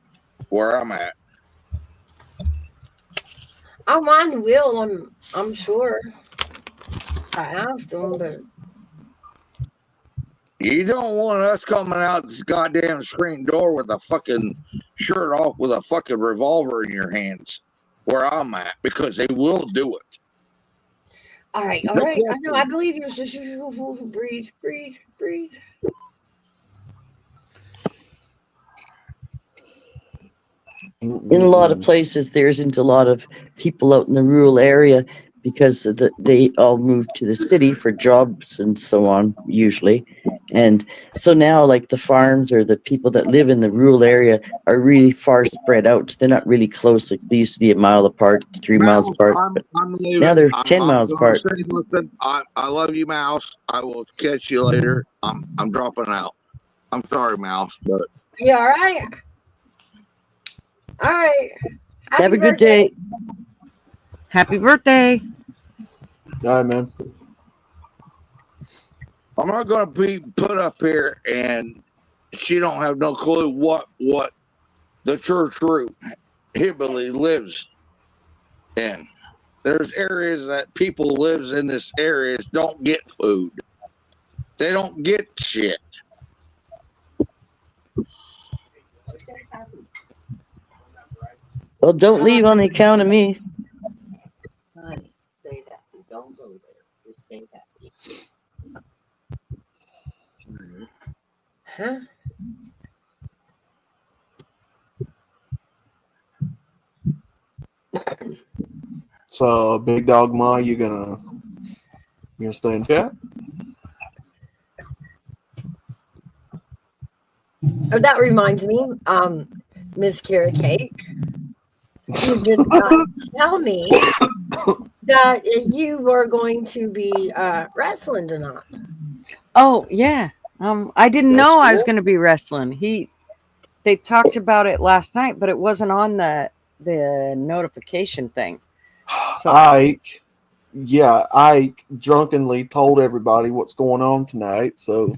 Where I'm at. Oh, mine will. I'm sure. I asked them, but You don't want us coming out this goddamn screen door with a fucking shirt off with a fucking revolver in your hands. Where I'm at, because they will do it. all right. No I know. I questions. believe you. Breathe. In a lot of places, there isn't a lot of people out in the rural area because they all moved to the city for jobs and so on, usually. And so now, like the farms or the people that live in the rural area are really far spread out. They're not really close. Like they used to be a mile apart, 3 miles Mouse, apart. I'm leaving. Now they're I'm 10 miles gonna apart. say nothing. I love you, Mouse. I will catch you later. I'm dropping out. I'm sorry, Mouse, but You all right? All right. Have a good day. Happy birthday. All right, man. I'm not gonna be put up here and she don't have no clue what the church route Hibbley lives in. There's areas that people lives in this areas don't get food. They don't get shit. Well, don't leave on the account of me. Say that. Don't go there. Just stay happy. Huh? So, Big Dog Ma, you gonna stay in chat? Oh, that reminds me, Miss Carrot Cake, you did not tell me that you were going to be wrestling tonight. Oh yeah. I didn't Yes, know I was sir. going to be wrestling. They talked about it last night, but it wasn't on the notification thing. So Ike drunkenly told everybody what's going on tonight. So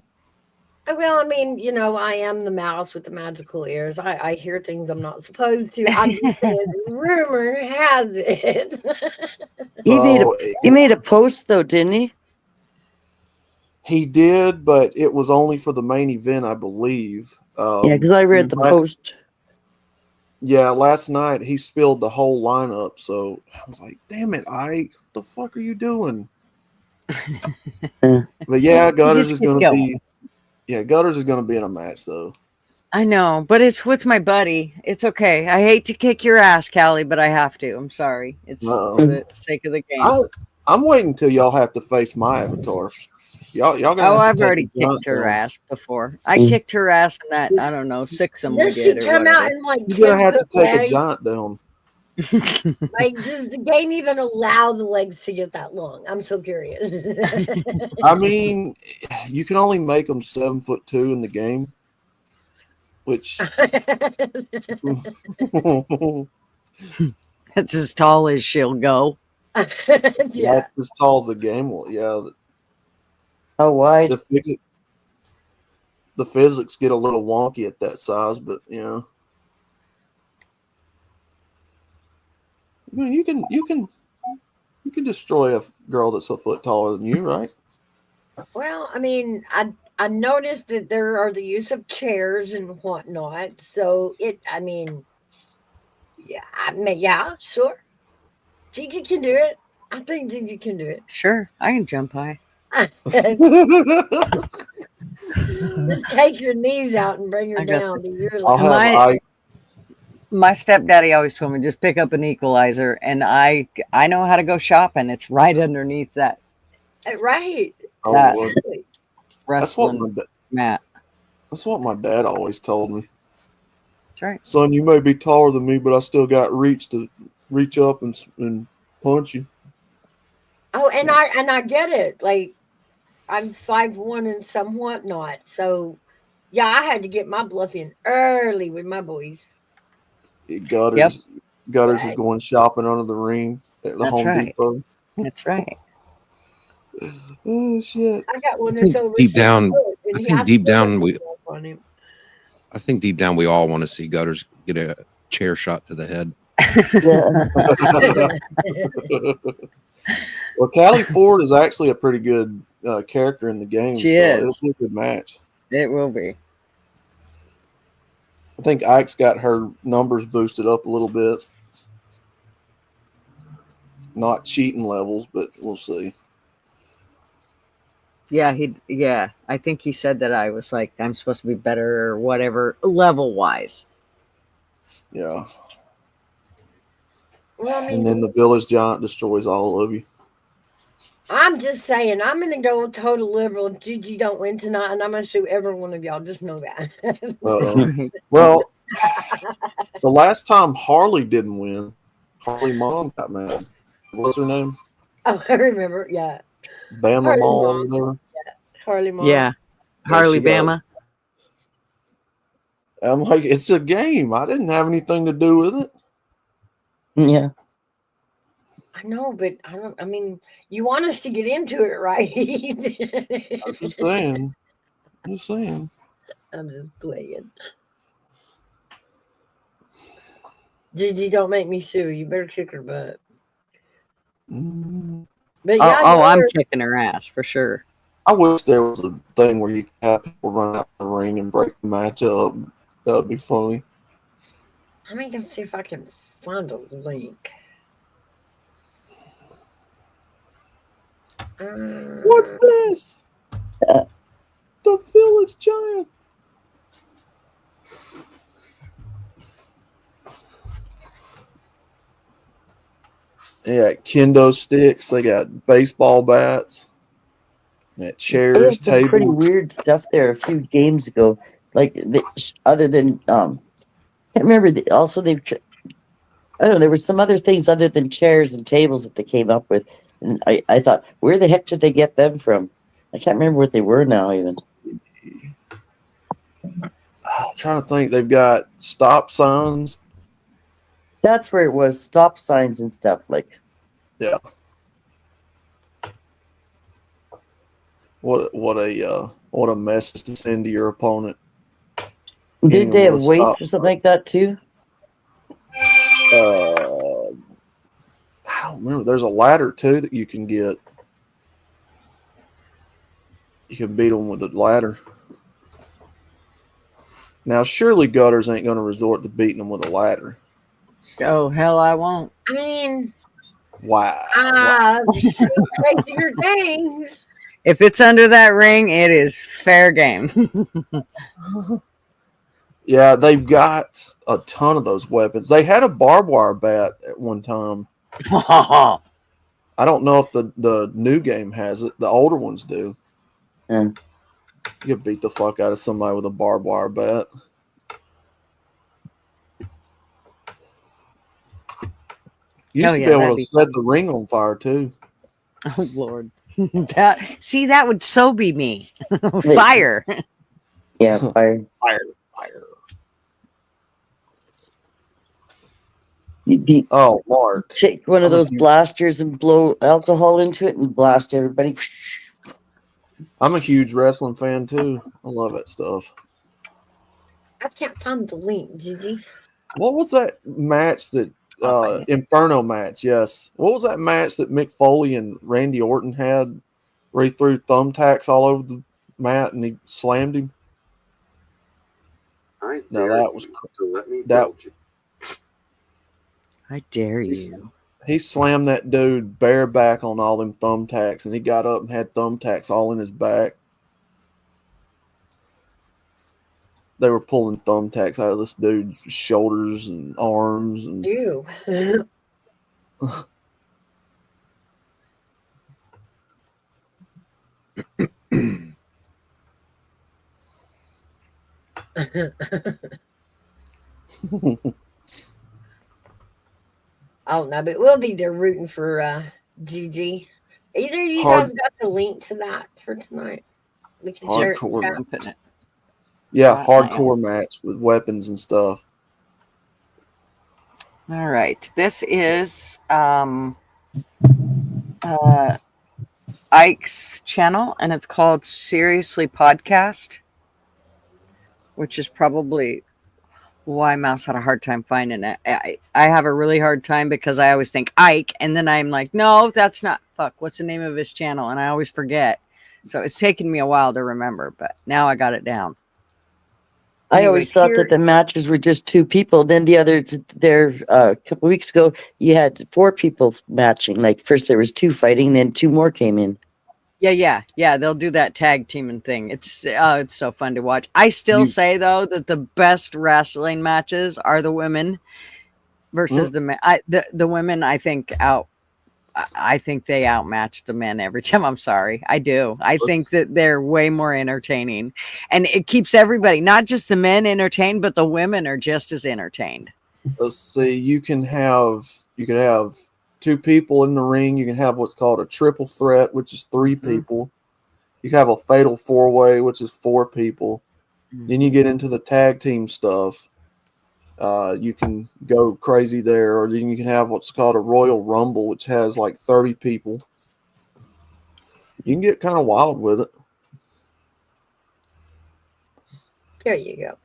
Well, I mean, I am the mouse with the magical ears. I hear things I'm not supposed to. I'm just saying, rumor has it. He made a post though, didn't he? he did, but it was only for the main event, I believe. Yeah, because I read the post. Yeah, last night he spilled the whole lineup, so I was like, "Damn it, Ike! What the fuck are you doing?" But yeah, Gutters just is keep going to going. be. Yeah, Gutters is going to be in a match though. I know, but it's with my buddy. It's okay. I hate to kick your ass, Callie, but I have to. I'm sorry. It's Uh-oh. for the sake of the game. I'm waiting till y'all have to face my avatar. Y'all gonna have to I've take already a giant kicked her down. ass before. I kicked her ass in that, I don't know, 6'em we Does she did or come out whatever. in like You're gonna have to 10-foot take a legs? giant down. Like, does the game even allow the legs to get that long? I'm so curious. I mean, you can only make them 7'2" in the game, which That's as tall as she'll go. Yeah. that's as tall as the game will. Yeah, How wide? to fix it. the physics get a little wonky at that size, but you know, you can destroy a girl that's a foot taller than you, right? Well, I mean, I noticed that there are the use of chairs and whatnot. So I mean, yeah, sure. Gigi can do it. I think Gigi can do it. Sure, I can jump high. Just take your knees out and bring her I got down this. to your I'll level. have My stepdaddy always told me just pick up an equalizer, and I know how to go shopping. It's right underneath that Right. Oh, that Lord. That's what wrestling my mat. that's what my dad always told me. That's right. Son, you may be taller than me, but I still got reach to reach up and punch you. Oh, and I get it. Like I'm 5'1" and somewhat not. So yeah, I had to get my bluff in early with my boys. Gutters is going shopping under the ring at the That's Home right. Depot. That's right. Oh shit! I got one I think that's over deep 6 down, foot, and I he think has deep to down we, on him. I think deep down we all want to see Gutters get a chair shot to the head. Well, Callie Ford is actually a pretty good character in the game, She so is. it'll be a good match. It will be. I think Ike's got her numbers boosted up a little bit. Not cheating levels, but we'll see. Yeah, I think he said that I was like I'm supposed to be better or whatever level wise. Yeah. Well, I And mean, then the Village Giant destroys all of you. I'm just saying, I'm gonna go total liberal if Gigi don't win tonight, and I'm gonna sue every one of y'all. Just know that. Well, the last time Harley didn't win, Harley Mom got mad. What's her name? Oh, I remember. Yeah, Bama Harley Mom. Mom. Whatever. Harley Mom. Yeah, Harley she got- Bama. I'm like, it's a game. I didn't have anything to do with it. Yeah. I know, but I don't. I mean, you want us to get into it, right? I'm just saying. I'm just playing. Gigi, don't make me sue. You better kick her butt. Mm. But yeah, I'm you're- kicking her ass for sure. I wish there was a thing where you could have people run out the ring and break the match up. That would be funny. I'm gonna see if I can find a link. What's this? The Village Giant. They got kendo sticks. They got baseball bats. They got They chairs, had some pretty tables. weird stuff there a few games ago. Like other than can't remember. Also, I don't know. There were some other things other than chairs and tables that they came up with, and I thought, where the heck did they get them from? I can't remember what they were now. Even I'm trying to think. They've got stop signs. that's where it was. Stop signs and stuff like. Yeah. What a message to send to your opponent. Did they have Hitting them with a weights stop or something like that too? I don't remember. There's a ladder too that you can get. You can beat them with a ladder. Now, surely Gutters ain't going to resort to beating them with a ladder. Oh hell, I won't. I mean, Wow. crazier things. If it's under that ring, it is fair game. Yeah, they've got a ton of those weapons. They had a barbed wire bat at one time. I don't know if the new game has it. The older ones do. Yeah. You can beat the fuck out of somebody with a barbed wire bat. You used to be able that'd to be set the ring on fire too. Oh Lord. That would so be me. Fire. Yeah, fire. Fire. Oh, Mark. Take one of those blasters and blow alcohol into it and blast everybody. I'm a huge wrestling fan too. I love that stuff. I can't find the link, Gigi. What was that match that Inferno match? Yes. What was that match that Mick Foley and Randy Orton had where he threw thumbtacks all over the mat and he slammed him? No, that was that. I dare you. He slammed that dude bareback on all them thumbtacks, and he got up and had thumbtacks all in his back. They were pulling thumbtacks out of this dude's shoulders and arms. And Ew. Oh no, but we'll be there rooting for Gigi. Either of you guys got the link to that for tonight. We can share it. Yeah, hardcore match with weapons and stuff. All right. This is Ike's channel, and it's called Seriously Podcast, which is probably why Mouse had a hard time finding it. I have a really hard time because I always think Ike, and then I'm like, no, that's not. Fuck, what's the name of his channel? And I always forget. So it's taken me a while to remember, but now I got it down. I always thought that the matches were just two people. Then a couple weeks ago, you had 4 people matching. Like first there was 2 fighting, then 2 more came in. Yeah. They'll do that tag teaming thing. It's so fun to watch. I still say though that the best wrestling matches are the women versus the men. The women, I think they outmatch the men every time. I'm sorry. I do. I think that they're way more entertaining, and it keeps everybody, not just the men, entertained, but the women are just as entertained. Let's see. You could have 2 people in the ring. You can have what's called a triple threat, which is 3 people. You can have a fatal 4-way, which is 4 people. Then you get into the tag team stuff. You can go crazy there, or then you can have what's called a Royal Rumble, which has like 30 people. You can get kind of wild with it. There you go.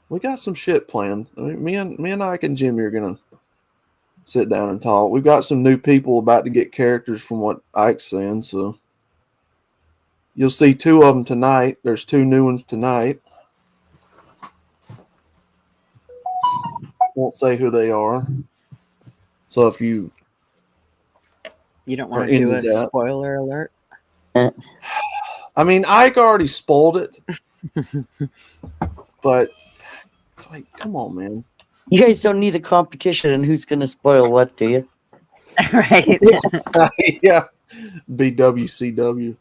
We got some shit planned. I mean, me and Ike and Jimmy are gonna sit down and talk. We've got some new people about to get characters from what Ike's saying, so you'll see 2 of them tonight. There's 2 new ones tonight. Won't say who they are. So if you don't want to do a spoiler alert. I mean, Ike already spoiled it, but it's like, come on, man. You guys don't need a competition on who's going to spoil what, do you? Right. Yeah. BWCW.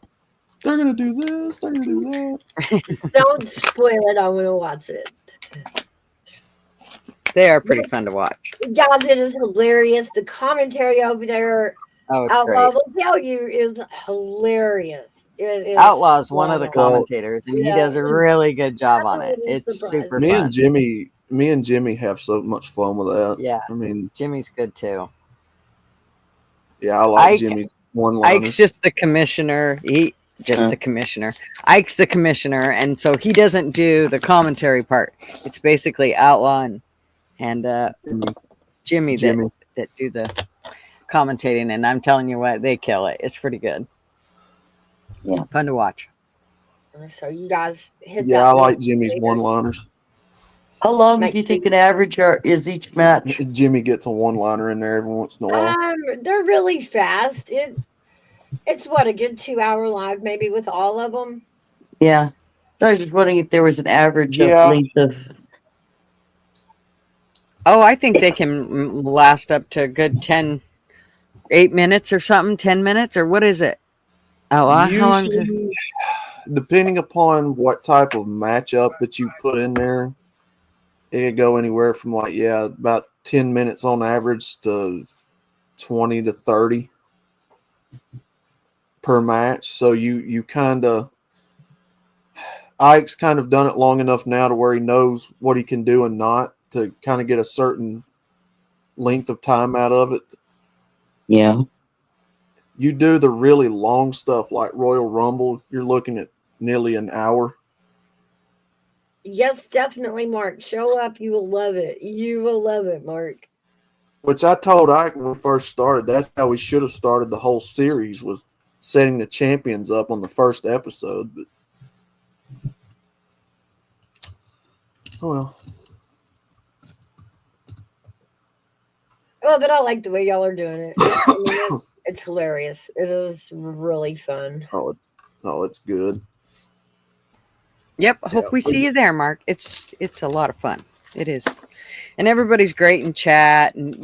They're going to do this. They're going to do that. Don't spoil it. I want to watch it. They are pretty fun to watch. Guys, it is hilarious. The commentary over there, it's Outlaw great. will tell you, is hilarious. Outlaw's one of the commentators, and he does a really good job on it. It's super me fun. Me and Jimmy have so much fun with that. Yeah. I mean, Jimmy's good too. Yeah, I like Jimmy's one-liners. Ike's just the commissioner. The commissioner. Ike's the commissioner, and so he doesn't do the commentary part. It's basically Outlaw and Jimmy that do the commentating, and I'm telling you what, they kill it. It's pretty good. Yeah, fun to watch. So you guys hit I like Jimmy's one-liners. How long do you think an average is each match? Jimmy gets a one-liner in there every once in a while. They're really fast. It's what, a good 2-hour live, maybe, with all of them. Yeah, I was just wondering if there was an average of length of. Oh, I think they can last up to a good 8 minutes or something. 10 minutes, or what is it? How long? Usually, depending upon what type of matchup that you put in there, it could go anywhere from about 10 minutes on average to 20 to 30 per match. So you kind of, Ike's kind of done it long enough now to where he knows what he can do and not, to kind of get a certain length of time out of it. Yeah. you do the really long stuff like Royal Rumble, you're looking at nearly an hour. Yes, definitely, Mark. Show up. You will love it. You will love it, Mark. Which I told Ike when we first started, that's how we should have started the whole series, was setting the champions up on the first episode. But, oh well. Oh, but I like the way y'all are doing it. It's hilarious. It is really fun. Oh, it's good. Yep. Hope we see you there, Mark. It's a lot of fun. It is. And everybody's great in chat, and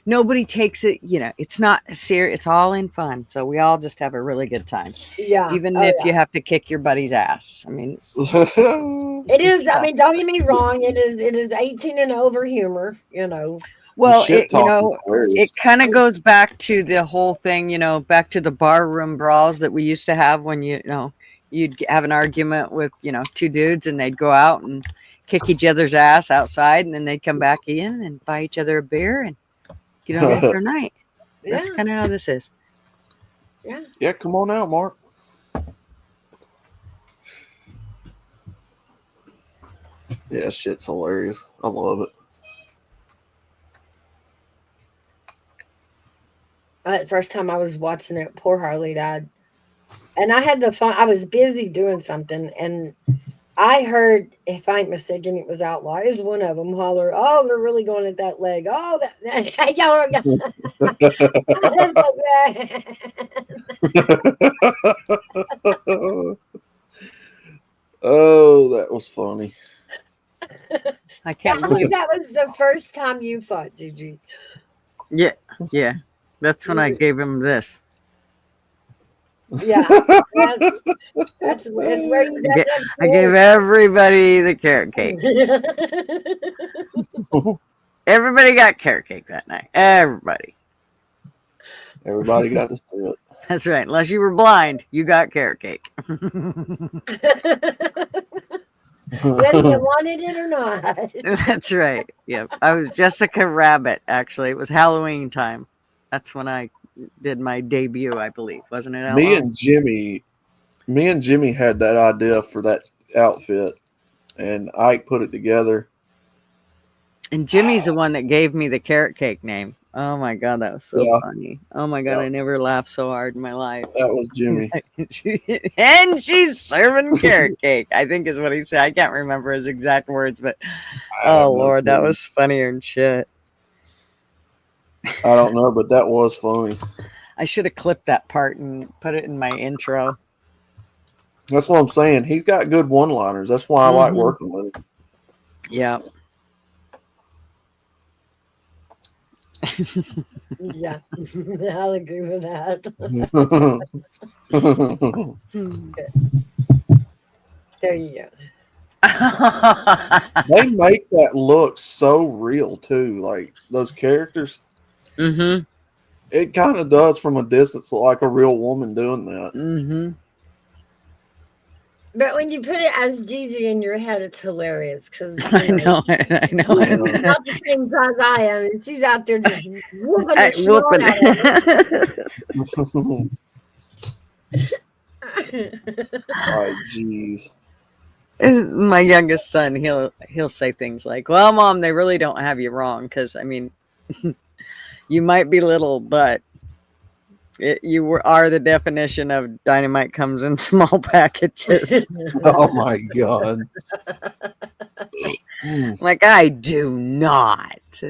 nobody takes it, it's not serious, it's all in fun. So we all just have a really good time. Yeah. Even if you have to kick your buddy's ass. I mean, it is. I mean, don't get me wrong. It is 18 and over humor, Well, it kind of goes back to the whole thing, back to the barroom brawls that we used to have when you'd have an argument with, two dudes, and they'd go out and kick each other's ass outside, and then they'd come back in and buy each other a beer and get on with their night. That's kind of how this is. Yeah. Yeah, come on out, Mark. Yeah, shit's hilarious. I love it. The first time I was watching it, poor Harley died. And I had the fun. I was busy doing something, and I heard, if I ain't mistaken, it was Outlaws. One of them holler, "Oh, they're really going at that leg. Oh, that y'all." Oh, that was funny. I can't believe that was the first time you fought, did you? Yeah. That's when I gave him this. Yeah, that's where you I gave everybody the carrot cake. Everybody got carrot cake that night. Everybody got to see it. That's right. Unless you were blind, you got carrot cake. Whether you wanted it or not. That's right. Yep. I was Jessica Rabbit, actually. It was Halloween time. That's when I did my debut, I believe. Wasn't it, Me and Jimmy had that idea for that outfit, and Ike put it together. And Jimmy's the one that gave me the carrot cake name. Oh my God, that was so funny. Oh my God, I never laughed so hard in my life. That was Jimmy. And she's serving carrot cake, I think is what he said. I can't remember his exact words, but oh Lord, that was funnier than shit. I don't know, but that was funny. I should have clipped that part and put it in my intro. That's what I'm saying. He's got good one-liners. That's why I like working with him. Yeah. Yeah, I'll agree with that. There you go. They make that look so real too, like those characters. Mm-hmm. It kind of does from a distance look like a real woman doing that. Mm-hmm. But when you put it as Gigi in your head, it's hilarious because I know. She's not the same size I am, and she's out there just whooping the shit out of it. Oh, jeez. My youngest son, he'll say things like, "Well, Mom, they really don't have you wrong, because I mean, you might be little, but you are the definition of dynamite comes in small packages." Oh my God! Like, I do not.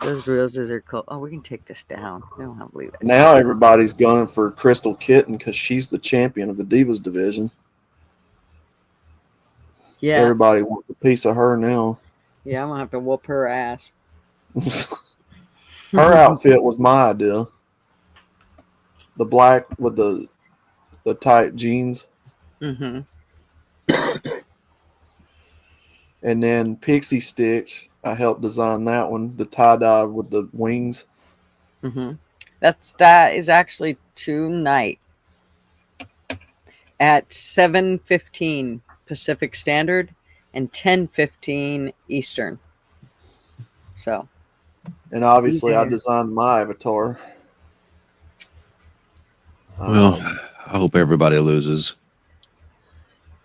Those roses are cool. Oh, we can take this down. No, I don't believe it. Now everybody's gunning for Crystal Kitten because she's the champion of the Divas division. Yeah. Everybody wants a piece of her now. Yeah, I'm gonna have to whoop her ass. Her outfit was my idea. The black with the tight jeans. Mm-hmm. And then Pixie Stitch, I helped design that one. The tie-dye with the wings. Mm-hmm. That is actually tonight at 7:15 Pacific Standard and 10:15 Eastern. So, And obviously, I there. designed my avatar. Well, I hope everybody loses.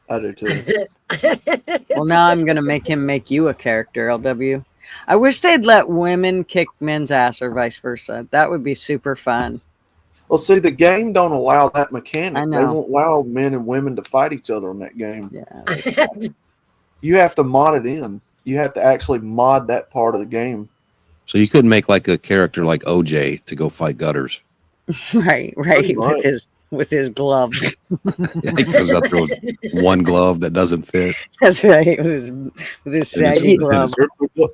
I do too. Well, now I'm gonna make him make you a character, LW. I wish they'd let women kick men's ass or vice versa. That would be super fun. Well, see, the game don't allow that mechanic. I They know. won't allow men and women to fight each other in that game. Yeah. You have to mod it in. You have to actually mod that part of the game. So you couldn't make like a character like OJ to go fight gutters. Right, Pretty with much. his gloves. He comes out there with one glove that doesn't fit. That's right, with his saggy glove.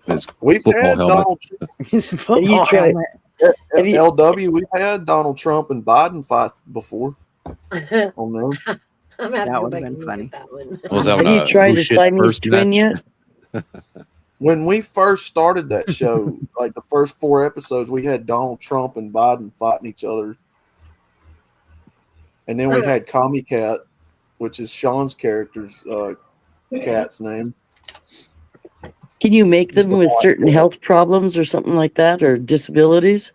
His We've football had helmet. Donald Trump. His football tried- helmet. Have you- LW, we've had Donald Trump and Biden fight before on them. I'm gonna have to That go would back have and been look at funny. that one. Was that Have one, you tried who the shits Siamese first twin match? yet? When we first started that show, like the first 4 episodes, we had Donald Trump and Biden fighting each other. And then we had Commie Cat, which is Sean's character's cat's name. Can you make them Just a with lot. certain health problems or something like that, or disabilities?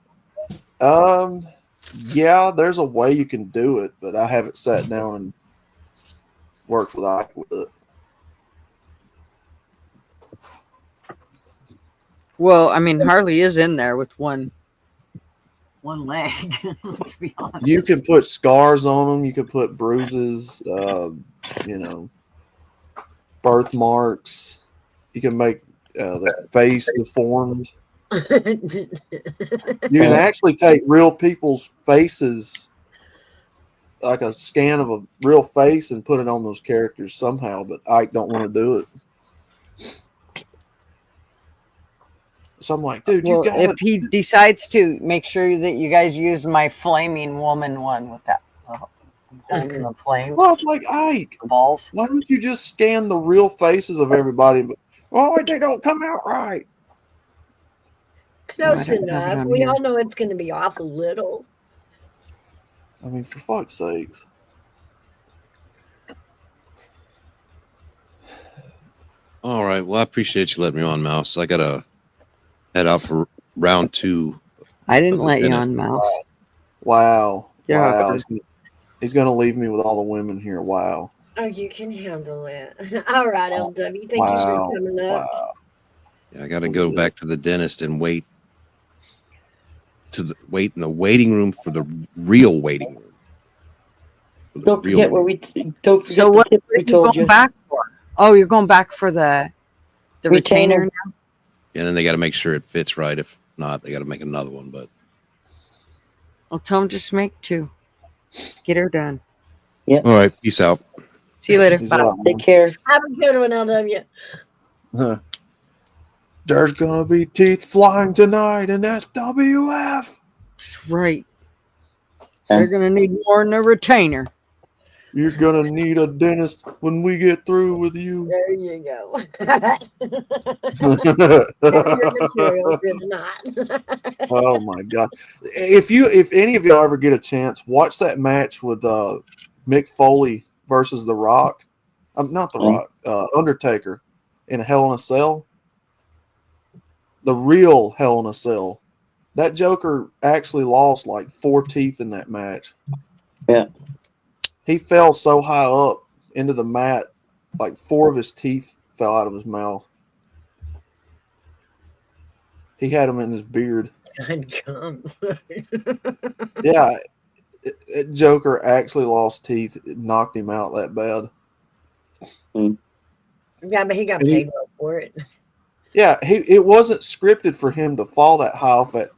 Yeah, there's a way you can do it, but I haven't sat down and worked with Ike with it. Well, I mean, Harley is in there with one leg. Let's be honest. You can put scars on them. You can put bruises, birthmarks. You can make the face deformed. You can actually take real people's faces, like a scan of a real face, and put it on those characters somehow. But Ike don't want to do it. So I'm like, dude, Well, you got if he decides to, make sure that you guys use my flaming woman one with that holding the flames. Well, it's like Ike. Balls. Why don't you just scan the real faces of everybody? Oh, they don't come out right. Close I don't have it enough. on We here. all know it's going to be off a little. I mean, for fuck's sakes. All right. Well, I appreciate you letting me on, Mouse. I gotta head out for round 2. I didn't of the let you dentist. on, Mouse. Wow. Yeah. Wow. He's gonna leave me with all the women here. Wow. Oh, you can handle it. All right, LW. Thank you Wow. for coming up. Wow. Yeah, I gotta go back to the dentist and wait in the waiting room for the real waiting room. For the Don't real forget where waiting don't forget So the what tips are we you told going you. back for? Oh, you're going back for the retainer. Retainer. room. And then they gotta make sure it fits right. If not, they gotta make another one. But Well, tell him just make 2. Get her done. all right, peace out. See you later. He's Bye. out, Take care. Have a good one, LW. man. There's gonna be teeth flying tonight in SWF. That's right. They're gonna need more than a retainer. You're gonna need a dentist when we get through with you. There you go. Your material did not. Oh my god! If any of y'all ever get a chance, watch that match with Mick Foley versus The Rock. Not The Rock, Undertaker in Hell in a Cell. The real Hell in a Cell. That Joker actually lost like 4 teeth in that match. Yeah. He fell so high up into the mat, like 4 of his teeth fell out of his mouth. He had them in his beard. Come. Yeah, Joker actually lost teeth. It knocked him out that bad. Yeah, but he got paid well for it. Yeah, it wasn't scripted for him to fall that high off that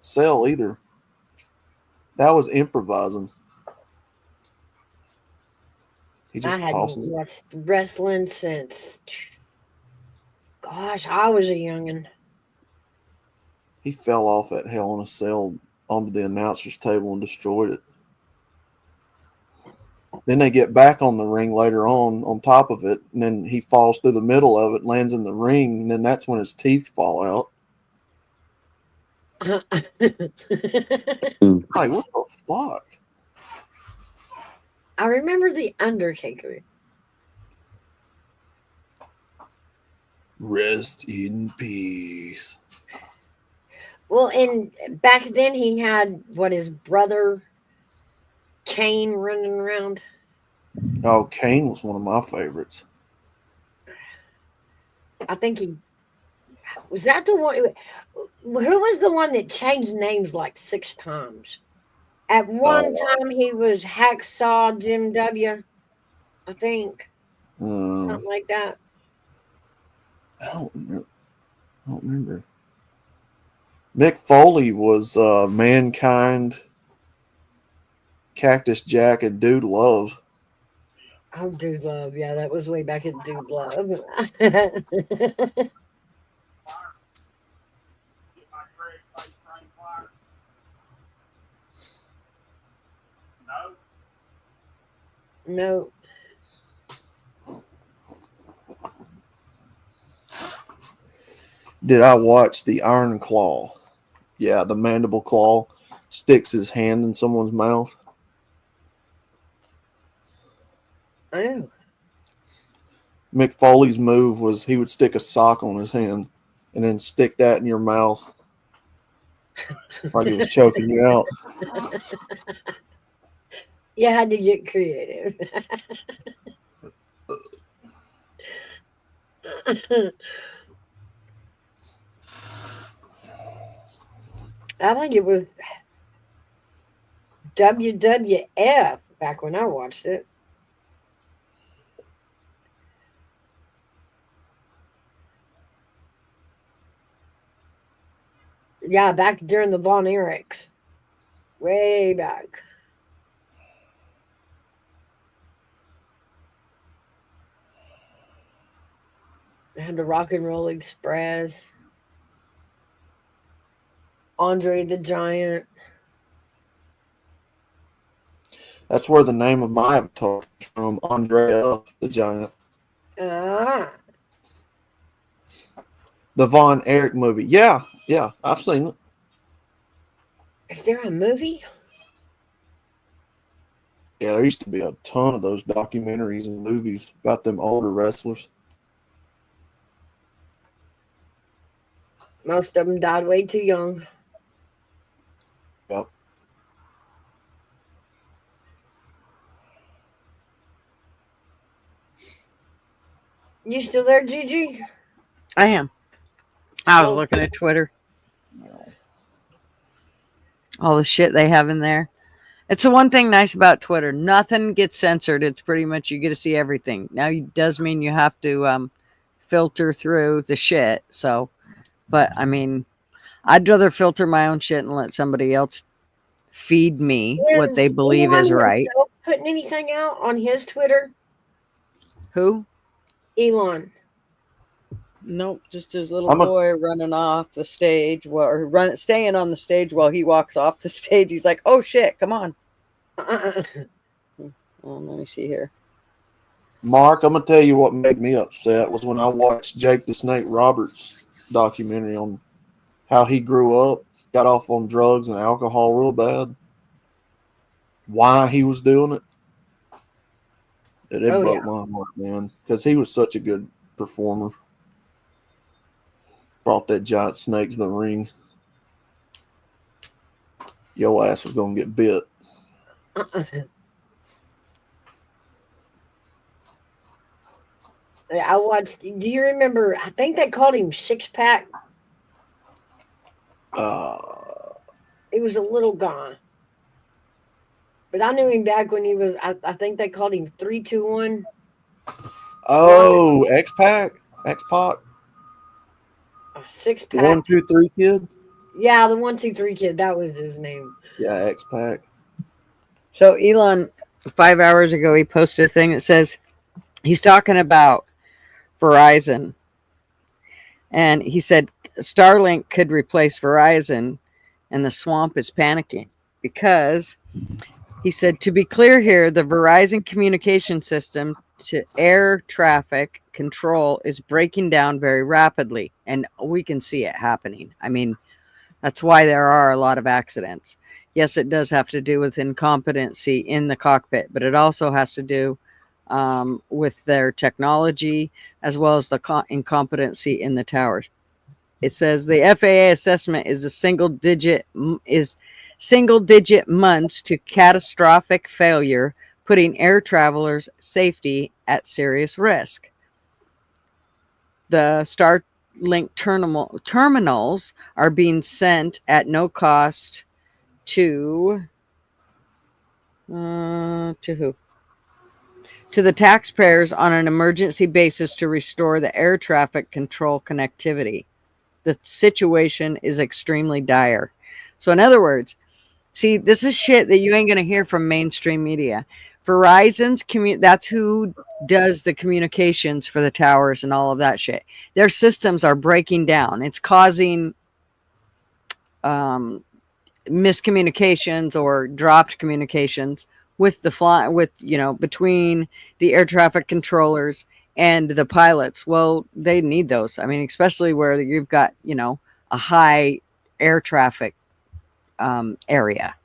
cell either. That was improvising. He I just hadn't tosses it. watched wrestling since, gosh, I was a youngin'. He fell off that Hell in a Cell onto the announcer's table and destroyed it. Then they get back on the ring later on top of it, and then he falls through the middle of it, lands in the ring, and then that's when his teeth fall out. Like, what the fuck? I remember The Undertaker. Rest in peace. Well, and back then he had his brother Kane running around. Oh, Kane was one of my favorites. I think he was that the one. Who was the one that changed names like 6 times? At one time, he was Hacksaw Jim W. I think something like that. I don't remember. Mick Foley was Mankind, Cactus Jack, and Dude Love. Oh, Dude Love. Yeah, that was way back at Dude Love. No. Did I watch the Iron Claw? Yeah, the mandible claw sticks his hand in someone's mouth. Oh. Mick Foley's move was he would stick a sock on his hand and then stick that in your mouth like he was choking you out. You had to get creative. I think it was WWF back when I watched it. Yeah, back during the Von Erichs. Way back. They had the Rock and Roll Express. Andre the Giant. That's where the name of my avatar is from, Andrea the Giant. Ah. The Von Erich movie. Yeah, I've seen it. Is there a movie? Yeah, there used to be a ton of those documentaries and movies about them older wrestlers. Most of them died way too young. Yep. You still there, Gigi? I am. I was looking at Twitter. All the shit they have in there. It's the one thing nice about Twitter. Nothing gets censored. It's pretty much you get to see everything. Now, it does mean you have to filter through the shit. So, but I mean, I'd rather filter my own shit and let somebody else feed me what they believe is right. Putting anything out on his Twitter? Who? Elon. Nope, just his little boy running off the stage, staying on the stage while he walks off the stage. He's like, "Oh shit, come on." Let me see here. Mark, I'm gonna tell you what made me upset was when I watched Jake the Snake Roberts documentary on how he grew up, got off on drugs and alcohol real bad. Why he was doing it. It broke my heart, man, because he was such a good performer. Brought that giant snake to the ring. Your ass was gonna get bit. I watched. Do you remember? I think they called him Six Pack. He was a little guy, but I knew him back when he was. I think they called him 321. Oh, X-Pac. Six Pack. 1, 2, 3 kid. Yeah, the 1, 2, 3 kid. That was his name. Yeah, X-Pac. So Elon, 5 hours ago, he posted a thing that says he's talking about Verizon, and he said Starlink could replace Verizon, and the swamp is panicking because he said, to be clear here, the Verizon communication system to air traffic control is breaking down very rapidly, and we can see it happening. I mean, that's why there are a lot of accidents. Yes, it does have to do with incompetency in the cockpit, but it also has to do with their technology as well as the incompetency in the towers. It says the FAA assessment is single digit months to catastrophic failure, putting air travelers' safety at serious risk. The Starlink terminals are being sent at no cost to who? To the taxpayers on an emergency basis to restore the air traffic control connectivity. The situation is extremely dire. So in other words, see, this is shit that you ain't going to hear from mainstream media. Verizon's that's who does the communications for the towers and all of that shit. Their systems are breaking down. It's causing miscommunications or dropped communications with between the air traffic controllers and the pilots. Well, they need those. I mean, especially where you've got, a high air traffic area.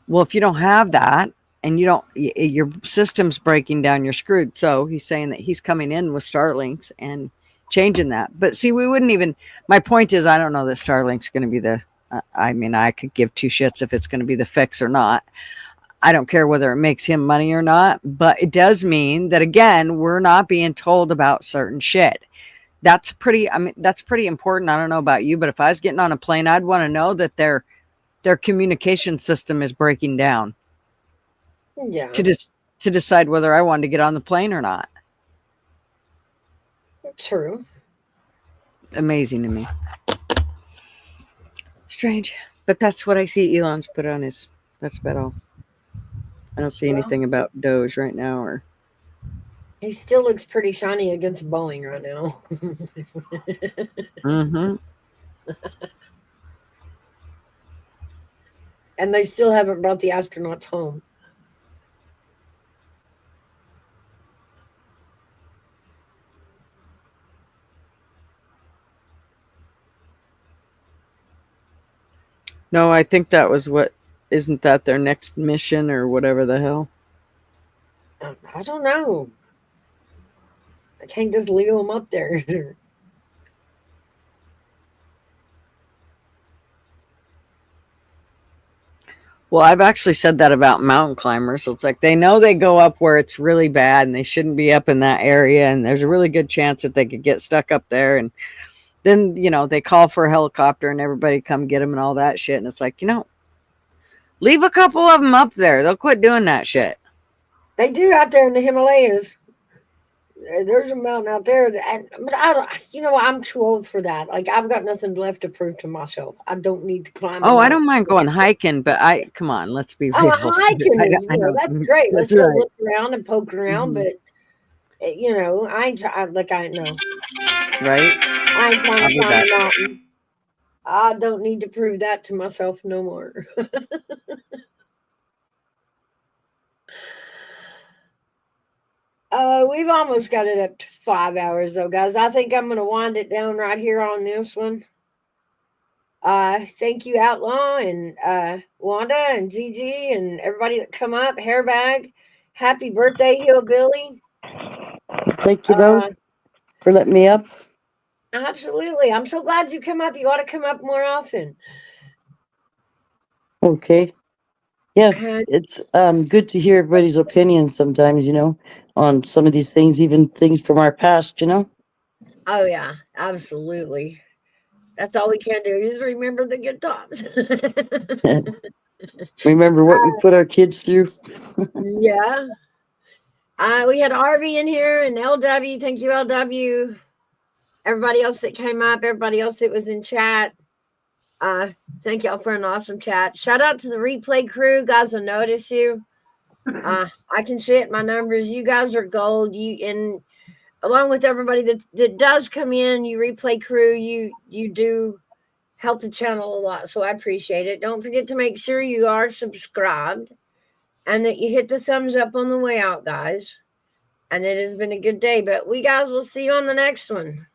Well, if you don't have that and your system's breaking down, you're screwed. So he's saying that he's coming in with Starlinks and changing that. But see, my point is, I don't know that Starlink's going to be I could give two shits if it's going to be the fix or not. I don't care whether it makes him money or not, but it does mean that, again, we're not being told about certain shit. That's pretty important. I don't know about you, but if I was getting on a plane, I'd want to know that their communication system is breaking down. Yeah. To decide whether I wanted to get on the plane or not. True. Amazing to me. Strange. But that's what I see Elon's put on his. That's about all. I don't see anything about Doge right now, or he still looks pretty shiny against Boeing right now. Mm-hmm. And they still haven't brought the astronauts home. No, I think that was isn't that their next mission or whatever the hell? I don't know. I can't just leave them up there. Well, I've actually said that about mountain climbers. So it's like they know they go up where it's really bad and they shouldn't be up in that area. And there's a really good chance that they could get stuck up there. And then, they call for a helicopter and everybody come get them and all that shit. And it's like, leave a couple of them up there. They'll quit doing that shit. They do out there in the Himalayas. There's a mountain out there, but I don't. I'm too old for that. Like, I've got nothing left to prove to myself. I don't need to climb. Oh, I don't mind going hiking, but come on, let's be real. Hiking is, that's great. Let's That's go right. look around and poke around. But I know. Right? I ain't trying I'll to be climb back. a mountain. I don't need to prove that to myself no more. We've almost got it up to 5 hours though, guys. I think I'm gonna wind it down right here on this one. Thank you, Outlaw and Wanda and Gigi and everybody that come up. Hairbag, happy birthday, Hillbilly. Thank you, though, for letting me up. Absolutely. I'm so glad you come up. You ought to come up more often. Okay. Yeah, it's good to hear everybody's opinion sometimes, on some of these things, even things from our past, Oh yeah, absolutely. That's all we can do is remember the good times. Remember what we put our kids through. Yeah. We had RV in here and LW. Thank you, LW. Everybody else that came up, everybody else that was in chat. Thank y'all for an awesome chat. Shout out to the replay crew. Guys will notice you. I can see it. My numbers. You guys are gold. And along with everybody that does come in, you replay crew, you do help the channel a lot. So I appreciate it. Don't forget to make sure you are subscribed and that you hit the thumbs up on the way out, guys. And it has been a good day, but we guys will see you on the next one.